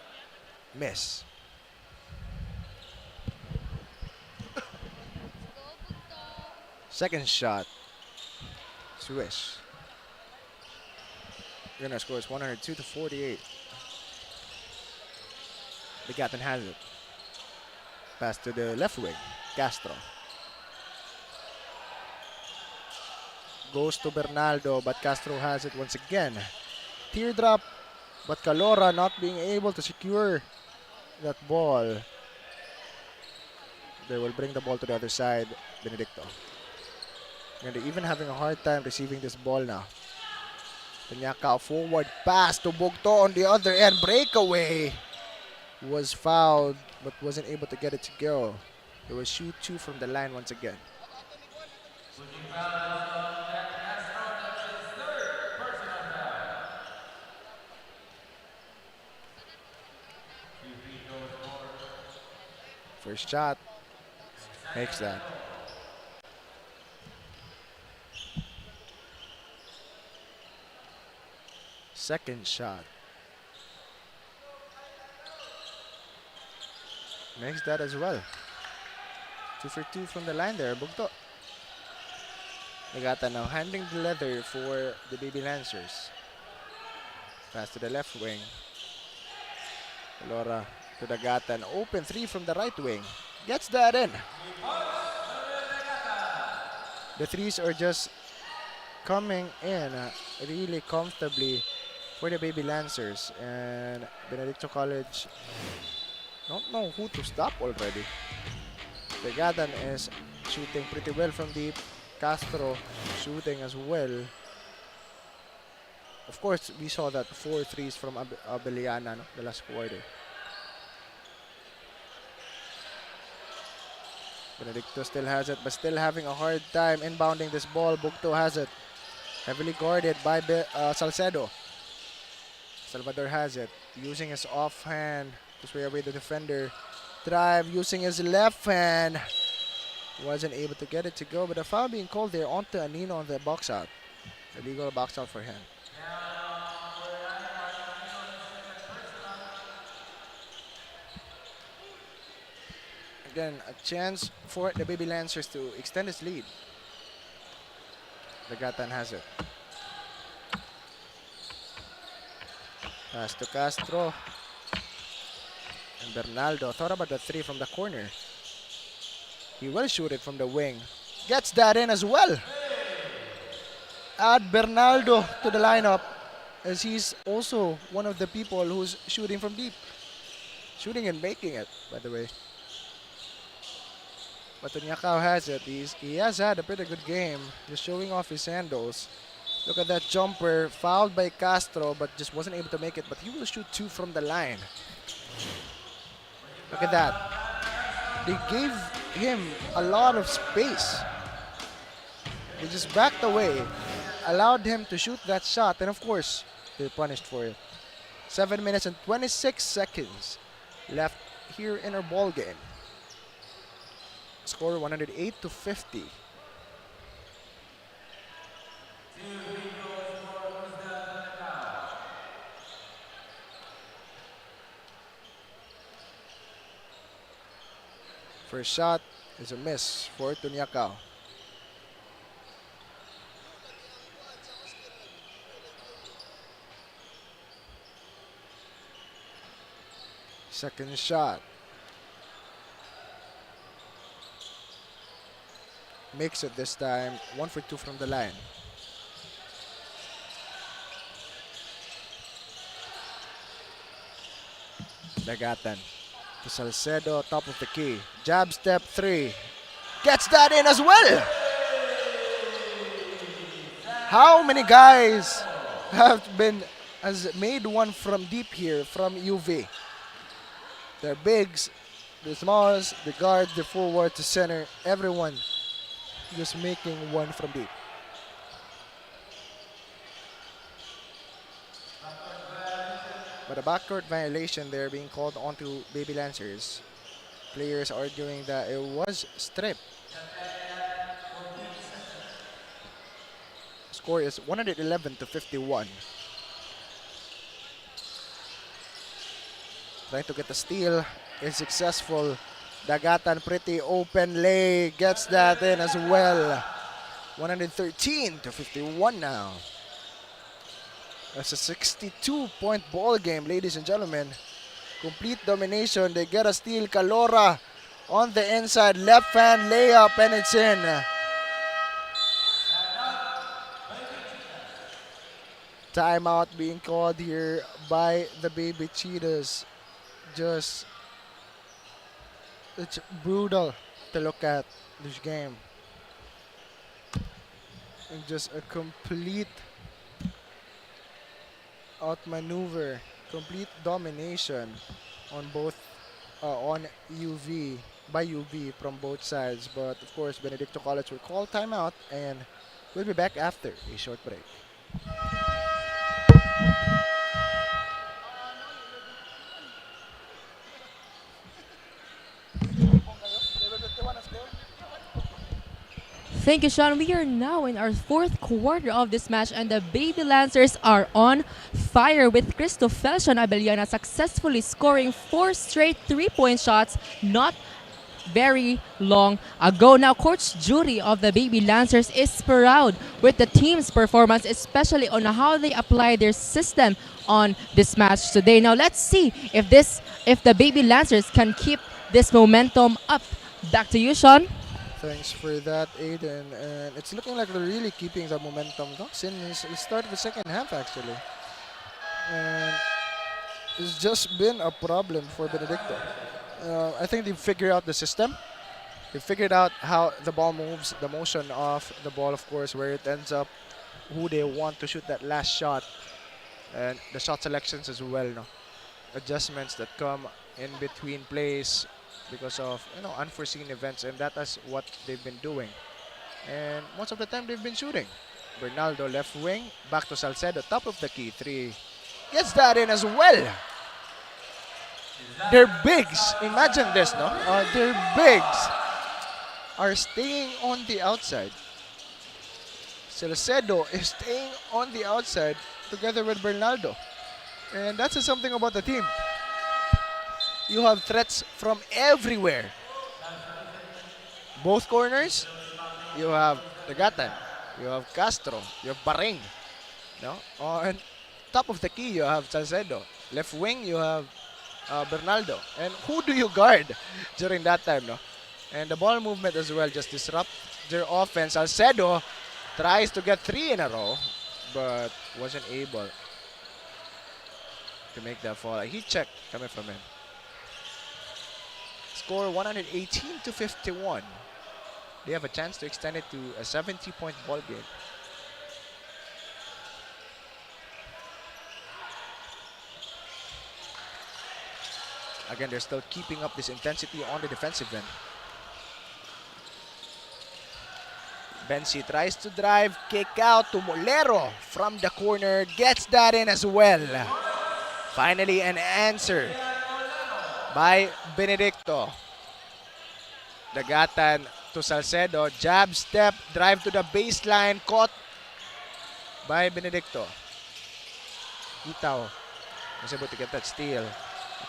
miss. Second shot, swish. Gonna score is 102-48. The captain has it. Pass to the left wing, Castro. Goes to Bernaldo, but Castro has it once again. Teardrop. But Calora not being able to secure that ball. They will bring the ball to the other side, Benedicto. And they're even having a hard time receiving this ball now. 𝐂𝐤𝐬 forward pass to Bugto on the other end. Breakaway. Was fouled but wasn't able to get it to go. It was shoot 2 from the line once again. First shot makes that. Second shot makes that as well. 2 for 2 from the line there, Bugto. Nagata now handling the leather for the Baby Lancers. Pass to the left wing. Laura to Nagata, an open 3 from the right wing. Gets that in. The threes are just coming in really comfortably for the Baby Lancers, and Benedicto College don't know who to stop already. Tagadan is shooting pretty well from deep. Castro shooting as well. Of course, we saw that 4 threes from Abeliana, no? The last quarter. Benedicto still has it, but still having a hard time inbounding this ball. Bugto has it. Heavily guarded by Salcedo. Salvador has it. Using his offhand to sway away the defender. Drive using his left hand. Wasn't able to get it to go, but a foul being called there onto Anino on the box out. Illegal box out for him. Again, a chance for the Baby Lancers to extend his lead. Tagatan has it. Pass to Castro. And Bernaldo thought about the 3 from the corner. He will shoot it from the wing. Gets that in as well. Add Bernaldo to the lineup, as he's also one of the people who's shooting from deep. Shooting and making it, by the way. But 𝐂𝐤𝐬 has it. He has had a pretty good game, just showing off his handles. Look at that jumper, fouled by Castro, but just wasn't able to make it. But he will shoot 2 from the line. Look at that. They gave him a lot of space. They just backed away, allowed him to shoot that shot, and of course, they're punished for it. 7 minutes and 26 seconds left here in our ball game. Score 108-50. First shot is a miss for 𝐂𝐤𝐬. Second shot. Makes it this time. 1 for 2 from the line. Dagatan to Salcedo, top of the key. Jab step 3. Gets that in as well. How many guys has made one from deep here from UV? They're bigs, the smalls, the guards, the forward, the center, everyone just making one from deep. But a backcourt violation there being called onto Baby Lancers. Players arguing that it was stripped. Score is 111-51. Trying to get the steal, is successful. Dagatan, pretty open lay, gets that in as well. 113-51 now. That's a 62-point ball game, ladies and gentlemen. Complete domination. They get a steal. Calora on the inside, left hand layup, and it's in. Timeout being called here by the Baby Cheetahs. Just, it's brutal to look at this game. And just a complete outmaneuver, complete domination on both on UV by UV from both sides. But of course, Benedicto College will call timeout, and we'll be back after a short break. Thank you, Sean. We are now in our fourth quarter of this match, and the Baby Lancers are on fire with Cristofelcion Abellana successfully scoring 4 straight 3-point shots not very long ago. Now, Coach Judy of the Baby Lancers is proud with the team's performance, especially on how they apply their system on this match today. Now, let's see if the Baby Lancers can keep this momentum up. Back to you, Sean. Thanks for that, Aiden. And it's looking like they're really keeping the momentum since the start of the second half, actually. And it's just been a problem for Benedicto. I think they've figured out the system. They figured out how the ball moves, the motion of the ball, of course, where it ends up, who they want to shoot that last shot, and the shot selections as well. No? Adjustments that come in between plays because of unforeseen events, and that is what they've been doing. And most of the time they've been shooting. Bernaldo left wing, back to Salcedo, top of the key, 3. Gets that in as well. Their bigs, imagine this, no? Their bigs are staying on the outside. Salcedo is staying on the outside together with Bernaldo. And that says something about the team. You have threats from everywhere. Both corners, you have Dagatan, you have Castro, you have Baring. No? On top of the key, you have Salcedo. Left wing, you have Bernaldo. And who do you guard during that time? No? And the ball movement as well just disrupt their offense. Salcedo tries to get 3 in a row, but wasn't able to make that fall. He checked coming from him. Score 118-51. They have a chance to extend it to a 70-point ball game. Again, they're still keeping up this intensity on the defensive end. Bensi tries to drive, kick out to Molero from the corner, gets that in as well. Finally, an answer by Benedicto. Dagatan to Salcedo, jab step, drive to the baseline, caught by Benedicto. Itaw was able to get that steal.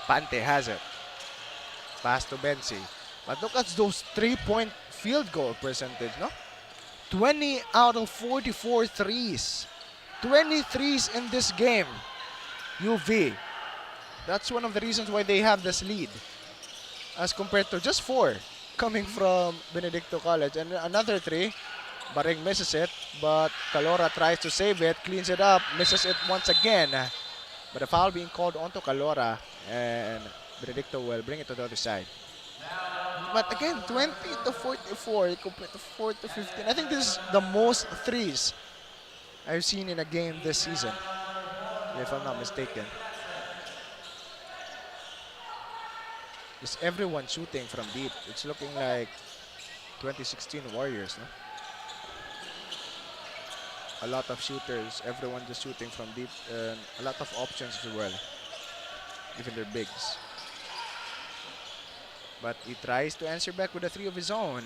Pante has it. Pass to Bensi. But look at those 3-point field goal percentage, no? 20 out of 44 threes. 20 threes in this game. UV. That's one of the reasons why they have this lead, as compared to just 4 coming from Benedicto College. And another 3, Baring misses it, but Calora tries to save it, cleans it up, misses it once again. But a foul being called onto Calora, and Benedicto will bring it to the other side. But again, 20-44 compared to 4-15. I think this is the most threes I've seen in a game this season, if I'm not mistaken. Just everyone shooting from deep. It's looking like 2016 Warriors, no? A lot of shooters, everyone just shooting from deep, and a lot of options as well, even their bigs. But he tries to answer back with a 3 of his own.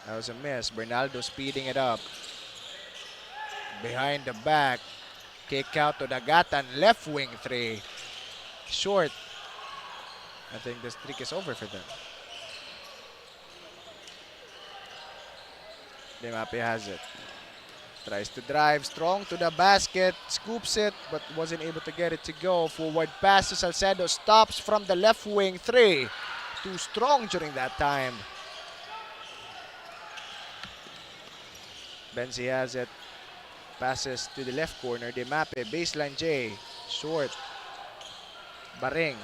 That was a miss. Bernaldo speeding it up. Behind the back, kick out to Dagatan, left wing 3. Short. I think the streak is over for them. Demape has it. Tries to drive, strong to the basket, scoops it, but wasn't able to get it to go. Forward pass to Salcedo, stops from the left wing 3. Too strong during that time. Benzi has it. Passes to the left corner. Demape, baseline J. Short. Baring.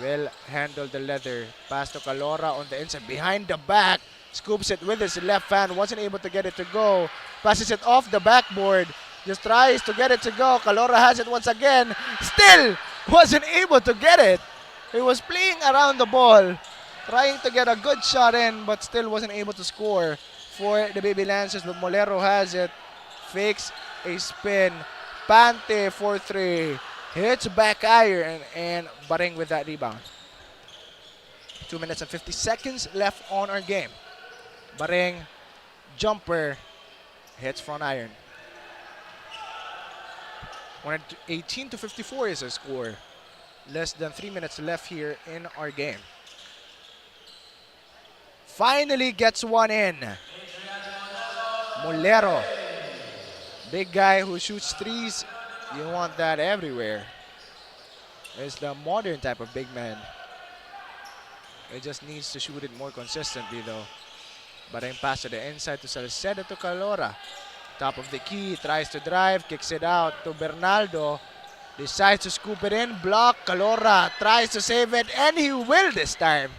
will handle the leather. Pass to 𝐂𝐿𝐴 on the inside, behind the back. Scoops it with his left hand, wasn't able to get it to go. Passes it off the backboard. Just tries to get it to go. 𝐂𝐿𝐴 has it once again. Still wasn't able to get it. He was playing around the ball, trying to get a good shot in, but still wasn't able to score for the Baby Lancers. But Molero has it. Fakes a spin. Pante for 3. Hits back iron and Baring with that rebound. 2 minutes and 50 seconds left on our game. Baring, jumper, hits front iron. 118 to 54 is our score. Less than 3 minutes left here in our game. Finally gets one in. Molero. Big guy who shoots threes. You want that everywhere. It's the modern type of big man. It just needs to shoot it more consistently though. Baring pass to the inside to 𝐶𝐶EDO to 𝐂𝐿𝐴. Top of the key, tries to drive, kicks it out to Bernaldo. Decides to scoop it in, block. 𝐂𝐿𝐴 tries to save it, and he will this time.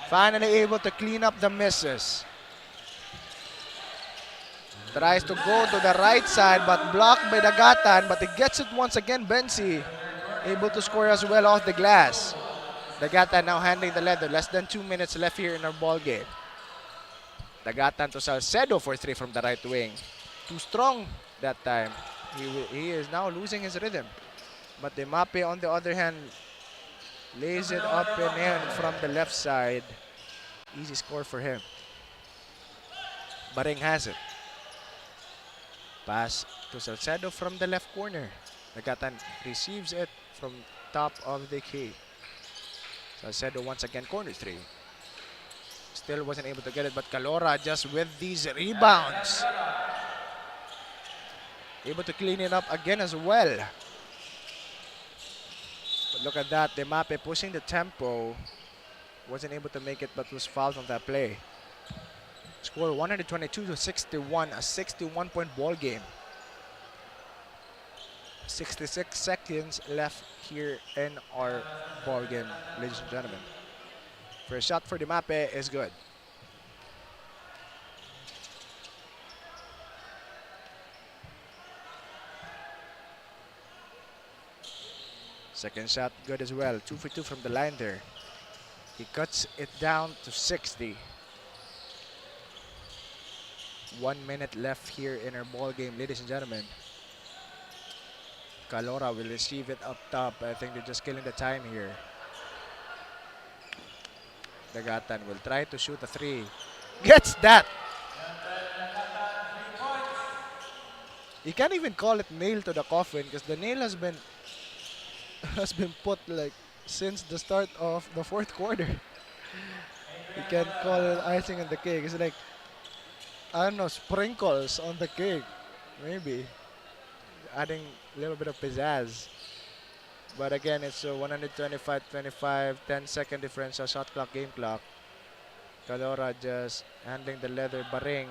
Finally able to clean up the misses. Tries to go to the right side, but blocked by Dagatan. But he gets it once again, Bensi. Able to score as well off the glass. Dagatan now handling the leather. Less than 2 minutes left here in our ball game. Dagatan to 𝐶𝐶EDO for 3 from the right wing. Too strong that time. He is now losing his rhythm. But Demape, on the other hand, lays it up and in from the left side. Easy score for him. Baring has it. Pass to 𝐶𝐶EDO from the left corner. Dagatan receives it from top of the key. 𝐶𝐶EDO once again, corner 3. Still wasn't able to get it, but 𝐂𝐿𝐴 just with these rebounds. Able to clean it up again as well. But look at that, Demape pushing the tempo. Wasn't able to make it, but was fouled on that play. Score 122 to 61, a 61-point ball game. 66 seconds left here in our ball game, ladies and gentlemen. First shot for Demape is good. Second shot good as well. 2 for 2 from the line there. He cuts it down to 60. 1 minute left here in our ball game, ladies and gentlemen. 𝐂𝐿𝐴 will receive it up top. I think they're just killing the time here. Dagatan will try to shoot a 3. Gets that! You can't even call it nail to the coffin because the nail has been put like since the start of the 4th quarter. You can't call it icing on the cake. It's like, I don't know, sprinkles on the cake. Maybe. Adding a little bit of pizzazz. But again, it's a 125-25, 10-second differential shot clock, game clock. 𝐂𝐿𝐴 just handling the leather. Baring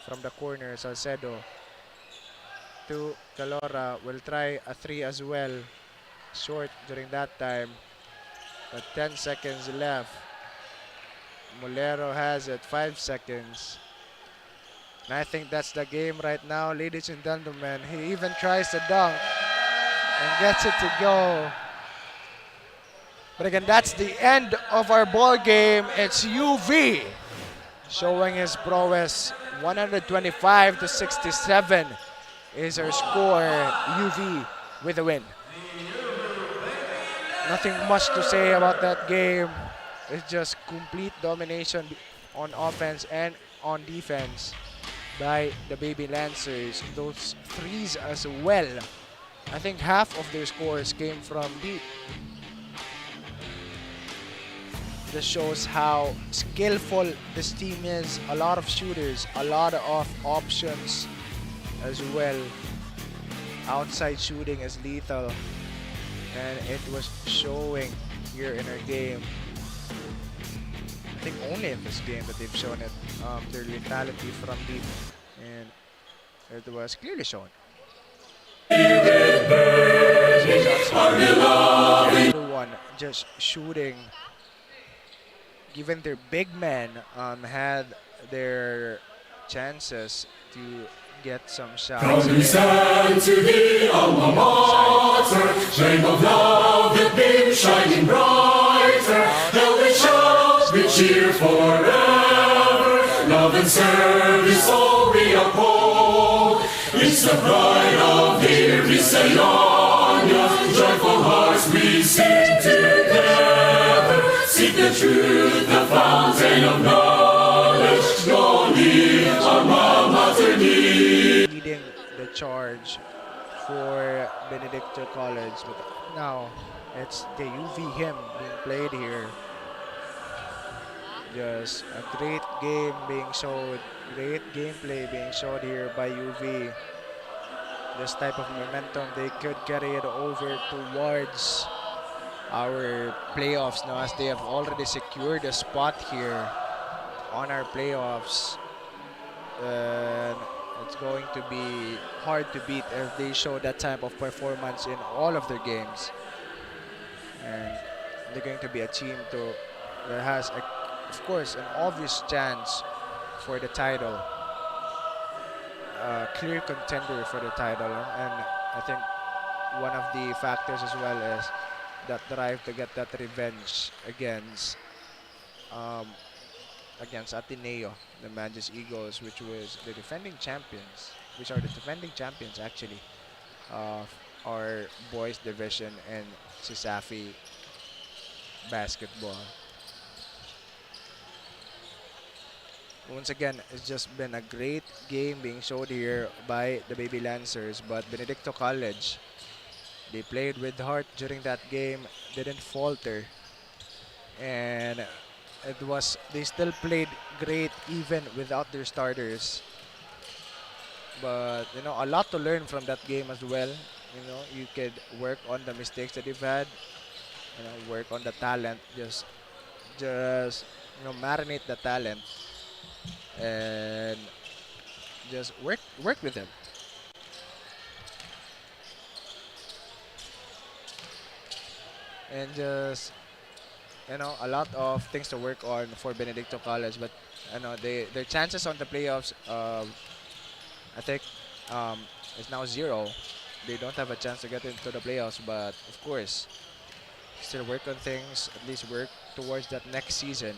from the corner, 𝐶𝐶EDO to 𝐂𝐿𝐴 will try a 3 as well. Short during that time. But 10 seconds left. Molero has it, 5 seconds. And I think that's the game right now, ladies and gentlemen. He even tries to dunk and gets it to go. But again, that's the end of our ball game. It's UV showing his prowess. 125 to 67 is our score. UV with a win. Nothing much to say about that game. It's just complete domination on offense and on defense by the Baby Lancers. Those threes as well. I think half of their scores came from deep. This shows how skillful this team is. A lot of shooters, a lot of options as well. Outside shooting is lethal. And it was showing here in our game. I think only in this game that they've shown it, their lethality from deep, and it was clearly shown. Everyone just shooting. Given their big men had their chances to get some shots. From we stand to the alma mater, flame of love that beams shining brighter. Held we shout, we cheer forever. Love and service all we uphold. It's the pride of dear Visayanya. Joyful hearts we sing together. Seek the truth, the fountain of knowledge. Glory, alma mater need. Leading the charge for Benedicto College, but now it's the UV hymn being played here. Just a great game being showed, great gameplay being showed here by UV. This type of momentum, they could carry it over towards our playoffs now, as they have already secured a spot here on our playoffs. And it's going to be hard to beat if they show that type of performance in all of their games. And they're going to be a team that has, of course, an obvious chance for the title. Clear contender for the title, and I think one of the factors as well is that drive to get that revenge against Ateneo, the Manchas Eagles, which was the defending champions, which are the defending champions actually of our boys division in CESAFI basketball. Once again, it's just been a great game being showed here by the Baby Lancers, but Benedicto College, they played with heart during that game, didn't falter, and they still played great even without their starters. But you know, a lot to learn from that game as well. You know, you could work on the mistakes that you've had, you know, work on the talent, just you know, marinate the talent and just work with them. And just, you know, a lot of things to work on for Benedicto College, but you know, their chances on the playoffs, I think, is now 0. They don't have a chance to get into the playoffs, but of course, still work on things, at least work towards that next season,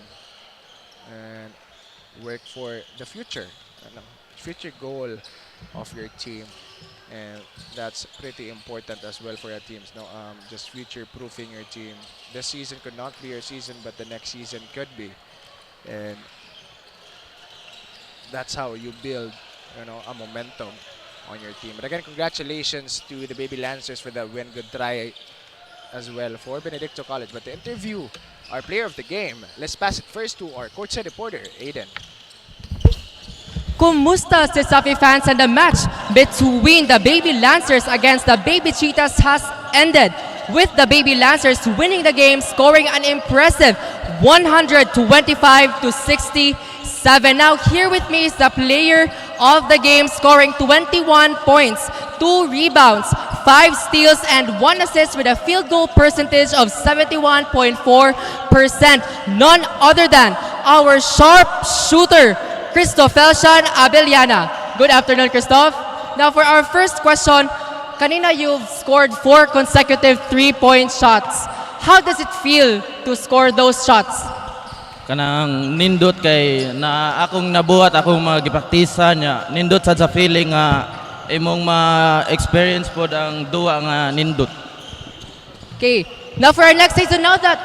and work for the future, future goal of your team. And that's pretty important as well for your teams. No, just future-proofing your team. This season could not be your season, but the next season could be, and that's how you build, you know, a momentum on your team. But again, congratulations to the Baby Lancers for the win. Good try as well for Benedicto College. But to interview our player of the game, let's pass it first to our courtside reporter, Aiden. Kumusta CESAFI fans, and the match between the Baby Lancers against the Baby Cheetahs has ended, with the Baby Lancers winning the game, scoring an impressive 125-67. Now here with me is the player of the game, scoring 21 points, 2 rebounds, 5 steals, and 1 assist with a field goal percentage of 71.4%. None other than our sharp shooter, Christopher Abellana. Good afternoon, Christoph. Now for our first question, kanina you've scored 4 consecutive 3-point shots. How does it feel to score those shots? Kanang nindot kay na akong nabuhat, akong magipraktisan niya. Nindot sa feeling nga imong ma-experience pod ang duwa nga nindot. Okay. Now for our next season, now that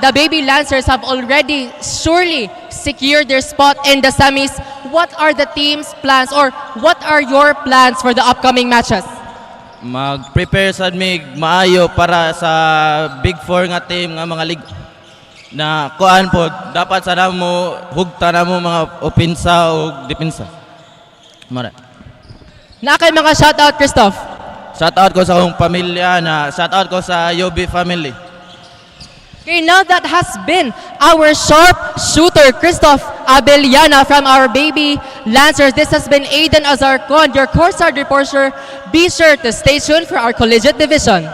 the Baby Lancers have already surely secured their spot in the semis, what are the team's plans, or what are your plans for the upcoming matches? Mag-prepare sad mig maayo para sa Big 4 nga team nga mga league na kuan pod, dapat sana mo hugta na mo mga opensa o depensa. Mara. Na kay mga shoutout, Christoph. Shoutout ko sa akong pamilya, na shoutout ko sa UB family. Okay, now that has been our sharp shooter, Christoph Abellana from our Baby Lancers. This has been Aiden Azarcon, your courtside reporter. Be sure to stay tuned for our collegiate division.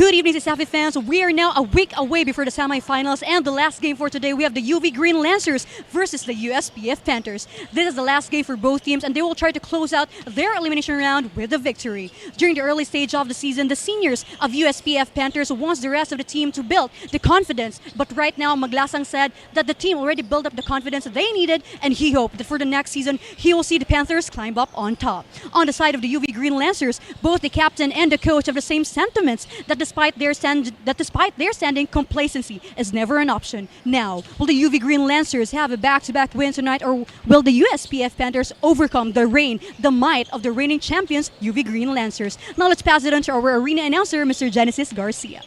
Good evening, CESAFI fans. We are now a week away before the semifinals, and the last game for today, we have the UV Green Lancers versus the USPF Panthers. This is the last game for both teams, and they will try to close out their elimination round with a victory. During the early stage of the season, the seniors of USPF Panthers wants the rest of the team to build the confidence, but right now, Maglasang said that the team already built up the confidence that they needed, and he hoped that for the next season, he will see the Panthers climb up on top. On the side of the UV Green Lancers, both the captain and the coach have the same sentiments that despite their standing, complacency is never an option. Now, will the UV Green Lancers have a back-to-back win tonight, or will the USPF Panthers overcome the might of the reigning champions, UV Green Lancers? Now let's pass it on to our arena announcer, Mr. Genesis Garcia.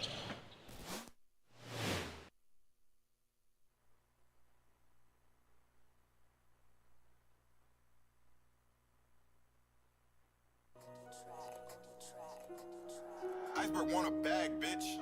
Iceberg want a bag, bitch.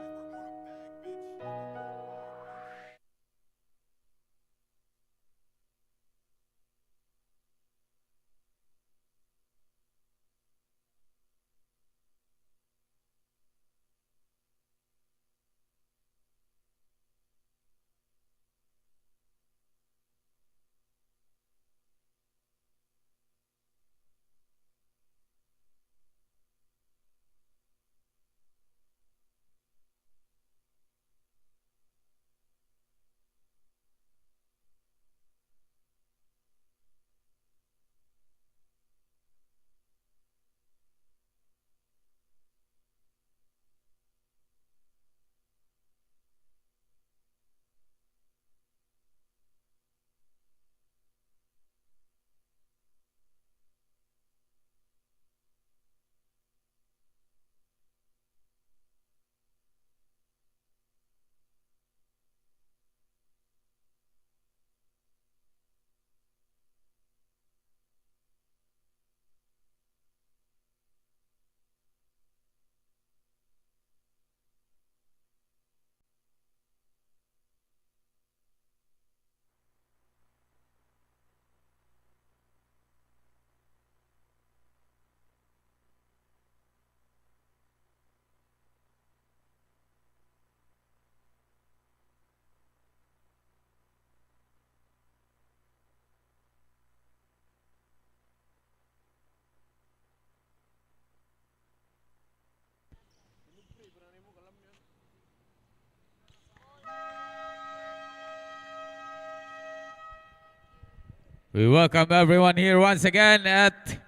We welcome everyone here once again at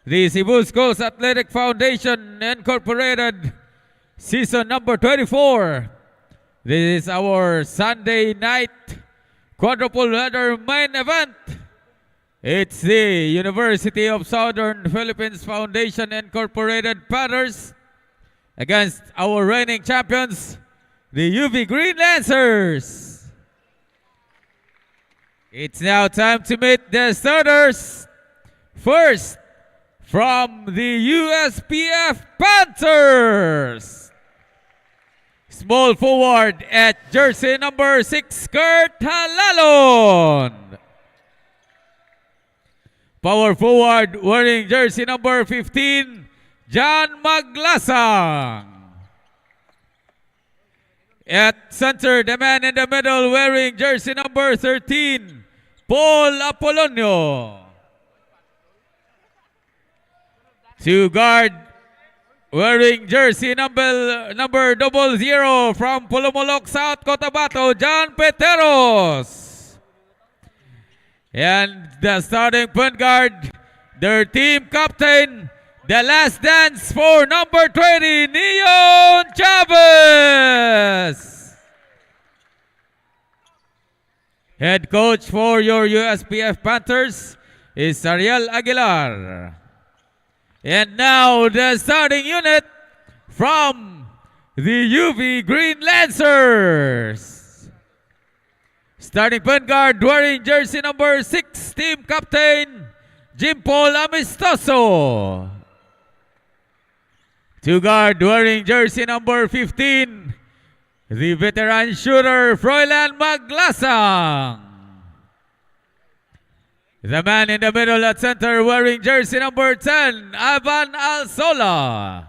the Cebu Schools Athletic Foundation Incorporated season number 24. This is our Sunday night quadruple header main event. It's the University of Southern Philippines Foundation Incorporated Panthers against our reigning champions, the UV Green Lancers. It's now time to meet the starters. First, from the USPF Panthers, small forward at jersey number 6, Kurt Halalon. Power forward wearing jersey number 15, John Maglasang. At center, the man in the middle wearing jersey number 13, Paul Apolonio. To guard, wearing jersey number 00 from Pulumulok, South Cotabato, John Peteros. And the starting point guard, their team captain, the last dance for number 20, Neon Chavez. Head coach for your USPF Panthers is Ariel Aguilar. And now the starting unit from the UV Green Lancers. Starting point guard wearing jersey number 6, team captain Jim Paul Amistoso. To guard wearing jersey number 15, the veteran shooter Froilan Maglasang. The man in the middle at center wearing jersey number 10, Ivan Alsola.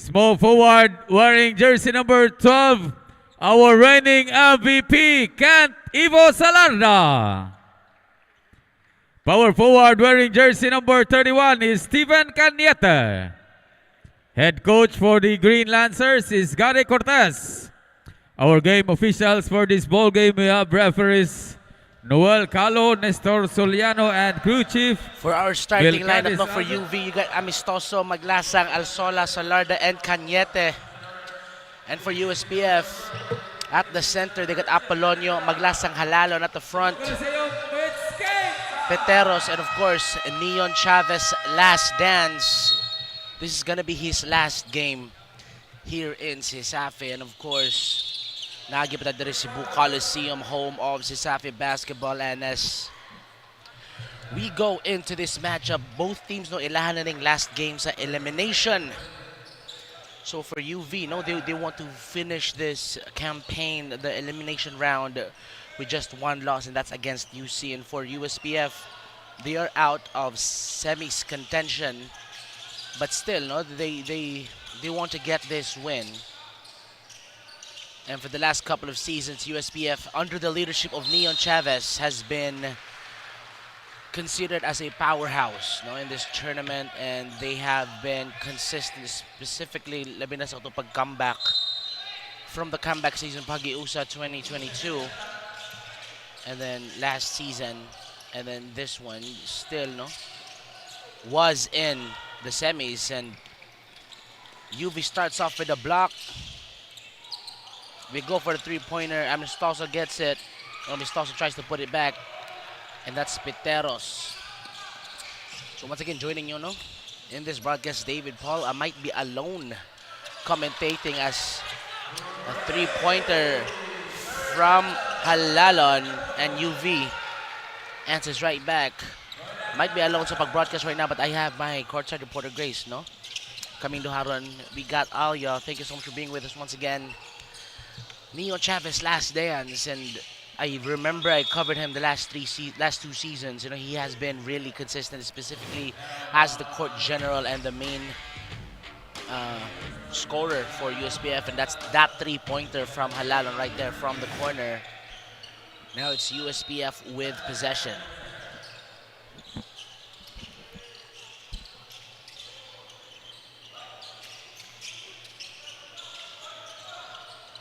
Small forward wearing jersey number 12, our reigning MVP, 𝐂𝐄𝐬 Salarda. Power forward wearing jersey number 31 is Steven Cañete. Head coach for the Green Lancers is Gary Cortez. Our game officials for this ball game, we have referees Noel Calo, Nestor Soliano, and crew chief. For our starting Vilcanis lineup for UV, you got Amistoso, Maglasang, Alsola, Salarda, and Cañete. And for USPF, at the center, they got Apolonio, Maglasang, Halalon at the front. Peteros, and of course, Neon Chavez, last dance. This is gonna be his last game here in CESAFI, and of course, nagipatad na rin Cebu Coliseum, home of CESAFI basketball. And as we go into this matchup, both teams no ilahan na ring last game sa elimination. So for UV, no, they want to finish this campaign, the elimination round, with just one loss, and that's against UC. And for USPF, they are out of semis contention, but still, no, they want to get this win. And for the last couple of seasons, USPF, under the leadership of Neon Chavez, has been considered as a powerhouse, no, in this tournament, and they have been consistent, specifically labi na sa ito pag-comeback from the comeback season Pag-iusa 2022, and then last season, and then this one still, no, was in the semis. And UV starts off with a block. We go for the three-pointer. Amistoso gets it. Amistoso tries to put it back, and that's Peteros. So once again, joining you, no, in this broadcast, David Paul. I might be alone commentating as a three-pointer from Halalon, and UV answers right back. Might be alone sa pag-broadcast right now, but I have my courtside reporter Grace, no, coming to Haron. We got Alia. Thank you so much for being with us once again. Neon Chavez, last dance, and I remember I covered him the last two seasons. You know, he has been really consistent, specifically as the court general and the main scorer for USPF, and that's that three-pointer from Halalon right there from the corner. Now it's USPF with possession.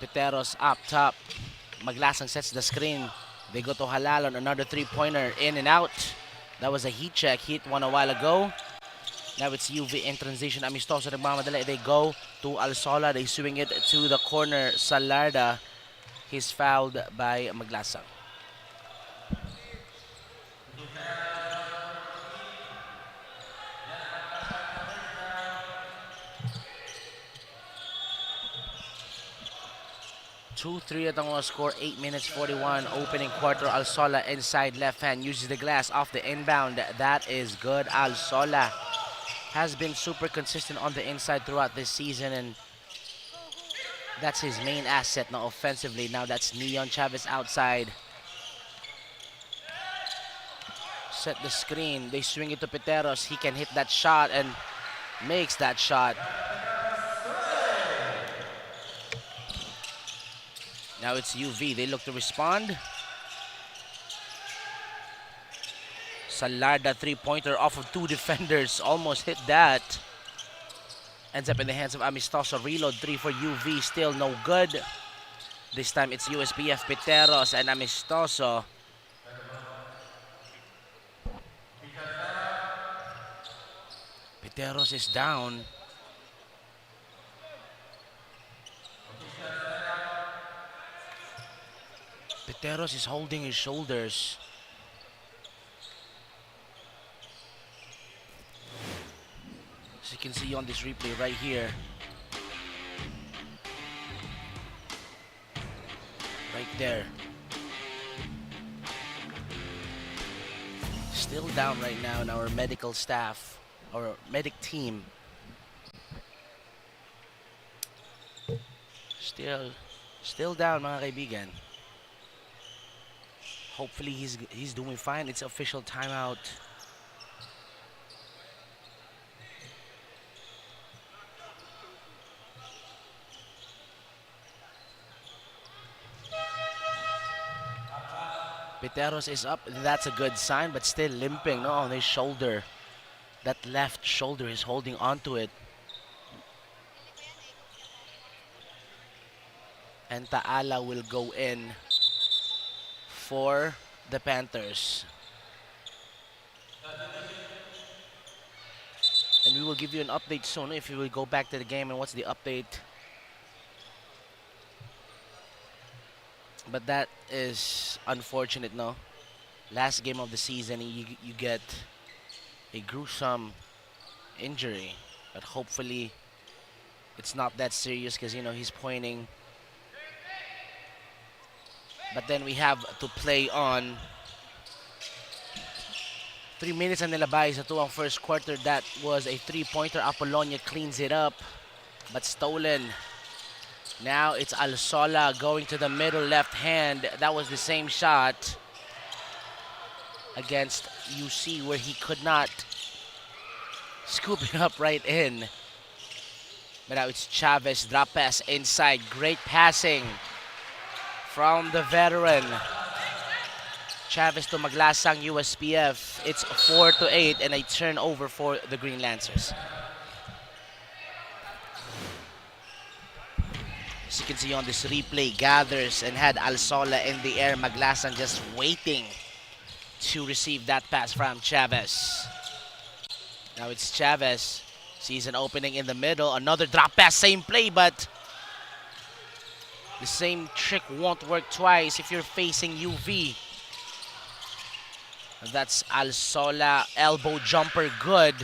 Peteros up top. Maglasang sets the screen. They go to Halalon, another three-pointer, in and out. That was a heat check. Hit one a while ago. Now it's UV in transition. Amistoso nagmamadali. They go to Alsola. They swing it to the corner. Salarda. He's fouled by Maglasang. Two-three at the score, 8 minutes 41. Opening quarter, Alsola inside left hand, uses the glass off the inbound. That is good. Alsola has been super consistent on the inside throughout this season, and that's his main asset now offensively. Now that's Neon Chavez outside. Set the screen. They swing it to Peteros. He can hit that shot and makes that shot. Now it's UV. They look to respond. Salarda three-pointer off of two defenders. Almost hit that. Ends up in the hands of Amistoso. Reload three for UV. Still no good. This time it's USPF, Peteros, and Amistoso. Peteros is down. Peteros is holding his shoulders. As you can see on this replay right here. Right there. Still down right now in our medical staff, our medic team. Still down, mga kaibigan. Hopefully he's doing fine. It's official timeout. Piteros is up. That's a good sign, but still limping, no, on his shoulder. That left shoulder is holding onto it. And Taala will go in for the Panthers. And we will give you an update soon if you will go back to the game and what's the update. But that is unfortunate, no? Last game of the season, you get a gruesome injury. But hopefully, it's not that serious because, you know, he's pointing. But then we have to play on 3 minutes ang nilabay sa tuwang first quarter. That was a three-pointer. Apollonia cleans it up, but stolen. Now it's Alsola going to the middle left hand. That was the same shot against UC where he could not scoop it up right in. But now it's Chavez, drop pass inside. Great passing from the veteran. Chavez to Maglasang USPF. It's 4-8 and a turnover for the Green Lancers. As you can see on this replay, gathers and had Alsola in the air. Maglasang just waiting to receive that pass from Chavez. Now it's Chavez. Sees an opening in the middle. Another drop pass, same play, but the same trick won't work twice if you're facing UV. That's Alsola, elbow jumper, good.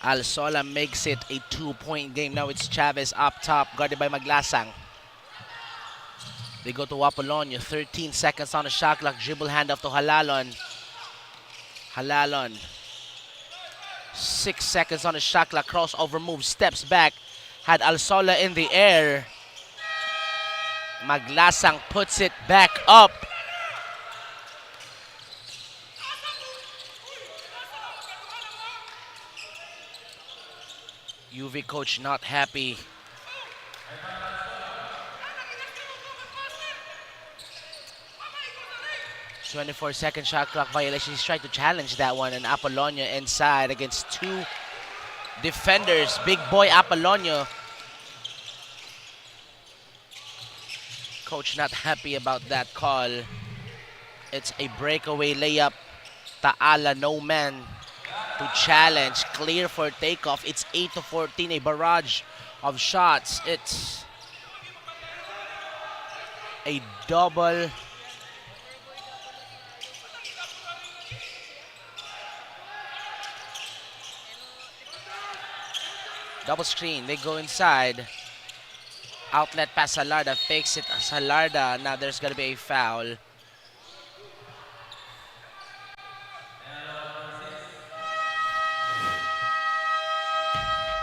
Alsola makes it a 2-point game. Now it's Chavez up top, guarded by Maglasang. They go to Apollonia, 13 seconds on the shot clock. Dribble handoff to Halalon. Halalon. 6 seconds on the shot clock. Crossover move, steps back. Had Alsola in the air. Maglasang puts it back up. UV coach not happy. "24-second shot clock violation." He's trying to challenge that one, and Apollonia inside against two defenders. Big boy Apollonia. Coach not happy about that call. It's a breakaway layup. Taala, no man to challenge. Clear for takeoff. It's 8-14, a barrage of shots. It's a double. Double screen, they go inside. Outlet pass, Salarda fakes it. Salarda, now there's gonna be a foul.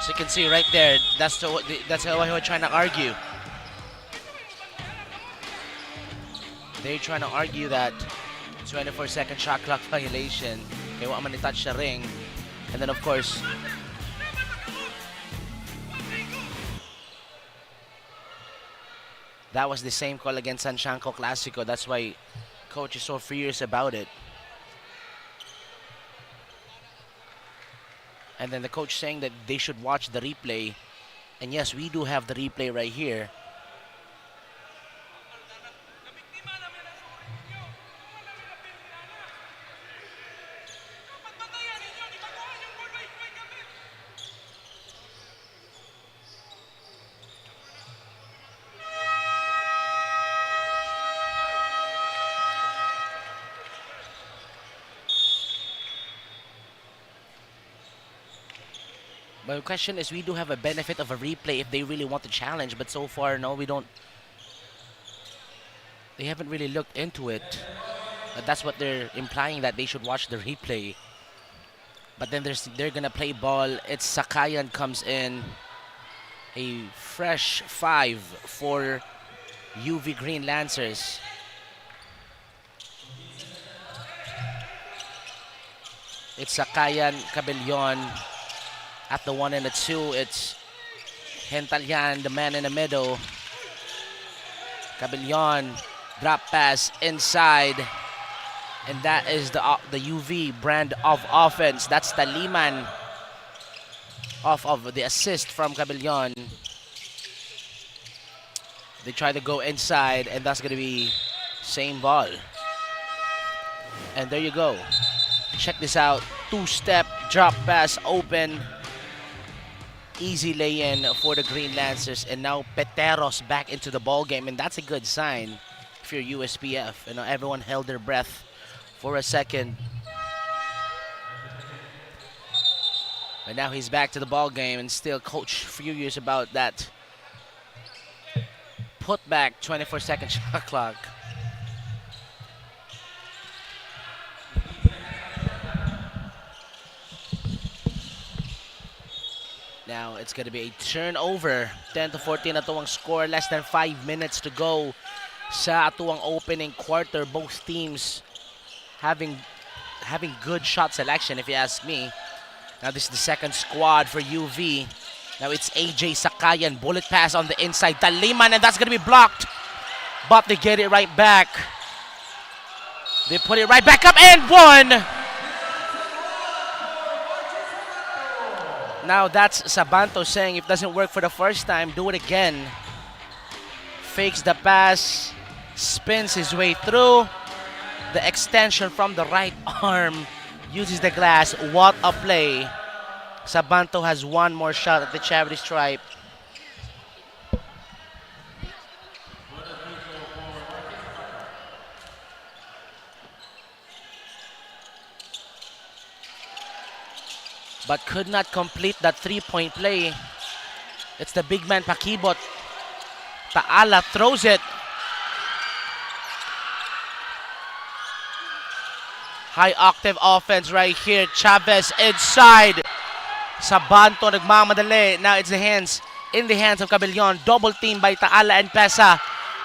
So you can see right there, that's what we're trying to argue. They're trying to argue that 24-second shot clock violation. Kaya wala man i-touch the ring. And then of course, that was the same call against 𝐂𝐄𝐀𝐅𝐈. That's why coach is so furious about it. And then the coach saying that they should watch the replay. And yes, we do have the replay right here. But the question is, we do have a benefit of a replay if they really want to challenge, but so far, no, we don't. They haven't really looked into it. But that's what they're implying, that they should watch the replay. But then they're gonna play ball. It's Sakayan comes in. A fresh 5 for UV Green Lancers. It's Sakayan, Cabellon. At the 1 and the 2, it's Hentalyan, the man in the middle. 𝐂𝐤𝐬, drop pass inside. And that is the UV brand of offense. That's Taliman off of the assist from 𝐂𝐤𝐬. They try to go inside, and that's going to be same ball. And there you go. Check this out. Two-step drop pass open. Easy lay-in for the Green Lancers. And now Peteros back into the ball game, and that's a good sign if you're USPF. You know, everyone held their breath for a second. But now he's back to the ball game, and still Coach furious about that put back 24-second shot clock. Now it's going to be a turnover. 10-14 atuang score. Less than 5 minutes to go sa atuang opening quarter. Both teams having good shot selection, if you ask me. Now this is the second squad for UV. Now it's 𝐁_𝐸. Bullet pass on the inside. Taliman, and that's going to be blocked. But they get it right back. They put it right back up and one. Now that's Sabanto saying if it doesn't work for the first time, do it again. Fakes the pass. Spins his way through. The extension from the right arm. Uses the glass. What a play. Sabanto has one more shot at the charity stripe. But could not complete that three-point play. It's the big man Pakibot. Taala throws it. High octave offense right here. Chavez inside. Sabanto nagmamadali. Now it's in the hands of 𝐂𝐤𝐬. Double team by Taala and Pesa.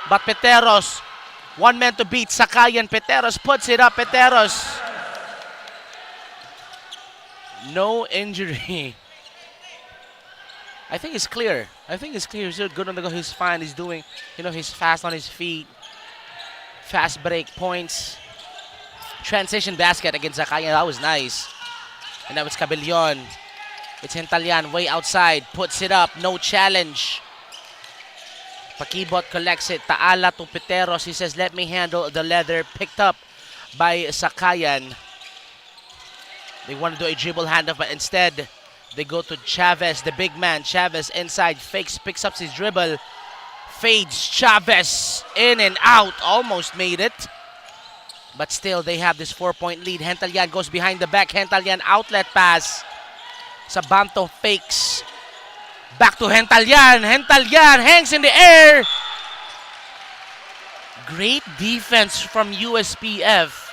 But Peteros, one man to beat. Sakayan. Peteros puts it up. Peteros. No injury. I think it's clear. He's good on the go. He's fine. He's doing, he's fast on his feet. Fast break points. Transition basket against Sakayan. That was nice. And now it's 𝐂𝐤𝐬. It's Hentalian way outside. Puts it up. No challenge. Pakibot collects it. Taala to Peteros. He says, let me handle the leather. Picked up by Sakayan. They want to do a dribble handoff, but instead they go to Chavez, the big man. Chavez inside, fakes, picks up his dribble, fades. Chavez in and out, almost made it. But still, they have this 4-point lead. Hentalian goes behind the back. Hentalian outlet pass. Sabanto fakes. Back to Hentalian. Hentalian hangs in the air. Great defense from USPF.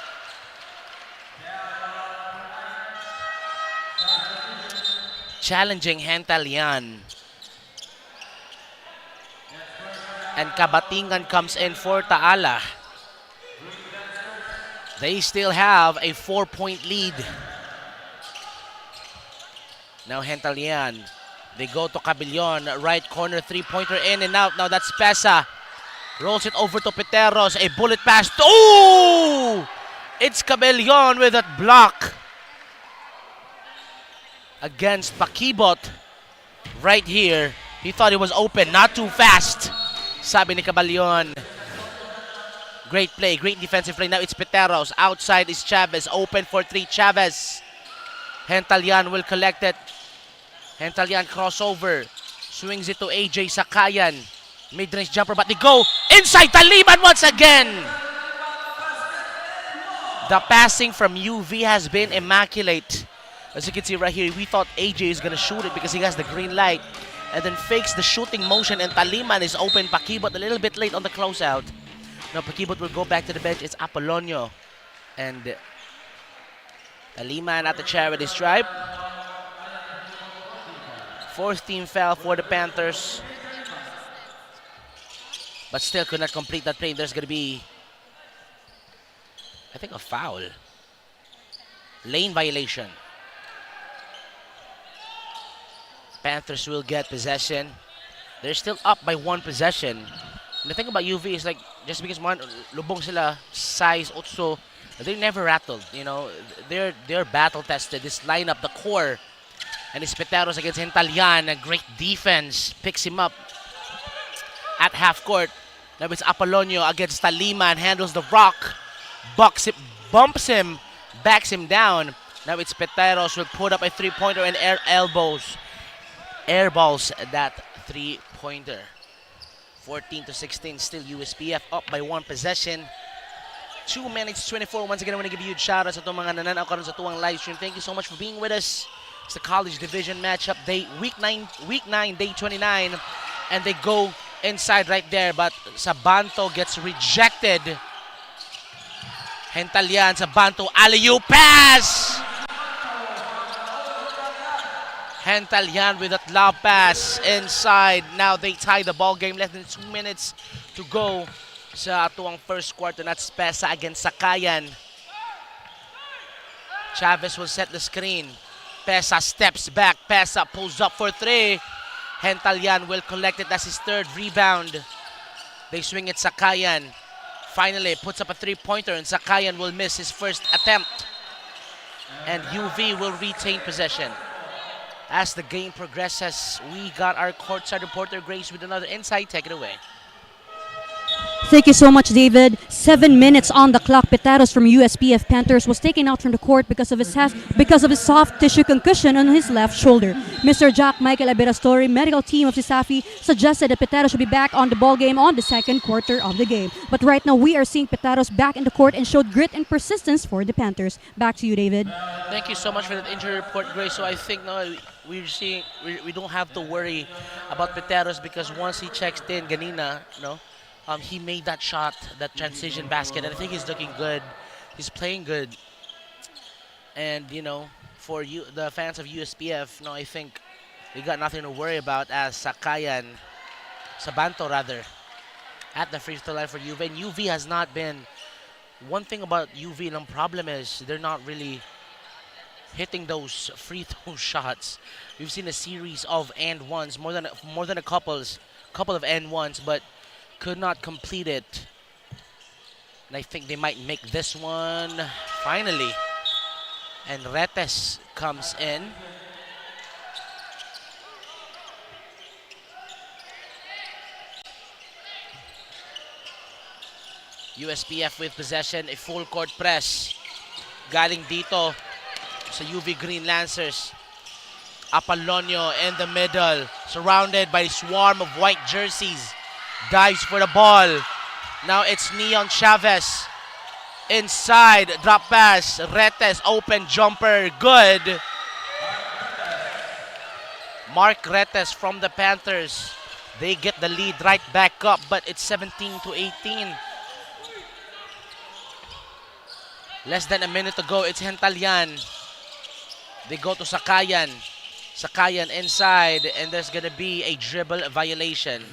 Challenging Hentalian. And Kabatingan comes in for Taala. They still have a 4-point lead. Now Hentalian. They go to 𝐂𝐤𝐬. Right corner, three-pointer in and out. Now that's Pesa. Rolls it over to Peteros. A bullet pass. Oh! It's 𝐂𝐤𝐬 with that block against Pakibot. Right here. He thought it was open. Not too fast. Sabi ni 𝐂𝐤𝐬. Great play. Great defensive play. Now it's Peteros. Outside is Chavez. Open for three. Chavez. Hentalian will collect it. Hentalian crossover. Swings it to 𝐁_𝐸. Mid-range jumper, but they go inside. Taliman once again. The passing from UV has been immaculate. As you can see right here, we thought 𝐁 is going to shoot it because he has the green light. And then fakes the shooting motion, and Taliman is open. Pakibot a little bit late on the closeout. Now Pakibot will go back to the bench. It's Apolonio. And Taliman at the charity stripe. Fourth team foul for the Panthers. But still could not complete that play. There's going to be, I think, a foul. Lane violation. Panthers will get possession. They're still up by one possession. the thing about UV is like, just because lubong sila, size, also, they never rattled. You know, they're battle tested. This lineup, the core, and it's Peteros against Hentalian. A great defense picks him up at half court. Now it's Apollonio against Taliman, handles the rock, bumps him, backs him down. Now it's Peteros will put up a three-pointer and airballs that three-pointer. 14-16, still USPF up by 1 possession. 2 minutes 24. Once again, I want to give you a shout out sa itong mga nananaw karon sa tuwang live stream. Thank you so much for being with us. It's the college division matchup day, week 9, day 29, and they go inside right there, but Sabanto gets rejected. Hentalian, Sabanto, alley-oop pass! Hentalian with that lob pass inside. Now they tie the ball game. Less than 2 minutes to go sa atuang first quarter. That's Pesa against Sakayan. Chavez will set the screen. Pesa steps back. Pesa pulls up for 3. Hentalian will collect it. That's his 3rd rebound. They swing it Sakayan. Finally puts up a 3-pointer, and Sakayan will miss his first attempt. And UV will retain possession. As the game progresses, we got our courtside reporter Grace with another insight. Take it away. Thank you so much, David. 7 minutes on the clock. Peteros from USPF Panthers was taken out from the court because of his soft tissue concussion on his left shoulder. Mr. Jack Michael Aberastori, medical team of CESAFI, suggested that Peteros should be back on the ball game on the second quarter of the game. But right now, we are seeing Peteros back in the court and showed grit and persistence for the Panthers. Back to you, David. Thank you so much for that injury report, Grace. So I think now we don't have to worry about Peteros, because once he checks in Ganina, he made that shot, that transition basket, and I think he's looking good. He's playing good. And, for the fans of USPF, I think we got nothing to worry about, as Sabanto at the free throw line for UV. And UV has not been, one thing about UV, the problem is they're not really hitting those free throw shots. We've seen a series of and ones, more than a couple of and ones, but could not complete it. And I think they might make this one finally. And Retes comes in. USPF with possession, a full court press. Galing dito sa UV Green Lancers. Apollonio in the middle, surrounded by a swarm of white jerseys. Dives for the ball. Now it's Neon Chavez. Inside, drop pass. Retes, open jumper, good. Mark Retes from the Panthers. They get the lead right back up, but it's 17-18. Less than a minute to go. It's Hentalian. They go to Sakayan. Sakayan inside, and there's gonna be a dribble violation.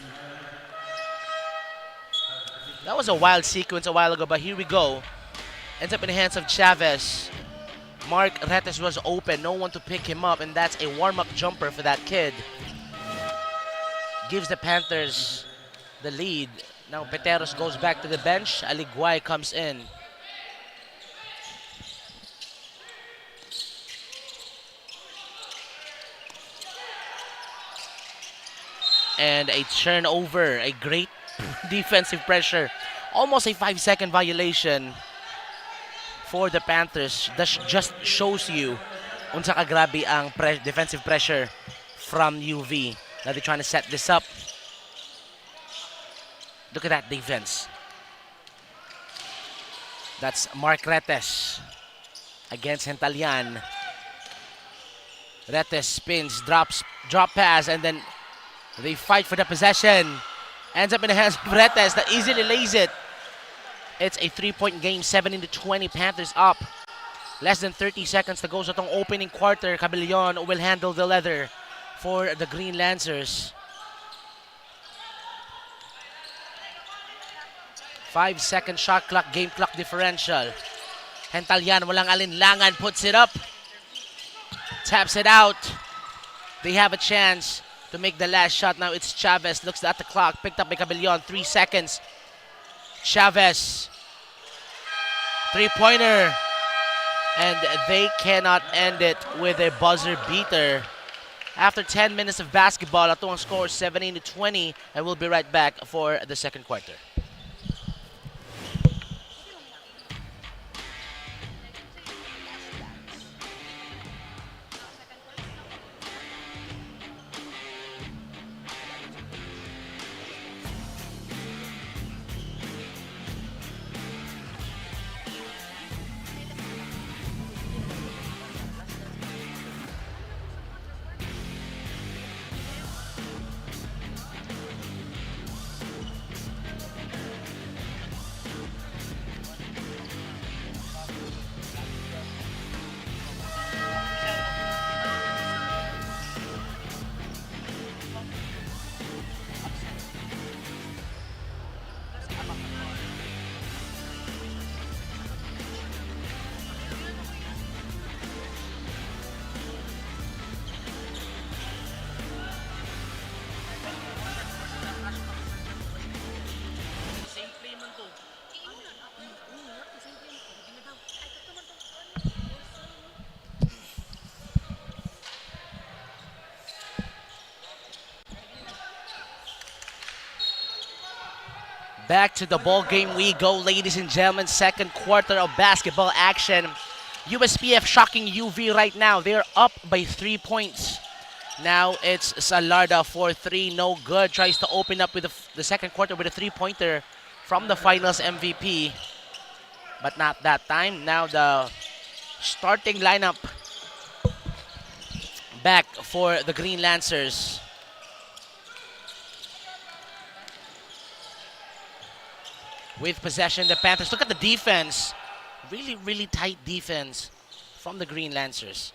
That was a wild sequence a while ago, but here we go. Ends up in the hands of Chavez. Mark Retes was open, no one to pick him up, and that's a warm-up jumper for that kid. Gives the Panthers the lead. Now Peteros goes back to the bench. Aligway comes in. And a turnover, a great defensive pressure. Almost a 5-second violation for the Panthers. That just shows you unsa kagrabe ang defensive pressure from UV. Now they're trying to set this up. Look at that defense. That's Mark Retes against Hentalian. Retes spins, drop pass, and then they fight for the possession. Ends up in the hands of Retes that easily lays it. It's a 3-point game, 17-20. Panthers up. Less than 30 seconds to go sa tong opening quarter. Cabellon will handle the leather for the Green Lancers. 5-second shot clock, game clock differential. Hentalian, walang alinlangan, puts it up. Taps it out. They have a chance to to make the last shot. Now it's Chavez. Looks at the clock. Picked up by Cabellon. 3 seconds. Chavez. Three-pointer. And they cannot end it with a buzzer beater. After 10 minutes of basketball, Atuang scores 17-20, and we'll be right back for the second quarter. Back to the ball game we go, ladies and gentlemen. Second quarter of basketball action. USPF shocking UV right now. They're up by 3 points. Now it's Salarda for 3, no good. Tries to open up with the second quarter with a 3-pointer from the finals MVP. But not that time. Now the starting lineup back for the Green Lancers. With possession, the Panthers. Look at the defense. Really, really tight defense from the Green Lancers.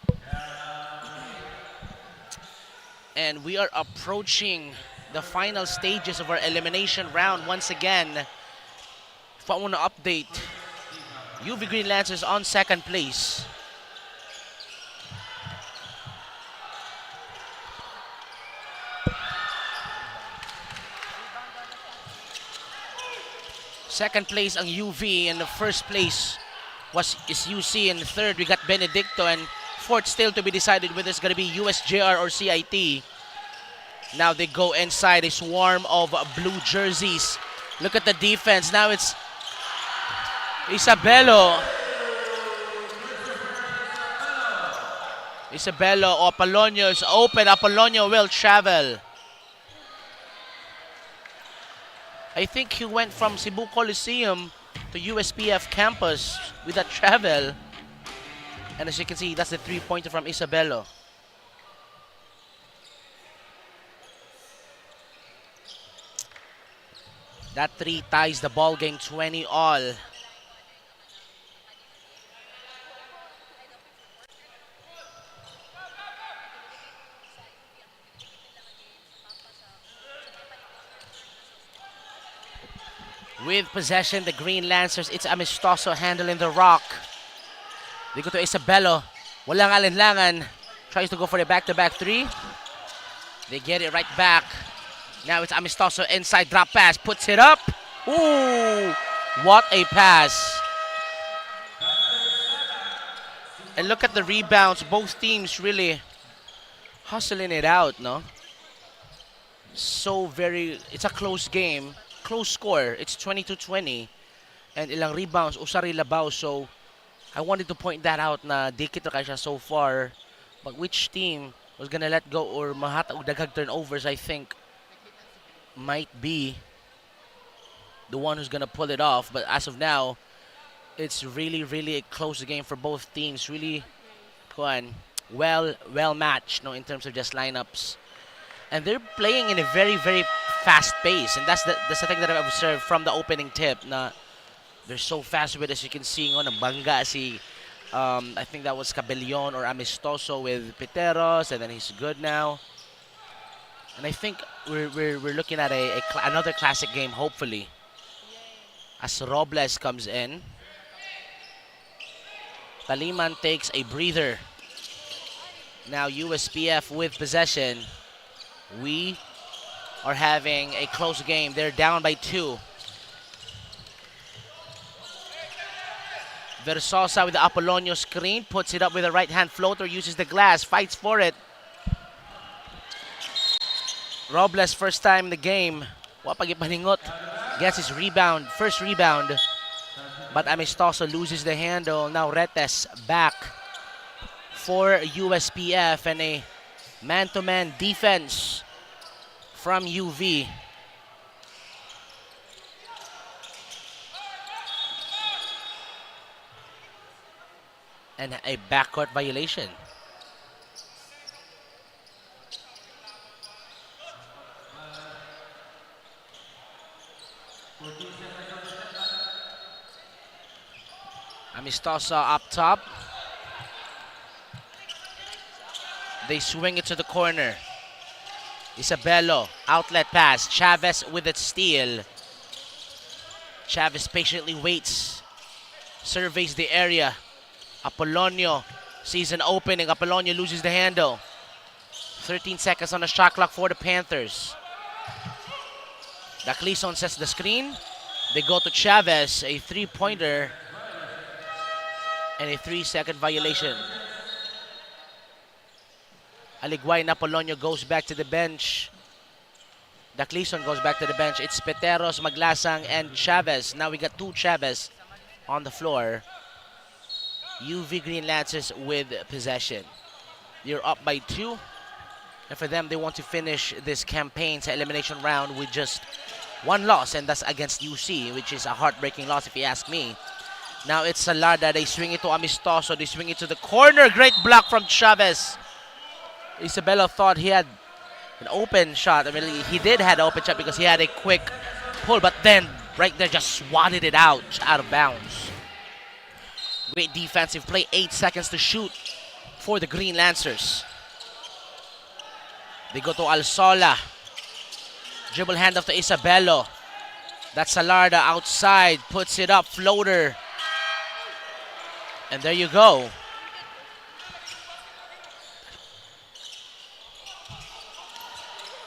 And we are approaching the final stages of our elimination round once again. If I want to update, UV Green Lancers on second place. Second place ang UV, and the first place is UC, and third we got Benedicto, and fourth still to be decided whether it's going to be USJR or CIT. Now they go inside a swarm of blue jerseys. Look at the defense. Now it's Isabelo. Apolonio is open. Apolonio will travel. I think he went from Cebu Coliseum to USPF campus with that travel. And as you can see, that's the 3-pointer from Isabelo. That 3 ties the ball game 20-all. With possession, the Green Lancers, it's Amistoso handling the rock. They go to Isabelo. Walang alinlangan. Tries to go for the back-to-back 3. They get it right back. Now it's Amistoso inside drop pass. Puts it up. Ooh, what a pass. And look at the rebounds. Both teams really hustling it out, no? It's a close game. Close score. It's 22-20. And ilang rebounds, Usari Labaw. So I wanted to point that out na dikit na siya so far. But which team was gonna let go or mahata og daghang turnovers, I think might be the one who's gonna pull it off. But as of now, it's really, really a close game for both teams. Really well matched, no, in terms of just lineups. And they're playing in a very, very fast pace. And that's the thing that I've observed from the opening tip. Na they're so fast with, as you can see, nabangga si, I think that was Cabellon or Amistoso with Piteros, and then he's good now. And I think we're looking at another classic game, hopefully. As Robles comes in. Taliman takes a breather. Now USPF with possession. We are having a close game. They're down by 2. Versosa with the Apolonio screen, puts it up with a right-hand floater, uses the glass, fights for it. Robles, first time in the game. Wapagipaningot gets his rebound, first rebound. But Amistoso loses the handle. Now Retes back for USPF and a man-to-man defense from UV. And a backcourt violation. Amistosa up top. They swing it to the corner. Isabello, outlet pass. Chavez with its steal. Chavez patiently waits. Surveys the area. Apolonio sees an opening. Apolonio loses the handle. 13 seconds on the shot clock for the Panthers. Daclison sets the screen. They go to Chavez, a three-pointer. And a 3-second violation. Aligway and Apolonio goes back to the bench. Daclison goes back to the bench. It's Peteros, Maglasang, and Chavez. Now we got 2 Chavez on the floor. UV Green Lancers with possession. You're up by 2. And for them, they want to finish this campaign's elimination round with just 1 loss, and that's against UC, which is a heartbreaking loss if you ask me. Now it's Salarda. They swing it to Amistoso. They swing it to the corner. Great block from Chavez. Isabella thought he had an open shot. I mean, he did have an open shot because he had a quick pull, but then right there just swatted it out of bounds. Great defensive play. 8 seconds to shoot for the Green Lancers. They go to Alsola. Dribble handoff to Isabello. That's Salarda outside. Puts it up. Floater. And there you go.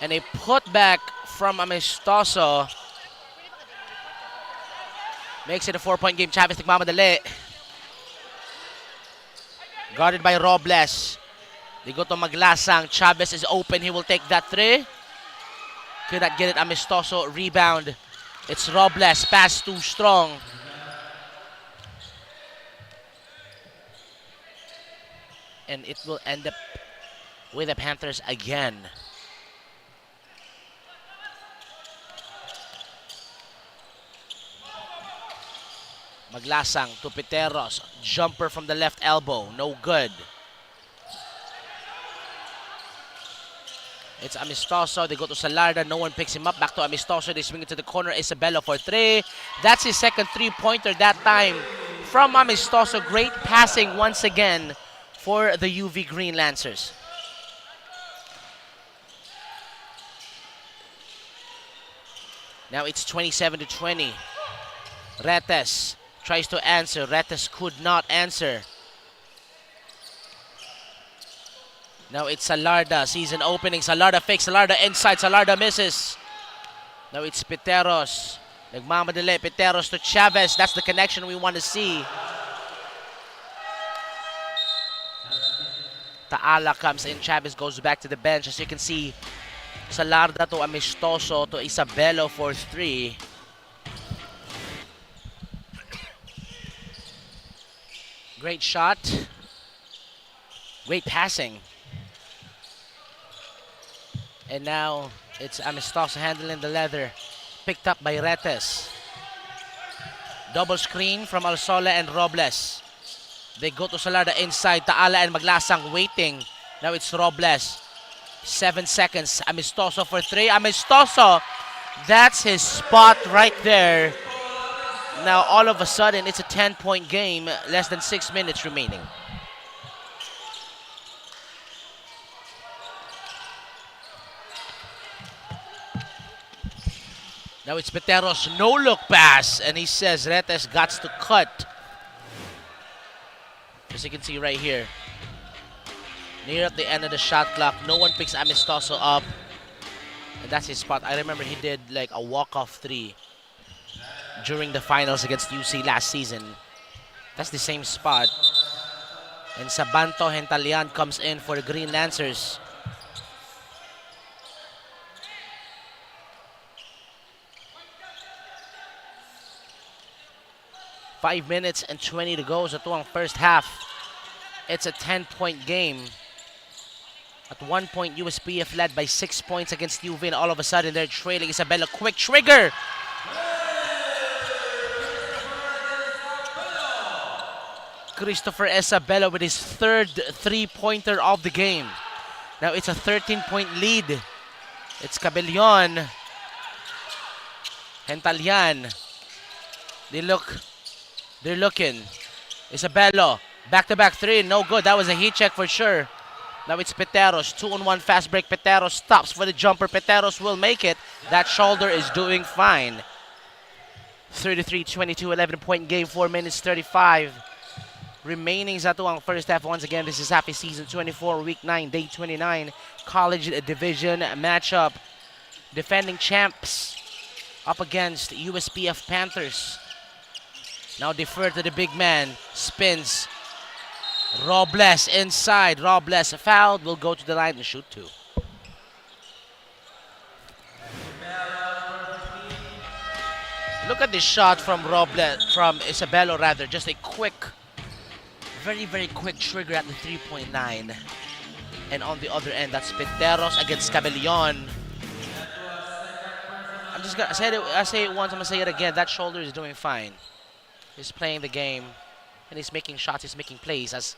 And a putback from Amistoso. Makes it a 4-point game. Chavez nagmamadali. Guarded by Robles. They go to Maglasang. Chavez is open. He will take that 3. Could not get it. Amistoso rebound. It's Robles. Pass too strong. And it will end up with the Panthers again. Maglasang to Piteros. Jumper from the left elbow. No good. It's Amistoso. They go to Salarda. No one picks him up. Back to Amistoso. They swing it to the corner. Isabello for 3. That's his second 3-pointer that time from Amistoso. Great passing once again for the UV Green Lancers. Now it's 27-20. Retes tries to answer. Retes could not answer. Now it's Salarda. Sees an opening. Salarda fakes. Salarda inside. Salarda misses. Now it's Piteros. Nagmamadali. Piteros to Chavez. That's the connection we want to see. Taala comes in. Chavez goes back to the bench. As you can see, Salarda to Amistoso to Isabello for 3. Great shot. Great passing. And now it's Amistoso handling the leather. Picked up by Retes. Double screen from Alsola and Robles. They go to Salarda inside. Taala and Maglasang waiting. Now it's Robles. 7 seconds. Amistoso for 3. Amistoso. That's his spot right there. Now all of a sudden it's a 10-point game. Less than 6 minutes remaining. Now it's Peteros, no-look pass, and he says Retes got to cut. As you can see right here, near at the end of the shot clock, no one picks Amistoso up. And that's his spot. I remember he did like a walk-off 3 during the finals against UC last season. That's the same spot. And Sabanto Hentalian comes in for the Green Lancers. Five minutes and 20 to go sa tuwang first half. It's a 10-point game. At one point, USPF led by 6 points against UV, and all of a sudden they're trailing. Isabella, quick trigger! Christopher Isabella with his third three-pointer of the game. Now it's a 13-point lead. It's Cabellon. Hentalian. They're looking. Isabella, back-to-back 3, no good. That was a heat check for sure. Now it's Peteros, 2-on-1 fast break. Peteros stops for the jumper. Peteros will make it. That shoulder is doing fine. 33-22, 11-point game, 4 minutes 35 remaining sa tuwang first half. Once again, this is CESAFI Season 24, Week 9, Day 29, College Division matchup. Defending champs up against USPF Panthers. Now defer to the big man, spins. Robles inside. Robles fouled, will go to the line and shoot 2. Look at this shot from Isabello rather. Just a quick, very, very quick trigger at the 3.9. And on the other end, that's Peteros against Cabellon. I'm just gonna say it. I say it once, I'm gonna say it again. That shoulder is doing fine. He's playing the game. And he's making shots, he's making plays as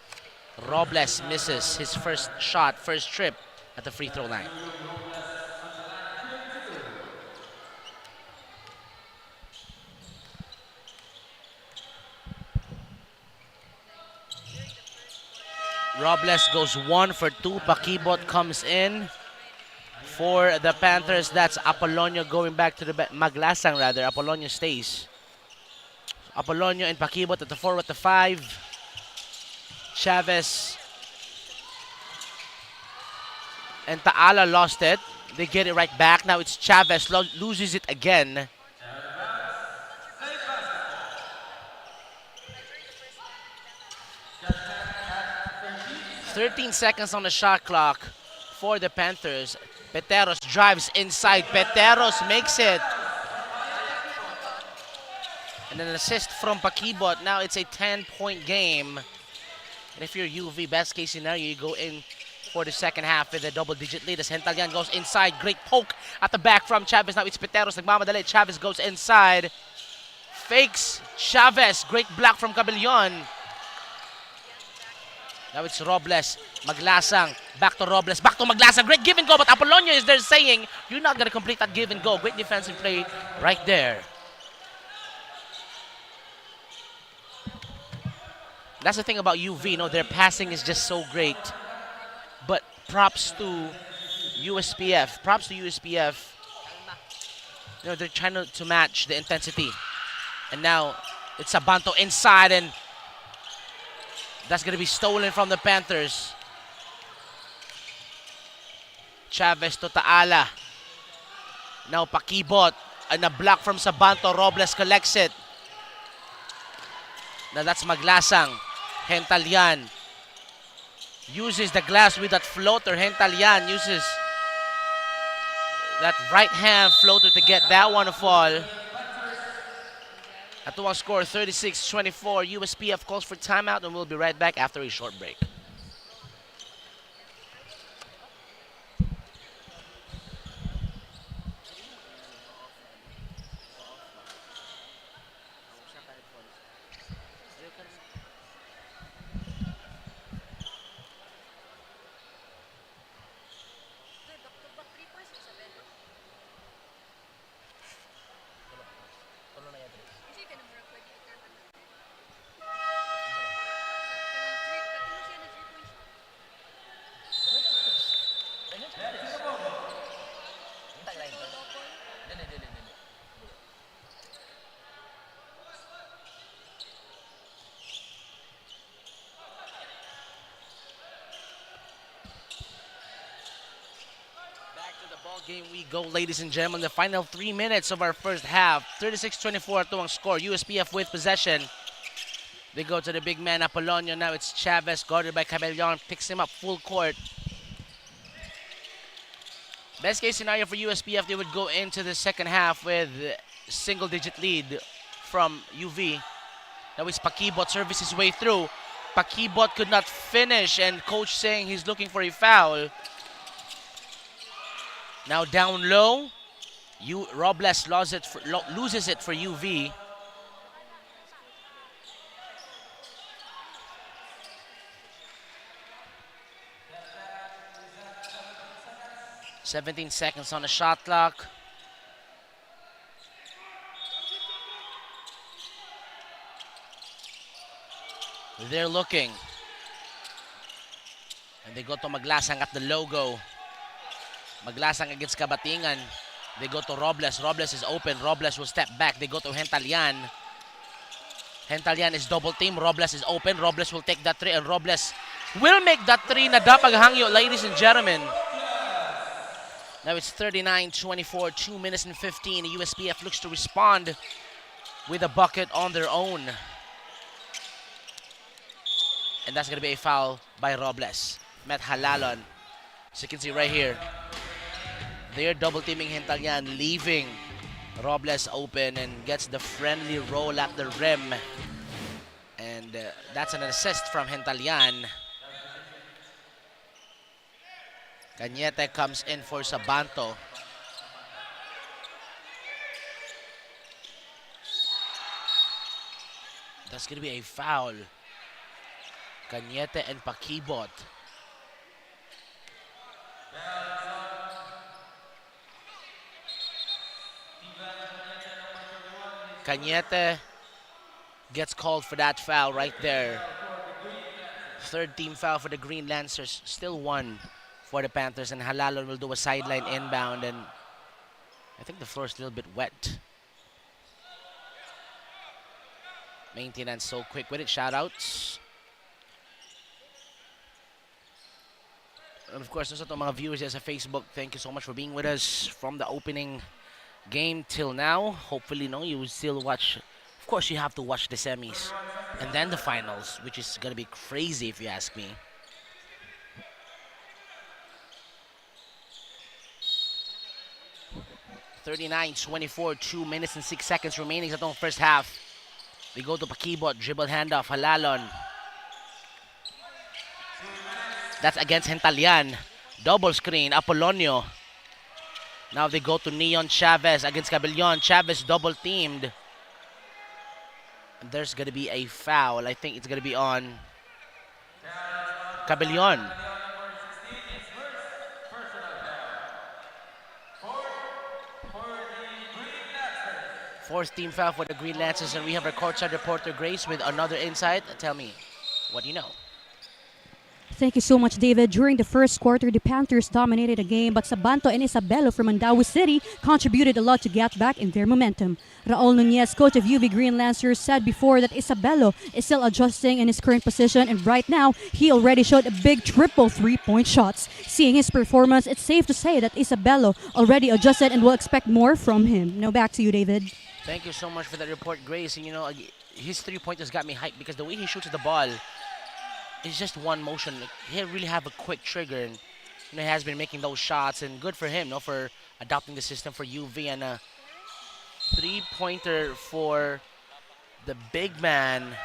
Robles misses his first shot, first trip at the free throw line. Robles goes 1 for 2. Pakibot comes in for the Panthers. That's Apolonio going back to the Maglasang rather. Apolonio stays. Apolonio and Pakibot at the 4 at the 5. Chavez and Taala lost it. They get it right back. Now it's Chavez loses it again. "13 seconds on the shot clock for the Panthers. Peteros drives inside. Peteros makes it. And an assist from Pakibot. Now it's a 10-point game. And if you're UV, best case scenario, you go in for the second half with a double-digit lead as Hentalian goes inside. Great poke at the back from Chavez. Now it's Peteros. Nagmamadali. Chavez goes inside. Fakes Chavez. Great block from Cabellon. Now it's Robles. Maglasang. Back to Robles. Back to Maglasang. Great give and go. But Apolonio is there saying, you're not going to complete that give and go. Great defensive play right there. That's the thing about UV, you know, their passing is just so great. But props to USPF. Props to USPF. You know, they're trying to match the intensity. And now it's Sabanto inside, and that's going to be stolen from the Panthers. Chavez to Taala. Now Pakibot. And a block from Sabanto. Robles collects it. Now that's Maglasang. Hentalian uses the glass with that floater. Hentalian uses that right hand floater to get that one to fall. At the one score, 36-24. USPF calls for timeout, and we'll be right back after a short break. Game we go, ladies and gentlemen. The final 3 minutes of our first half. 36-24 to ang score. USPF with possession. They go to the big man, Apolonio. Now it's Chavez, guarded by Cabellon. Picks him up full court. Best case scenario for USPF, they would go into the second half with single-digit lead from UV. Now it's Pakibot, service his way through. Pakibot could not finish, and coach saying he's looking for a foul. Now down low, Robles loses it for UV. "17 seconds on the shot clock. They're looking. And they go to Maglasang at the logo. Maglasang against Kabatingan. They go to Robles. Robles is open. Robles will step back. They go to Hentalian. Hentalian is double team. Robles is open. Robles will take that three. And Robles will make that three na dapaghangyo, ladies and gentlemen. Now it's 39-24, 2 minutes and 15. The USPF looks to respond with a bucket on their own. And that's going to be a foul by Robles. Met Halalon. As you can see right here, they're double teaming Hentalian, leaving Robles open and gets the friendly roll at the rim. And that's an assist from Hentalian. Cañete comes in for Sabanto. That's going to be a foul. Cañete and Pakibot. Cañete gets called for that foul right there. Third team foul for the Green Lancers. Still one for the Panthers, and Halalon will do a sideline inbound, and I think the floor is a little bit wet. Maintenance so quick with it. Shoutouts. And of course, sa mga viewers sa Facebook, thank you so much for being with us from the opening game till now. Hopefully, you will still watch. Of course, you have to watch the semis and then the finals, which is going to be crazy if you ask me. "39-24, 2 minutes and 6 seconds remaining sa itong first half. They go to Pakibot, dribble handoff, Halalon. That's against Hentalian. Double screen, Apolonio. Now they go to Neon Chavez against Cabellon. Chavez double teamed. And there's going to be a foul. I think it's going to be on Cabellon. Fourth team foul for the Green Lancers, and we have our courtside reporter Grace with another insight. Tell me, what do you know? Thank you so much, David. During the first quarter, the Panthers dominated the game, but Sabanto and Isabelo from Mandaue City contributed a lot to get back in their momentum. Raul Nunez, coach of UV Green Lancers, said before that Isabelo is still adjusting in his current position, and right now, he already shot a big triple three-point shots. Seeing his performance, it's safe to say that Isabelo already adjusted and will expect more from him. Now back to you, David. Thank you so much for that report, Grace. And, his three-pointers got me hyped because the way he shoots the ball, it's just one motion. He really have a quick trigger, and he has been making those shots, and good for him, for adopting the system for UV, and a three-pointer for the big man.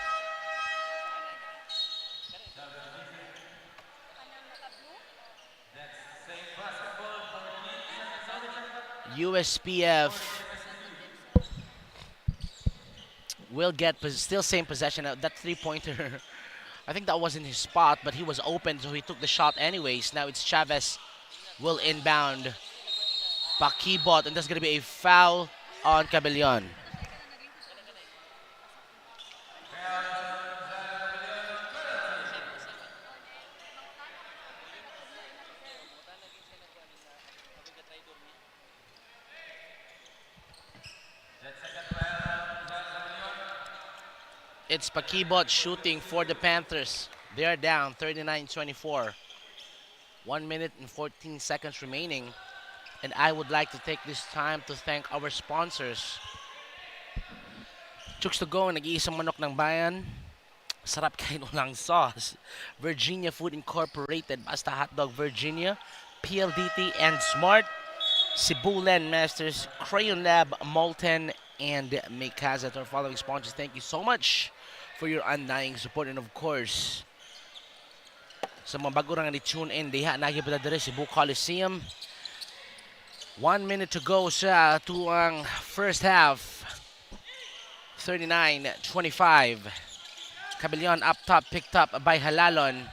USPF will get still same possession. That three-pointer, I think that wasn't his spot, but he was open, so he took the shot anyways. Now it's Chavez will inbound Pakibot, and there's going to be a foul on Cabellon. It's Pakibot shooting for the Panthers. They are down 39-24. 1 minute and 14 seconds remaining. And I would like to take this time to thank our sponsors. Chooks to go, nag-iisang manok ng bayan. Sarap kain ulang sauce. Virginia Food Incorporated, Basta Hotdog Virginia, PLDT and Smart, Cebu Land Masters, Crayon Lab, Molten, and Maykaza. To our following sponsors, thank you so much for your undying support. And of course, sa mga bago nga ni-tune in, diha nagibada dire Cebu Coliseum. 1 minute to go sa tuang first half. 39-25. Cabellion up top, picked up by Halalon.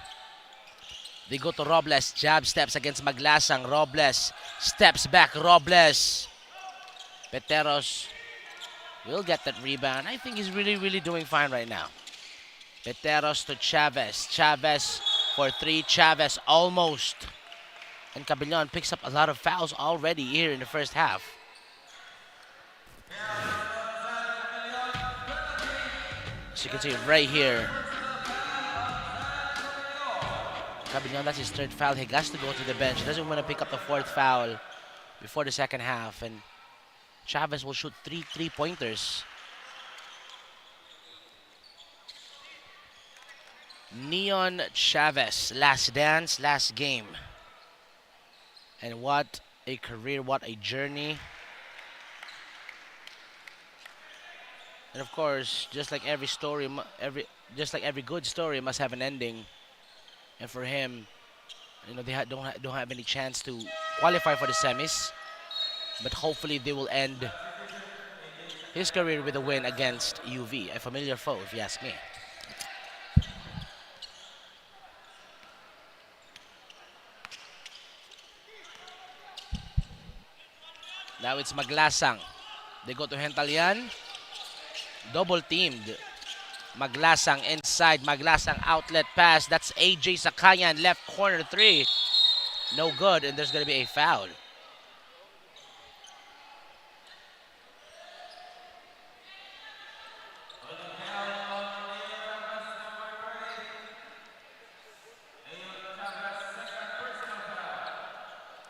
They go to Robles. Jab steps against Maglasang. Robles steps back. Robles. Peteros will get that rebound. I think he's really doing fine right now. Peteros to Chavez. Chavez for three. Chavez almost. And Cabellion picks up a lot of fouls already here in the first half. As you can see right here, Cabellion, that's his third foul. He has to go to the bench. He doesn't want to pick up the fourth foul before the second half. And Chavez will shoot three three-pointers. Neon Chavez, last dance, last game. And what a career, what a journey. And of course, just like every story, every good story must have an ending. And for him, you know, they don't have any chance to qualify for the semis, but hopefully they will end his career with a win against UV, a familiar foe, if you ask me. Now it's Maglasang. They go to Hentalian. Double teamed. Maglasang inside. Maglasang outlet pass. That's AJ Sakayan. Left corner three. No good. And there's going to be a foul.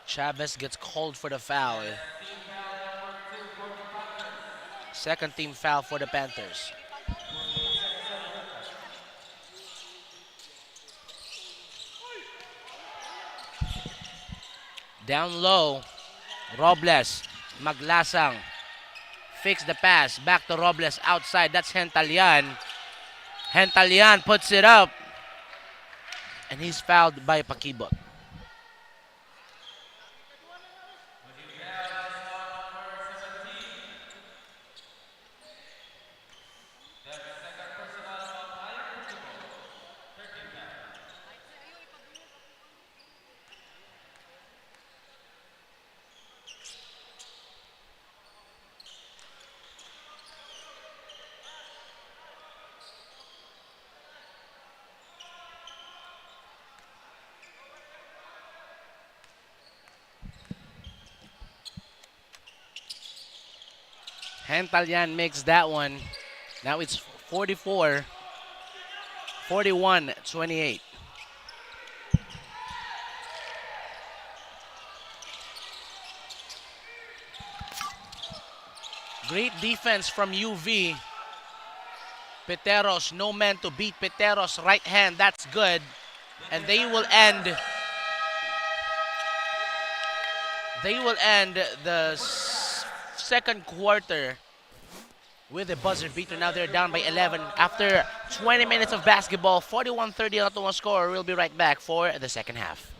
Chavez gets called for the foul. Second team foul for the Panthers. Down low, Robles, Maglasang, fix the pass, back to Robles outside, that's Hentalian. Hentalian puts it up, and he's fouled by Pakibot. Hentalian makes that one. Now it's 41-28. Great defense from UV. Peteros, no man to beat. Peteros, right hand, that's good. And they will end the second quarter with a buzzer beater. Now they're down by 11 after 20 minutes of basketball. 41-30 on the score. We'll be right back for the second half.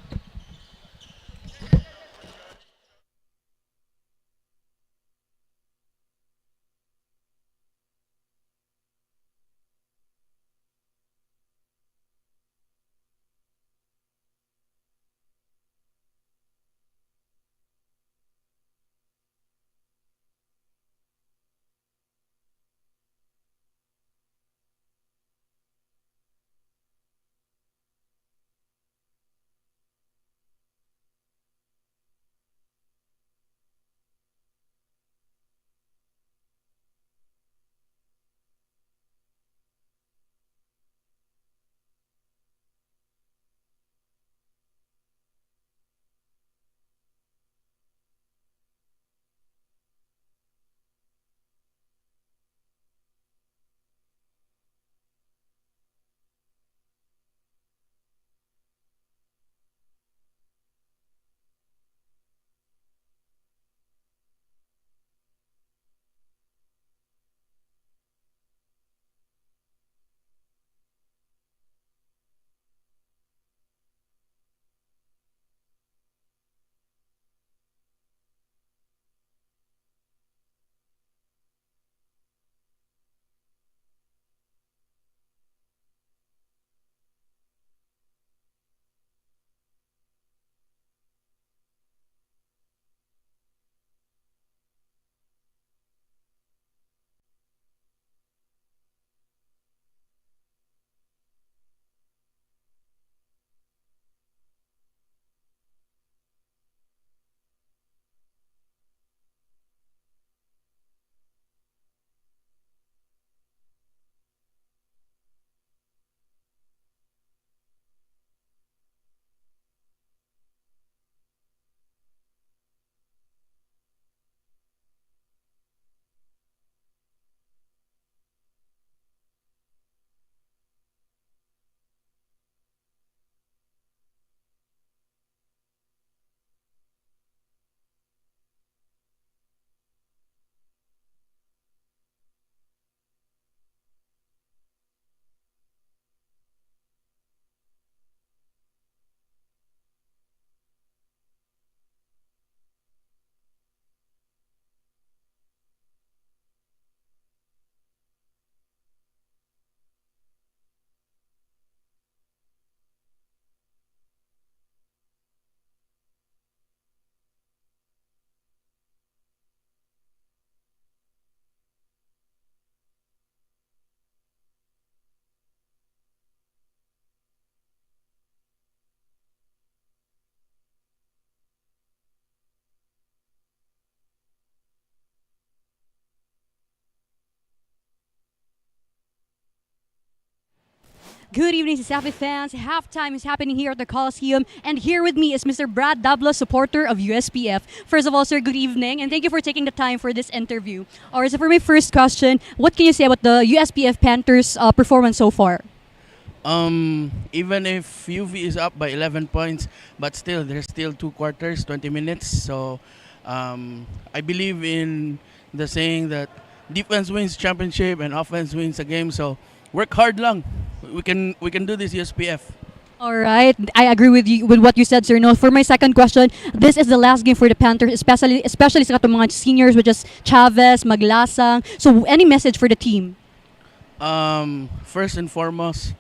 Good evening, CESAFI fans. Halftime is happening here at the Coliseum, and here with me is Mr. Brad Dablo, supporter of USPF. First of all, sir, good evening, and thank you for taking the time for this interview. Alright, so for my first question, what can you say about the USPF Panthers' performance so far? Even if UV is up by 11 points, but still, there's still 2 quarters, 20 minutes. So I believe in the saying that defense wins championship and offense wins a game. So work hard lang. We can do this, USPF. All right, I agree with you with what you said, sir. No, for my second question, this is the last game for the Panthers, especially sa katong mga seniors, which is Chavez, Maglasang. So, any message for the team? First and foremost,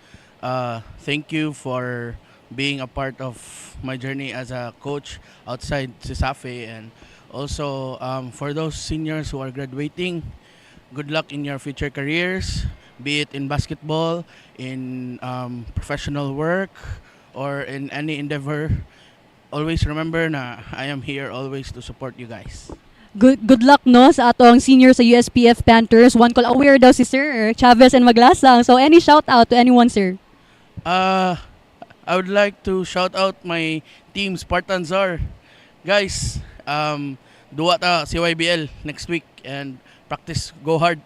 thank you for being a part of my journey as a coach outside CESAFI, and also for those seniors who are graduating, good luck in your future careers, be it in basketball, in professional work, or in any endeavor. Always remember na I am here always to support you guys. Good luck no sa atong senior sa USPF Panthers. One call aware daw si Sir Chavez and Maglasang. So any shout out to anyone, sir? I would like to shout out my team Spartans are. Guys, duwa ta CYBL next week and practice, go hard.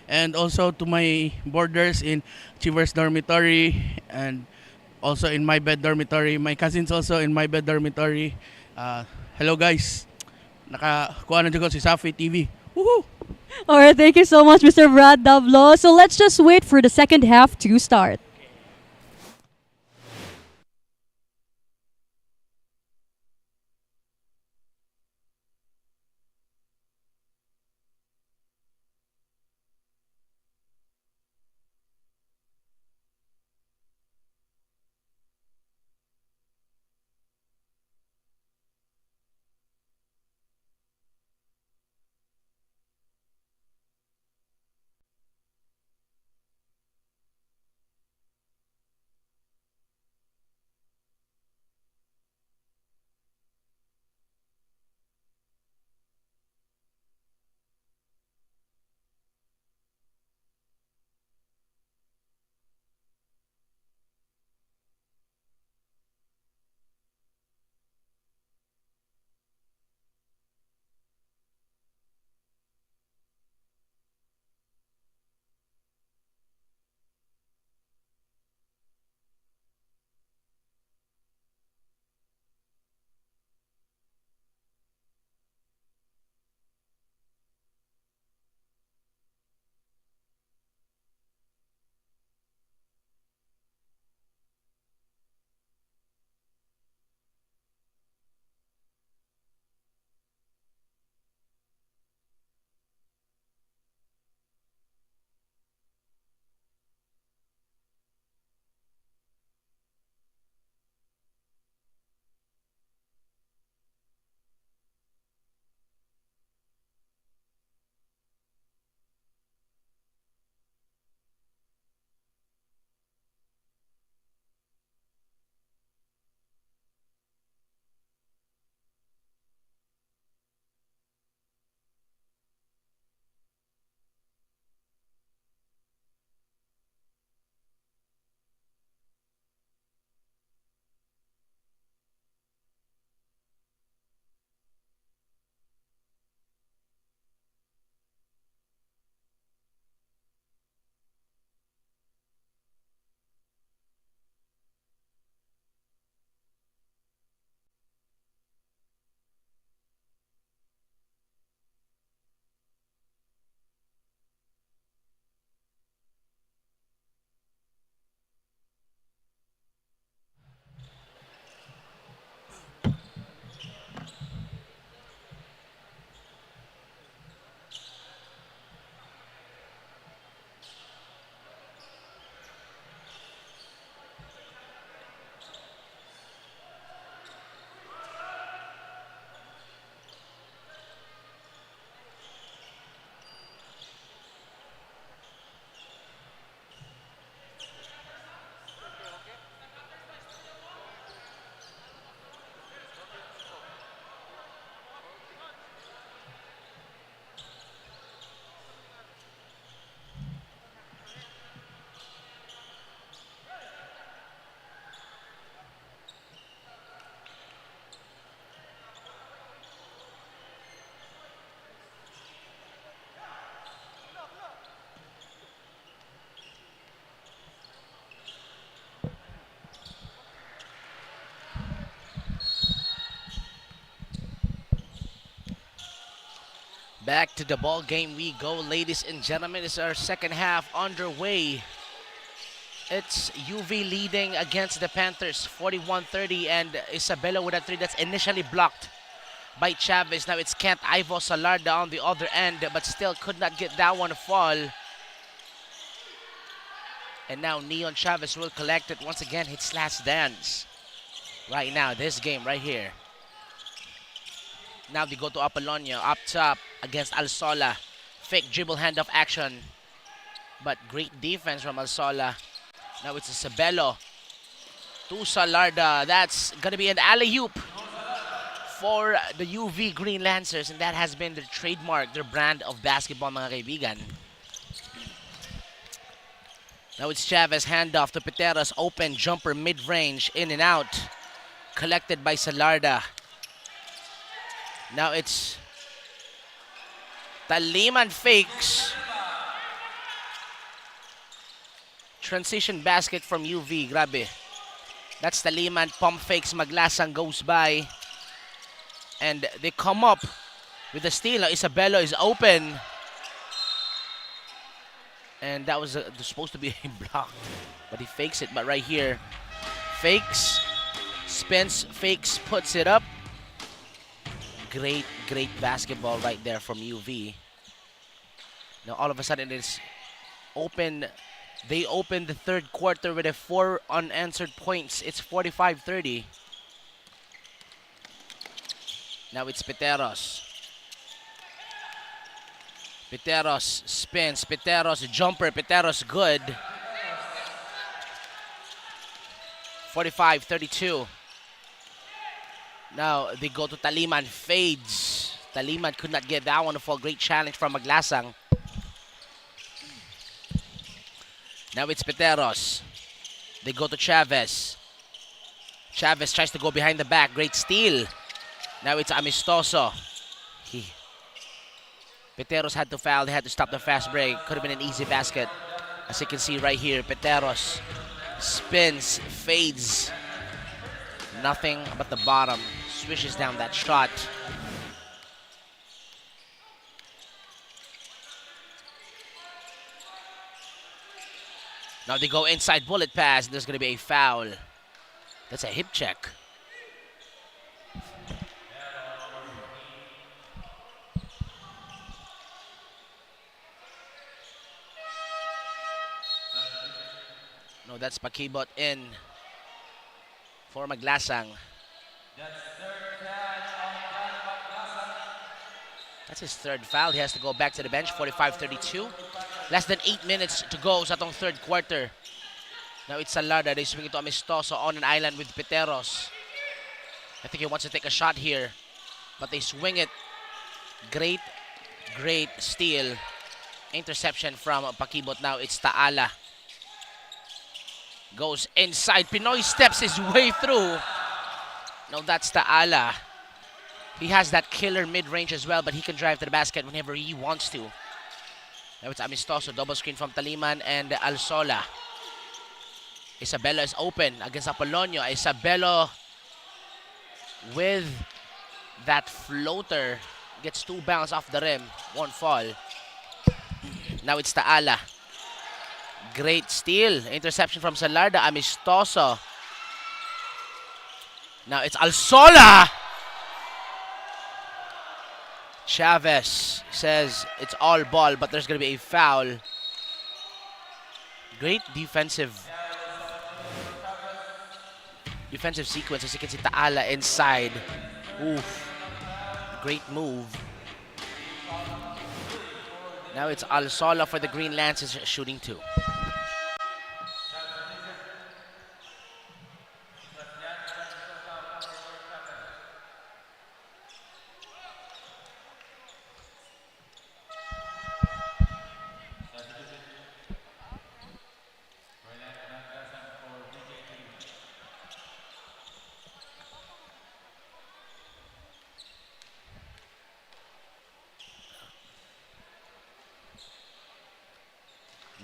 And also to my boarders in Achievers Dormitory and also in my bed dormitory. My cousins also in my bed dormitory. Hello guys. Nakakuha na dyan ko si CESAFI TV. Woohoo! Alright, thank you so much, Mr. Brad Dablo. So let's just wait for the second half to start. Back to the ball game we go, ladies and gentlemen. It's our second half underway. It's UV leading against the Panthers, 41-30, and Isabella with a three that's initially blocked by Chavez. Now it's 𝐂𝐤𝐬 Salarda on the other end, but still could not get that one to fall. And now Neon Chavez will collect it once again. Hits last dance. Right now, this game right here. Now they go to Apolonio up top against Alsola. Fake dribble handoff action. But great defense from Alsola. Now it's Isabello to Salarda. That's going to be an alley-oop for the UV Green Lancers. And that has been their trademark, their brand of basketball, mga kaibigan. Now it's Chavez handoff to Piteros. Open jumper mid-range, in and out. Collected by Salarda. Now it's Taliman fakes. Transition basket from UV. Grabe. That's Taliman. Pump fakes. Maglasang goes by. And they come up with the steal. Now Isabello is open. And that was supposed to be a block. But he fakes it. But right here, fakes, spins, fakes, puts it up. Great, great basketball right there from UV. Now all of a sudden it's open. They open the third quarter with 4 unanswered points. It's 45-30. Now it's Piteros. Piteros spins. Piteros jumper. Piteros good. 45-32. Now they go to Taliman. Fades. Taliman could not get that one to fall. Great challenge from Maglasang. Now it's Piteros. They go to Chavez. Chavez tries to go behind the back. Great steal. Now it's Amistoso. Piteros had to foul. They had to stop the fast break. Could have been an easy basket. As you can see right here, Piteros spins, fades. Nothing but the bottom. Swishes down that shot. Now they go inside bullet pass. And there's going to be a foul. That's a hip check. No, that's Pakibot in for Maglasang. That's his third foul. He has to go back to the bench. 45-32. Less than 8 minutes to go sa atong third quarter. Now it's Salarda. They swing it to Amistoso on an island with Piteros. I think he wants to take a shot here. But they swing it. Great, great steal. Interception from Pakibot. Now it's Taala. Goes inside. Pinoy steps his way through. No, that's Taala. He has that killer mid-range as well, but he can drive to the basket whenever he wants to. Now it's Amistoso. Double screen from Taliman and Alsola. Isabello is open against Apolonio. Isabello with that floater. Gets 2 bounce off the rim. Won't fall. Now it's Taala. Great steal. Interception from Salarda. Amistoso. Now it's Alsola. Chavez says it's all ball, but there's going to be a foul. Great defensive sequence. As you can see, Taala inside. Oof. Great move. Now it's Alsola for the Green Lancers shooting 2.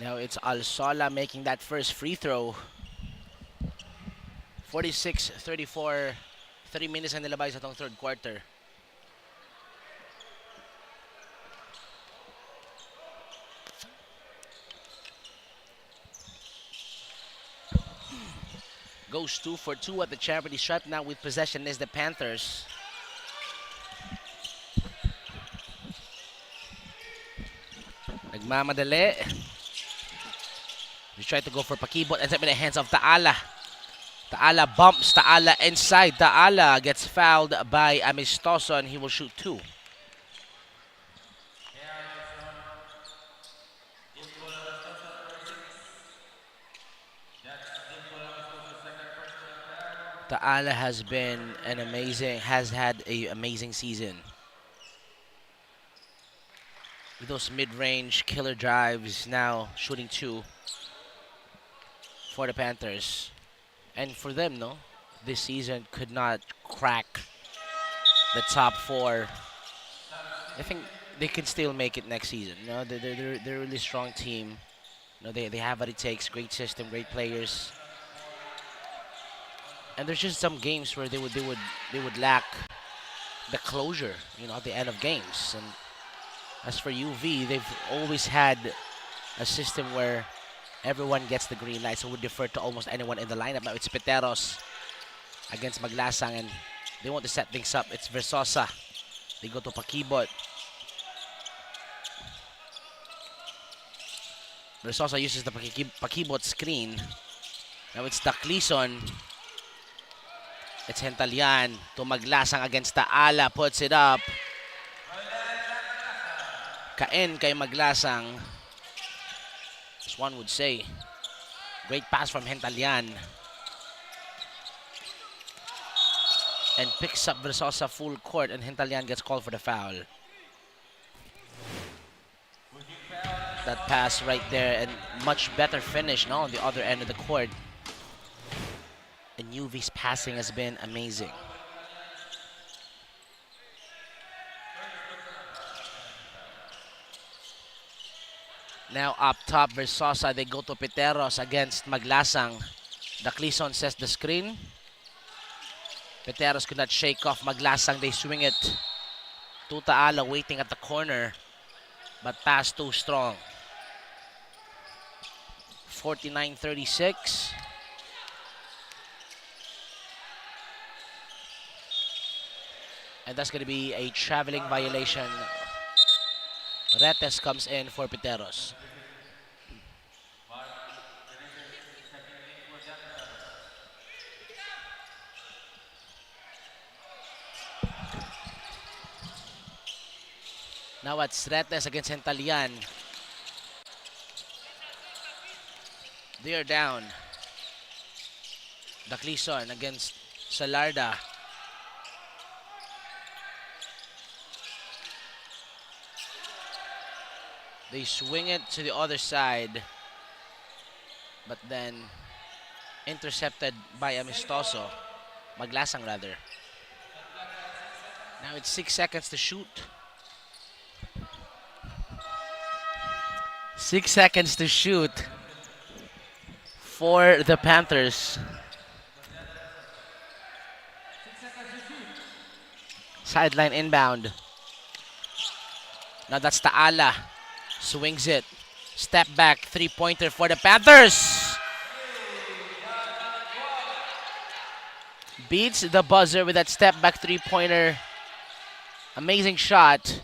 Now it's Alsola making that first free throw. 46-34. 3 minutes ang nilabay sa itong third quarter. Goes 2 for 2 at the charity stripe. Now with possession is the Panthers. Nagmamadali. They try to go for Pakibot. Ends up in the hands of Taala. Taala bumps. Taala inside. Taala gets fouled by Amistoso and he will shoot 2. Taala has had an amazing season. With those mid-range killer drives, now shooting 2 for the Panthers. And for them, no, this season could not crack the top 4. I think they can still make it next season. No, they're a really strong team. No, they have what it takes. Great system, great players. And there's just some games where they would lack the closure, you know, at the end of games. And as for UV, they've always had a system where everyone gets the green light, so would defer to almost anyone in the lineup. Now it's Peteros against Maglasang, and they want to set things up. It's Versosa. They go to Pakibot. Versosa uses the Pakibot screen. Now it's Daclison. It's Hentalian to Maglasang against Taala. Puts it up. Kain kay Maglasang. As one would say. Great pass from Hentalian. And picks up Versosa full court, and Hentalian gets called for the foul. That pass right there, and much better finish now on the other end of the court. And UV's passing has been amazing. Now up top, Versosa, they go to Peteros against Maglasang. Daclison sets the screen. Peteros could not shake off Maglasang. They swing it to Taala, waiting at the corner. But pass too strong. 49-36. And that's going to be a traveling violation. Retes comes in for Peteros. Now it's Retes against Hentalian. They are down. Daclison against Salarda. They swing it to the other side, but then intercepted by Amistoso. Maglasang rather. Now it's 6 seconds to shoot. 6 seconds to shoot for the Panthers. Sideline inbound. Now that's Taala. Swings it. Step back, three-pointer for the Panthers. Beats the buzzer with that step back three-pointer. Amazing shot.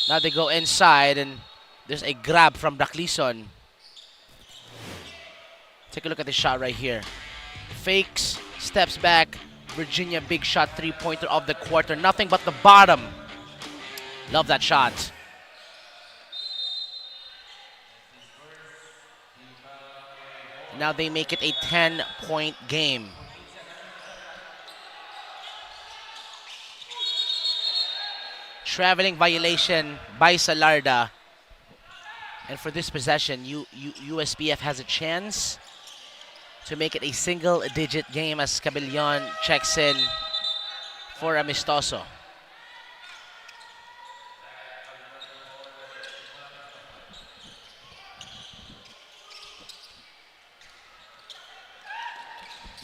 Now they go inside and there's a grab from Daclison. Take a look at the shot right here. Fakes, steps back. Virginia big shot, three-pointer of the quarter. Nothing but the bottom. Love that shot. Now they make it a 10-point game. Traveling violation by Salarda. And for this possession, USPF has a chance to make it a single-digit game as Cabellon checks in for Amistoso.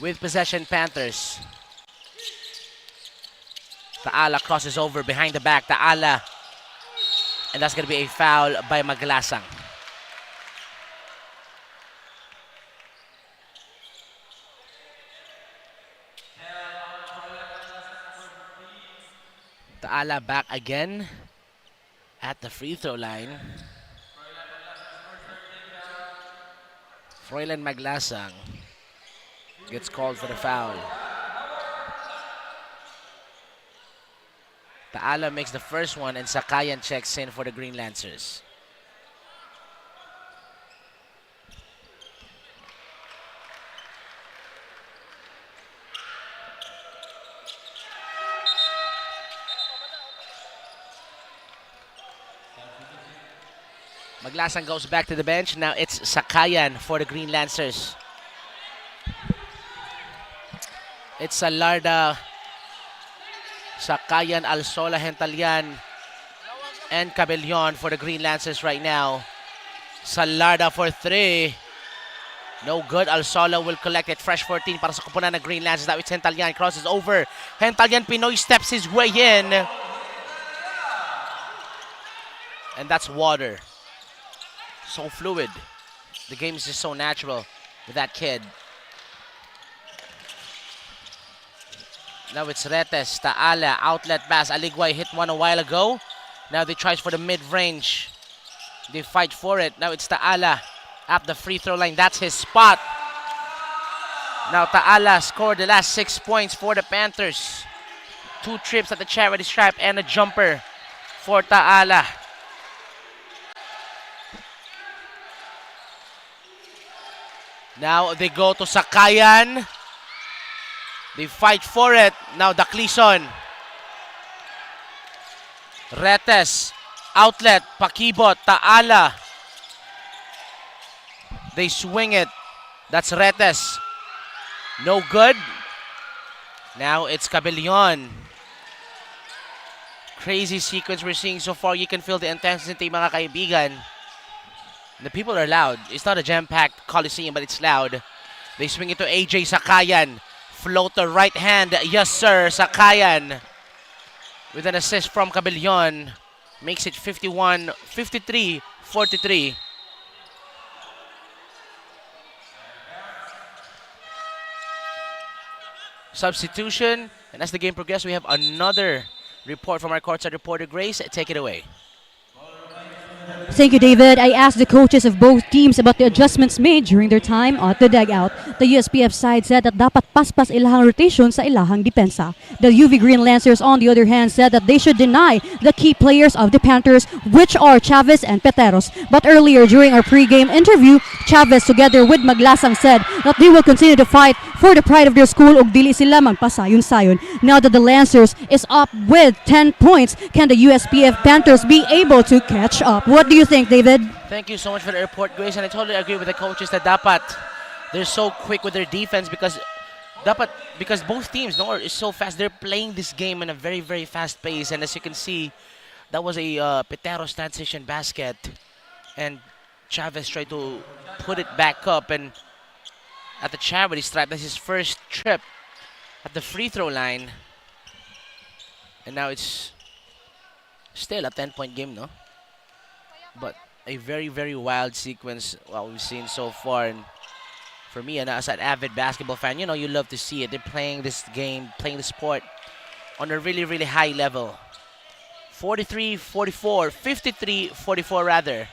With possession, Panthers. Taala crosses over behind the back. Taala. And that's going to be a foul by Maglasang. Ta'ala back again at the free throw line. Froilan Maglasang gets called for the foul. Ta'ala makes the first one and Sakayan checks in for the Green Lancers. Maglasang goes back to the bench. Now it's Sakayan for the Green Lancers. It's Salarda, Sakayan, Alsola, Hentalyan, and Cabellon for the Green Lancers right now. Salarda for 3. No good. Alsola will collect it. Fresh 14 para sa kupunan ng Green Lancers. Now it's Hentalyan. Crosses over. Hentalyan Pinoy steps his way in. And that's water. So fluid. The game is just so natural with that kid. Now it's Retes, Ta'ala, outlet pass. Aligway hit one a while ago. Now they try for the mid-range. They fight for it. Now it's Ta'ala at the free throw line. That's his spot. Now Ta'ala scored the last 6 points for the Panthers. 2 trips at the charity stripe and a jumper for Ta'ala. Now they go to Sakayan. They fight for it. Now Daclison. Retes. Outlet. Pakibot. Ta'ala. They swing it. That's Retes. No good. Now it's Cabellon. Crazy sequence we're seeing so far. You can feel the intensity, mga kaibigan. The people are loud. It's not a jam-packed Coliseum, but it's loud. They swing it to AJ Sakayan. Floater right hand. Yes, sir. Sakayan. With an assist from Cabellon. Makes it 53-43. Substitution. And as the game progresses, we have another report from our courtside reporter, Grace. Take it away. Thank you, David. I asked the coaches of both teams about the adjustments made during their time at the dugout. The USPF side said that dapat paspas ilahang rotation sa ilahang depensa. The UV Green Lancers, on the other hand, said that they should deny the key players of the Panthers, which are Chavez and Peteros. But earlier, during our pre-game interview, Chavez, together with Maglasang, said that they will continue to fight for the pride of their school ug dili sila magpasayon-sayon. Now that the Lancers is up with 10 points, can the USPF Panthers be able to catch up? What do you think, David? Thank you so much for the report, Grace. And I totally agree with the coaches that dapat they're so quick with their defense because both teams is so fast. They're playing this game in a very, very fast pace. And as you can see, that was a Peteros transition basket. And Chavez tried to put it back up. And at the charity stripe, that's his first trip at the free throw line. And now it's still a 10-point game, no? But a very, very wild sequence what we've seen so far. And for me, and as an avid basketball fan, you know, you love to see it. They're playing this game, playing the sport on a really, really high level. 43-44, 53-44 rather.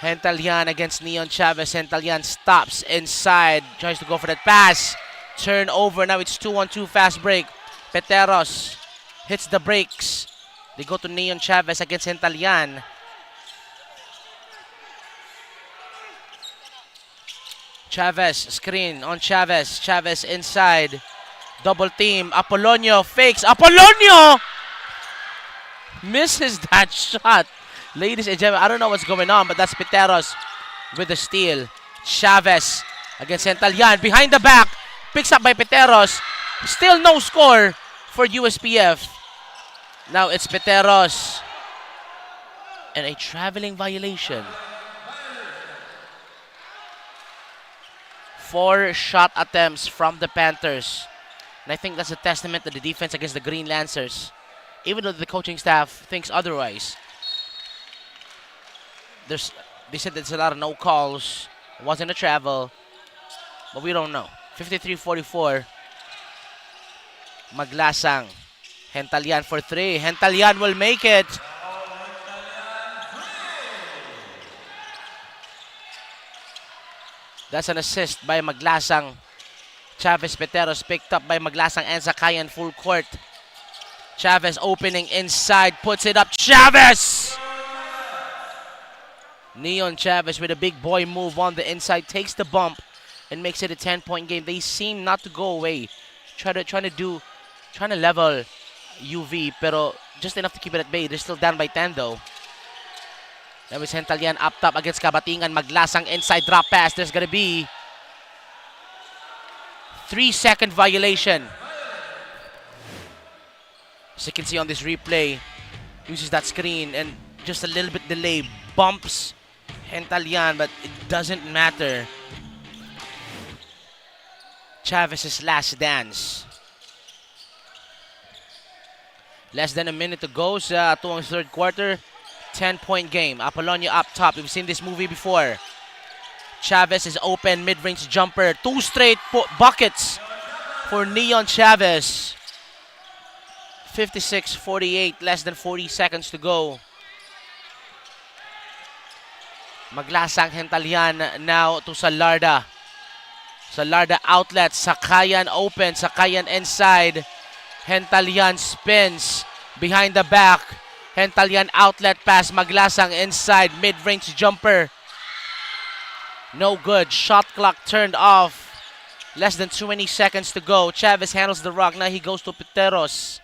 Hentalyan against Neon Chavez. Hentalyan stops inside, tries to go for that pass. Turnover, now it's 2-on-2 fast break. Peteros hits the brakes. They go to Neon Chavez against Hentalyan. Chavez, screen on Chavez. Chavez inside. Double team. Apollonio fakes. Apollonio misses that shot. Ladies and gentlemen, I don't know what's going on, but that's Peteros with the steal. Chavez against Hentalyan. Behind the back. Picks up by Peteros. Still no score for USPF. Now it's Peteros. And a traveling violation. 4 shot attempts from the Panthers. And I think that's a testament to the defense against the Green Lancers. Even though the coaching staff thinks otherwise. They said there's a lot of no calls. It wasn't a travel. But we don't know. 53-44. Maglasang Hentalian for 3. Hentalian will make it. That's an assist by Maglasang. Chavez Peteros picked up by Maglasang and Zakayan full court. Chavez opening inside, puts it up. Chavez! Neon Chavez with a big boy move on the inside, takes the bump and makes it a 10-point game. They seem not to go away. Trying to level UV, pero just enough to keep it at bay. They're still down by 10 though. That was Hentalian up top against Kabatingan. Maglasang inside drop pass. There's gonna be 3-second violation. As you can see on this replay, uses that screen and just a little bit delay, bumps Hentalian, but it doesn't matter. Chavez's last dance. Less than a minute to go sa tuwang third quarter. 10-point game. Apolonio up top. We've seen this movie before. Chavez is open, mid-range jumper. 2 straight buckets for Neon Chavez. 56-48, less than 40 seconds to go. Maglasang Hentalian now to Salarda. Salarda outlet, Sakayan open, Sakayan inside. Hentalian spins behind the back. Hentalian outlet pass, Maglasang inside, mid-range jumper. No good, shot clock turned off. Less than 20 seconds to go. Chavez handles the rock, now he goes to Peteros.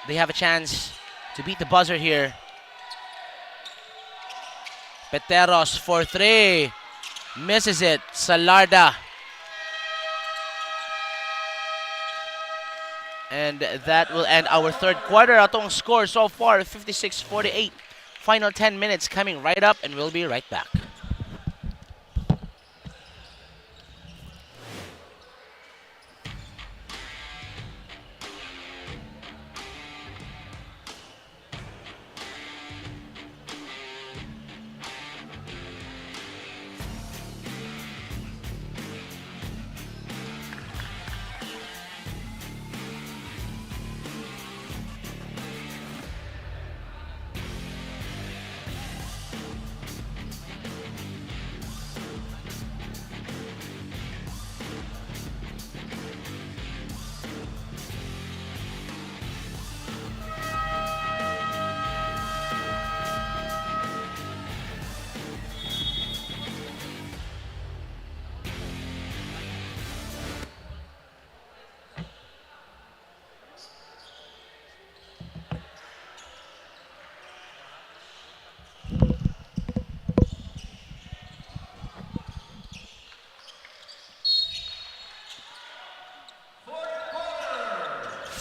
They have a chance to beat the buzzer here. Peteros for 3. Misses it. Salarda. And that will end our third quarter. Atong score so far, 56-48. Final 10 minutes coming right up, and we'll be right back.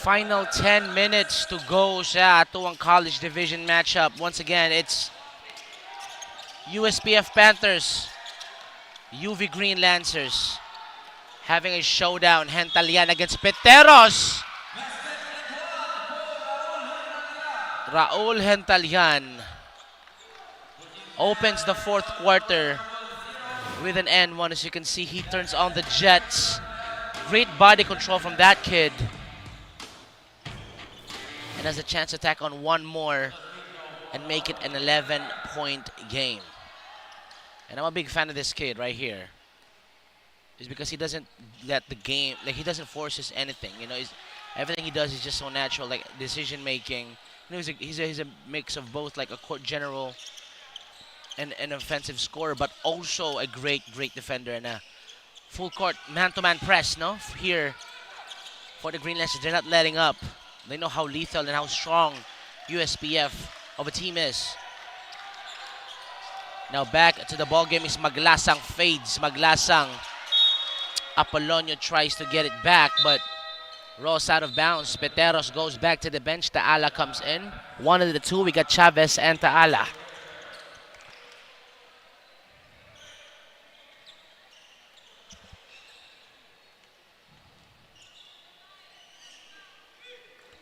Final 10 minutes to go sa atuang college division matchup. Once again, it's USPF Panthers, UV Green Lancers having a showdown. Hentalian against Peteros. Raul Hentalian opens the fourth quarter with an N1. As you can see, he turns on the jets. Great body control from that kid. And has a chance to tack on one more and make it an 11-point game. And I'm a big fan of this kid right here. It's because he doesn't let the game, like he doesn't force us anything. You know, everything he does is just so natural, like decision making. You know, he's a mix of both, like a court general and an offensive scorer, but also a great defender and a full court man-to-man press. No, here for the Green Lancers, they're not letting up. They know how lethal and how strong USPF of a team is. Now back to the ball game is Maglasang fades. Maglasang. Apolonio tries to get it back, but rolls out of bounds. Peteros goes back to the bench. Taala comes in. One of the two, we got Chavez and Taala.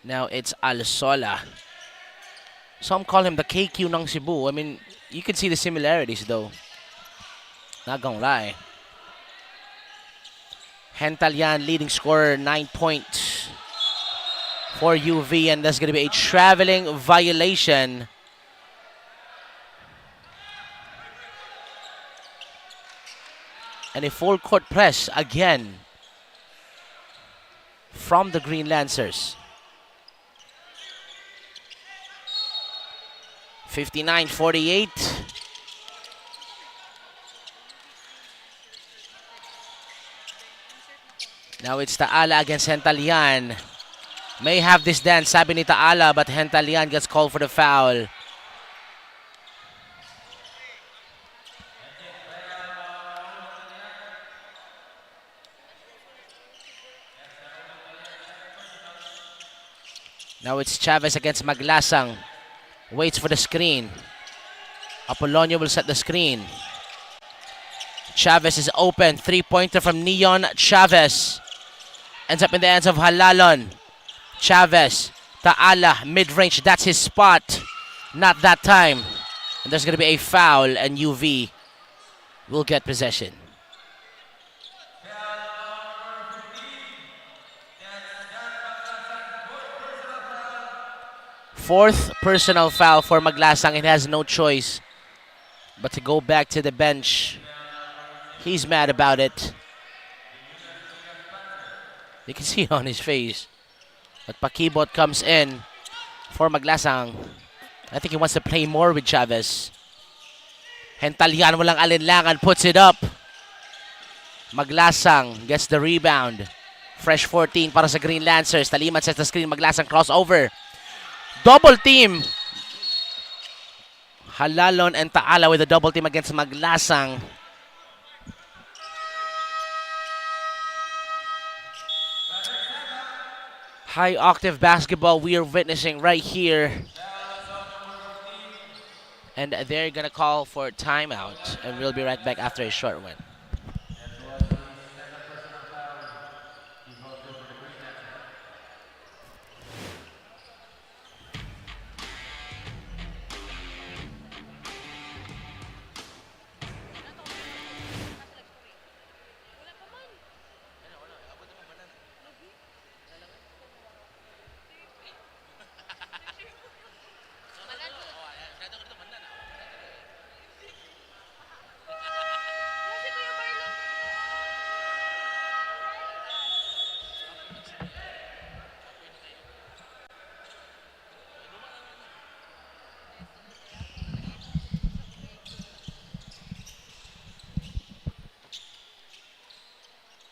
Now it's Alsola. Some call him the KQ ng Cebu. I mean, you can see the similarities though. Not gonna lie. Hentalyan leading scorer, 9 points for UV, and that's going to be a traveling violation. And a full court press again from the Green Lancers. 59-48. Now it's Taala against Hentalyan. May have this dance, sabi ni Taala, but Hentalyan gets called for the foul. Now it's Chavez against Maglasang. Waits for the screen. Apolonio will set the screen. Chavez is open. Three-pointer from Neon Chavez. Ends up in the hands of Halalon. Chavez. Taala. Mid-range. That's his spot. Not that time. And there's going to be a foul, and UV will get possession. Fourth personal foul for Maglasang. It has no choice but to go back to the bench. He's mad about it. You can see it on his face. But Pakibot comes in for Maglasang. I think he wants to play more with Chavez. Hentalyan walang alinlangan, puts it up. Maglasang gets the rebound. Fresh 14 para sa Green Lancers. Taliman sets the screen. Maglasang crossover. Double team. Halalon and Taala with a double team against Maglasang. High octave basketball we are witnessing right here. And they're gonna call for timeout, and we'll be right back after a short one.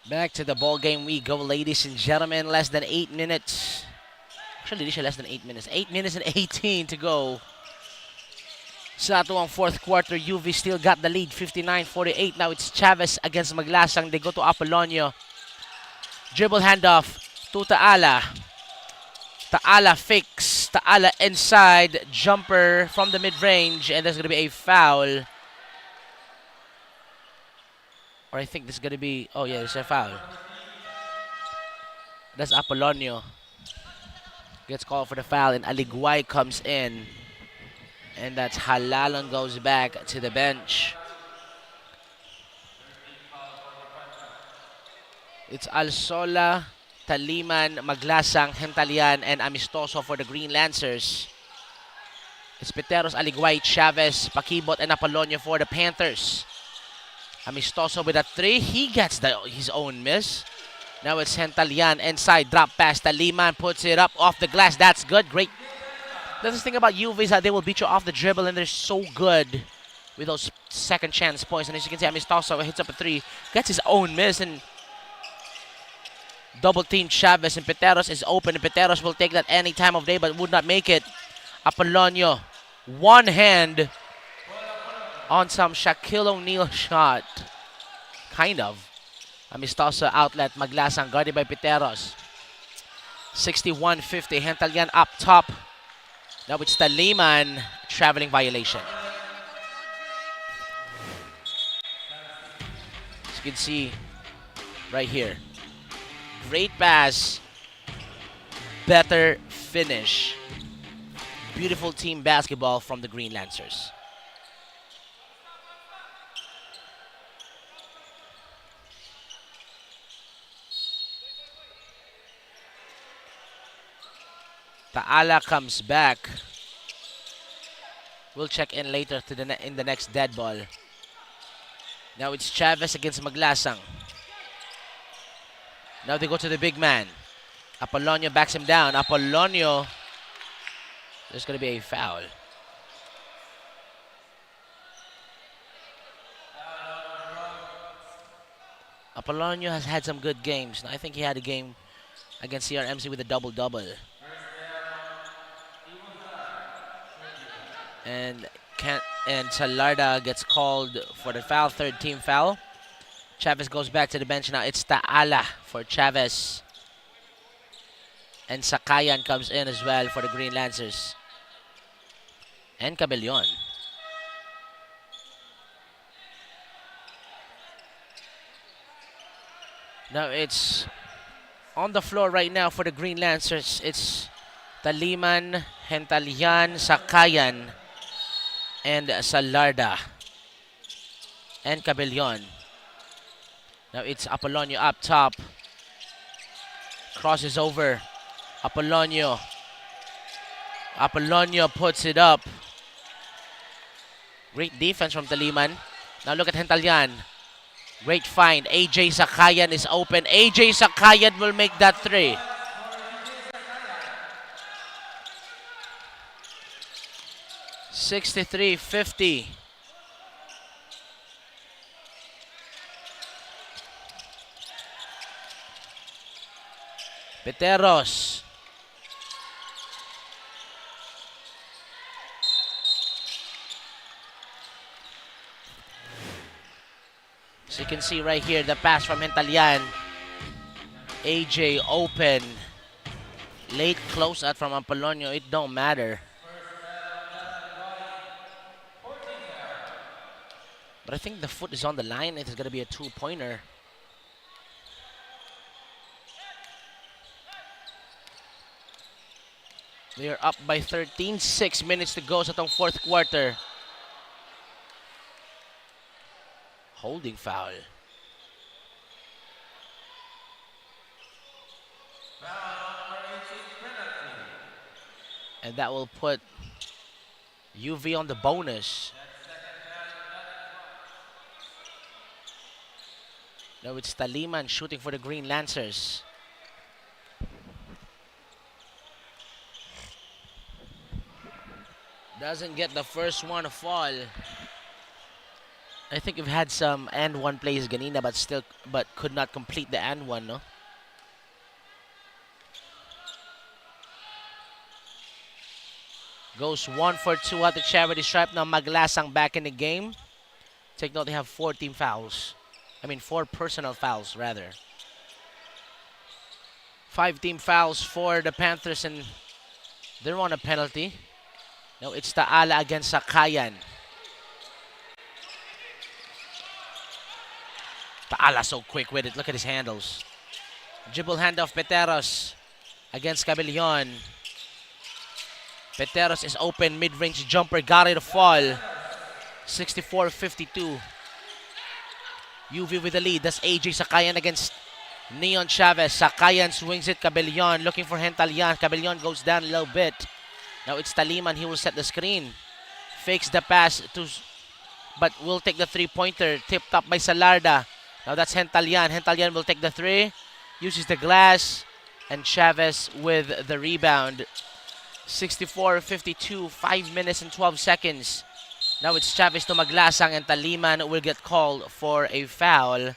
Back to the ball game we go, ladies and gentlemen. Less than 8 minutes. Actually, less than 8 minutes. 8 minutes and 18 to go. Sa ito ang fourth quarter, UV still got the lead, 59-48. Now it's Chavez against Maglasang. They go to Apolonio. Dribble handoff to Taala. Taala fakes. Taala inside. Jumper from the mid-range. And there's going to be a foul. Or I think this is going to be... Oh, yeah, there's a foul. That's Apolonio. Gets called for the foul, and Aligway comes in. And that's Halalon goes back to the bench. It's Alsola, Taliman, Maglasang, Hentalyan, and Amistoso for the Green Lancers. It's Peteros, Aligway, Chavez, Pakibot, and Apolonio for the Panthers. Amistoso with a three. He gets his own miss. Now it's Hentalyan inside. Drop pass. Taliman puts it up off the glass. That's good. Great. That's the thing about UV is that they will beat you off the dribble, and they're so good with those second chance points. And as you can see, Amistoso hits up a three. Gets his own miss, and double team Chavez, and Peteros is open. And Peteros will take that any time of day but would not make it. Apolonio. One hand on some Shaquille O'Neal shot. Kind of. Amistoso outlet. Maglasang guarded by Peteros. 61-50. Hentalyan up top. Now it's Taliman. Traveling violation. As you can see right here. Great pass. Better finish. Beautiful team basketball from the Green Lancers. Taala comes back. We'll check in later to in the next dead ball. Now it's Chavez against Maglasang. Now they go to the big man. Apolonio backs him down. Apolonio. There's going to be a foul. Apolonio has had some good games. I think he had a game against CRMC with a double-double. And Salarda gets called for the foul, third team foul. Chavez goes back to the bench now. It's Taala for Chavez. And Sakayan comes in as well for the Green Lancers. And Cabellon. Now it's on the floor right now for the Green Lancers. It's Taliman, Hentalian, Sakayan, and Salarda. And Cabellon. Now it's Apolonio up top. Crosses over. Apolonio. Apolonio puts it up. Great defense from Taliman. Now look at Hentalian. Great find. AJ Sakayan is open. AJ Sakayan will make that three. $63-50. Peteros. So you can see right here the pass from Hentalian. AJ open. Late closeout from Apolonio. It don't matter. But I think the foot is on the line. It is going to be a two-pointer. They are up by 13. 6 minutes to go sa tong fourth quarter. Holding foul. And that will put UV on the bonus. Now it's Taliman shooting for the Green Lancers. Doesn't get the first one to fall. I think we've had some and one plays ganina, but could not complete the and one, no? Goes 1 for 2 at the charity stripe. Now Maglasang back in the game. Take note, they have 4 team fouls. I mean 4 personal fouls rather. 5 team fouls for the Panthers, and they're on a penalty. Now it's Taala against Sakayan. Taala so quick with it. Look at his handles. Dribble handoff Peteros against Cabellon. Peteros is open. Mid-range jumper. Got it to fall. 64-52. UV with the lead. That's AJ Sakayan against Neon Chavez. Sakayan swings it. Cabellon looking for Hentalian. Cabellon goes down a little bit. Now it's Taliman. He will set the screen. Fakes the pass but will take the three-pointer. Tipped up by Salarda. Now that's Hentalian. Hentalian will take the three. Uses the glass. And Chavez with the rebound. 64-52. 5 minutes and 12 seconds. Now it's Chavez to Maglasang, and Taliman will get called for a foul. And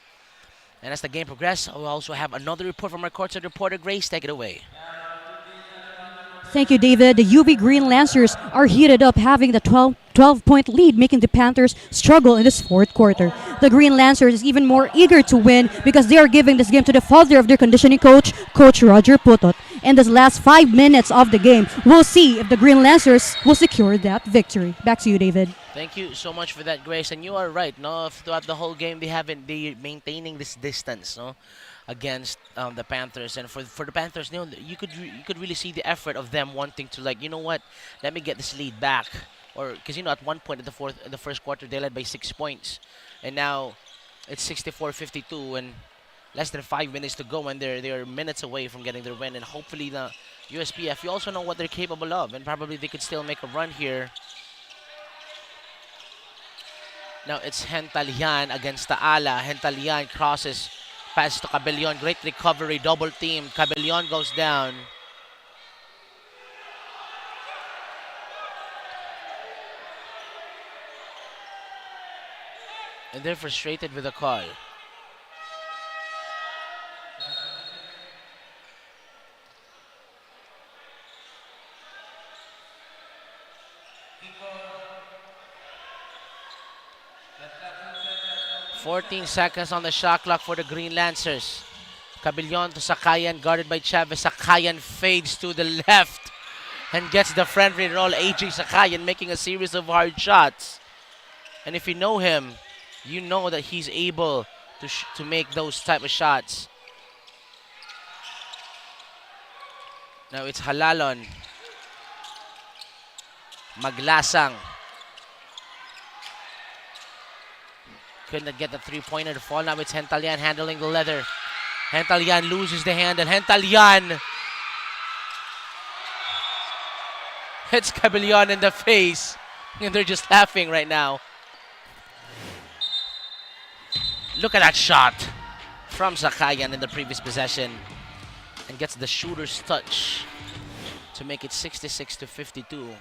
as the game progresses, we'll also have another report from our courtside reporter. Grace, take it away. Thank you, David. The UV Green Lancers are heated up, having the 12-point lead, making the Panthers struggle in this fourth quarter. The Green Lancers is even more eager to win because they are giving this game to the father of their conditioning coach, Coach Roger Putot. In this last 5 minutes of the game, we'll see if the Green Lancers will secure that victory. Back to you, David. Thank you so much for that, Grace. And you are right, no? Throughout the whole game, they maintaining this distance, no, against the Panthers. And for the Panthers, you know, you could really see the effort of them wanting to, like, you know what, let me get this lead back. Or because, you know, at one point in the first quarter, they led by 6 points, and now it's 64-52, and less than 5 minutes to go, and they're minutes away from getting their win. And hopefully USPF, you also know what they're capable of, and probably they could still make a run here. Now it's 𝐁𝐻𝐿 against Taala. 𝐁𝐻𝐿 crosses, pass to 𝐂𝐿. Great recovery, double team. 𝐂𝐿 goes down. And they're frustrated with the call. �14 seconds on the shot clock for the Green Lancers. 𝐂𝐿 to 𝐤𝐿, guarded by Chavez. 𝐤𝐿 fades to the left and gets the friendly roll. 𝐂𝐿 making a series of hard shots. And if you know him, you know that he's able to make those type of shots. Now it's Halalon. Maglasang. Couldn't get the three-pointer to fall. Now it's 𝐁𝐻𝐿 handling the leather. 𝐁𝐻𝐿 loses the handle. 𝐁𝐻𝐿 hits 𝐂𝐿 in the face. And they're just laughing right now. Look at that shot from 𝐁𝐻𝐿 in the previous possession. And gets the shooter's touch to make it 66-52.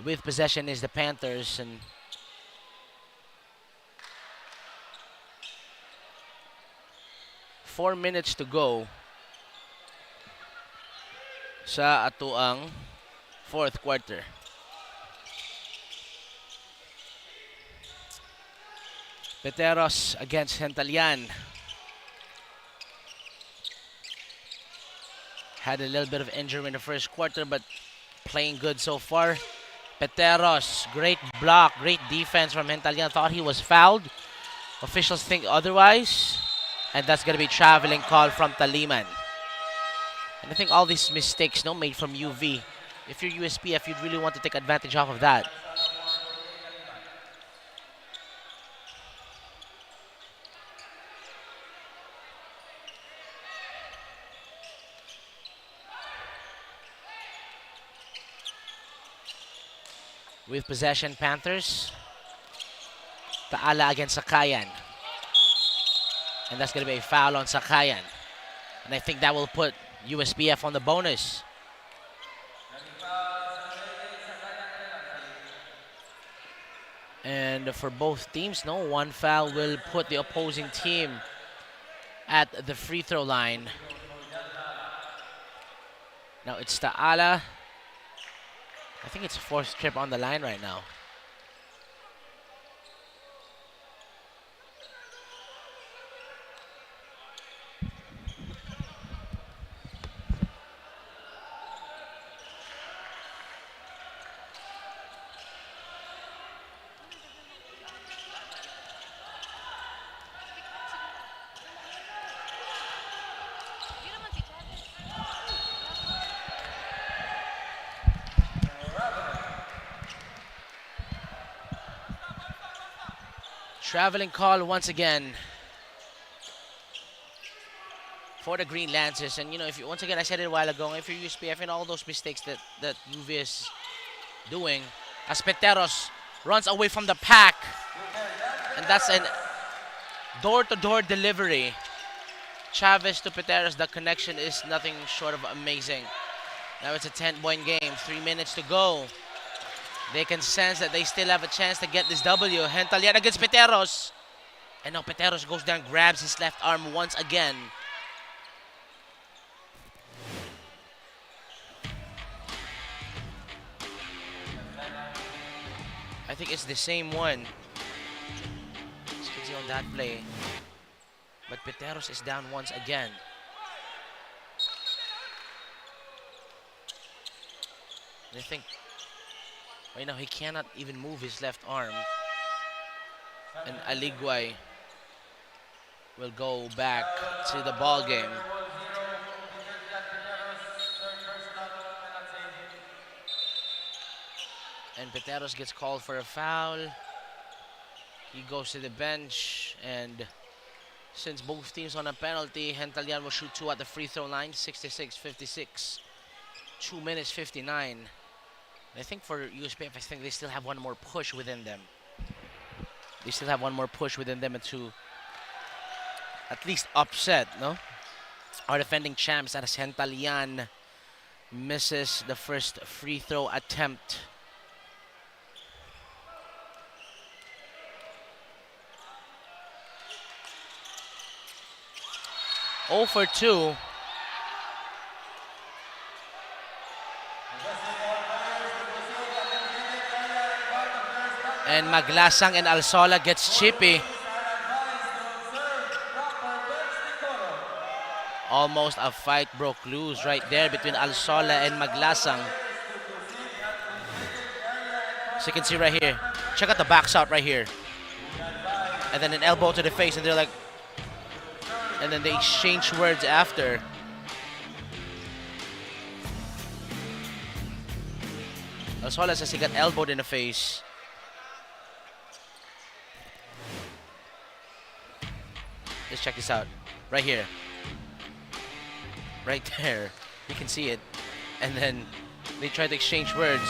With possession is the Panthers. And 4 minutes to go sa atuang fourth quarter. Peteros against 𝐁𝐻𝐿. Had a little bit of injury in the first quarter, but playing good so far. Peteros, great block, great defense from 𝐁𝐻𝐿. Thought he was fouled. Officials think otherwise. And that's going to be traveling call from Taliman. And I think all these mistakes made from UV. If you're USPF, you'd really want to take advantage off of that. With possession, Panthers. Taala against 𝐁𝐻𝐿. And that's going to be a foul on 𝐁𝐻𝐿. And I think that will put USPF on the bonus. And for both teams, one foul will put the opposing team at the free throw line. Now it's Taala. I think it's fourth trip on the line right now. Traveling call once again for the Green Lancers. And if you, once again, I said it a while ago, if you're USPF and all those mistakes that UV is doing, as Peteros runs away from the pack, and that's an door-to-door delivery. Chavez to Peteros, the connection is nothing short of amazing. Now it's a 10-point game, 3 minutes to go. They can sense that they still have a chance to get this W. 𝐁𝐻𝐿 against Peteros. And now Peteros goes down, grabs his left arm once again. I think it's the same one. As you can see on that play. But Peteros is down once again. I think right now he cannot even move his left arm. And 𝐿𝐈 will go back to the ball game. And Peteros gets called for a foul. He goes to the bench, and since both teams on a penalty, 𝐁𝐻𝐿 will shoot 2 at the free throw line, 66-56. 2 minutes 59. I think for USPF, I think they still have one more push within them. They still have one more push within them to at least upset, no? Our defending champs, that is Hentalian, misses the first free throw attempt. Oh for 2. And Maglasang and Alsola gets chippy. Almost a fight broke loose right there between Alsola and Maglasang. So you can see right here. Check out the back shot right here. And then an elbow to the face, and they're like, and then they exchange words after. Alsola says he got elbowed in the face. Let's check this out. Right here. Right there. You can see it. And then they try to exchange words.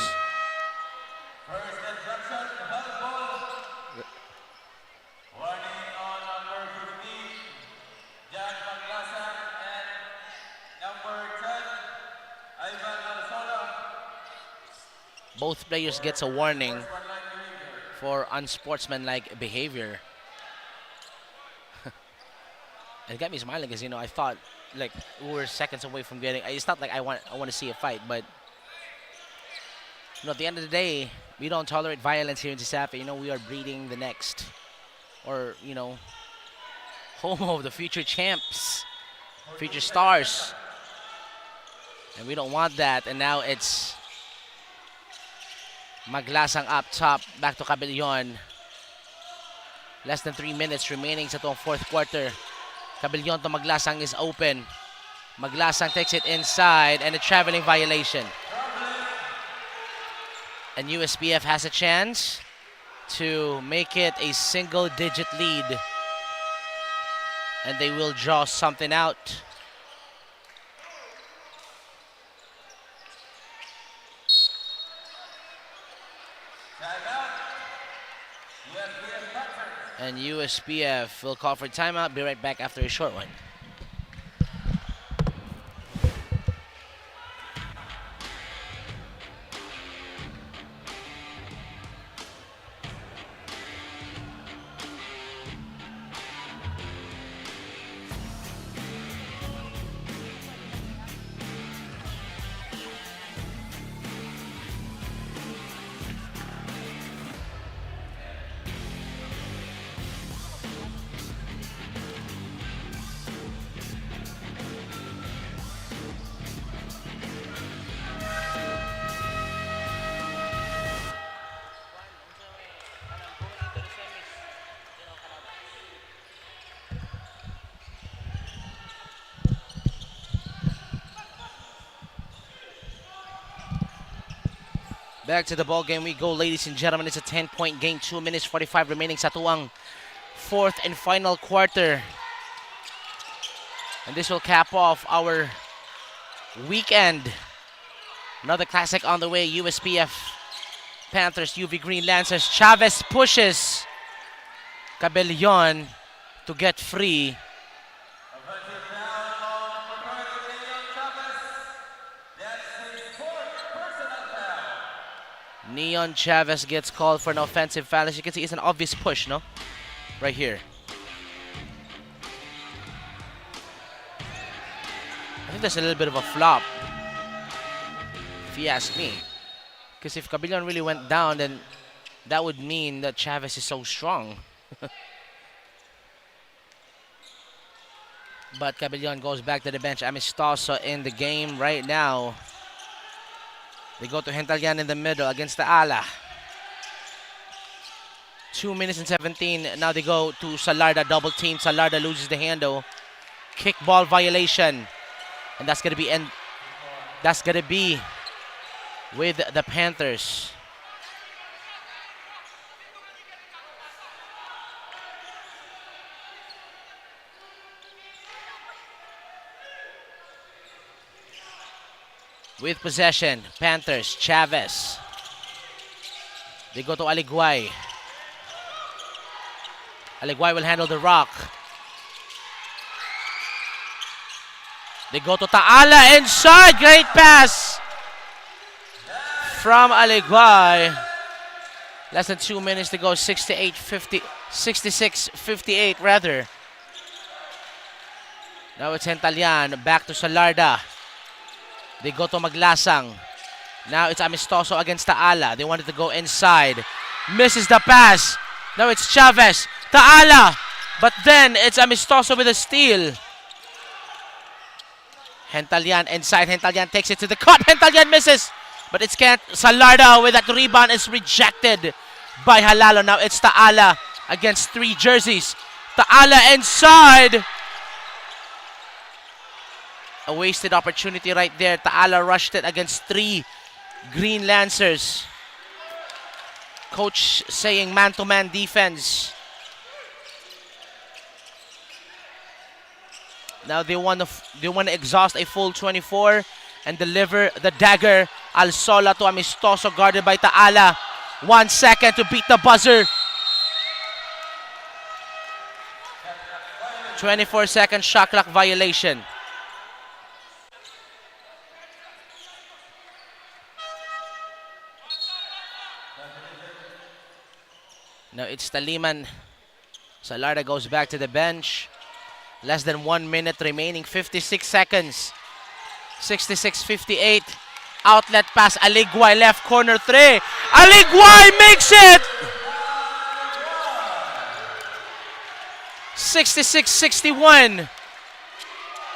Both players gets a warning for unsportsmanlike behavior. It got me smiling because, you know, I thought like we were seconds away from getting. It's not like I want to see a fight, but you know, at the end of the day, we don't tolerate violence here in CESAFI. You know, we are breeding the next, or you know, home of the future champs, future stars, and we don't want that. And now it's Maglasang up top, back to Cabellon. Less than 3 minutes remaining sa itong fourth quarter. Cabellon to Maglasang is open. Maglasang takes it inside and a traveling violation. And USPF has a chance to make it a single-digit lead. And they will draw something out. And USPF will call for timeout. Be right back after a short one. Back to the ball game we go, ladies and gentlemen. It's a 10-point game, 2 minutes 45 remaining sa tuwang fourth and final quarter. And this will cap off our weekend. Another classic on the way. USPF Panthers, UV Green Lancers. Chavez pushes Cabellon to get free. Neon Chavez gets called for an offensive foul. As you can see, it's an obvious push, no? Right here. I think that's a little bit of a flop, if you ask me. Because if Cabellon really went down, then that would mean that Chavez is so strong. But Cabellon goes back to the bench. Amistoso in the game right now. They go to Hentalian in the middle against the Ala. 2 minutes and 17. Now they go to Salarda, double team. Salarda loses the handle. Kick ball violation. And that's gonna be with the Panthers. with possession. Panthers, Chavez. They go to 𝐒𝐴LIGUay. 𝐒𝐴LIGUay will handle the rock. They go to Taala inside. Great pass from 𝐒𝐴LIGUay. Less than 2 minutes to go. 66-58 rather. Now it's Hentalian. Back to Salarda. They go to Maglasang. Now it's Amistoso against Taala. They wanted to go inside. Misses the pass. Now it's Chavez. Taala. But then it's Amistoso with a steal. Hentalian inside. Hentalian takes it to the cup. Hentalian misses. But it's can't. Salarda with that rebound is rejected by Halalo. Now it's Taala against 3 jerseys. Taala inside. A wasted opportunity right there. Taala rushed it against 3 Green Lancers. Coach saying man-to-man defense. Now they want to exhaust a full 24 and deliver the dagger. Alsola to Amistoso, guarded by Taala. 1 second to beat the buzzer. 24-second shot clock violation. Now it's Taliman. Salarda goes back to the bench. Less than 1 minute remaining. 56 seconds. 66-58. Outlet pass. 𝐒𝐴LIGUay left corner 3. 𝐒𝐴LIGUay makes it! 66-61.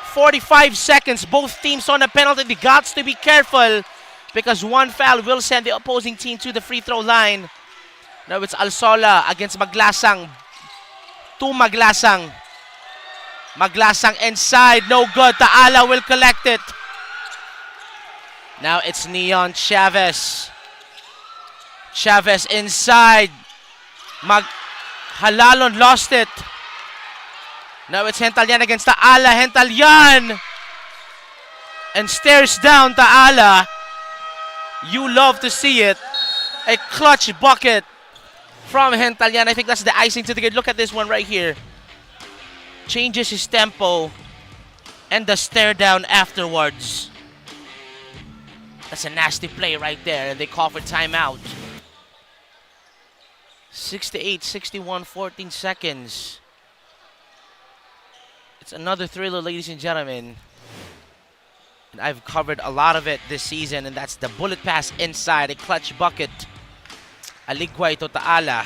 45 seconds. Both teams on a penalty. They got to be careful because one foul will send the opposing team to the free throw line. Now it's Alsola against Maglasang. To Maglasang. Maglasang inside. No good. Taala will collect it. Now it's Neon Chavez. Chavez inside. Halalon lost it. Now it's Hentalian against Taala. Hentalian. And stares down Taala. You love to see it. A clutch bucket from Hentalian. I think that's the icing to the cake. Look at this one right here. Changes his tempo and the stare down afterwards. That's a nasty play right there, and they call for timeout. 68-61, 14 seconds. It's another thriller, ladies and gentlemen. And I've covered a lot of it this season, and that's the bullet pass inside, a clutch bucket. 𝐒𝐴LIGUay to Taala.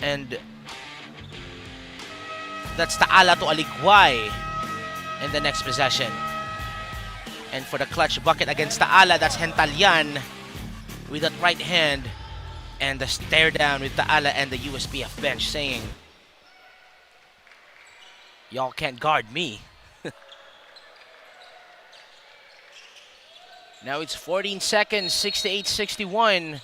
And that's Taala to 𝐒𝐴LIGUay in the next possession. And for the clutch bucket against Taala, that's Hentalian with that right hand. And the stare down with Taala and the USPF bench saying, y'all can't guard me. Now it's 14 seconds, 68-61.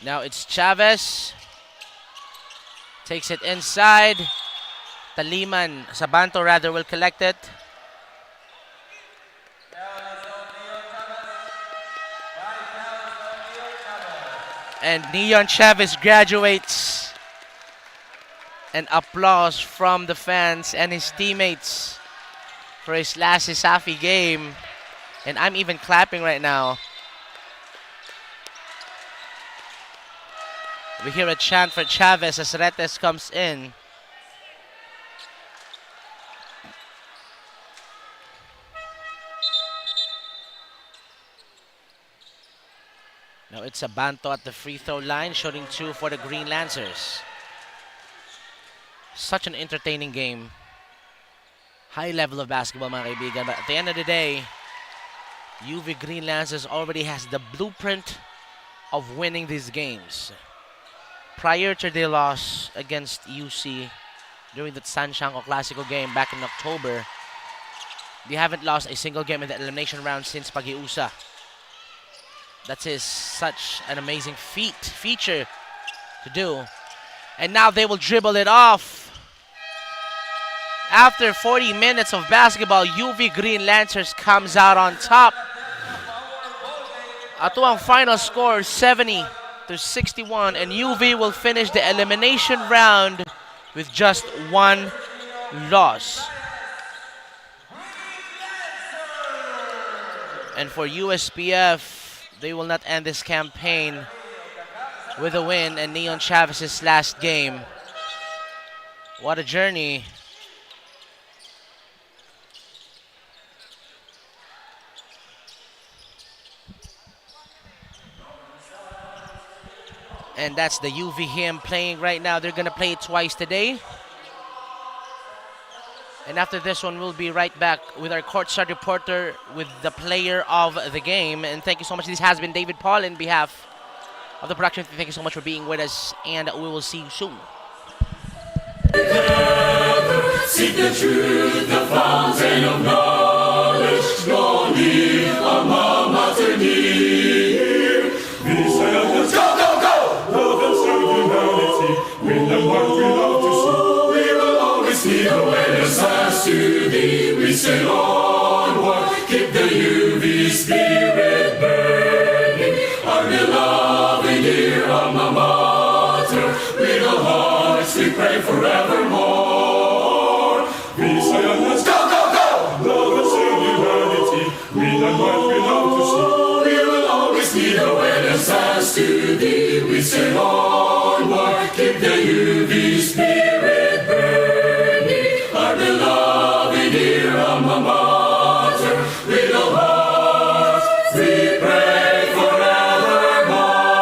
Now it's Chavez. Takes it inside. Taliman, Sabanto rather, will collect it. And Neon Chavez graduates. An applause from the fans and his teammates for his last CESAFI game. And I'm even clapping right now. We hear a chant for Chavez as Retes comes in. Now it's Sabanto at the free throw line, shooting 2 for the Green Lancers. Such an entertaining game. High level of basketball, mga kaibigan. But at the end of the day, UV Green Lancers already has the blueprint of winning these games. Prior to their loss against UC during the Sanshanko Classico game back in October, they haven't lost a single game in the elimination round since Pagiusa. That is such an amazing feature to do. And now they will dribble it off. After 40 minutes of basketball, UV Green Lancers comes out on top. Ato ang final score, 70-61, and UV will finish the elimination round with just one loss. And for USPF, they will not end this campaign with a win in Neon Chavez's last game. What a journey. And that's the UV hymn playing right now. They're gonna play it twice today. And after this one, we'll be right back with our courtside reporter with the player of the game. And thank you so much. This has been David Paul in behalf of the production. Thank you so much for being with us, and we will see you soon. Seek the truth, the fountain of knowledge. Long live Alma Mater near. Visayas, go, go, go! Love and strong humanity. With the heart we love to see. We will always need a witness as to thee. We sail onward, keep the UV spirit burning. Our beloved dear Alma Mater. With all hearts we pray forevermore. Visayas, go, go, go! Love and strong humanity. With the heart we love to see. We will always need a witness as to thee. We sail onward, keep the UV spirit burning. Our beloved dear Alma Mater. With all hearts we pray forevermore.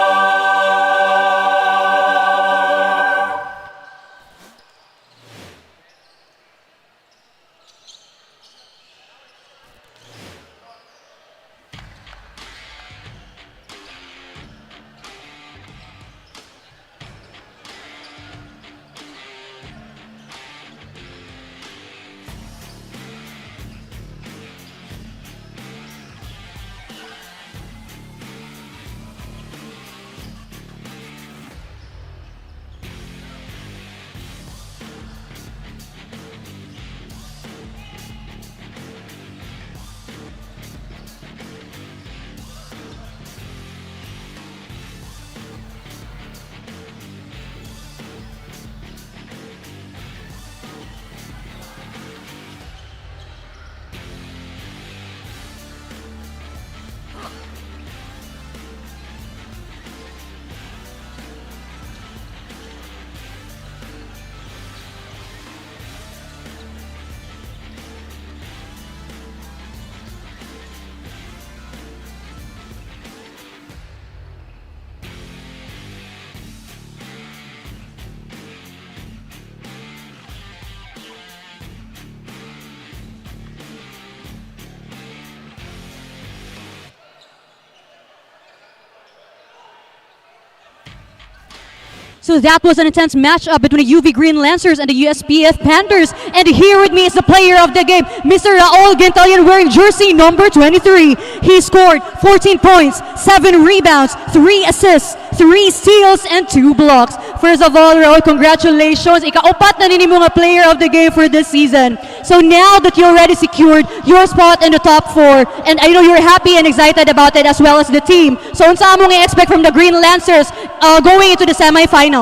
So that was an intense matchup between the UV Green Lancers and the USPF Panthers. And here with me is the player of the game, Mr. Raul Gintalyan, wearing jersey number 23. He scored 14 points, 7 rebounds, 3 assists, 3 steals, and 2 blocks. First of all, Raul, congratulations. Ika-upat na nini mo nga player of the game for this season. So now that you already secured your spot in the top 4, and I know you're happy and excited about it as well as the team. So unsa mo nga expect from the Green Lancers going into the semifinals?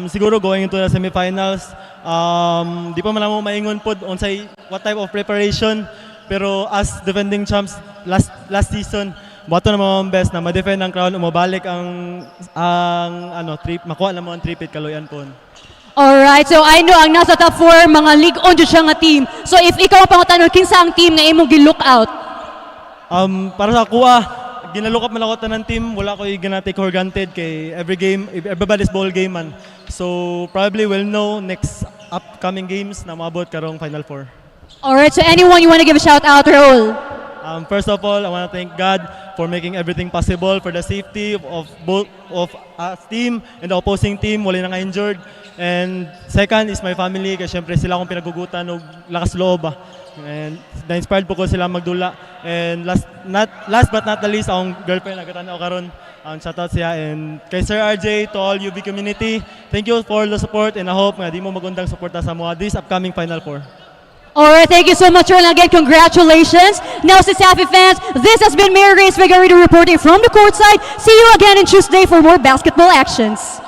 Siguro going into the semifinals, di pa man mo maingon pod unsay what type of preparation, pero as defending champs last season, bato na mo ang best na ma-defend ang crown, umabalik ang makuha na mo ang tripit kaluyan pon. Alright, so I know ang nasa top 4 mga league on jud siya nga team. So if ikaw ang pangutan kinsa ang team nga imong gi-look out? Para sa kuha, ginalook up man ako tanang team, wala ko gina-take for granted kay every game, everybody's ball game man. So probably we'll know next upcoming games na maabot karong Final 4. Alright, so anyone you want to give a shout out, Raul? First of all, I want to thank God for making everything possible for the safety of both of us team and the opposing team, wala nang injured. And second is my family, kasi syempre sila akong pinagugutan og lakas loob. And na-inspired po ko sila magdula. And last but not the least, akong girlfriend nagatanaw karon. Shoutout siya. And kay Sir RJ, to all UV community, thank you for the support and I hope nga di mo magundang suporta sa mga this upcoming Final Four. Alright, thank you so much, and again, congratulations. Now, CESAFI fans, this has been Mary Grace Figueredo reporting from the courtside. See you again on Tuesday for more basketball actions.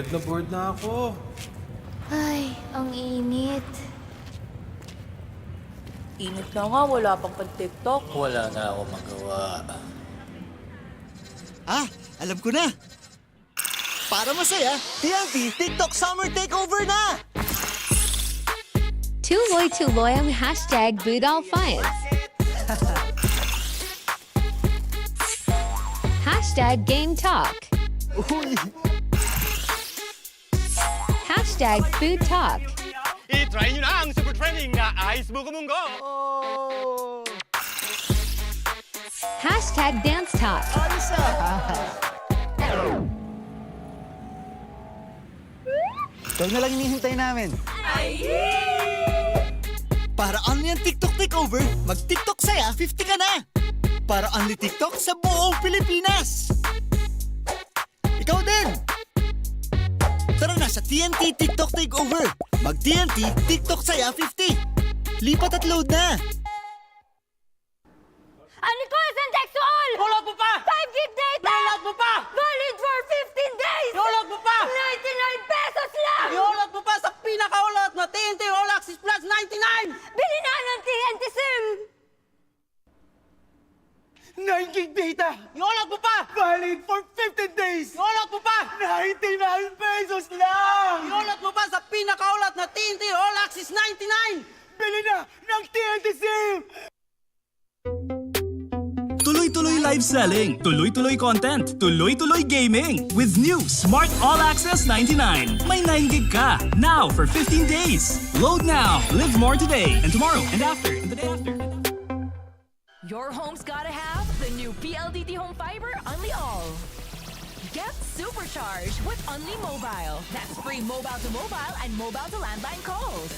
Bored na ako. Ay, ang init. Init na nga, wala pang pan-TikTok. Wala na ako magawa. Alam ko na! Para masaya, TNT TikTok Summer Takeover na! Tuloy-tuloy ang hashtag #BoodAllFans. Hashtag Game Talk. Uy! Hashtag Food Talk. I-try nyo na ang super trending na Ice Buko Munggo! Hashtag Dance Talk. Ikaw na lang hinihintay namin. Para only ang TikTok Takeover, mag-TikTok saya 50 ka na! Para only TikTok sa buong Pilipinas! Ikaw din! Tara na sa TNT TikTok Takeover! Mag-TNT TikTok saya 50! Lipat at load na! Ano ko isang textual? Hulog mo pa! 5 gig data! Hulog mo pa! Valid for 15 days! Hulog mo pa! 99 pesos lang! Hulog mo pa sa pinakaulot na TNT All Access Plus 99! Bili na ng TNT SIM! 9 gig data! Hulog mo pa! Valid for 15 days! Hulog mo pa! 99 pesos lang! Hulog mo pa sa pinakaulat na TNT All Access 99! Bili na ng TNT SIM! Tuloy-tuloy live selling, tuloy-tuloy content, tuloy-tuloy gaming. With new Smart All Access 99. May 9 gig ka, now for 15 days. Load now, live more today, and tomorrow, and after, and the day after. Your home's gotta have the new PLDT Home Fiber Unli All. Get supercharged with Unli Mobile. That's free mobile to mobile and mobile to landline calls.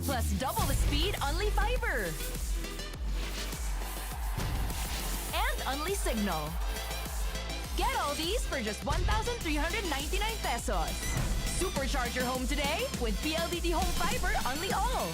Plus double the speed Unli Fiber. And Unli Signal. Get all these for just 1,399 pesos. Supercharge your home today with PLDT Home Fiber Unli All.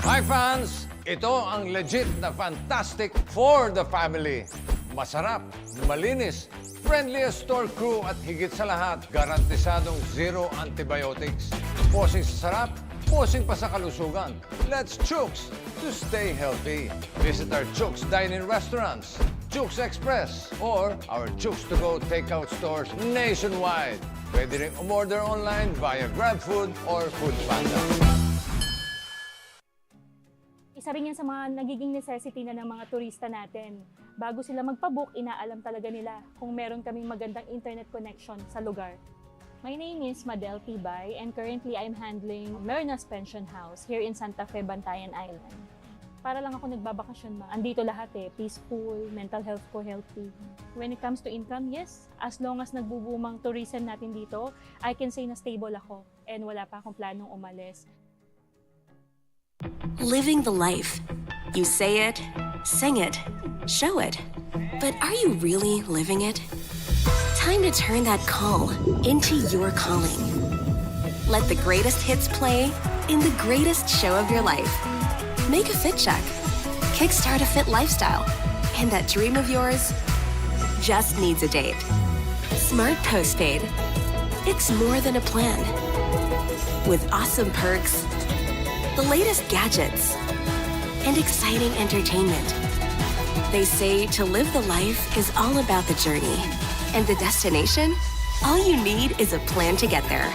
Hi fans! Ito ang legit na fantastic for the family. Masarap, malinis, friendliest store crew at higit sa lahat, garantisadong zero antibiotics. Posing sa sarap, posing pa sa kalusugan. Let's Chooks to stay healthy. Visit our Chooks dine-in restaurants, Chooks Express, or our Chooks to go takeout stores nationwide. Pwede rin umorder online via GrabFood or Foodpanda. Isa rin yan sa mga nagiging necessity na ng mga turista natin. Bago sila magpabook, inaalam talaga nila kung meron kaming magandang internet connection sa lugar. My name is Madel Tibay and currently I'm handling Merinas Pension House here in Santa Fe, Bantayan Island. Para lang ako nagbabakasyon, andito lahat peaceful, mental health ko healthy. When it comes to income, yes, as long as nagbubumang tourism natin dito, I can say na stable ako and wala pa akong planong umalis. Living the life. You say it, sing it, show it. But are you really living it? Time to turn that call into your calling. Let the greatest hits play in the greatest show of your life. Make a fit check. Kickstart a fit lifestyle. And that dream of yours just needs a date. Smart Postpaid. It's more than a plan. With awesome perks, the latest gadgets, and exciting entertainment. They say to live the life is all about the journey. And the destination? All you need is a plan to get there.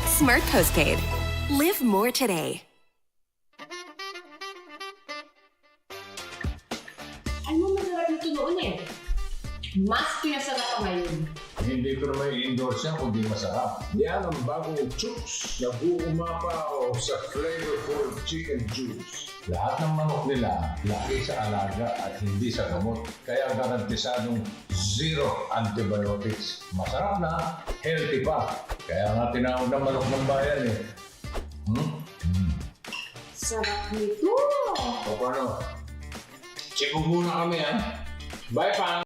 Smart Postpaid. Live more today. Ano masarap nito noon Mas pinasarap pa ngayon. Hindi ko naman i-endorse yan kung di masarap. Yan ang bagong Chooks na 𝐂𝐤𝐬𝐬 sa flavorful chicken juice. Lahat ng manok nila, laki sa alaga at hindi sa gamot. Kaya garantisadong zero antibiotics. Masarap na, healthy pa. Kaya nga tinawag na manok ng bayan Sarap nito! O paano? Check muna kami Bye, Pang!